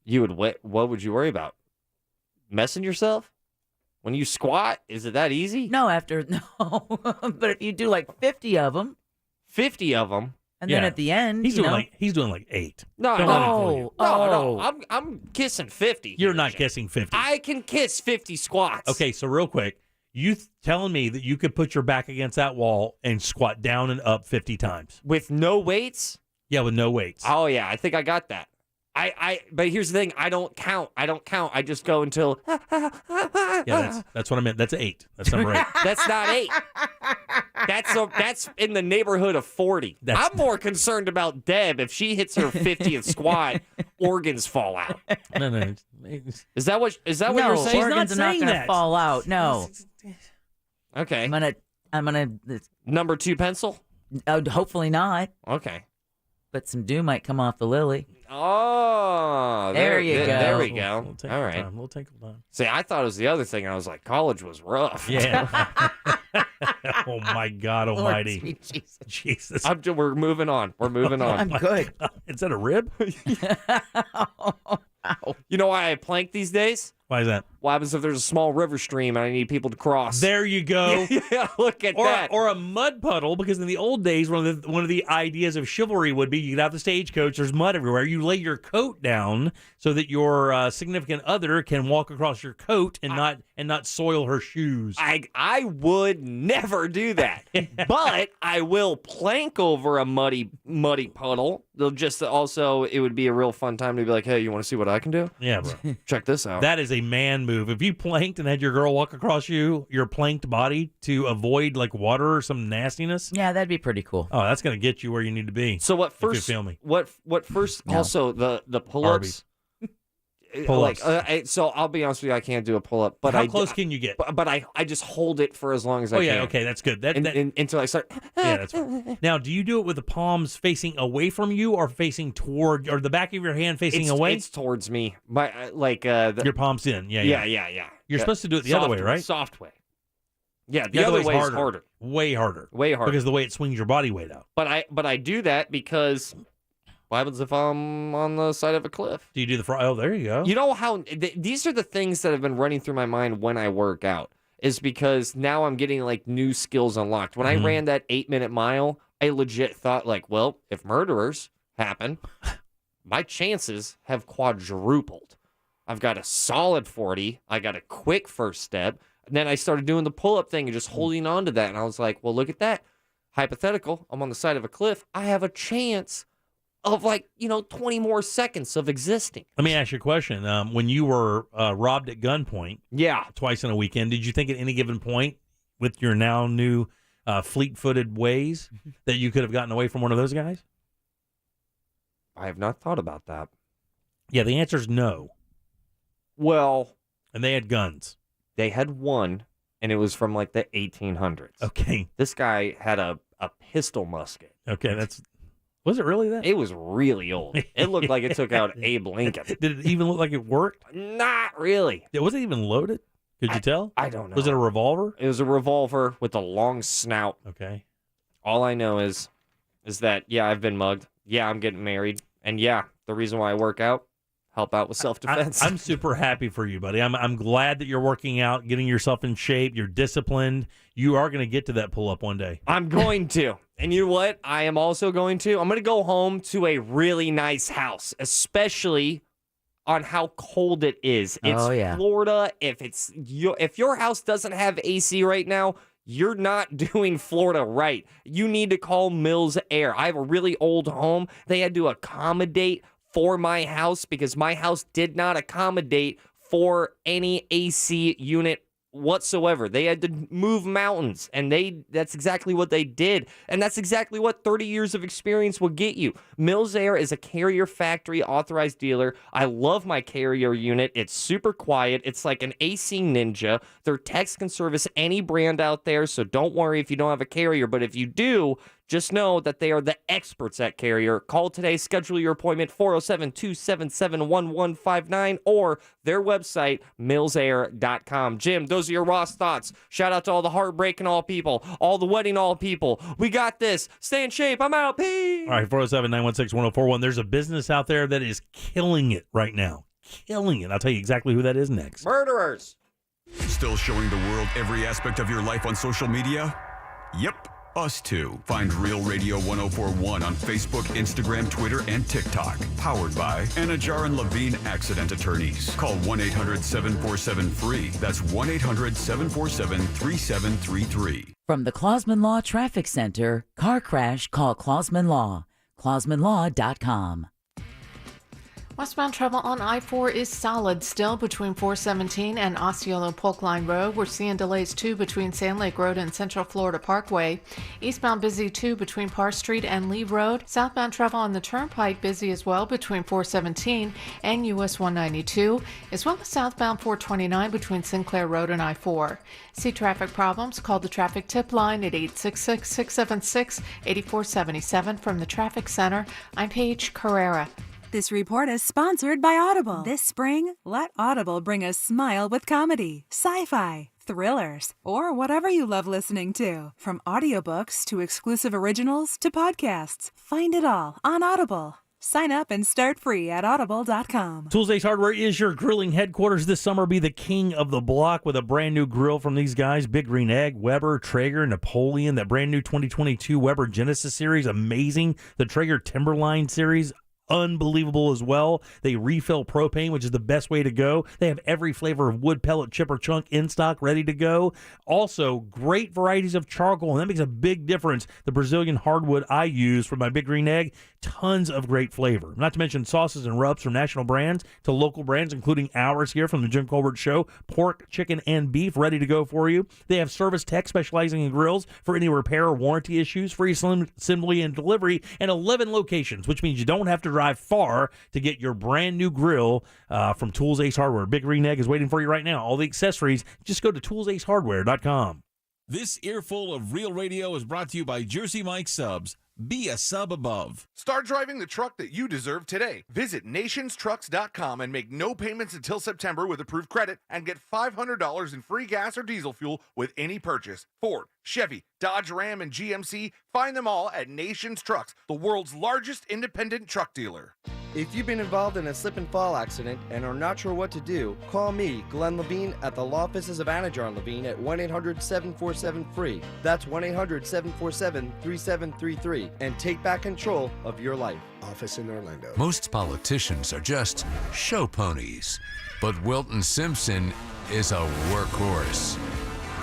[SPEAKER 12] You would what would you worry about? Messing yourself? When you squat, is it that easy?
[SPEAKER 6] No, but if you do like 50 of them.
[SPEAKER 12] 50 of them?
[SPEAKER 6] And then at the end,
[SPEAKER 2] he's doing like 8.
[SPEAKER 12] No, I'm kissing 50.
[SPEAKER 2] You're not kissing 50.
[SPEAKER 12] I can kiss 50 squats.
[SPEAKER 2] Okay, so real quick, you telling me that you could put your back against that wall and squat down and up 50 times
[SPEAKER 12] with no weights?
[SPEAKER 2] Yeah, with no weights.
[SPEAKER 12] Oh yeah, I think I got that. But here's the thing, I don't count. I just go until
[SPEAKER 2] Yeah, that's what I meant. That's 8. That's number 8.
[SPEAKER 12] That's not 8. That's in the neighborhood of 40. I'm more concerned about Deb. If she hits her 50th squat, organs fall out.
[SPEAKER 2] No.
[SPEAKER 12] Is that what you're saying?
[SPEAKER 6] Organs are not going to fall out. No.
[SPEAKER 12] Okay.
[SPEAKER 6] I'm gonna
[SPEAKER 12] number 2 pencil.
[SPEAKER 6] Hopefully not.
[SPEAKER 12] Okay.
[SPEAKER 6] But some dew might come off the lily.
[SPEAKER 12] Oh,
[SPEAKER 6] there you go.
[SPEAKER 12] There we go.
[SPEAKER 2] All right. We'll take a time.
[SPEAKER 12] See, I thought it was the other thing. I was like, college was rough.
[SPEAKER 2] Yeah. Oh, my God almighty. Jesus.
[SPEAKER 12] We're moving on.
[SPEAKER 6] I'm good.
[SPEAKER 2] Is that a rib?
[SPEAKER 12] You know why I plank these days?
[SPEAKER 2] Why is that?
[SPEAKER 12] What happens if there's a small river stream and I need people to cross?
[SPEAKER 2] There you go.
[SPEAKER 12] Yeah, look at that.
[SPEAKER 2] Or a mud puddle, because in the old days, one of the ideas of chivalry would be you get out the stagecoach, there's mud everywhere. You lay your coat down so that your significant other can walk across your coat and not soil her shoes.
[SPEAKER 12] I would never do that, but I will plank over a muddy puddle. They'll just also, it would be a real fun time to be like, hey, you want to see what I can do?
[SPEAKER 2] Yeah, bro.
[SPEAKER 12] Check this out.
[SPEAKER 2] That is a man move. If you planked and had your girl walk across your planked body to avoid like water or some nastiness.
[SPEAKER 6] Yeah, that'd be pretty cool.
[SPEAKER 2] Oh, that's going to get you where you need to be.
[SPEAKER 12] So what first?
[SPEAKER 2] If you feel me.
[SPEAKER 12] What first? No. Also the pull-ups.
[SPEAKER 2] Pull-ups.
[SPEAKER 12] So I'll be honest with you, I can't do a pull-up. But
[SPEAKER 2] how close can you get?
[SPEAKER 12] But I just hold it for as long as I can.
[SPEAKER 2] Oh yeah, okay, that's good.
[SPEAKER 12] Until I start.
[SPEAKER 2] Yeah, that's fine. Now, do you do it with the palms facing away from you, or facing toward, or the back of your hand facing away?
[SPEAKER 12] It's towards me.
[SPEAKER 2] Your palms in. Yeah. You're supposed to do it the other way, right?
[SPEAKER 12] Soft way. Yeah, the other way is harder.
[SPEAKER 2] Way harder.
[SPEAKER 12] Way harder.
[SPEAKER 2] Because the way it swings your body weight out.
[SPEAKER 12] But I do that because what happens if I'm on the side of a cliff?
[SPEAKER 2] Do you do the oh, there you go.
[SPEAKER 12] You know how these are the things that have been running through my mind when I work out, is because now I'm getting like new skills unlocked. When I ran that 8-minute mile, I legit thought like, well, if murderers happen, my chances have quadrupled. I've got a solid 40. I got a quick first step. And then I started doing the pull-up thing and just holding on to that. And I was like, well, look at that. Hypothetical. I'm on the side of a cliff. I have a chance of 20 more seconds of existing.
[SPEAKER 2] Let me ask you a question. When you were robbed at gunpoint, twice in a weekend, did you think at any given point with your now new fleet-footed ways that you could have gotten away from one of those guys?
[SPEAKER 12] I have not thought about that.
[SPEAKER 2] Yeah, the answer is no.
[SPEAKER 12] Well,
[SPEAKER 2] and they had guns.
[SPEAKER 12] They had one, and it was from like the 1800s.
[SPEAKER 2] Okay.
[SPEAKER 12] This guy had a pistol musket.
[SPEAKER 2] Okay, was it really that?
[SPEAKER 12] It was really old. It looked like it took out Abe Lincoln.
[SPEAKER 2] Did it even look like it worked?
[SPEAKER 12] Not really.
[SPEAKER 2] Was it even loaded? Could you tell?
[SPEAKER 12] I don't know.
[SPEAKER 2] Was it a revolver?
[SPEAKER 12] It was a revolver with a long snout.
[SPEAKER 2] Okay.
[SPEAKER 12] All I know is that, yeah, I've been mugged. Yeah, I'm getting married. And yeah, the reason why I work out, help out with self-defense.
[SPEAKER 2] I'm super happy for you, buddy. I'm glad that you're working out, getting yourself in shape. You're disciplined. You are going to get to that pull-up one day.
[SPEAKER 12] I'm going to. And you know what? I am also going to. I'm going to go home to a really nice house, especially on how cold it is. It's Florida. If your house doesn't have AC right now, you're not doing Florida right. You need to call Mills Air. I have a really old home. They had to accommodate for my house because my house did not accommodate for any AC unit whatsoever. They had to move mountains, and that's exactly what they did. And that's exactly what 30 years of experience will get you. Mills Air is a Carrier Factory authorized dealer. I love my Carrier unit. It's super quiet. It's like an AC Ninja. Their techs can service any brand out there, so don't worry if you don't have a Carrier. But if you do, Just know that they are the experts at Carrier. Call today, schedule your appointment, 407-277-1159, or their website, millsair.com. Jim, those are your Ross thoughts. Shout out to all the heartbreaking all people, all the wedding all people. We got this. Stay in shape. I'm out. Peace.
[SPEAKER 2] All right, 407-916-1041. There's a business out there that is killing it right now. Killing it. I'll tell you exactly who that is next.
[SPEAKER 12] Murderers.
[SPEAKER 4] Still showing the world every aspect of your life on social media? Yep. Us too. Find Real Radio 1041 on Facebook, Instagram, Twitter, and TikTok. Powered by Anajar and Levine Accident Attorneys. Call 1-800-747-FREE. That's 1-800-747-3733.
[SPEAKER 6] From the Clausman Law Traffic Center, car crash, call Clausman Law. ClausmanLaw.com.
[SPEAKER 8] Westbound travel on I-4 is solid still between 417 and Osceola Polk Line Road. We're seeing delays too between Sand Lake Road and Central Florida Parkway. Eastbound busy too between Parr Street and Lee Road. Southbound travel on the Turnpike busy as well between 417 and US 192, as well as southbound 429 between Sinclair Road and I-4. See traffic problems? Call the traffic tip line at 866-676-8477 from the Traffic Center. I'm Paige Carrera.
[SPEAKER 1] This report is sponsored by Audible. This spring, let Audible bring a smile with comedy, sci-fi, thrillers, or whatever you love listening to. From audiobooks to exclusive originals to podcasts, find it all on Audible. Sign up and start free at audible.com.
[SPEAKER 2] Tools Ace Hardware is your grilling headquarters this summer. Be the king of the block with a brand new grill from these guys. Big Green Egg, Weber, Traeger, Napoleon, that brand new 2022 Weber Genesis series, amazing. The Traeger Timberline series, unbelievable as well. They refill propane, which is the best way to go. They have every flavor of wood, pellet, chip, or chunk in stock, ready to go. Also, great varieties of charcoal, and that makes a big difference. The Brazilian hardwood I use for my Big Green Egg, tons of great flavor. Not to mention sauces and rubs from national brands to local brands, including ours here from the Jim Colbert Show. Pork, chicken, and beef ready to go for you. They have service tech specializing in grills for any repair or warranty issues, free assembly and delivery, and 11 locations, which means you don't have to drive far to get your brand new grill from Tools Ace Hardware. Big Green Egg is waiting for you right now. All the accessories, just go to toolsacehardware.com.
[SPEAKER 5] This earful of Real Radio is brought to you by Jersey Mike Subs. Be a sub above.
[SPEAKER 7] Start driving the truck that you deserve today. Visit nationstrucks.com and make no payments until September with approved credit and get $500 in free gas or diesel fuel with any purchase. Ford, Chevy, Dodge, Ram, and GMC. Find them all at Nations Trucks, the world's largest independent truck dealer.
[SPEAKER 9] If you've been involved in a slip and fall accident and are not sure what to do, call me, Glenn Levine, at the law offices of Anajar and Levine at 1-800-747-FREE. That's 1-800-747-3733, and take back control of your life.
[SPEAKER 10] Office in Orlando.
[SPEAKER 13] Most politicians are just show ponies, but Wilton Simpson is a workhorse.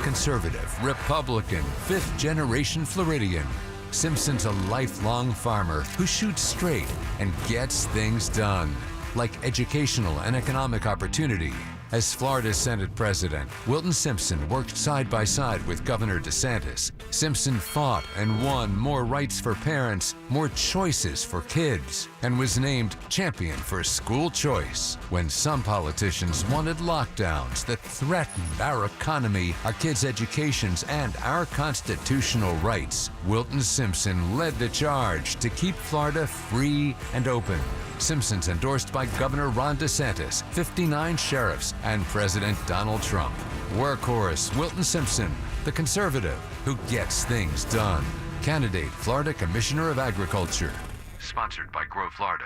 [SPEAKER 13] Conservative, Republican, fifth-generation Floridian. Simpson's a lifelong farmer who shoots straight and gets things done, like educational and economic opportunity. As Florida Senate President, Wilton Simpson worked side by side with Governor DeSantis. Simpson fought and won more rights for parents, more choices for kids, and was named champion for school choice. When some politicians wanted lockdowns that threatened our economy, our kids' educations, and our constitutional rights, Wilton Simpson led the charge to keep Florida free and open. Simpson's endorsed by Governor Ron DeSantis, 59 sheriffs, and President Donald Trump. Workhorse Wilton Simpson, the conservative who gets things done. Candidate, Florida Commissioner of Agriculture. Sponsored by Grow Florida.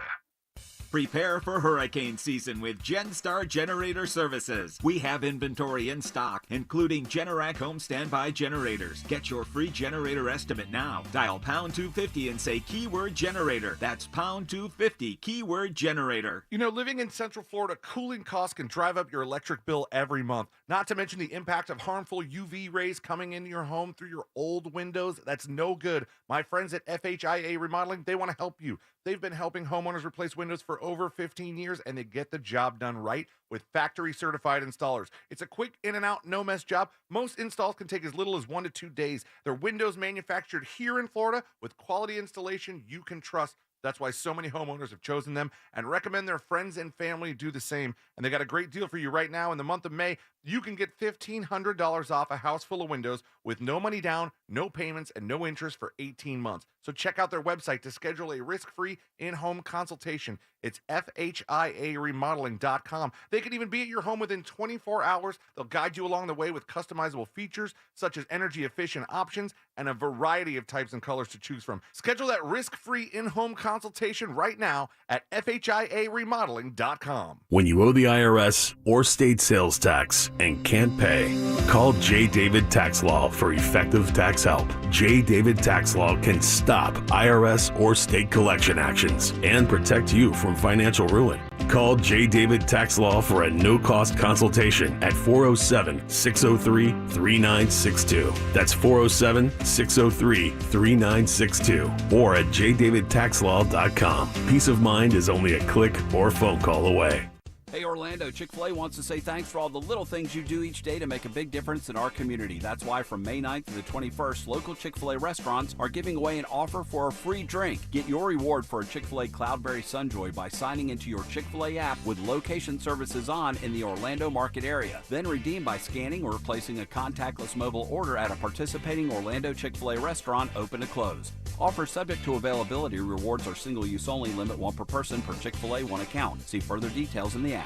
[SPEAKER 11] Prepare for hurricane season with GenStar Generator Services. We have inventory in stock, including Generac home standby generators. Get your free generator estimate now. Dial pound 250 and say keyword generator. That's pound 250, keyword generator.
[SPEAKER 7] You know, living in Central Florida, cooling costs can drive up your electric bill every month. Not to mention the impact of harmful UV rays coming into your home through your old windows. That's no good. My friends at FHIA Remodeling, they want to help you. They've been helping homeowners replace windows for over 15 years, and they get the job done right with factory-certified installers. It's a quick in-and-out, no-mess job. Most installs can take as little as 1 to 2 days. They're windows manufactured here in Florida with quality installation you can trust. That's why so many homeowners have chosen them and recommend their friends and family do the same. And they got a great deal for you right now. In the month of May, You can get $1,500 off a house full of windows with no money down, no payments, and no interest for 18 months. So check out their website to schedule a risk-free in-home consultation. It's FHIAremodeling.com. They can even be at your home within 24 hours. They'll guide you along the way with customizable features such as energy-efficient options and a variety of types and colors to choose from. Schedule that risk-free in-home consultation right now at FHIAremodeling.com.
[SPEAKER 3] When you owe the IRS or state sales tax and can't pay, call J. David Tax Law for effective tax help. J. David Tax Law can stop IRS or state collection actions and protect you from financial ruin. Call J. David Tax Law for a no-cost consultation at 407-603-3962. That's 407-603-3962 or at jdavidtaxlaw.com. Peace of mind is only a click or phone call away.
[SPEAKER 10] Hey Orlando, Chick-fil-A wants to say thanks for all the little things you do each day to make a big difference in our community. That's why from May 9th to the 21st, local Chick-fil-A restaurants are giving away an offer for a free drink. Get your reward for a Chick-fil-A Cloudberry Sunjoy by signing into your Chick-fil-A app with location services on in the Orlando market area. Then redeem by scanning or placing a contactless mobile order at a participating Orlando Chick-fil-A restaurant open to close. Offer subject to availability. Rewards are single use only. Limit one per person per Chick-fil-A, one account. See further details in the app.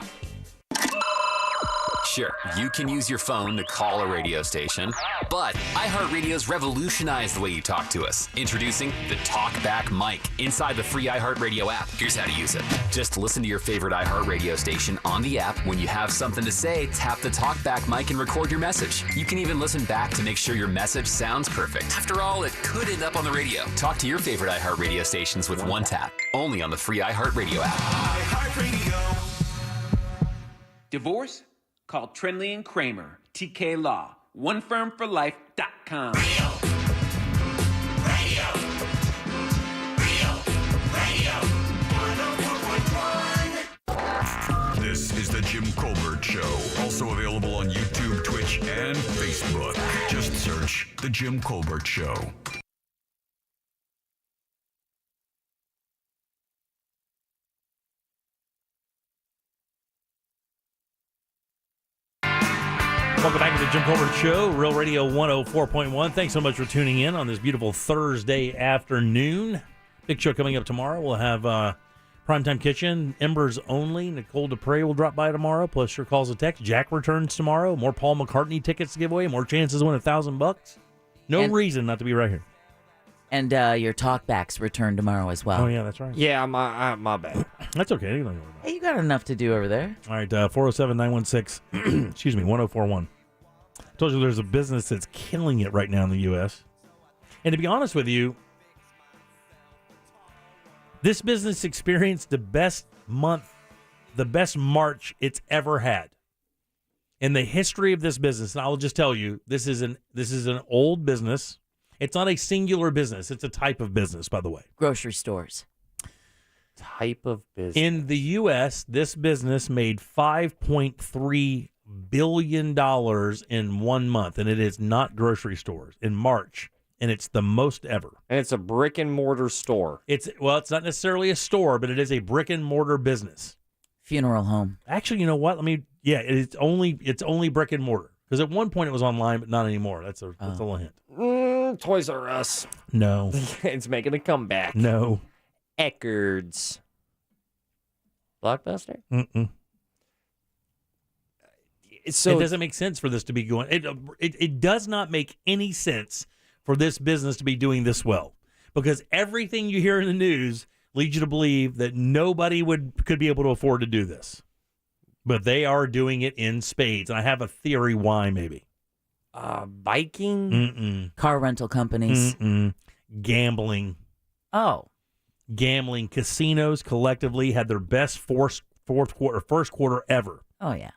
[SPEAKER 14] Sure, you can use your phone to call a radio station, but iHeartRadio's revolutionized the way you talk to us. Introducing the TalkBack mic inside the free iHeartRadio app. Here's how to use it. Just listen to your favorite iHeartRadio station on the app. When you have something to say, tap the TalkBack mic and record your message. You can even listen back to make sure your message sounds perfect. After all, it could end up on the radio. Talk to your favorite iHeartRadio stations with one tap. Only on the free iHeartRadio app.
[SPEAKER 15] iHeartRadio. Divorce? Call Trenley and Kramer, TK Law, onefirmforlife.com.
[SPEAKER 4] This is the Jim Colbert Show. Also available on YouTube, Twitch, and Facebook. Just search The Jim Colbert Show.
[SPEAKER 2] Welcome back to the Jim Colbert Show, Real Radio 104.1. Thanks so much for tuning in on this beautiful Thursday afternoon. Big show coming up tomorrow. We'll have Primetime Kitchen, Embers Only. Nicole Dupre will drop by tomorrow, plus your calls and texts. Jack returns tomorrow. More Paul McCartney tickets to give away. More chances to win $1,000. No reason not to be right here.
[SPEAKER 6] And your talkbacks return tomorrow as well.
[SPEAKER 2] Oh, yeah, that's right.
[SPEAKER 12] Yeah, my bad.
[SPEAKER 2] That's okay.
[SPEAKER 6] Hey, you got enough to do over there.
[SPEAKER 2] All right, 407-916, excuse me, 1041. I told you there's a business that's killing it right now in the U.S. And to be honest with you, this business experienced the best month, the best March it's ever had. In the history of this business, and I'll just tell you, this is an old business. It's not a singular business. It's a type of business, by the way.
[SPEAKER 6] Grocery stores.
[SPEAKER 12] Type of business.
[SPEAKER 2] In the U.S., this business made $5.3 billion in 1 month, and it is not grocery stores, in March, and it's the most ever.
[SPEAKER 12] And it's a brick and mortar store.
[SPEAKER 2] It's not necessarily a store, but it is a brick and mortar business.
[SPEAKER 6] Funeral home.
[SPEAKER 2] Actually, you know what? It's only brick and mortar. Because at one point it was online, but not anymore. That's a little hint.
[SPEAKER 12] Toys R Us.
[SPEAKER 2] No.
[SPEAKER 12] It's making a comeback.
[SPEAKER 2] No.
[SPEAKER 12] Eckerd's. Blockbuster?
[SPEAKER 2] Mm-mm.
[SPEAKER 12] So
[SPEAKER 2] it doesn't make sense for this to be going. It does not make any sense for this business to be doing this well. Because everything you hear in the news leads you to believe that nobody could be able to afford to do this. But they are doing it in spades. And I have a theory why, maybe.
[SPEAKER 12] Biking?
[SPEAKER 2] Mm-mm.
[SPEAKER 6] Car rental companies.
[SPEAKER 2] Mm-mm. Gambling.
[SPEAKER 6] Oh.
[SPEAKER 2] Gambling. Casinos collectively had their best first quarter ever.
[SPEAKER 6] Oh, yeah.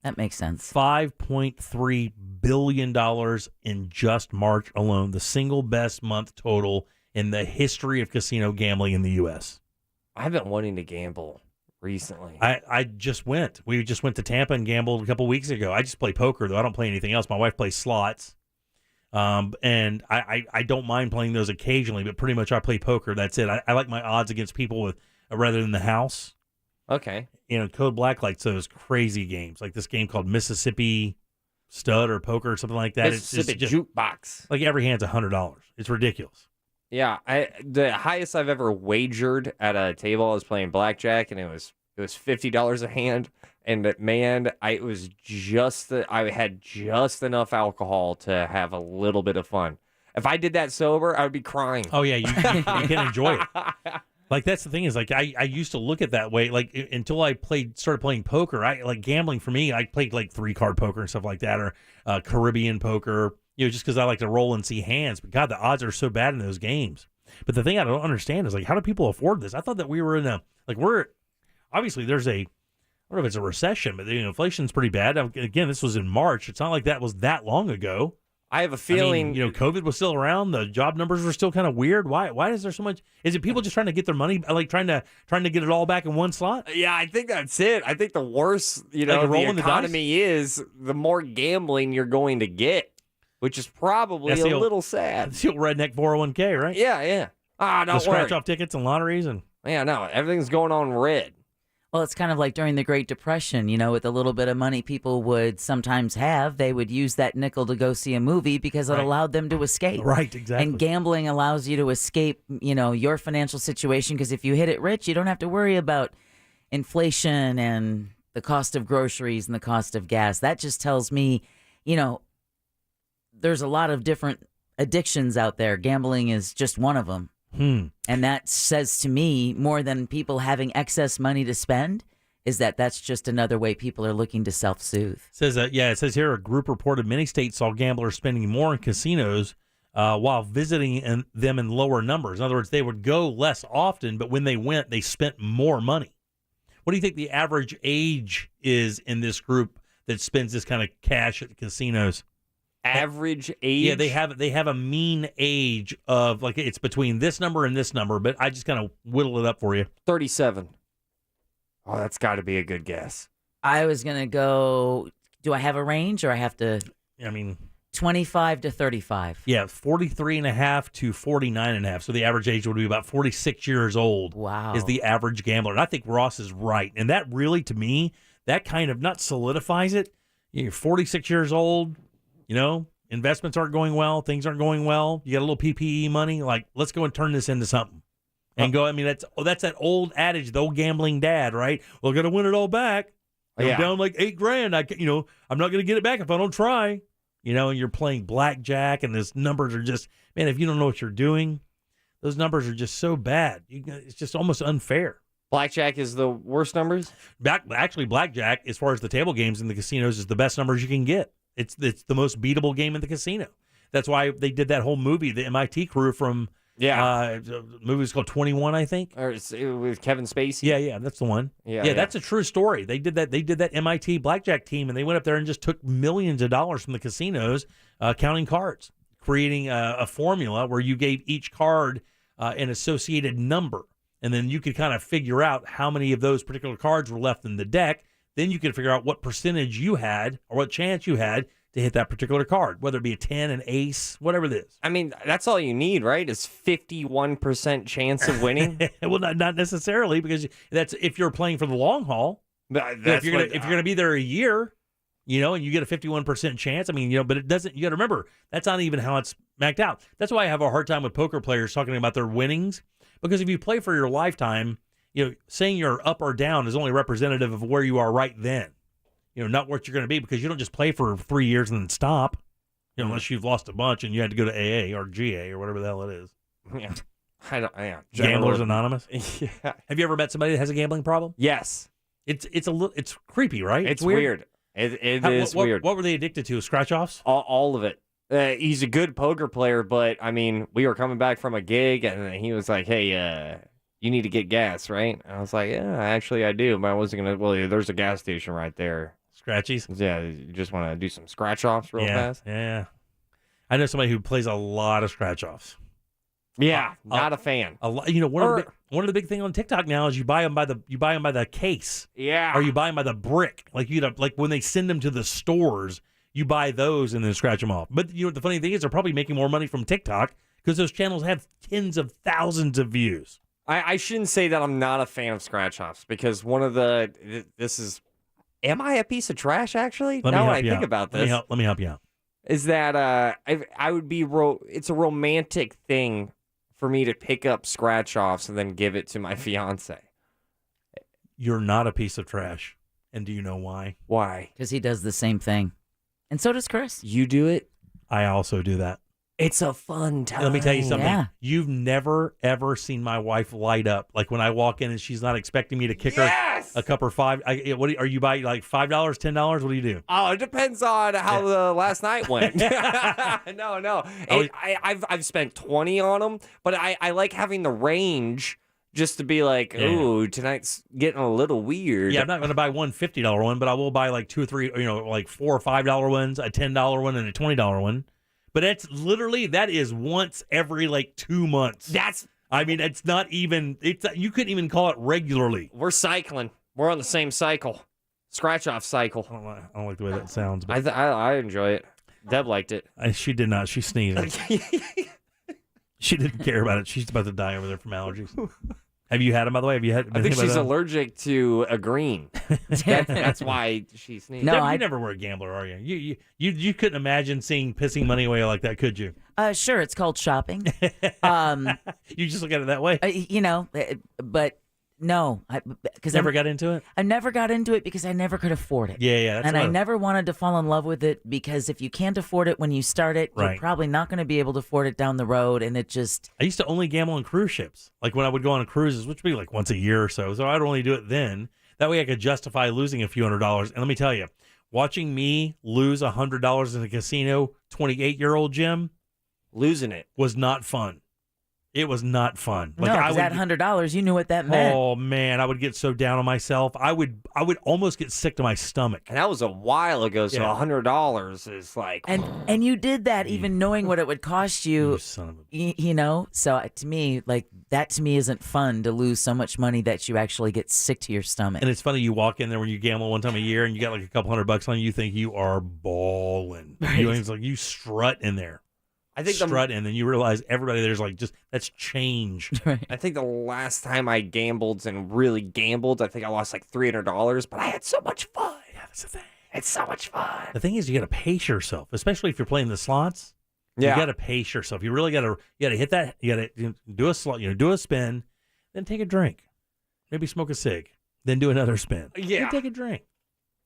[SPEAKER 6] That makes sense.
[SPEAKER 2] $5.3 billion in just March alone. The single best month total in the history of casino gambling in the U.S.
[SPEAKER 12] I've been wanting to gamble recently.
[SPEAKER 2] I just went. We just went to Tampa and gambled a couple weeks ago. I just play poker, though. I don't play anything else. My wife plays slots. And I don't mind playing those occasionally, but pretty much I play poker. That's it. I like my odds against people rather than the house.
[SPEAKER 12] Okay.
[SPEAKER 2] Code Black likes those crazy games, like this game called Mississippi Stud or Poker or something like that.
[SPEAKER 12] Mississippi
[SPEAKER 2] it's just,
[SPEAKER 12] Jukebox.
[SPEAKER 2] Like every hand's $100. It's ridiculous.
[SPEAKER 12] Yeah, the highest I've ever wagered at a table, I was playing blackjack, and it was $50 a hand. And man, I had just enough alcohol to have a little bit of fun. If I did that sober, I would be crying.
[SPEAKER 2] Oh yeah, you can enjoy it. Like that's the thing is like I used to look at that way like until I started playing poker. I like gambling for me. I played like 3-card poker and stuff like that, or Caribbean poker. Just because I like to roll and see hands. But God, the odds are so bad in those games. But the thing I don't understand is like, how do people afford this? I thought that we were obviously there's I don't know if it's a recession, but inflation's pretty bad. Again, this was in March. It's not like that was that long ago.
[SPEAKER 12] I have a feeling,
[SPEAKER 2] COVID was still around. The job numbers were still kind of weird. Why is there so much? Is it people just trying to get their money, like trying to get it all back in one slot?
[SPEAKER 12] Yeah, I think that's it. I think the worse, the economy is, the more gambling you're going to get, which is probably a little sad.
[SPEAKER 2] It's the old redneck 401k, right?
[SPEAKER 12] Yeah.
[SPEAKER 2] The scratch-off tickets and lotteries and
[SPEAKER 12] everything's going on red.
[SPEAKER 6] Well, it's kind of like during the Great Depression, with a little bit of money people would sometimes have, they would use that nickel to go see a movie because it allowed them to escape.
[SPEAKER 2] Right, exactly.
[SPEAKER 6] And gambling allows you to escape, your financial situation, because if you hit it rich, you don't have to worry about inflation and the cost of groceries and the cost of gas. That just tells me, there's a lot of different addictions out there. Gambling is just one of them. And that says to me, more than people having excess money to spend, is that's just another way people are looking to self-soothe.
[SPEAKER 2] It says here a group reported many states saw gamblers spending more in casinos while visiting them in lower numbers. In other words, they would go less often, but when they went, they spent more money. What do you think the average age is in this group that spends this kind of cash at the casinos?
[SPEAKER 12] Average age?
[SPEAKER 2] Yeah, they have a mean age of like it's between this number and this number, but I just kind of whittle it up for you.
[SPEAKER 12] 37. Oh, that's got to be a good guess.
[SPEAKER 6] I was going to go, do I have a range or I have to? 25 to 35.
[SPEAKER 2] Yeah, 43 and a half to 49 and a half. So the average age would be about 46 years old.
[SPEAKER 6] Wow.
[SPEAKER 2] Is the average gambler. And I think Ross is right. And that really, to me, that kind of not solidifies it. You're 46 years old. Investments aren't going well. Things aren't going well. You got a little PPE money. Like, let's go and turn this into something. And go. That's that old adage, the old gambling dad, right? We're gonna win it all back. I'm down like $8,000. I'm not gonna get it back if I don't try. And you're playing blackjack, and those numbers are just, man. If you don't know what you're doing, those numbers are just so bad. It's just almost unfair.
[SPEAKER 12] Blackjack is the worst numbers.
[SPEAKER 2] Actually, blackjack, as far as the table games in the casinos, is the best numbers you can get. It's the most beatable game in the casino. That's why they did that whole movie, the MIT crew from the movie was called 21, I think.
[SPEAKER 12] Or with Kevin Spacey.
[SPEAKER 2] Yeah, that's the one.
[SPEAKER 12] Yeah,
[SPEAKER 2] that's a true story. They did that MIT blackjack team, and they went up there and just took millions of dollars from the casinos, counting cards, creating a formula where you gave each card an associated number, and then you could kind of figure out how many of those particular cards were left in the deck. Then you could figure out what percentage you had or what chance you had to hit that particular card, whether it be a 10, an ace, whatever it is.
[SPEAKER 12] That's all you need, right? Is 51% chance of winning?
[SPEAKER 2] Well, not necessarily, because that's if you're playing for the long haul. If you're going to be there a year, and you get a 51% chance, but it doesn't. You got to remember that's not even how it's maxed out. That's why I have a hard time with poker players talking about their winnings, because if you play for your lifetime, saying you're up or down is only representative of where you are right then. Not what you're going to be, because you don't just play for 3 years and then stop, unless you've lost a bunch and you had to go to AA or GA or whatever the hell it is.
[SPEAKER 12] Yeah.
[SPEAKER 2] Gamblers Anonymous.
[SPEAKER 12] Yeah.
[SPEAKER 2] Have you ever met somebody that has a gambling problem?
[SPEAKER 12] Yes.
[SPEAKER 2] It's creepy, right?
[SPEAKER 12] It's weird. It is weird.
[SPEAKER 2] What were they addicted to? Scratch-offs?
[SPEAKER 12] All of it. He's a good poker player, but we were coming back from a gig and he was like, "Hey, you need to get gas, right?" I was like, "Yeah, actually I do, but I wasn't going to." Well, there's a gas station right there.
[SPEAKER 2] Scratchies?
[SPEAKER 12] Yeah, you just want to do some scratch-offs real fast?
[SPEAKER 2] Yeah. I know somebody who plays a lot of scratch-offs.
[SPEAKER 12] Yeah, not a fan.
[SPEAKER 2] A lot, one of the big thing on TikTok now is you buy them by the case.
[SPEAKER 12] Yeah.
[SPEAKER 2] Or you buy them by the brick. Like when they send them to the stores, you buy those and then scratch them off. But the funny thing is they're probably making more money from TikTok because those channels have tens of thousands of views.
[SPEAKER 12] I shouldn't say that I'm not a fan of scratch-offs because am I a piece of trash, actually?
[SPEAKER 2] Let me
[SPEAKER 12] now
[SPEAKER 2] help
[SPEAKER 12] I
[SPEAKER 2] you
[SPEAKER 12] think
[SPEAKER 2] out.
[SPEAKER 12] about this.
[SPEAKER 2] Let me help you out.
[SPEAKER 12] Is that I would be it's a romantic thing for me to pick up scratch-offs and then give it to my fiance.
[SPEAKER 2] You're not a piece of trash. And do you know why?
[SPEAKER 12] Why?
[SPEAKER 6] Because he does the same thing. And so does Chris.
[SPEAKER 12] You do it?
[SPEAKER 2] I also do that.
[SPEAKER 12] It's a fun time.
[SPEAKER 2] Let me tell you something.
[SPEAKER 6] Yeah.
[SPEAKER 2] You've never, ever seen my wife light up. Like when I walk in and she's not expecting me to kick her a cup or $5. Are you buying like $5, $10? What do you do?
[SPEAKER 12] Oh, it depends on how the last night went. No. I've spent 20 on them, but I like having the range just to be like, ooh, tonight's getting a little weird.
[SPEAKER 2] Yeah, I'm not going to buy one $50 one, but I will buy like 2 or 3, like $4 or $5 ones, a $10 one, and a $20 one. But that is once every like 2 months. It's not even, you couldn't even call it regularly.
[SPEAKER 12] We're cycling. We're on the same cycle. Scratch-off cycle.
[SPEAKER 2] I don't like the way that sounds. But
[SPEAKER 12] I enjoy it. Deb liked it.
[SPEAKER 2] She did not. She sneezed. She didn't care about it. She's about to die over there from allergies. Have you had them, by the way?
[SPEAKER 12] I think she's allergic to a green. That's why she sneezed.
[SPEAKER 2] No, you never were a gambler, are you? You couldn't imagine seeing pissing money away like that, could you?
[SPEAKER 6] Sure, it's called shopping.
[SPEAKER 2] You just look at it that way.
[SPEAKER 6] But no, because
[SPEAKER 2] never got into it.
[SPEAKER 6] I never got into it because I never could afford it.
[SPEAKER 2] Yeah.
[SPEAKER 6] And I never wanted to fall in love with it because if you can't afford it when you start it, you're probably not going to be able to afford it down the road. And it just.
[SPEAKER 2] I used to only gamble on cruise ships, like when I would go on cruises, which would be like once a year or so. So I'd only do it then. That way I could justify losing a few $100s. And let me tell you, watching me lose $100 in a casino, 28-year-old Jim,
[SPEAKER 12] losing it
[SPEAKER 2] was not fun. It was not fun.
[SPEAKER 6] Like, no, because that $100, you knew what that meant.
[SPEAKER 2] Oh man, I would get so down on myself. I would almost get sick to my stomach.
[SPEAKER 12] And that was a while ago. So $100 is like,
[SPEAKER 6] and you did that even knowing what it would cost you.
[SPEAKER 2] You son of a.
[SPEAKER 6] So to me, that to me isn't fun to lose so much money that you actually get sick to your stomach.
[SPEAKER 2] And it's funny, you walk in there when you gamble one time a year and you got like a couple $100 on you, think you are balling. Right. It's like you strut in there.
[SPEAKER 12] I think
[SPEAKER 2] strut in, and you realize everybody there's like that's change.
[SPEAKER 6] Right.
[SPEAKER 12] I think the last time I gambled and really gambled, I think I lost like $300, but I had so much fun.
[SPEAKER 2] Yeah, that's the thing.
[SPEAKER 12] It's so much fun.
[SPEAKER 2] The thing is, you got to pace yourself, especially if you're playing the slots.
[SPEAKER 12] Yeah.
[SPEAKER 2] You got to pace yourself. You really got to hit that. You got to do a slot. Do a spin, then take a drink, maybe smoke a cig, then do another spin.
[SPEAKER 12] Yeah.
[SPEAKER 2] Then take a drink.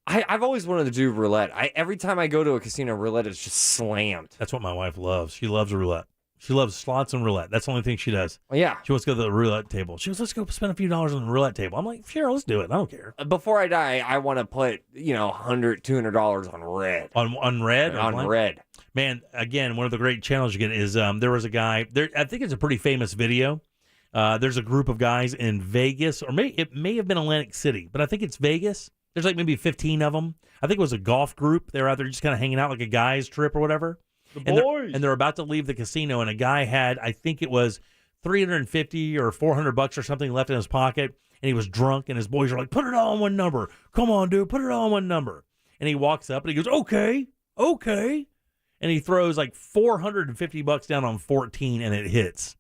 [SPEAKER 12] I've always wanted to do roulette. Every time I go to a casino, roulette is just slammed.
[SPEAKER 2] That's what my wife loves. She loves roulette. She loves slots and roulette. That's the only thing she does.
[SPEAKER 12] Yeah.
[SPEAKER 2] She wants to go to the roulette table. She goes, let's go spend a few dollars on the roulette table. I'm like, sure, let's do it. I don't care.
[SPEAKER 12] Before I die, I want to put, $100, $200 on red.
[SPEAKER 2] On red?
[SPEAKER 12] On red.
[SPEAKER 2] Man, again, one of the great channels you get is there was a guy, I think it's a pretty famous video. There's a group of guys in Vegas, or it may have been Atlantic City, but I think it's Vegas. There's like maybe 15 of them. I think it was a golf group. They were out there just kind of hanging out like a guy's trip or whatever. And they're about to leave the casino, and a guy had, I think it was $350 or $400 or something left in his pocket, and he was drunk, and his boys are like, put it all on one number. Come on, dude, put it all on one number. And he walks up, and he goes, okay. And he throws like $450 down on 14, and it hits.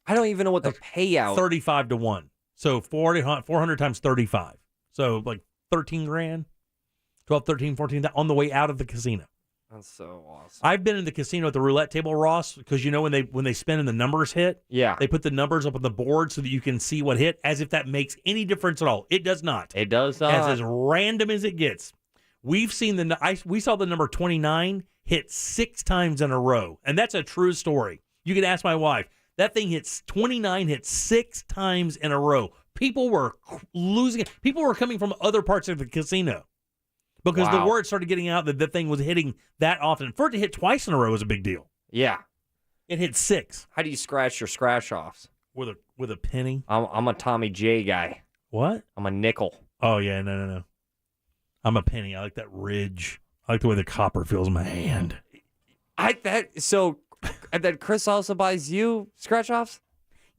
[SPEAKER 12] I don't even know what the payout.
[SPEAKER 2] 35 to 1. So 400 times 35. So like 13 grand, 12, 13, 14 on the way out of the casino.
[SPEAKER 12] That's so awesome.
[SPEAKER 2] I've been in the casino at the roulette table, Ross, because when they spin and the numbers hit, they put the numbers up on the board so that you can see what hit, as if that makes any difference at all. It does not.
[SPEAKER 12] It does not.
[SPEAKER 2] As random as it gets. We saw the number 29 hit 6 times in a row, and that's a true story. You can ask my wife. That thing 29 hit 6 times in a row. People were losing it. People were coming from other parts of the casino because the word started getting out that the thing was hitting that often. For it to hit twice in a row was a big deal.
[SPEAKER 12] Yeah.
[SPEAKER 2] It hit 6.
[SPEAKER 12] How do you scratch your scratch-offs?
[SPEAKER 2] With a penny.
[SPEAKER 12] I'm a Tommy J guy.
[SPEAKER 2] What?
[SPEAKER 12] I'm a nickel.
[SPEAKER 2] Oh, yeah. No. I'm a penny. I like that ridge. I like the way the copper feels in my hand.
[SPEAKER 12] And then Chris also buys you scratch-offs?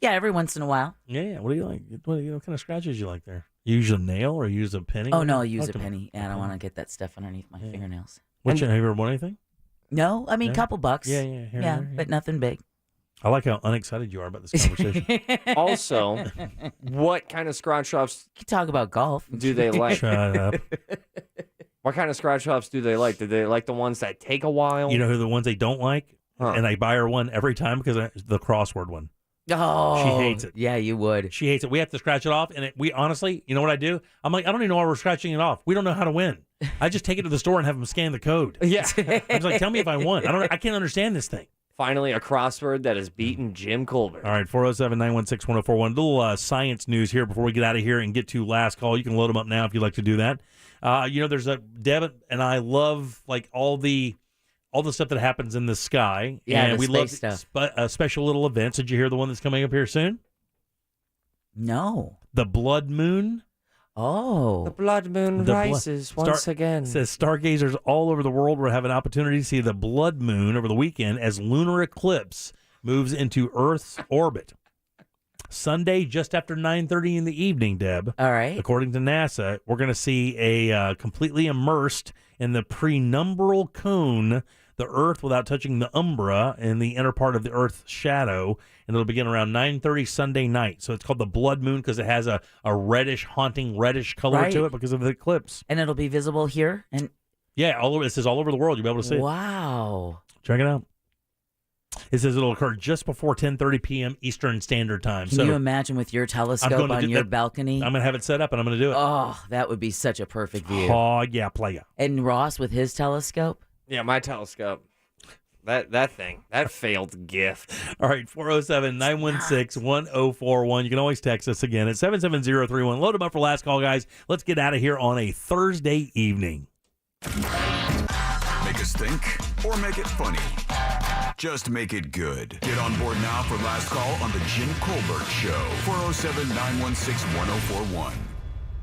[SPEAKER 6] Yeah, every once in a while.
[SPEAKER 2] Yeah. What do you like? What kind of scratches you like there? You use a nail or you use a penny?
[SPEAKER 6] Oh, no, I use a penny. I don't want to get that stuff underneath my fingernails.
[SPEAKER 2] Have you ever won anything?
[SPEAKER 6] No, I mean, couple bucks.
[SPEAKER 2] Yeah. Here,
[SPEAKER 6] but nothing big.
[SPEAKER 2] I like how unexcited you are about this conversation.
[SPEAKER 12] Also, what kind of scratch offs
[SPEAKER 6] You talk about golf.
[SPEAKER 12] do they like?
[SPEAKER 2] Shut up.
[SPEAKER 12] What kind of scratch offs do they like? Do they like the ones that take a while?
[SPEAKER 2] You know who the ones they don't like?
[SPEAKER 12] Huh.
[SPEAKER 2] And I buy her one every time because the crossword one.
[SPEAKER 6] Oh,
[SPEAKER 2] She hates it.
[SPEAKER 6] Yeah, you would.
[SPEAKER 2] She hates it. We have to scratch it off, and we honestly, you know what I do? I'm like, I don't even know why we're scratching it off. We don't know how to win. I just take it to the store and have them scan the code.
[SPEAKER 12] Yeah.
[SPEAKER 2] I was like, tell me if I won. I can't understand this thing.
[SPEAKER 12] Finally, a crossword that has beaten Jim Colbert.
[SPEAKER 2] All right, 407-916-1041. A little science news here before we get out of here and get to last call. You can load them up now if you'd like to do that. There's Deb and I love like all the stuff that happens in the sky.
[SPEAKER 6] Yeah,
[SPEAKER 2] and
[SPEAKER 6] the
[SPEAKER 2] we
[SPEAKER 6] space
[SPEAKER 2] love
[SPEAKER 6] stuff.
[SPEAKER 2] special little events. Did you hear the one that's coming up here soon?
[SPEAKER 6] No.
[SPEAKER 2] The blood moon.
[SPEAKER 6] Oh.
[SPEAKER 12] The blood moon rises once again.
[SPEAKER 2] It says stargazers all over the world will have an opportunity to see the blood moon over the weekend as lunar eclipse moves into Earth's orbit. Sunday, just after 9:30 in the evening, Deb.
[SPEAKER 6] All right.
[SPEAKER 2] According to NASA, we're going to see a completely immersed in the penumbral cone, the Earth without touching the umbra in the inner part of the Earth's shadow, and it'll begin around 9:30 Sunday night. So it's called the blood moon because it has a reddish, haunting reddish color to it because of the eclipse.
[SPEAKER 6] And it'll be visible here? And
[SPEAKER 2] yeah, all over. It says all over the world. You'll be able to see it.
[SPEAKER 6] Wow.
[SPEAKER 2] Check it out. It says it'll occur just before 10:30 p.m. Eastern Standard Time.
[SPEAKER 6] Can you imagine with your telescope on your balcony?
[SPEAKER 2] I'm going to have it set up, and I'm going to do it.
[SPEAKER 6] Oh, that would be such a perfect view.
[SPEAKER 2] Oh, yeah, playa.
[SPEAKER 6] And Ross with his telescope?
[SPEAKER 12] Yeah, my telescope. That thing. That failed gift.
[SPEAKER 2] All right, 407-916-1041. You can always text us again at 77031. Load them up for last call, guys. Let's get out of here on a Thursday evening.
[SPEAKER 4] Make us think or make it funny. Just make it good. Get on board now for last call on the Jim Colbert Show. 407-916-1041.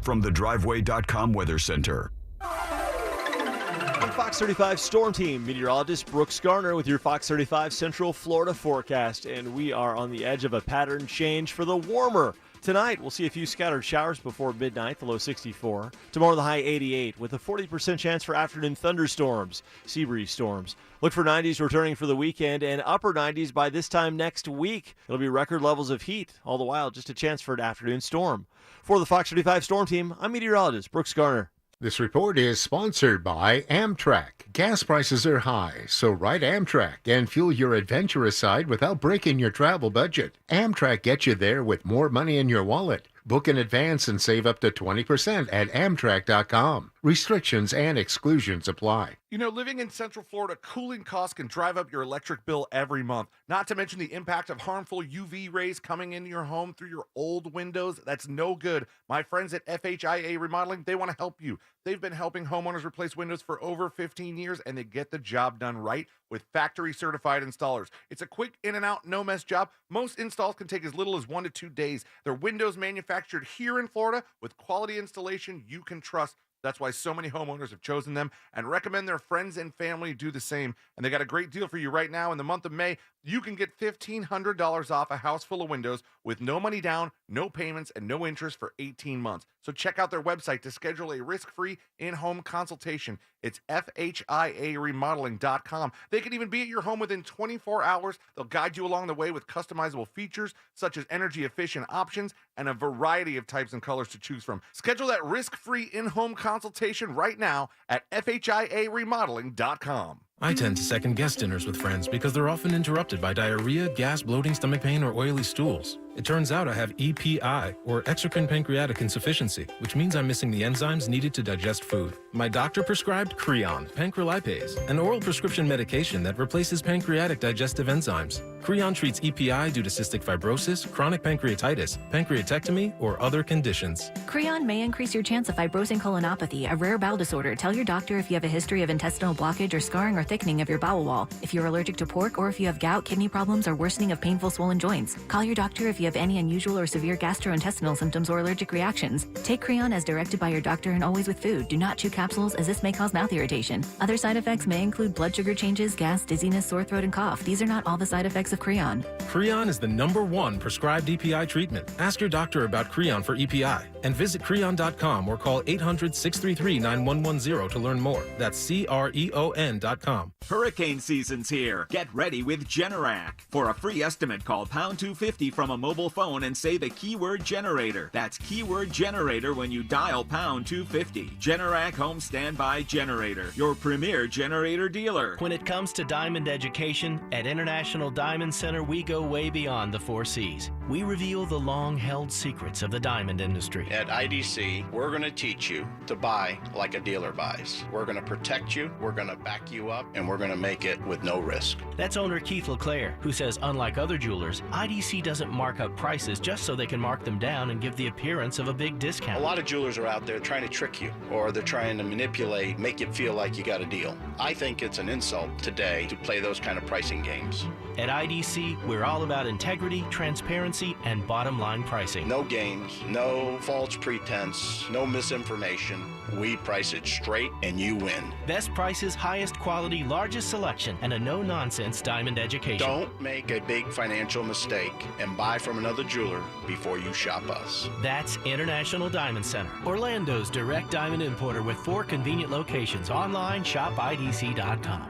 [SPEAKER 4] From the Driveway.com Weather Center.
[SPEAKER 16] I'm Fox 35 Storm Team meteorologist Brooks Garner with your Fox 35 Central Florida forecast. And we are on the edge of a pattern change for the warmer. Tonight, we'll see a few scattered showers before midnight, the low 64. Tomorrow, the high 88, with a 40% chance for afternoon thunderstorms, sea breeze storms. Look for 90s returning for the weekend and upper 90s by this time next week. It'll be record levels of heat, all the while just a chance for an afternoon storm. For the Fox 35 Storm Team, I'm meteorologist Brooks Garner.
[SPEAKER 17] This report is sponsored by Amtrak. Gas prices are high, so ride Amtrak and fuel your adventurous side without breaking your travel budget. Amtrak gets you there with more money in your wallet. Book in advance and save up to 20% at Amtrak.com. Restrictions and exclusions apply.
[SPEAKER 7] You know, living in Central Florida, cooling costs can drive up your electric bill every month. Not to mention the impact of harmful UV rays coming into your home through your old windows. That's no good. My friends at FHIA Remodeling, they want to help you. They've been helping homeowners replace windows for over 15 years, and they get the job done right with factory-certified installers. It's a quick in-and-out, no-mess job. Most installs can take as little as 1 to 2 days. They're windows manufactured here in Florida with quality installation you can trust. That's why so many homeowners have chosen them and recommend their friends and family do the same. And they got a great deal for you right now. In the month of May, you can get $1,500 off a house full of windows with no money down, no payments, and no interest for 18 months. So check out their website to schedule a risk-free in-home consultation. It's FHIAremodeling.com. They can even be at your home within 24 hours. They'll guide you along the way with customizable features such as energy-efficient options and a variety of types and colors to choose from. Schedule that risk-free in-home consultation right now at FHIAremodeling.com.
[SPEAKER 18] I tend to second-guess dinners with friends because they're often interrupted by diarrhea, gas, bloating, stomach pain, or oily stools. It turns out I have EPI, or exocrine pancreatic insufficiency, which means I'm missing the enzymes needed to digest food. My doctor prescribed Creon, pancrelipase, an oral prescription medication that replaces pancreatic digestive enzymes. Creon treats EPI due to cystic fibrosis, chronic pancreatitis, pancreatectomy, or other conditions.
[SPEAKER 19] Creon may increase your chance of fibrosing colonopathy, a rare bowel disorder. Tell your doctor if you have a history of intestinal blockage or scarring or thickening of your bowel wall, if you're allergic to pork, or if you have gout, kidney problems, or worsening of painful swollen joints. Call your doctor if you have any unusual or severe gastrointestinal symptoms or allergic reactions. Take Creon as directed by your doctor and always with food. Do not chew capsules as this may cause mouth irritation. Other side effects may include blood sugar changes, gas, dizziness, sore throat, and cough. These are not all the side effects of Creon.
[SPEAKER 18] Creon is the #1 prescribed EPI treatment. Ask your doctor about Creon for EPI and visit Creon.com or call 800-633-9110 to learn more. That's CREON.com.
[SPEAKER 11] Hurricane season's here. Get ready with Generac. For a free estimate, call pound 250 from a mobile phone and say the keyword generator. That's keyword generator when you dial pound 250. Generac Home Standby Generator, your premier generator dealer.
[SPEAKER 20] When it comes to diamond education, at International Diamond Center, we go way beyond the 4 C's. We reveal the long-held secrets of the diamond industry.
[SPEAKER 21] At IDC, we're going to teach you to buy like a dealer buys. We're going to protect you, we're going to back you up, and we're going to make it with no risk.
[SPEAKER 20] That's owner Keith LeClaire, who says unlike other jewelers, IDC doesn't mark up prices just so they can mark them down and give the appearance of a big discount.
[SPEAKER 21] A lot of jewelers are out there trying to trick you, or they're trying to manipulate, make you feel like you got a deal. I think it's an insult today to play those kind of pricing games.
[SPEAKER 20] At IDC, we're all about integrity, transparency, and bottom line pricing.
[SPEAKER 21] No games, no false pretense, no misinformation. We price it straight and you win.
[SPEAKER 20] Best prices, highest quality, largest selection, and a no-nonsense diamond education.
[SPEAKER 21] Don't make a big financial mistake and buy from another jeweler before you shop us.
[SPEAKER 20] That's International Diamond Center, Orlando's direct diamond importer with 4 convenient locations. Online, shopidc.com.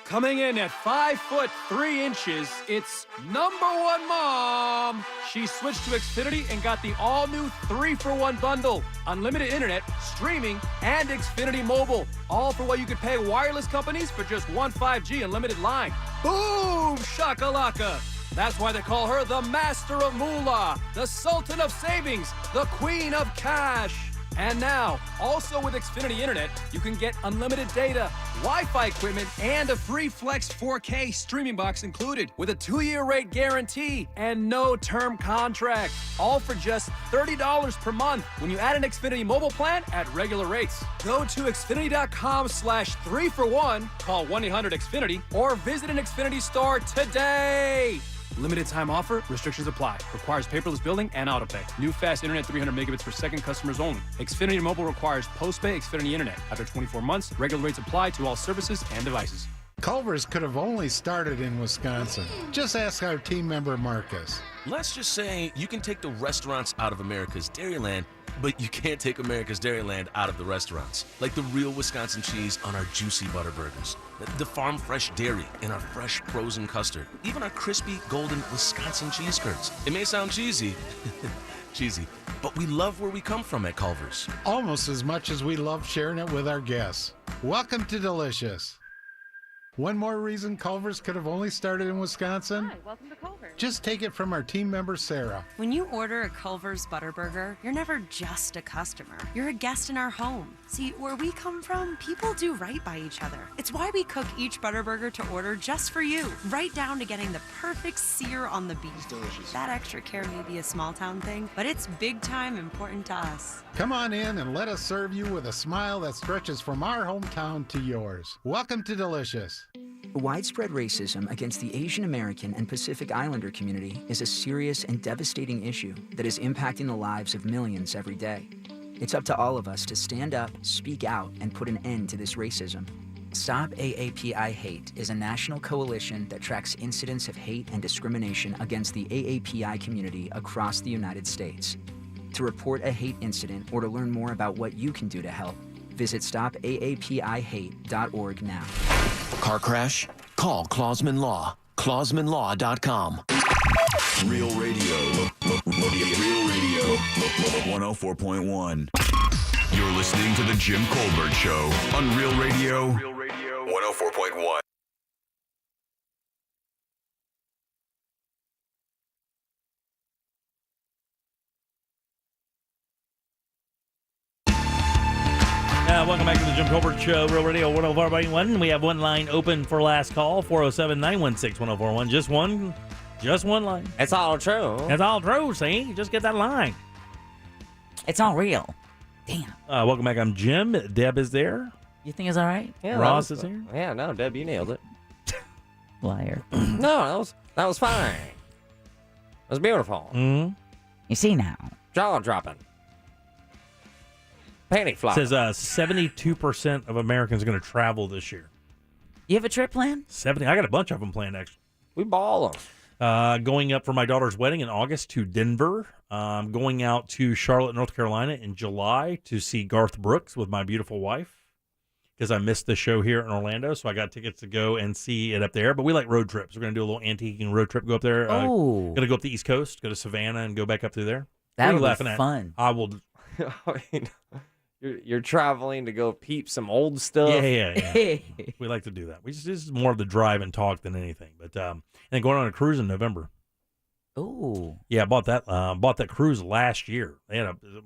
[SPEAKER 22] Coming in at 5'3", it's #1 mom. She switched to Xfinity and got the all-new 3-for-1 bundle. Unlimited internet, streaming, and Xfinity Mobile. All for what you could pay wireless companies for just one 5G unlimited line. Boom! Shakalaka! That's why they call her the Master of Moolah, the Sultan of Savings, the Queen of Cash. And now, also with Xfinity Internet, you can get unlimited data, Wi-Fi equipment, and a free Flex 4K streaming box included with a 2-year rate guarantee and no term contract. All for just $30 per month when you add an Xfinity mobile plan at regular rates. Go to Xfinity.com/3-for-1, call 1-800-XFINITY, or visit an Xfinity store today. Limited time offer. Restrictions apply. Requires paperless billing and autopay. New fast internet 300 megabits per second customers only. Xfinity Mobile requires post-pay Xfinity Internet. After 24 months, regular rates apply to all services and devices.
[SPEAKER 23] Culver's could have only started in Wisconsin. Just ask our team member Marcus.
[SPEAKER 24] Let's just say you can take the restaurants out of America's Dairyland, but you can't take America's Dairyland out of the restaurants. Like the real Wisconsin cheese on our juicy butter burgers, the farm fresh dairy in our fresh frozen custard, even our crispy golden Wisconsin cheese curds. It may sound cheesy, but we love where we come from at Culver's.
[SPEAKER 23] Almost as much as we love sharing it with our guests. Welcome to Delicious. One more reason Culver's could have only started in Wisconsin?
[SPEAKER 25] Hi, welcome to Culver's.
[SPEAKER 23] Just take it from our team member, Sarah.
[SPEAKER 25] When you order a Culver's Butterburger, you're never just a customer. You're a guest in our home. See, where we come from, people do right by each other. It's why we cook each Butterburger to order just for you, right down to getting the perfect sear on the beef. It's delicious. That extra care may be a small town thing, but it's big time important to us.
[SPEAKER 23] Come on in and let us serve you with a smile that stretches from our hometown to yours. Welcome to Delicious.
[SPEAKER 26] Widespread racism against the Asian American and Pacific Islander community is a serious and devastating issue that is impacting the lives of millions every day. It's up to all of us to stand up, speak out, and put an end to this racism. Stop AAPI Hate is a national coalition that tracks incidents of hate and discrimination against the AAPI community across the United States. To report a hate incident or to learn more about what you can do to help, visit stopaapihate.org now.
[SPEAKER 28] Car crash? Call Clausman Law. ClausmanLaw.com.
[SPEAKER 4] Real Radio. Real Radio. 104.1. You're listening to The Jim Colbert Show on Real Radio. 104.1.
[SPEAKER 2] Welcome back to the Jim Colbert Show, Real Radio 104.1. We have one line open for last call, 407-916-1041. Just one line.
[SPEAKER 12] It's all true.
[SPEAKER 2] It's all true, see? Just get that line.
[SPEAKER 6] It's all real. Damn.
[SPEAKER 2] Welcome back. I'm Jim. Deb is there.
[SPEAKER 6] You think it's all right?
[SPEAKER 12] Yeah,
[SPEAKER 2] Ross is here.
[SPEAKER 12] Yeah, no, Deb, you nailed it.
[SPEAKER 6] Liar.
[SPEAKER 12] No, that was fine. It was beautiful.
[SPEAKER 2] Mm-hmm.
[SPEAKER 6] You see now.
[SPEAKER 12] Jaw dropping. Panty flop.
[SPEAKER 2] Says 72% of Americans are going to travel this year.
[SPEAKER 6] You have a trip planned?
[SPEAKER 2] 70. I got a bunch of them planned, actually.
[SPEAKER 12] We ball them.
[SPEAKER 2] Going up for my daughter's wedding in August to Denver. Going out to Charlotte, North Carolina in July to see Garth Brooks with my beautiful wife because I missed the show here in Orlando, so I got tickets to go and see it up there. But we like road trips. We're going to do a little antiquing road trip, go up there. Going to go up the East Coast, go to Savannah, and go back up through there.
[SPEAKER 6] That would
[SPEAKER 2] laughing
[SPEAKER 6] be
[SPEAKER 2] at?
[SPEAKER 6] fun.
[SPEAKER 2] I will.
[SPEAKER 12] I mean, you're traveling to go peep some old stuff.
[SPEAKER 2] Yeah. We like to do that. This is more of the drive and talk than anything. But and going on a cruise in November.
[SPEAKER 6] Ooh.
[SPEAKER 2] Yeah, I bought that cruise last year.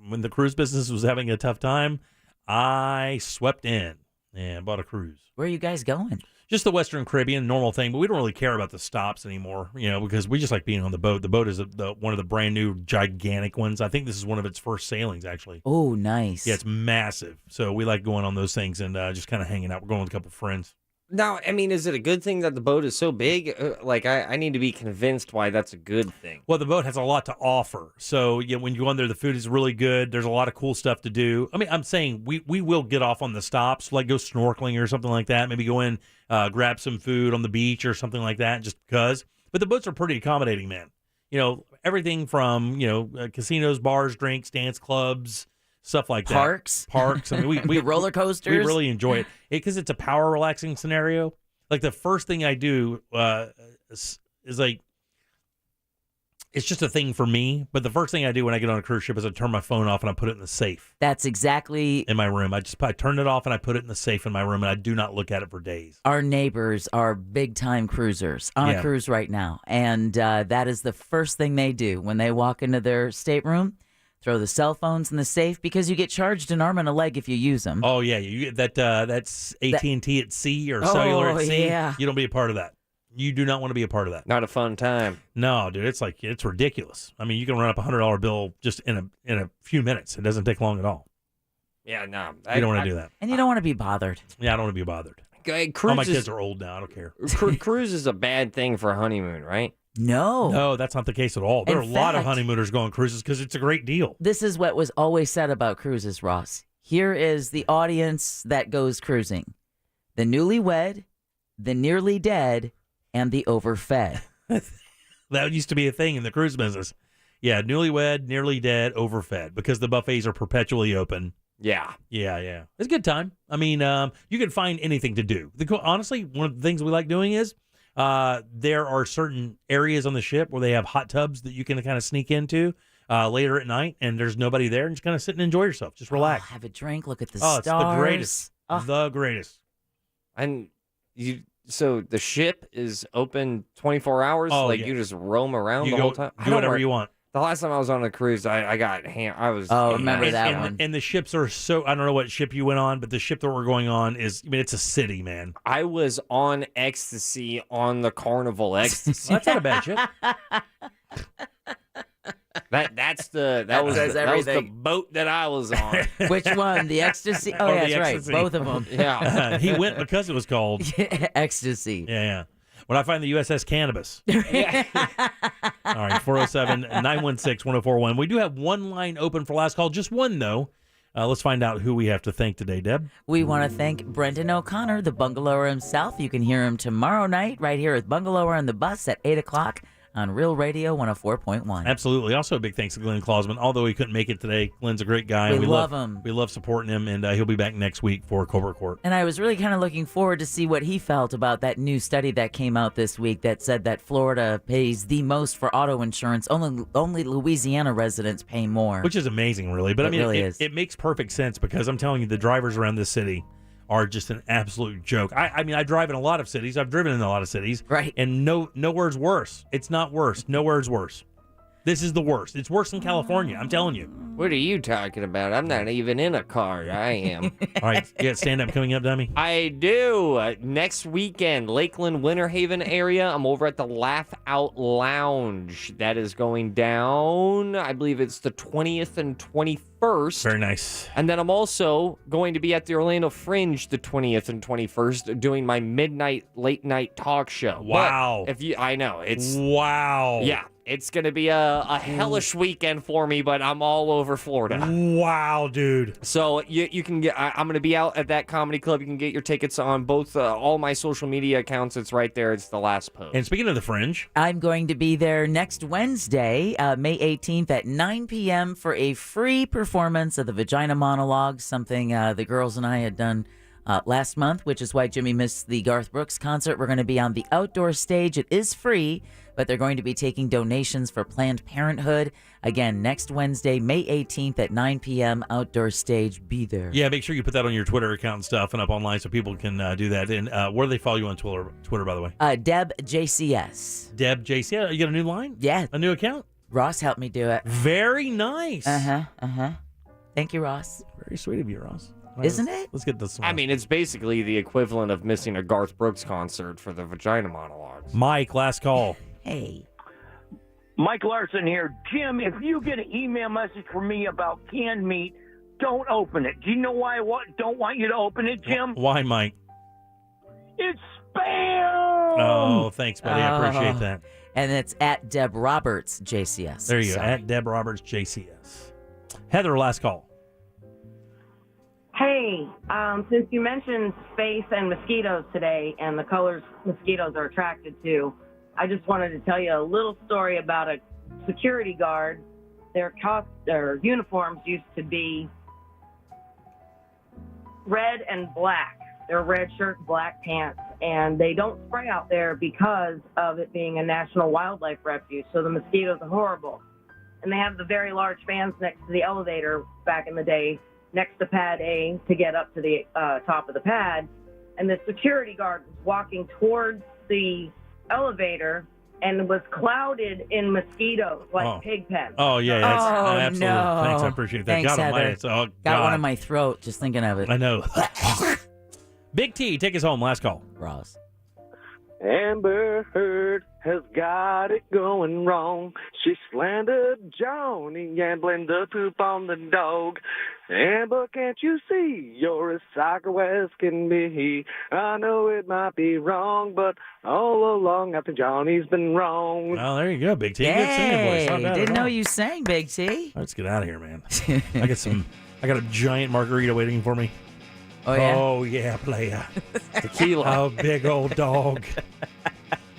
[SPEAKER 2] When the cruise business was having a tough time, I swept in and bought a cruise.
[SPEAKER 6] Where are you guys going?
[SPEAKER 2] Just the Western Caribbean, normal thing, but we don't really care about the stops anymore, because we just like being on the boat. The boat is one of the brand new gigantic ones. I think this is one of its first sailings, actually.
[SPEAKER 6] Oh, nice.
[SPEAKER 2] Yeah, it's massive. So we like going on those things and just kind of hanging out. We're going with a couple friends.
[SPEAKER 12] Now, I mean, is it a good thing that the boat is so big? I need to be convinced why that's a good thing.
[SPEAKER 2] Well, the boat has a lot to offer. So when you go on there, the food is really good. There's a lot of cool stuff to do. I mean, I'm saying we will get off on the stops, like go snorkeling or something like that. Maybe go in, grab some food on the beach or something like that, just because. But the boats are pretty accommodating, man. Everything from, casinos, bars, drinks, dance clubs, stuff like that. Parks. I mean, we
[SPEAKER 6] roller coasters.
[SPEAKER 2] We really enjoy it because it's a power relaxing scenario. Like the first thing I do is like, it's just a thing for me. But the first thing I do when I get on a cruise ship is I turn my phone off and I put it in the safe.
[SPEAKER 6] That's exactly
[SPEAKER 2] in my room. I turn it off and I put it in the safe in my room, and I do not look at it for days.
[SPEAKER 6] Our neighbors are big time cruisers on a cruise right now, and that is the first thing they do when they walk into their stateroom. Throw the cell phones in the safe because you get charged an arm and a leg if you use them.
[SPEAKER 2] Oh yeah, you get that's AT&T at sea or cellular at sea.
[SPEAKER 6] Yeah.
[SPEAKER 2] You don't be a part of that. You do not want to be a part of that.
[SPEAKER 12] Not a fun time.
[SPEAKER 2] No, dude, it's ridiculous. I mean, you can run up $100 bill just in a few minutes. It doesn't take long at all.
[SPEAKER 12] Yeah, no,
[SPEAKER 2] you don't want to do that.
[SPEAKER 6] And you don't want to be bothered.
[SPEAKER 2] Yeah, I don't want to be bothered.
[SPEAKER 12] All
[SPEAKER 2] my kids are old now. I don't care.
[SPEAKER 12] Cruise is a bad thing for a honeymoon, right?
[SPEAKER 6] No,
[SPEAKER 2] that's not the case at all. There are a lot of honeymooners going cruises because it's a great deal.
[SPEAKER 6] This is what was always said about cruises, Ross. Here is the audience that goes cruising: the newlywed, the nearly dead, and the overfed.
[SPEAKER 2] That used to be a thing in the cruise business. Yeah, newlywed, nearly dead, overfed, because the buffets are perpetually open.
[SPEAKER 12] Yeah.
[SPEAKER 2] It's a good time. I mean, you can find anything to do. Honestly, one of the things we like doing is there are certain areas on the ship where they have hot tubs that you can kind of sneak into later at night, and there's nobody there, and just kind of sit and enjoy yourself. Just relax.
[SPEAKER 6] Have a drink, look at the stars.
[SPEAKER 2] It's the greatest. The greatest.
[SPEAKER 12] And so the ship is open 24 hours? You just roam around the whole time?
[SPEAKER 2] Do whatever you want.
[SPEAKER 12] The last time I was on a cruise, I got
[SPEAKER 6] remember that one.
[SPEAKER 2] And the ships are so, I don't know what ship you went on, but the ship that we're going on is, it's a city, man.
[SPEAKER 12] I was on ecstasy on the Carnival Ecstasy.
[SPEAKER 2] That's not a bad ship.
[SPEAKER 12] That was the boat that I was on.
[SPEAKER 6] Which one? The Ecstasy? Oh, yeah, that's
[SPEAKER 2] Ecstasy.
[SPEAKER 6] right. Both of them.
[SPEAKER 2] Yeah. He went because it was called
[SPEAKER 6] Ecstasy.
[SPEAKER 2] Yeah. When I find the USS Cannabis. All right, 407-916-1041. We do have one line open for last call, just one, though. Let's find out who we have to thank today, Deb.
[SPEAKER 6] We want to thank Brendan O'Connor, the bungalower himself. You can hear him tomorrow night right here at Bungalower on the Bus at 8 o'clock on Real Radio 104.1.
[SPEAKER 2] Absolutely. Also, a big thanks to Glenn Klausman. Although he couldn't make it today, Glenn's a great guy.
[SPEAKER 6] We love him.
[SPEAKER 2] We love supporting him, and he'll be back next week for Cobra Court.
[SPEAKER 6] And I was really kind of looking forward to see what he felt about that new study that came out this week that said that Florida pays the most for auto insurance. Only Louisiana residents pay more.
[SPEAKER 2] Which is amazing, really. But
[SPEAKER 6] it
[SPEAKER 2] makes perfect sense because I'm telling you, the drivers around this city are just an absolute joke. I drive in a lot of cities. I've driven in a lot of cities.
[SPEAKER 6] Right.
[SPEAKER 2] And nowhere's worse. It's not worse. Nowhere's worse. This is the worst. It's worse than California. I'm telling you.
[SPEAKER 12] What are you talking about? I'm not even in a car. I am.
[SPEAKER 2] All right. You got stand-up coming up, Dummy?
[SPEAKER 12] I do. Next weekend, Lakeland, Winter Haven area. I'm over at the Laugh Out Lounge. That is going down. I believe it's the 20th and 21st. 21st.
[SPEAKER 2] Very nice.
[SPEAKER 12] And then I'm also going to be at the Orlando Fringe the 20th and 21st doing my midnight late night talk show.
[SPEAKER 2] Wow.
[SPEAKER 12] But I know it's
[SPEAKER 2] wow.
[SPEAKER 12] Yeah, it's going to be a hellish weekend for me, but I'm all over Florida.
[SPEAKER 2] Wow, dude.
[SPEAKER 12] So you can get. I'm going to be out at that comedy club. You can get your tickets on both all my social media accounts. It's right there. It's the last post.
[SPEAKER 2] And speaking of the Fringe,
[SPEAKER 6] I'm going to be there next Wednesday, May 18th at 9 p.m. for a free performance of the Vagina Monologue, something the girls and I had done last month, which is why Jimmy missed the Garth Brooks concert. We're going to be on the outdoor stage. It is free, but they're going to be taking donations for Planned Parenthood. Again, next Wednesday, May 18th at 9 p.m., outdoor stage. Be there.
[SPEAKER 2] Yeah, make sure you put that on your Twitter account and stuff and up online so people can do that. And where do they follow you on Twitter, by the way?
[SPEAKER 6] Deb JCS.
[SPEAKER 2] Deb JCS. You got a new line?
[SPEAKER 6] Yeah.
[SPEAKER 2] A new account?
[SPEAKER 6] Ross helped me do it.
[SPEAKER 2] Very nice.
[SPEAKER 6] Thank you, Ross.
[SPEAKER 2] Very sweet of you, Ross.
[SPEAKER 6] Isn't it?
[SPEAKER 2] Let's get this one.
[SPEAKER 12] I mean, it's basically the equivalent of missing a Garth Brooks concert for the Vagina Monologues.
[SPEAKER 2] Mike, last call.
[SPEAKER 6] Hey.
[SPEAKER 1] Mike Larson here. Jim, if you get an email message from me about canned meat, don't open it. Do you know why I don't want you to open it, Jim?
[SPEAKER 2] Why, Mike?
[SPEAKER 1] It's spam!
[SPEAKER 2] Oh, thanks, buddy. I appreciate that.
[SPEAKER 6] And it's at Deb Roberts, JCS.
[SPEAKER 2] There you go.
[SPEAKER 6] Sorry.
[SPEAKER 2] At Deb Roberts, JCS. Heather, last call.
[SPEAKER 3] Hey, since you mentioned space and mosquitoes today and the colors mosquitoes are attracted to, I just wanted to tell you a little story about a security guard. Their uniforms used to be red and black. They're red shirt, black pants, and they don't spray out there because of it being a national wildlife refuge, so the mosquitoes are horrible. And they have the very large fans next to the elevator back in the day, next to pad A to get up to the top of the pad. And the security guard was walking towards the elevator and was clouded in mosquitoes like pig pens.
[SPEAKER 2] Oh, yeah. That's, absolutely.
[SPEAKER 6] No.
[SPEAKER 2] Thanks. I appreciate that.
[SPEAKER 6] Thanks,
[SPEAKER 2] God almighty.
[SPEAKER 6] Heather. Got one in my throat just thinking of it.
[SPEAKER 2] I know. Big T, take us home. Last call.
[SPEAKER 6] Ross.
[SPEAKER 1] Amber Heard has got it going wrong. She slandered Johnny and blamed the poop on the dog. Amber, can't you see you're as psycho as can be? I know it might be wrong, but all along I think Johnny's been wrong.
[SPEAKER 2] Oh, there you go, Big T. Good singing voice. Not bad
[SPEAKER 6] Didn't
[SPEAKER 2] at all.
[SPEAKER 6] know you sang, Big T.
[SPEAKER 2] All right, let's get out of here, man. I got a giant margarita waiting for me.
[SPEAKER 6] Oh, yeah?
[SPEAKER 2] Oh, yeah, player.
[SPEAKER 12] Tequila.
[SPEAKER 2] Oh, big old dog.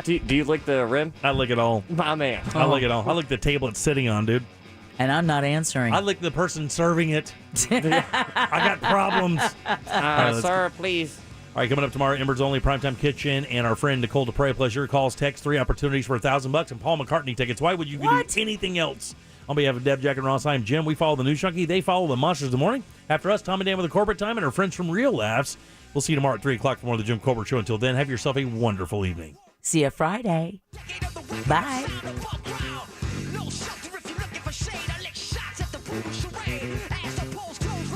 [SPEAKER 12] Do you lick the rim?
[SPEAKER 2] I lick it all.
[SPEAKER 12] My man.
[SPEAKER 2] I lick it all. I lick the table it's sitting on, dude.
[SPEAKER 6] And I'm not answering.
[SPEAKER 2] I lick the person serving it. I got problems.
[SPEAKER 12] Sir, please.
[SPEAKER 2] All right, coming up tomorrow, Ember's Only Primetime Kitchen and our friend Nicole DePrey. Pleasure calls, text, 3 opportunities for $1,000 and Paul McCartney tickets. Why would you do anything else? On behalf of Deb, Jack, and Ross, I'm Jim. We follow the News Junkie. They follow the Monsters of the Morning. After us, Tom and Dan with the Corporate Time and our friends from Real Laughs. We'll see you tomorrow at 3 o'clock for more of the Jim Colbert Show. Until then, have yourself a wonderful evening.
[SPEAKER 6] See you Friday. Bye.